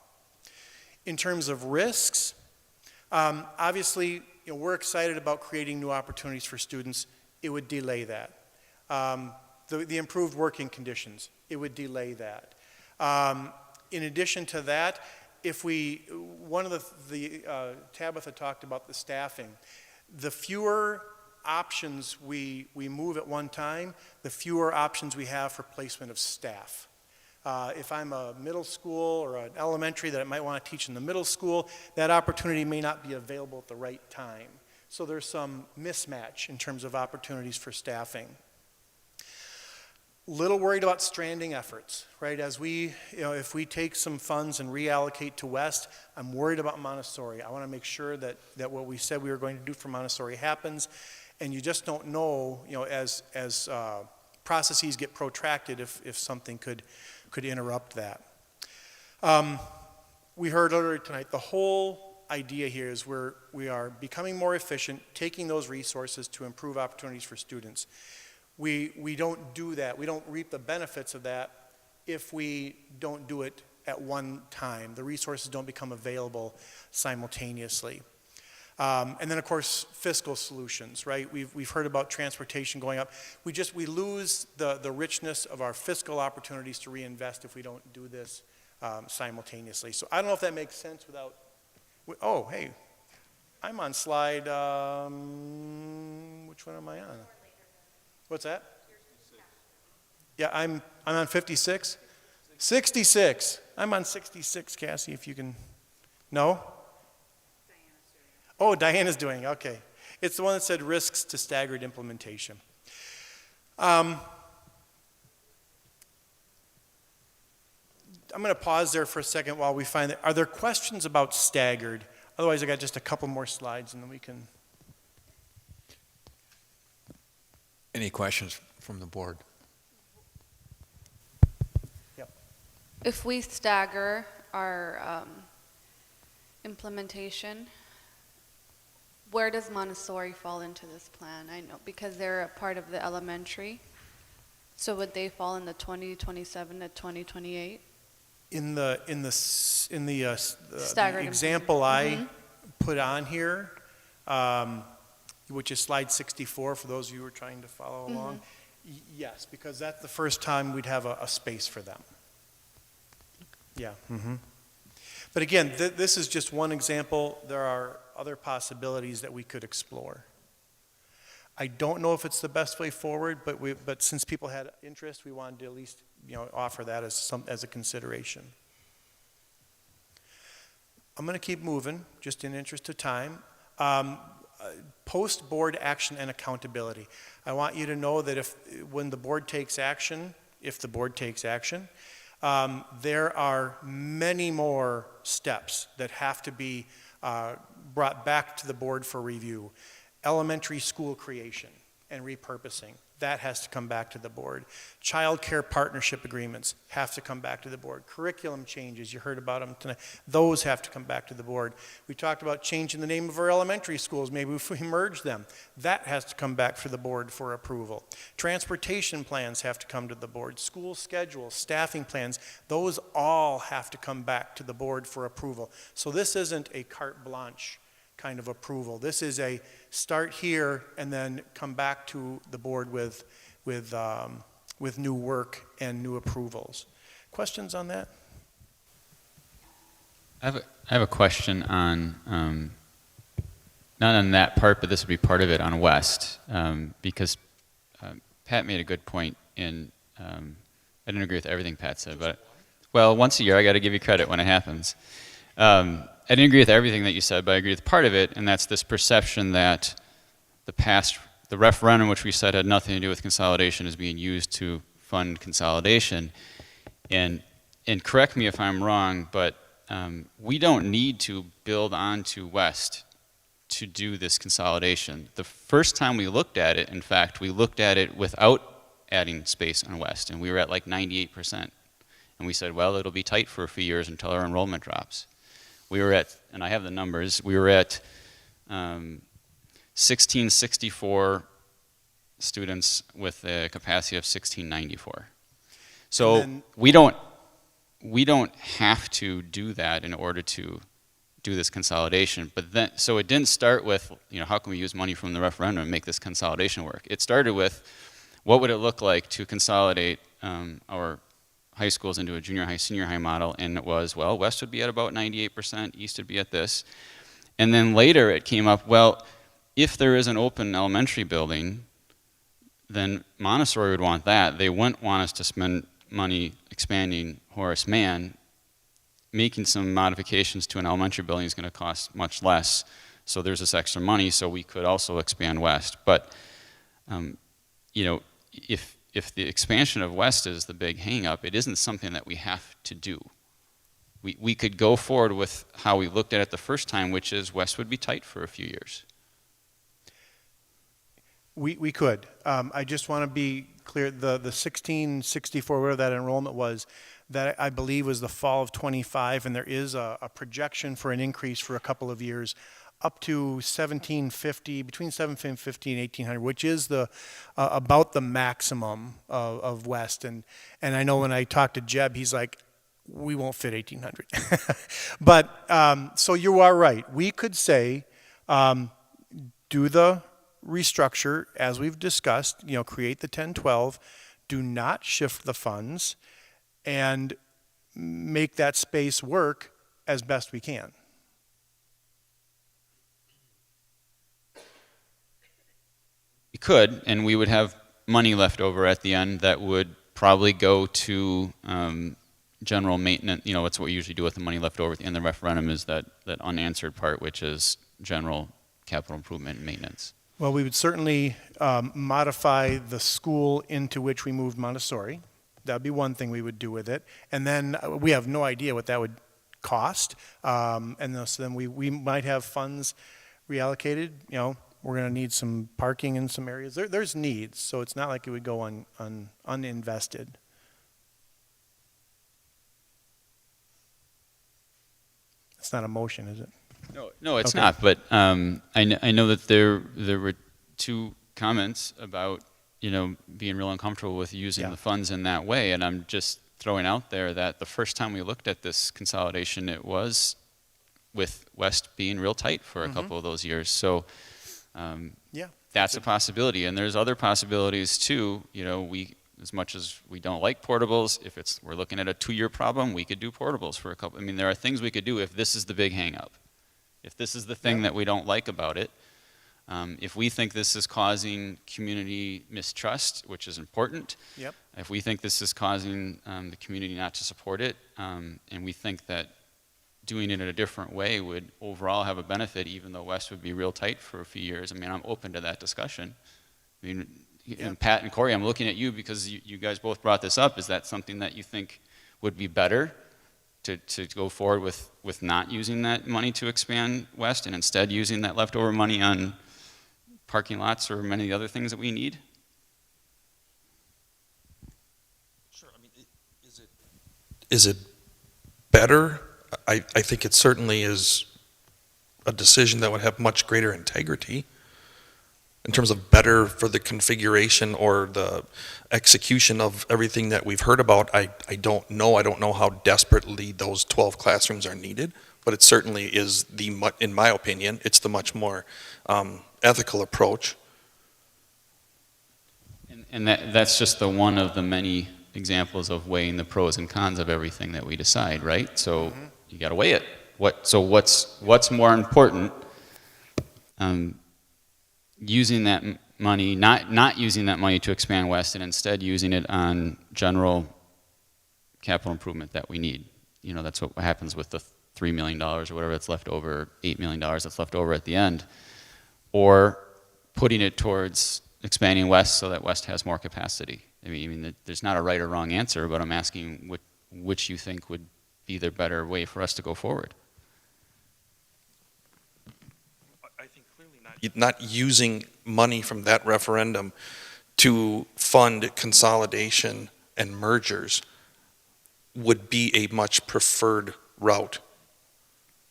In terms of risks, obviously, we're excited about creating new opportunities for students. It would delay that. The improved working conditions, it would delay that. In addition to that, Tabitha talked about the staffing. The fewer options we move at one time, the fewer options we have for placement of staff. If I'm a middle school or an elementary that I might want to teach in the middle school, that opportunity may not be available at the right time. So there's some mismatch in terms of opportunities for staffing. Little worried about stranding efforts, right? As if we take some funds and reallocate to West, I'm worried about Montessori. I want to make sure that what we said we were going to do for Montessori happens, and you just don't know, as processes get protracted, if something could interrupt that. We heard earlier tonight, the whole idea here is we are becoming more efficient, taking those resources to improve opportunities for students. We don't do that. We don't reap the benefits of that if we don't do it at one time. The resources don't become available simultaneously. And then, of course, fiscal solutions, right? We've heard about transportation going up. We lose the richness of our fiscal opportunities to reinvest if we don't do this simultaneously. So I don't know if that makes sense without, oh, hey, I'm on slide, which one am I on? What's that? Yeah, I'm on 56? 66. I'm on 66, Cassie, if you can, no? Oh, Diana's doing, okay. It's the one that said risks to staggered implementation. I'm going to pause there for a second while we find that. Are there questions about staggered? Otherwise, I got just a couple more slides and then we can. Any questions from the board? Yep. If we stagger our implementation, where does Montessori fall into this plan? I know because they're a part of the elementary. So would they fall in the 2027 to 2028? In the Staggered example I put on here, which is slide 64 for those of you who are trying to follow along, yes, because that's the first time we'd have a space for them. Yeah. But again, this is just one example. There are other possibilities that we could explore. I don't know if it's the best way forward, but since people had interest, we wanted to at least offer that as a consideration. I'm going to keep moving, just in interest of time. Post-board action and accountability. I want you to know that when the board takes action, there are many more steps that have to be brought back to the board for review. Elementary school creation and repurposing, that has to come back to the board. Child care partnership agreements have to come back to the board. Curriculum changes, you heard about them tonight, those have to come back to the board. We talked about changing the name of our elementary schools, maybe if we merge them. That has to come back for the board for approval. Transportation plans have to come to the board. School schedules, staffing plans, those all have to come back to the board for approval. So this isn't a carte blanche kind of approval. This is a start here and then come back to the board with new work and new approvals. Questions on that? I have a question on not on that part, but this would be part of it on West, because Pat made a good point. I didn't agree with everything Pat said, but well, once a year I got to give you credit when it happens. I didn't agree with everything that you said, but I agree with part of it, and that's this perception that the referendum, which we said had nothing to do with consolidation, is being used to fund consolidation. And correct me if I'm wrong, but we don't need to build onto West to do this consolidation. The first time we looked at it, in fact, we looked at it without adding space on West, and we were at like 98%. And we said, well, it'll be tight for a few years until our enrollment drops. We were at, and I have the numbers, we were at 1664 students with a capacity of 1694. So we don't have to do that in order to do this consolidation. But then, so it didn't start with, how can we use money from the referendum and make this consolidation work? It started with, what would it look like to consolidate our high schools into a junior high, senior high model, and it was, well, West would be at about 98%, East would be at this. And then later it came up, well, if there is an open elementary building, then Montessori would want that. They wouldn't want us to spend money expanding Horace Mann. Making some modifications to an elementary building is going to cost much less, so there's this extra money, so we could also expand West. But, if the expansion of West is the big hang-up, it isn't something that we have to do. We could go forward with how we looked at it the first time, which is West would be tight for a few years. We could. I just want to be clear, the 1664, whatever that enrollment was, that I believe was the fall of '25, and there is a projection for an increase for a couple of years up to 1750, between 750 and 1800, which is the about the maximum of West. And I know when I talked to Jeb, he's like, we won't fit 1800. But so you are right. We could say, do the restructure as we've discussed, create the 1012, do not shift the funds, and make that space work as best we can. We could, and we would have money left over at the end that would probably go to general maintenance. It's what we usually do with the money left over in the referendum, is that unanswered part, which is general capital improvement and maintenance. Well, we would certainly modify the school into which we moved Montessori. That would be one thing we would do with it. And then we have no idea what that would cost. So then we might have funds reallocated. We're going to need some parking in some areas. There's needs, so it's not like it would go uninvested. It's not a motion, is it? No, it's Okay. not. But I know that there were two comments about being real uncomfortable with using the funds in that way, and I'm just throwing out there that the first time we looked at this consolidation, it was with West being real tight for a couple of those years. So that's a possibility, and there's other possibilities too. As much as we don't like portables, if we're looking at a 2-year problem, we could do portables for a couple. I mean, there are things we could do if this is the big hang-up. If this is the thing that we don't like about it, if we think this is causing community mistrust, which is important, if we think this is causing the community not to support it, and we think that doing it in a different way would overall have a benefit, even though West would be real tight for a few years, I mean, I'm open to that discussion. I mean, and Pat and Corey, I'm looking at you because you guys both brought this up. Is that something that you think would be better to go forward with not using that money to expand West and instead using that leftover money on parking lots or many other things that we need? Sure. I mean, is it better? I think it certainly is a decision that would have much greater integrity in terms of better for the configuration or the execution of everything that we've heard about. I don't know. I don't know how desperately those 12 classrooms are needed, but it certainly is in my opinion, it's the much more ethical approach. And that's just the one of the many examples of weighing the pros and cons of everything that we decide, right? So you got to weigh it. What's more important? Using that money, not using that money to expand West, and instead using it on general capital improvement that we need. That's what happens with the $3 million or whatever that's left over, $8 million that's left over at the end, or putting it towards expanding West so that West has more capacity. I mean, there's not a right or wrong answer, but I'm asking which you think would be the better way for us to go forward. I think clearly not using money from that referendum to fund consolidation and mergers would be a much preferred route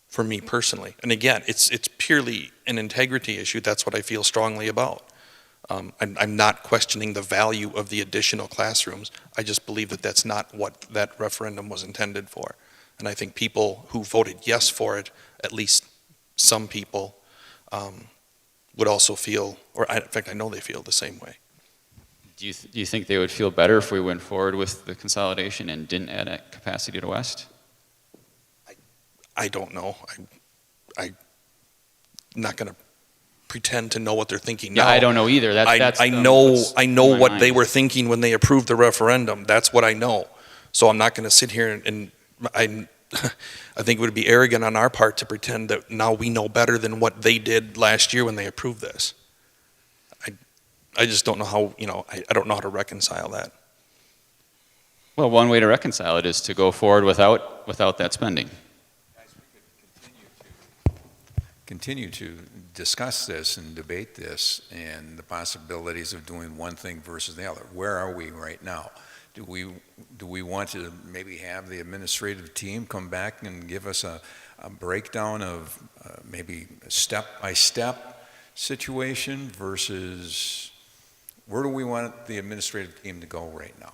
for me personally. And again, it's purely an integrity issue. That's what I feel strongly about. I'm not questioning the value of the additional classrooms. I just believe that that's not what that referendum was intended for. And I think people who voted yes for it, at least some people, would also feel, or in fact I know they feel the same way. Do you think they would feel better if we went forward with the consolidation and didn't add capacity to West? I don't know. I'm not going to pretend to know what they're thinking now. Yeah, I don't know either. I know what they were thinking when they approved the referendum. That's what I know. So I'm not going to sit here and I think it would be arrogant on our part to pretend that now we know better than what they did last year when they approved this. I just don't know how, I don't know how to reconcile that. Well, one way to reconcile it is to go forward without that spending. Continue to discuss this and debate this and the possibilities of doing one thing versus the other. Where are we right now? Do we want to maybe have the administrative team come back and give us a breakdown of maybe a step-by-step situation versus where do we want the administrative team to go right now?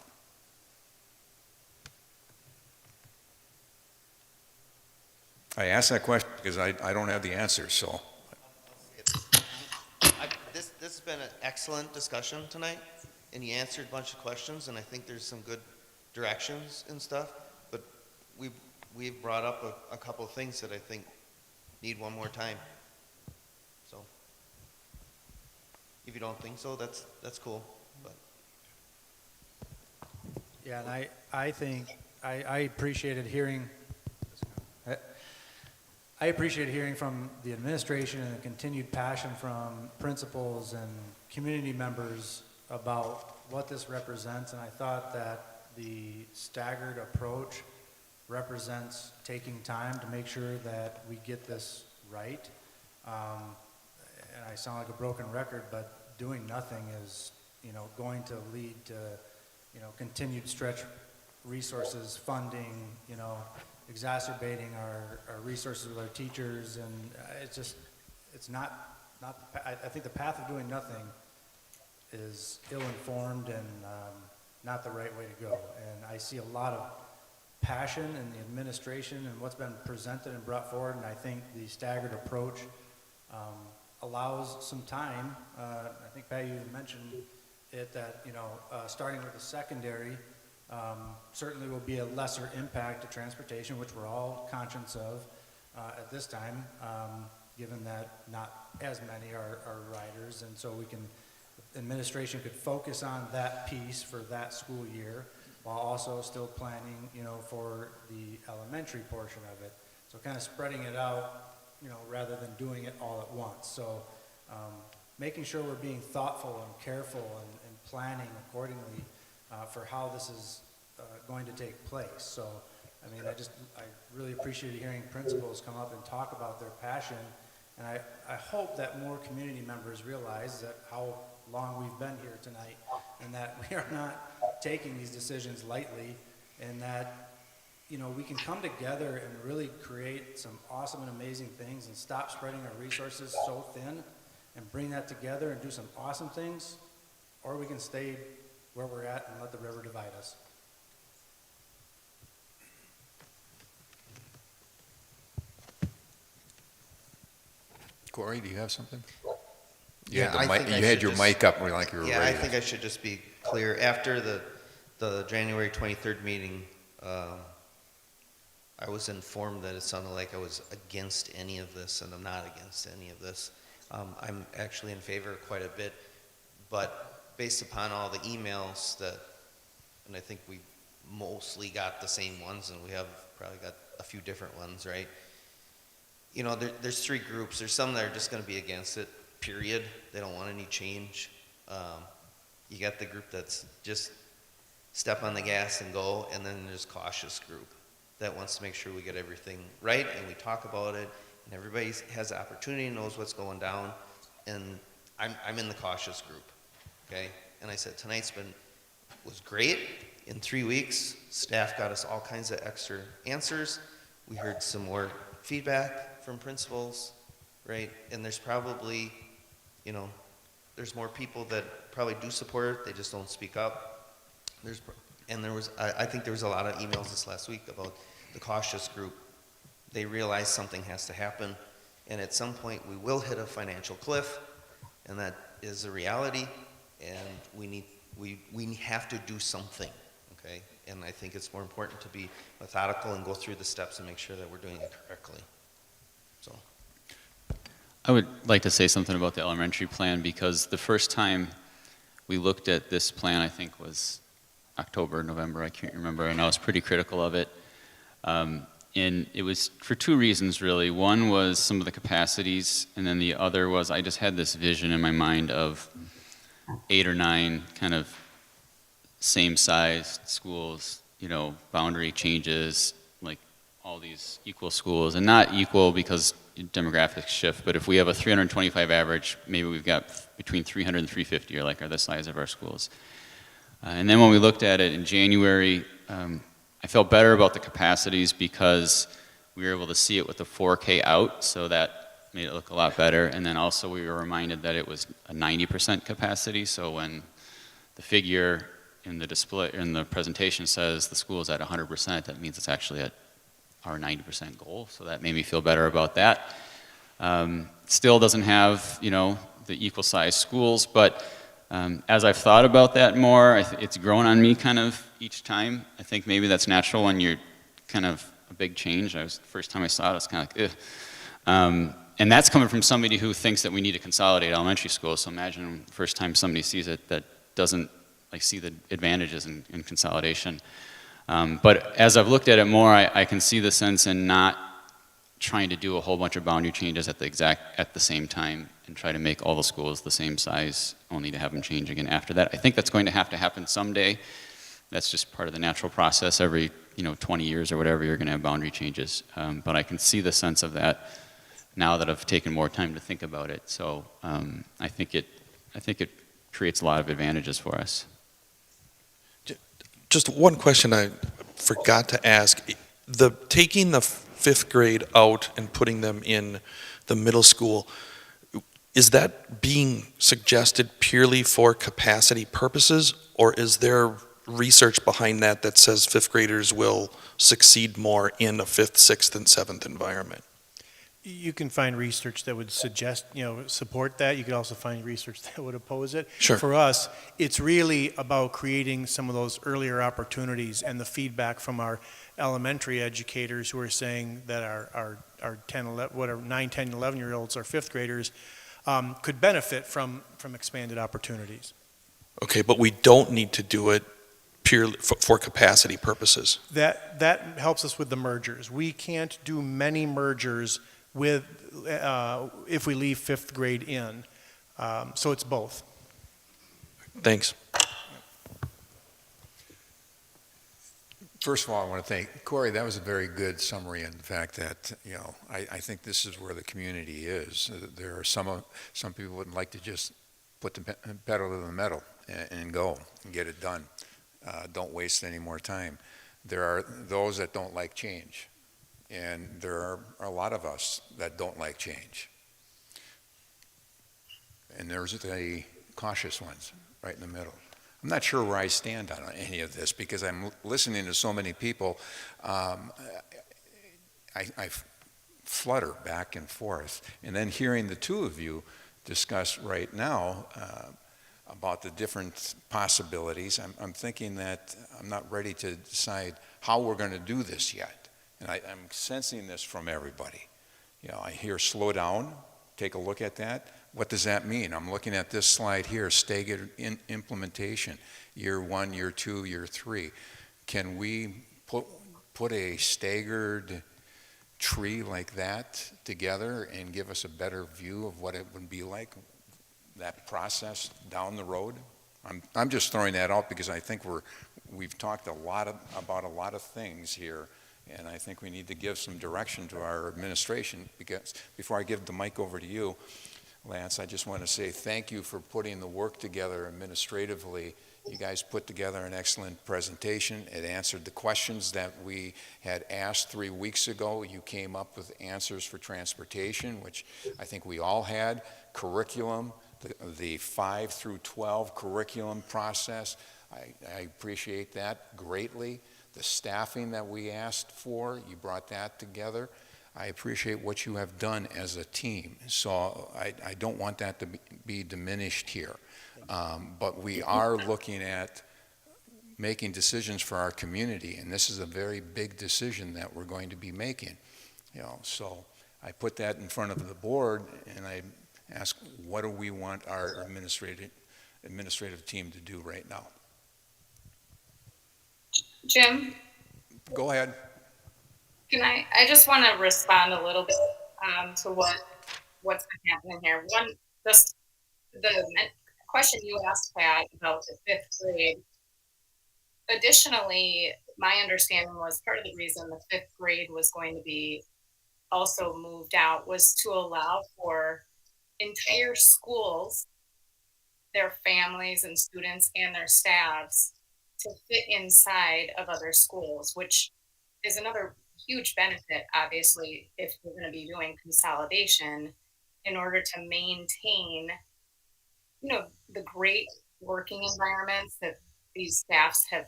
I asked that question because I don't have the answer, so. This has been an excellent discussion tonight, and you answered a bunch of questions, and I think there's some good directions and stuff, but we've brought up a couple of things that I think need one more time. So, if you don't think so, that's cool, but. Yeah, and I think, I appreciated hearing, I appreciate hearing from the administration and the continued passion from principals and community members about what this represents, and I thought that the staggered approach represents taking time to make sure that we get this right. And I sound like a broken record, but doing nothing is, going to lead to, continued stretch resources, funding, exacerbating our resources with our teachers, and it's not I think the path of doing nothing is ill-informed and not the right way to go. And I see a lot of passion in the administration and what's been presented and brought forward, and I think the staggered approach allows some time. I think Pat, you mentioned it, that starting with the secondary certainly will be a lesser impact to transportation, which we're all conscious of at this time, given that not as many are riders, and so administration could focus on that piece for that school year while also still planning, for the elementary portion of it. So kind of spreading it out, rather than doing it all at once. So making sure we're being thoughtful and careful and planning accordingly for how this is going to take place. So, I mean, I really appreciate hearing principals come up and talk about their passion, and I hope that more community members realize that how long we've been here tonight, and that we are not taking these decisions lightly, and that, we can come together and really create some awesome and amazing things and stop spreading our resources so thin and bring that together and do some awesome things, or we can stay where we're at and let the river divide us. Corey, do you have something? You had your mic up like you were ready. Yeah, I think I should just be clear. After the January 23rd meeting, I was informed that it sounded like I was against any of this, and I'm not against any of this. I'm actually in favor quite a bit, but based upon all the emails and I think we mostly got the same ones, and we have probably got a few different ones, right? There's three groups. There's some that are just going to be against it, period. They don't want any change. You got the group that's just step on the gas and go, and then there's cautious group that wants to make sure we get everything right and we talk about it, and everybody has the opportunity and knows what's going down. And I'm in the cautious group, okay? And I said was great. In 3 weeks, staff got us all kinds of extra answers. We heard some more feedback from principals, right? And there's probably, there's more people that probably do support it, they just don't speak up. I think there was a lot of emails this last week about the cautious group. They realize something has to happen, and at some point we will hit a financial cliff, and that is a reality, and we have to do something, okay? And I think it's more important to be methodical and go through the steps and make sure that we're doing it correctly. So, I would like to say something about the elementary plan, because the first time we looked at this plan, I think was October, November, I can't remember, and I was pretty critical of it. And it was for two reasons, really. One was some of the capacities, and then the other was I just had this vision in my mind of 8 or 9 kind of same-sized schools, boundary changes, like all these equal schools, and not equal because demographics shift, but if we have a 325 average, maybe we've got between 300 and 350 are the size of our schools. And then when we looked at it in January, I felt better about the capacities because we were able to see it with the 4K out, so that made it look a lot better. And then also we were reminded that it was a 90% capacity, so when the figure in the display, in the presentation says the school is at 100%, that means it's actually at our 90% goal, so that made me feel better about that. Still doesn't have, you know, the equal size schools, but as I've thought about that more, it's grown on me kind of each time. I think maybe that's natural when you're kind of a big change. The first time I saw it, I was kind of like, ugh. And that's coming from somebody who thinks that we need to consolidate elementary schools. So imagine the first time somebody sees it that doesn't like see the advantages in consolidation. But as I've looked at it more, I can see the sense in not trying to do a whole bunch of boundary changes at the same time and try to make all the schools the same size, only to have them change again after that. I think that's going to have to happen someday. That's just part of the natural process. Every 20 years or whatever, you're going to have boundary changes. But I can see the sense of that now that I've taken more time to think about it. So I think it creates a lot of advantages for us. Just one question I forgot to ask. Taking the fifth grade out and putting them in the middle school, is that being suggested purely for capacity purposes, or is there research behind that that says fifth graders will succeed more in a fifth, sixth, and seventh environment? You can find research that would suggest, support that. You could also find research that would oppose it. Sure. For us, it's really about creating some of those earlier opportunities and the feedback from our elementary educators who are saying that our 10, 11, whatever, 9, 10, 11-year-olds, our fifth graders, could benefit from expanded opportunities. Okay, but we don't need to do it purely for capacity purposes. That helps us with the mergers. We can't do many mergers with if we leave fifth grade in. So it's both. Thanks. First of all, I want to thank Corey. That was a very good summary in the fact that, I think this is where the community is. There are some people would like to just put the pedal to the metal and go and get it done. Don't waste any more time. There are those that don't like change. And there are a lot of us that don't like change. And there's the cautious ones right in the middle. I'm not sure where I stand on any of this because I'm listening to so many people. I flutter back and forth. And then hearing the two of you discuss right now about the different possibilities, I'm thinking that I'm not ready to decide how we're going to do this yet. And I'm sensing this from everybody. I hear slow down, take a look at that. What does that mean? I'm looking at this slide here, staggered implementation, year 1, year 2, year 3. Can we put a staggered tree like that together and give us a better view of what it would be like, that process down the road? I'm just throwing that out because I think we've talked about a lot of things here. And I think we need to give some direction to our administration. Because before I give the mic over to you, Lance, I just want to say thank you for putting the work together administratively. You guys put together an excellent presentation. It answered the questions that we had asked 3 weeks ago. You came up with answers for transportation, which I think we all had. Curriculum, the 5 through 12 curriculum process. I appreciate that greatly. The staffing that we asked for, you brought that together. I appreciate what you have done as a team. So I don't want that to be diminished here. But we are looking at making decisions for our community, and this is a very big decision that we're going to be making. So I put that in front of the board, and I ask, what do we want our administrative team to do right now? Jim, go ahead. I just want to respond a little bit to what's been happening here. One, just the question you asked, Pat, about the fifth grade. Additionally, my understanding was part of the reason the fifth grade was going to be also moved out was to allow for entire schools their families and students and their staffs to fit inside of other schools, which is another huge benefit, obviously, if we're going to be doing consolidation in order to maintain, the great working environments that these staffs have,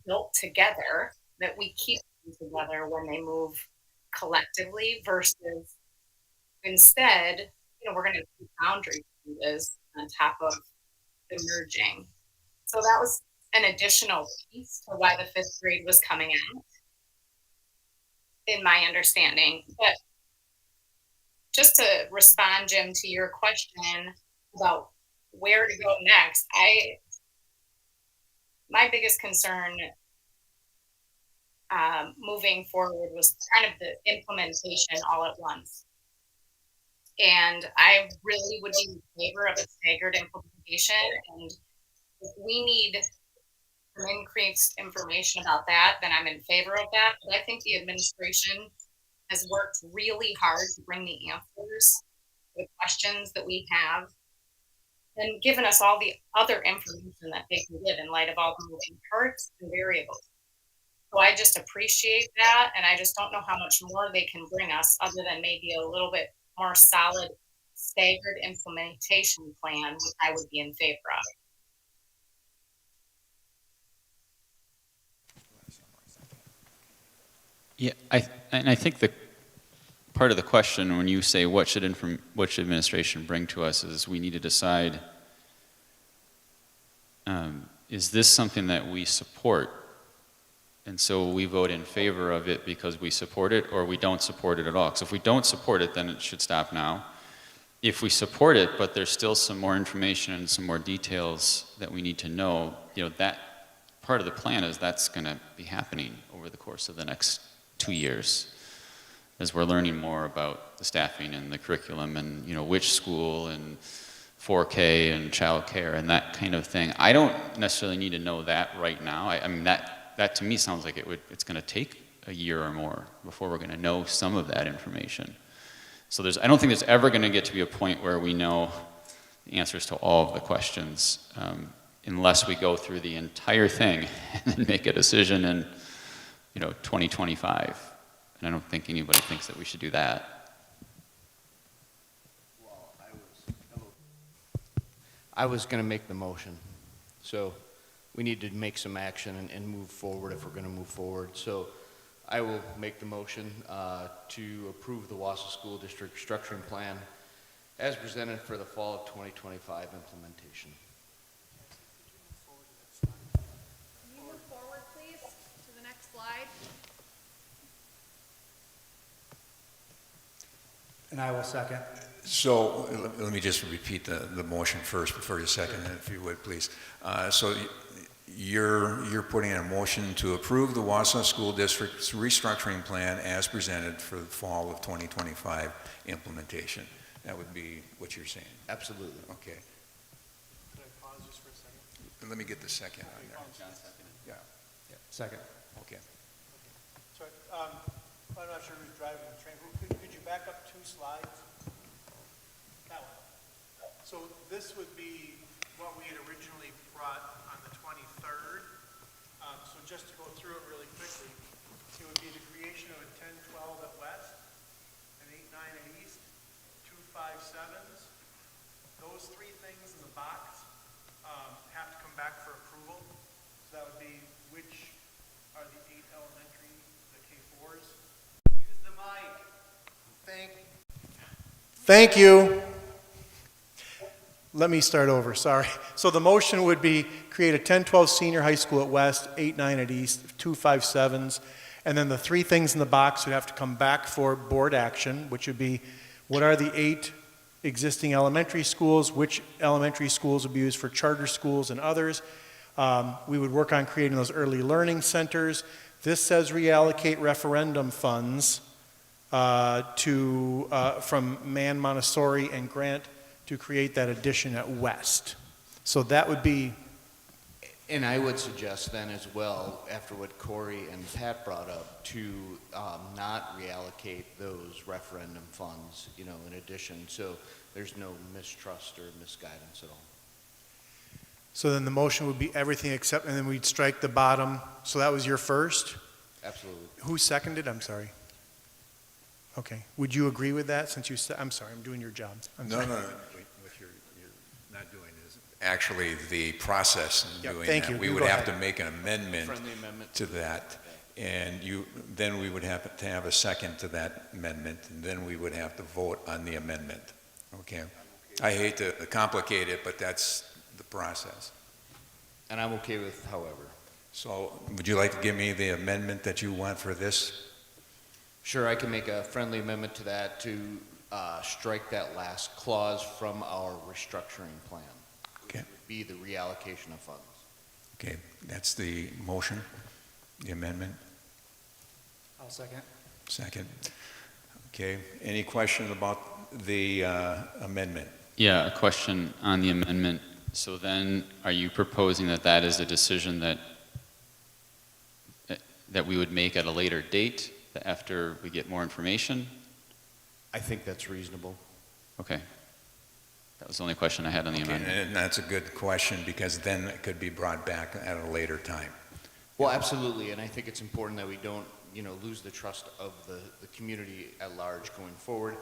built together, that we keep them together when they move collectively versus instead, we're going to keep boundary changes on top of the merging. So that was an additional piece to why the fifth grade was coming out, in my understanding. But just to respond, Jim, to your question about where to go next, my biggest concern moving forward was kind of the implementation all at once. And I really would be in favor of a staggered implementation. And if we need some increased information about that, then I'm in favor of that. But I think the administration has worked really hard to bring the answers to the questions that we have and given us all the other information that they can give in light of all the moving parts and variables. So I just appreciate that, and I just don't know how much more they can bring us other than maybe a little bit more solid staggered implementation plan, which I would be in favor of. Yeah, I think the part of the question when you say what should administration bring to us is we need to decide, is this something that we support? And so we vote in favor of it because we support it, or we don't support it at all. Because if we don't support it, then it should stop now. If we support it, but there's still some more information and some more details that we need to know, that part of the plan is that's going to be happening over the course of the next 2 years as we're learning more about the staffing and the curriculum and, which school and 4K and childcare and that kind of thing. I don't necessarily need to know that right now. I mean, that to me sounds like it's going to take a year or more before we're going to know some of that information. So I don't think there's ever going to get to be a point where we know the answers to all of the questions unless we go through the entire thing and then make a decision in 2025. And I don't think anybody thinks that we should do that. Well, I was going to make the motion. So we need to make some action and move forward if we're going to move forward. So I will make the motion to approve the Wausau School District Restructuring Plan as presented for the fall of 2025 implementation. Can you move forward, please, to the next slide? And I will second. So let me just repeat the motion first before you second it, if you would, please. So you're putting in a motion to approve the Wausau School District's restructuring plan as presented for the fall of 2025 implementation. That would be what you're saying? Absolutely. Okay. Can I pause just for a second? Let me get the second on there. Yeah. Second. Okay. Sorry, I'm not sure who's driving the train. Could you back up 2 slides? That one. So this would be what we had originally brought on the 23rd. So just to go through it really quickly, it would be the creation of a 10-12 at West, an 8-9 at East, 2 5-7s. Those 3 things in the box have to come back for approval. So that would be which are the 8 elementary, the K4s. Use the mic. Thank you. Let me start over, sorry. So the motion would be create a 10-12 senior high school at West, 8-9 at East, 2 5-7s, and then the 3 things in the box would have to come back for board action, which would be what are the 8 existing elementary schools, which elementary schools would be used for charter schools and others. We would work on creating those early learning centers. This says reallocate referendum funds from Mann, Montessori, and Grant to create that addition at West. So that would be. And I would suggest then as well, after what Corey and Pat brought up, to not reallocate those referendum funds, in addition. So there's no mistrust or misguidance at all. So then the motion would be everything except, and then we'd strike the bottom. So that was your first? Absolutely. Who seconded? I'm sorry. Okay. Would you agree with that since you said, I'm sorry, I'm doing your job. I'm No, sorry. no, no. What you're not doing is actually the process in Yep, doing thank that. you. We You would go have ahead. to make an amendment Friendly amendment. to that, and then we would have to have a second to that amendment, and then we would have to vote on the amendment. Okay? I hate to complicate it, but that's the process. And I'm okay with however. So would you like to give me the amendment that you want for this? Sure, I can make a friendly amendment to that to strike that last clause from our restructuring plan. Okay. Which would be the reallocation of funds. Okay, that's the motion, the amendment. I'll second. Second. Okay, any question about the amendment? Yeah, a question on the amendment. So then, are you proposing that that is a decision that we would make at a later date, after we get more information? I think that's reasonable. Okay. That was the only question I had on the Okay, amendment. and that's a good question, because then it could be brought back at a later time. Well, absolutely, and I think it's important that we don't, lose the trust of the community at large going forward.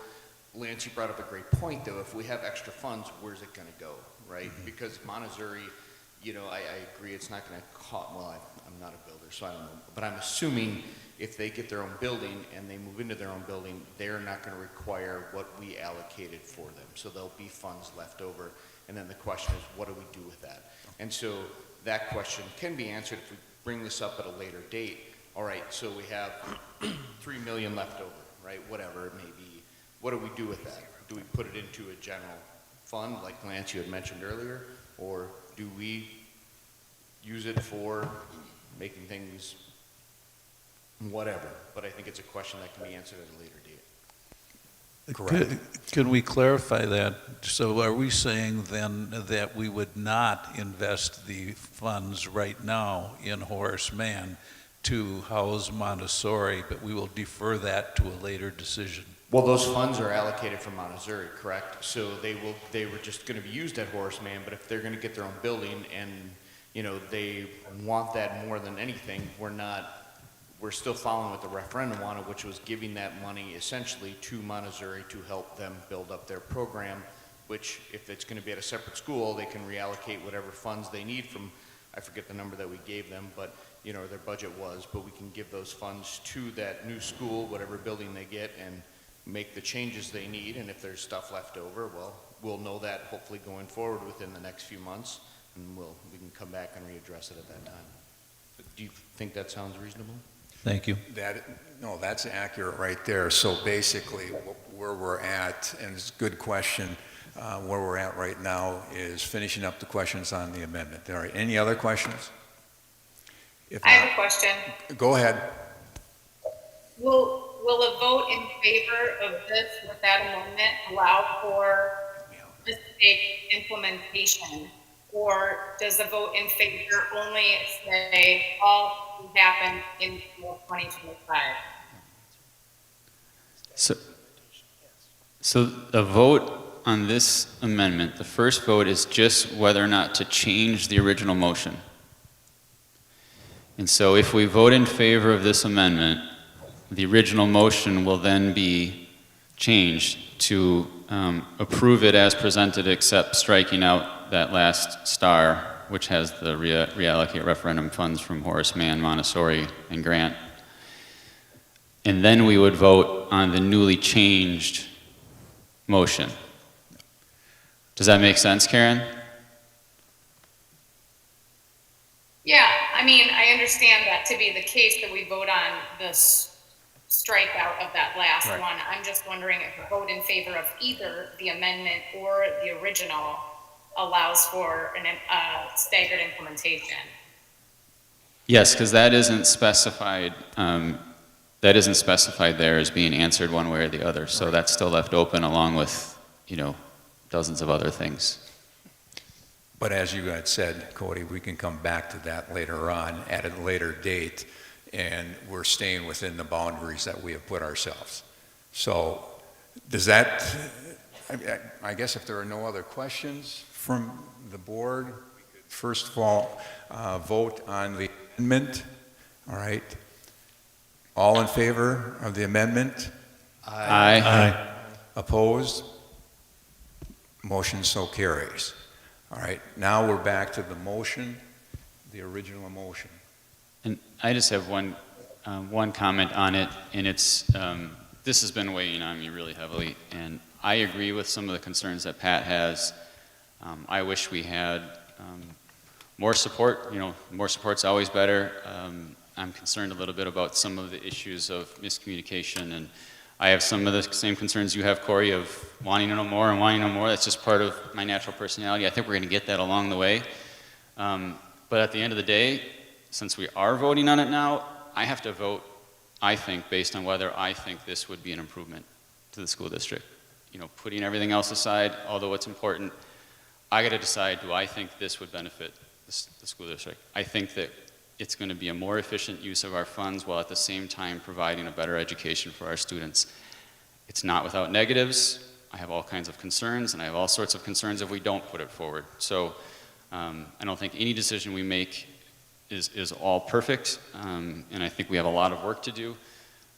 Lance, you brought up a great point, though. If we have extra funds, where's it going to go, right? Mm-hmm. Because Montessori, I agree, it's not going to cost, well, I'm not a builder, so I don't know, but I'm assuming if they get their own building and they move into their own building, they're not going to require what we allocated for them. So there'll be funds left over. And then the question is, what do we do with that? And so that question can be answered if we bring this up at a later date. All right, so we have 3 million left over, right? Whatever it may be. What do we do with that? Do we put it into a general fund, like Lance, you had mentioned earlier? Or do we use it for making things whatever? But I think it's a question that can be answered at a later date. Correct. Can we clarify that? So are we saying then that we would not invest the funds right now in Horace Mann to house Montessori, but we will defer that to a later decision? Well, those funds are allocated from Montessori, correct? So they were just going to be used at Horace Mann, but if they're going to get their own building and, they want that more than anything, we're still following what the referendum wanted, which was giving that money essentially to Montessori to help them build up their program, which if it's going to be at a separate school, they can reallocate whatever funds they need from, I forget the number that we gave them, but their budget was, but we can give those funds to that new school, whatever building they get, and make the changes they need. And if there's stuff left over, well, we'll know that hopefully going forward within the next few months, and we can come back and readdress it at that time. Do you think that sounds reasonable? Thank you. No, that's accurate right there. So basically, where we're at, and it's a good question, where we're at right now is finishing up the questions on the amendment. All right, any other questions? If I have not, a question. go ahead. Will a vote in favor of this with that amendment allow for this big implementation? Or does the vote in favor only say all will happen in 2025? So the vote on this amendment, the first vote is just whether or not to change the original motion. And so if we vote in favor of this amendment, the original motion will then be changed to approve it as presented, except striking out that last star, which has the reallocate referendum funds from Horace Mann, Montessori, and Grant. And then we would vote on the newly changed motion. Does that make sense, Karen? Yeah, I mean, I understand that to be the case, that we vote on this strikeout of that last Right. one. I'm just wondering if a vote in favor of either the amendment or the original allows for a staggered implementation. Yes, because that isn't specified. That isn't specified there as being answered one way or the other. So that's still left open, along with dozens of other things. But as you had said, Cody, we can come back to that later on at a later date, and we're staying within the boundaries that we have put ourselves. So does that, I guess if there are no other questions from the board, first of all vote on the amendment. All right. All in favor of the amendment? Aye. Aye. Opposed? Motion so carries. All right, now we're back to the motion, the original motion. And I just have one comment on it, and it's, this has been weighing on me really heavily, and I agree with some of the concerns that Pat has. I wish we had more support. You know, more support's always better. I'm concerned a little bit about some of the issues of miscommunication, and I have some of the same concerns you have, Corey, of wanting to know more and wanting to know more. That's just part of my natural personality. I think we're going to get that along the way. But at the end of the day, since we are voting on it now, I have to vote, I think, based on whether I think this would be an improvement to the school district. You know, putting everything else aside, although it's important, I got to decide, do I think this would benefit the school district? I think that it's going to be a more efficient use of our funds while at the same time providing a better education for our students. It's not without negatives. I have all kinds of concerns, and I have all sorts of concerns if we don't put it forward. So I don't think any decision we make is all perfect, and I think we have a lot of work to do.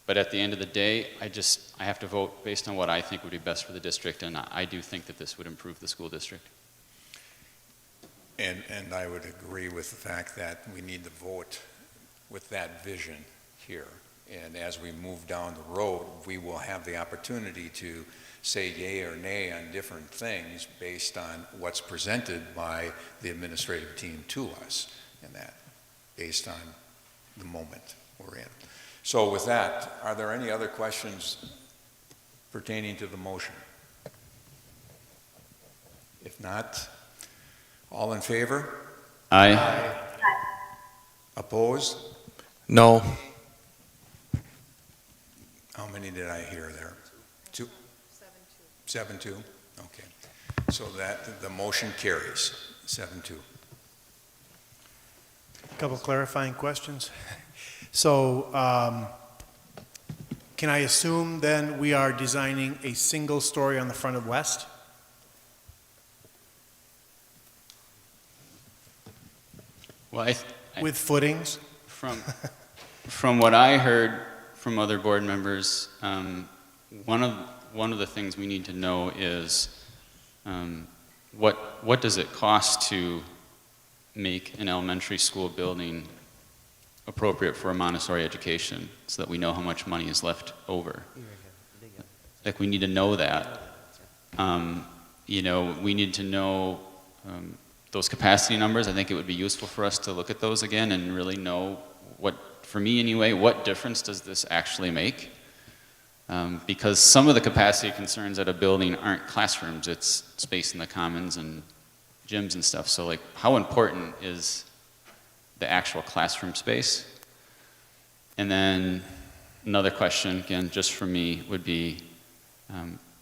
But at the end of the day, I have to vote based on what I think would be best for the district, and I do think that this would improve the school district. And I would agree with the fact that we need to vote with that vision here. And as we move down the road, we will have the opportunity to say yay or nay on different things based on what's presented by the administrative team to us, and that based on the moment we're in. So with that, are there any other questions pertaining to the motion? If not, all in favor? Aye. Opposed? No. How many did I hear there? 2? 7-2. Okay. So that the motion carries, 7-2. A couple clarifying questions. So can I assume then we are designing a single story on the front of West? Well, with footings? From what I heard from other board members, one of the things we need to know is what does it cost to make an elementary school building appropriate for a Montessori education, so that we know how much money is left over. Like, we need to know that. You know, we need to know those capacity numbers. I think it would be useful for us to look at those again and really know what, for me anyway, what difference does this actually make? Because some of the capacity concerns at a building aren't classrooms, it's space in the commons and gyms and stuff. So, like, how important is the actual classroom space? And then another question, again, just for me, would be,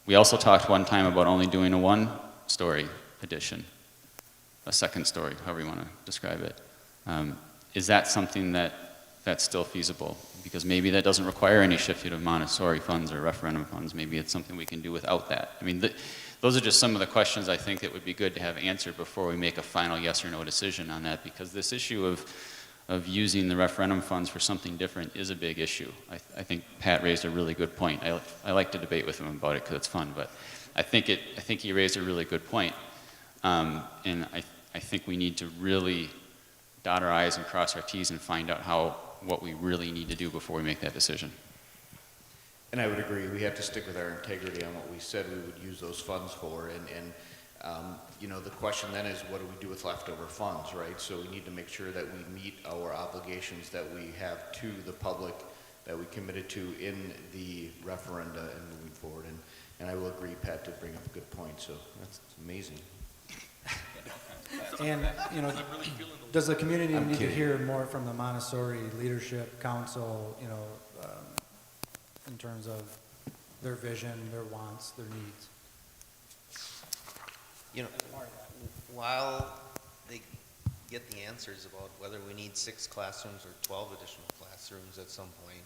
we also talked one time about only doing a one-story addition, a second story, however you want to describe it. Is that something that's still feasible? Because maybe that doesn't require any shifting of Montessori funds or referendum funds. Maybe it's something we can do without that. I mean, those are just some of the questions I think that would be good to have answered before we make a final yes or no decision on that, because this issue of using the referendum funds for something different is a big issue. I think Pat raised a really good point. I like to debate with him about it because it's fun, but I think he raised a really good point. And I think we need to really dot our I's and cross our T's and find out what we really need to do before we make that decision. And I would agree, we have to stick with our integrity on what we said we would use those funds for, and you know, the question then is, what do we do with leftover funds, right? So we need to make sure that we meet our obligations that we have to the public, that we committed to in the referenda and moving forward, and I will agree, Pat did bring up a good point, so that's amazing. And, you know, does the community need to hear more from the Montessori Leadership Council, you know, in terms of their vision, their wants, their needs? You know, while they get the answers about whether we need 6 classrooms or 12 additional classrooms at some point,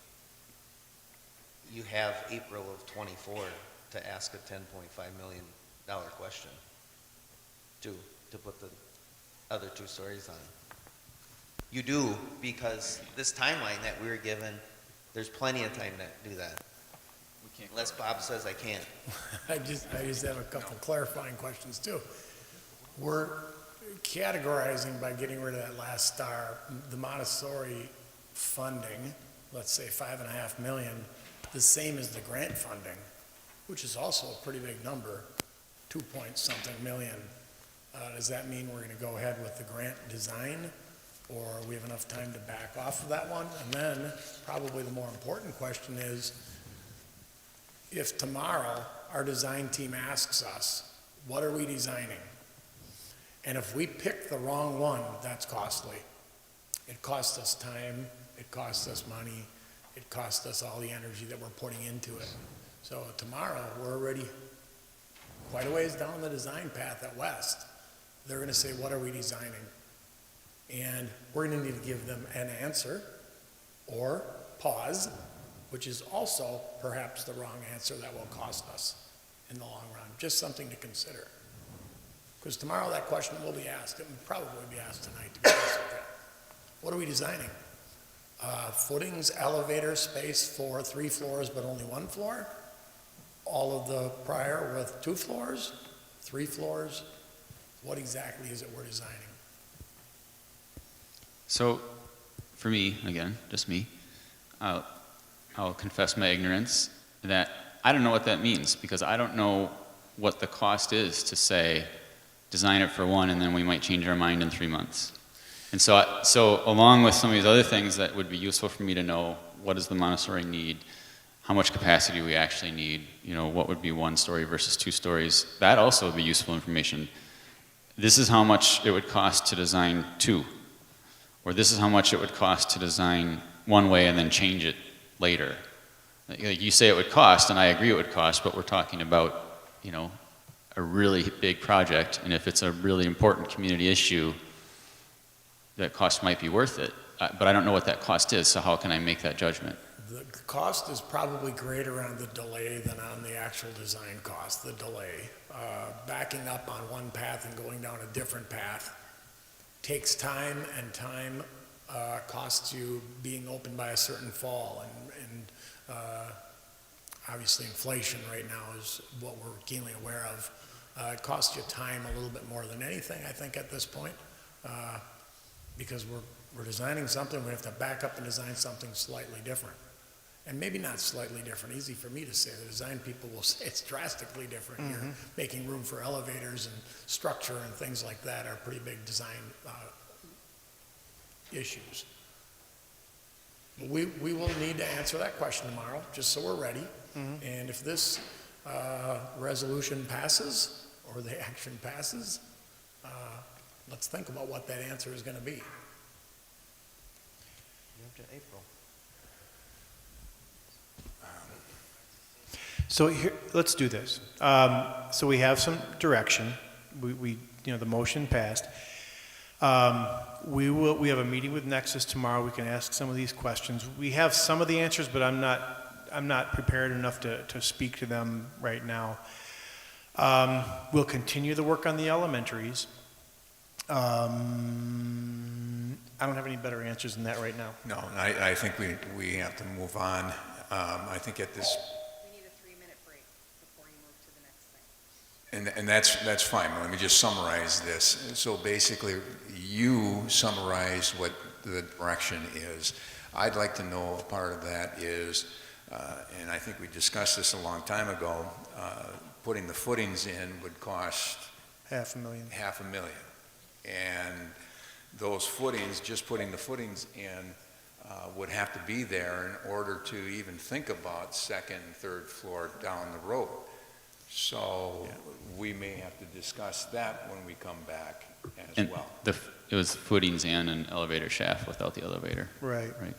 you have April of '24 to ask a $10.5 million question to put the other 2 stories on. You do, because this timeline that we were given, there's plenty of time to do that. Unless Bob says I can't. I just have a couple clarifying questions too. We're categorizing by getting rid of that last star, the Montessori funding, let's say 5.5 million, the same as the grant funding, which is also a pretty big number, 2-point-something million. Does that mean we're going to go ahead with the grant design, or we have enough time to back off of that one? And then probably the more important question is, if tomorrow our design team asks us, what are we designing? And if we pick the wrong one, that's costly. It costs us time, it costs us money, it costs us all the energy that we're putting into it. So tomorrow, we're already quite a ways down the design path at West. They're going to say, what are we designing? And we're going to need to give them an answer or pause, which is also perhaps the wrong answer that will cost us in the long run. Just something to consider. Because tomorrow that question will be asked. It will probably be asked tonight, to be honest with you. What are we designing? Footings, elevator space for 3 floors but only 1 floor? All of the prior with 2 floors, 3 floors? What exactly is it we're designing? So, for me, again, just me, I'll confess my ignorance that I don't know what that means, because I don't know what the cost is to say, design it for 1 and then we might change our mind in 3 months. And so along with some of these other things that would be useful for me to know, what does the Montessori need? How much capacity we actually need? You know, what would be 1 story versus 2 stories? That also would be useful information. This is how much it would cost to design 2. Or this is how much it would cost to design 1 way and then change it later. Like you say it would cost, and I agree it would cost, but we're talking about, you know, a really big project, and if it's a really important community issue, that cost might be worth it. But I don't know what that cost is, so how can I make that judgment? The cost is probably greater on the delay than on the actual design cost, the delay. Backing up on one path and going down a different path takes time, and time costs you being open by a certain fall. And obviously inflation right now is what we're keenly aware of. It costs you time a little bit more than anything, I think, at this point, because we're designing something, we have to back up and design something slightly different. And maybe not slightly different, easy for me to say. The design people will say it's drastically different. Mm-hmm. You're making room for elevators and structure and things like that are pretty big design issues. We will need to answer that question tomorrow, just so we're ready. Mm-hmm. And if this resolution passes, or the action passes, let's think about what that answer is going to be. You have to April. So here, let's do this. So we have some direction. We you know, the motion passed. We have a meeting with Nexus tomorrow. We can ask some of these questions. We have some of the answers, but I'm not prepared enough to speak to them right now. We'll continue the work on the elementaries. I don't have any better answers than that right now. No, I think we have to move on. I think at this. We need a 3-minute break before you move to the next thing. And that's fine. Let me just summarize this. So basically, you summarize what the direction is. I'd like to know if part of that is, and I think we discussed this a long time ago, putting the footings in would cost $500,000. $500,000. And those footings, just putting the footings in, would have to be there in order to even think about 2nd and 3rd floor down the road. So we may have to discuss that when we come back as And well. it was footings and an elevator shaft without the elevator. Right. Right.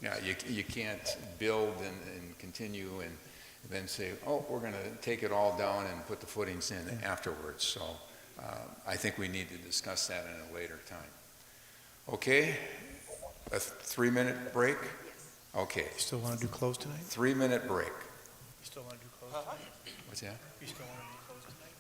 Yeah, you can't build and continue and then say, oh, we're going to take it all down and put the footings in afterwards. So I think we need to discuss that in a later time. Okay, a 3-minute break? Okay. You still want to do close tonight? 3-minute break. You still want to do close tonight? What's that? You still want to do close tonight?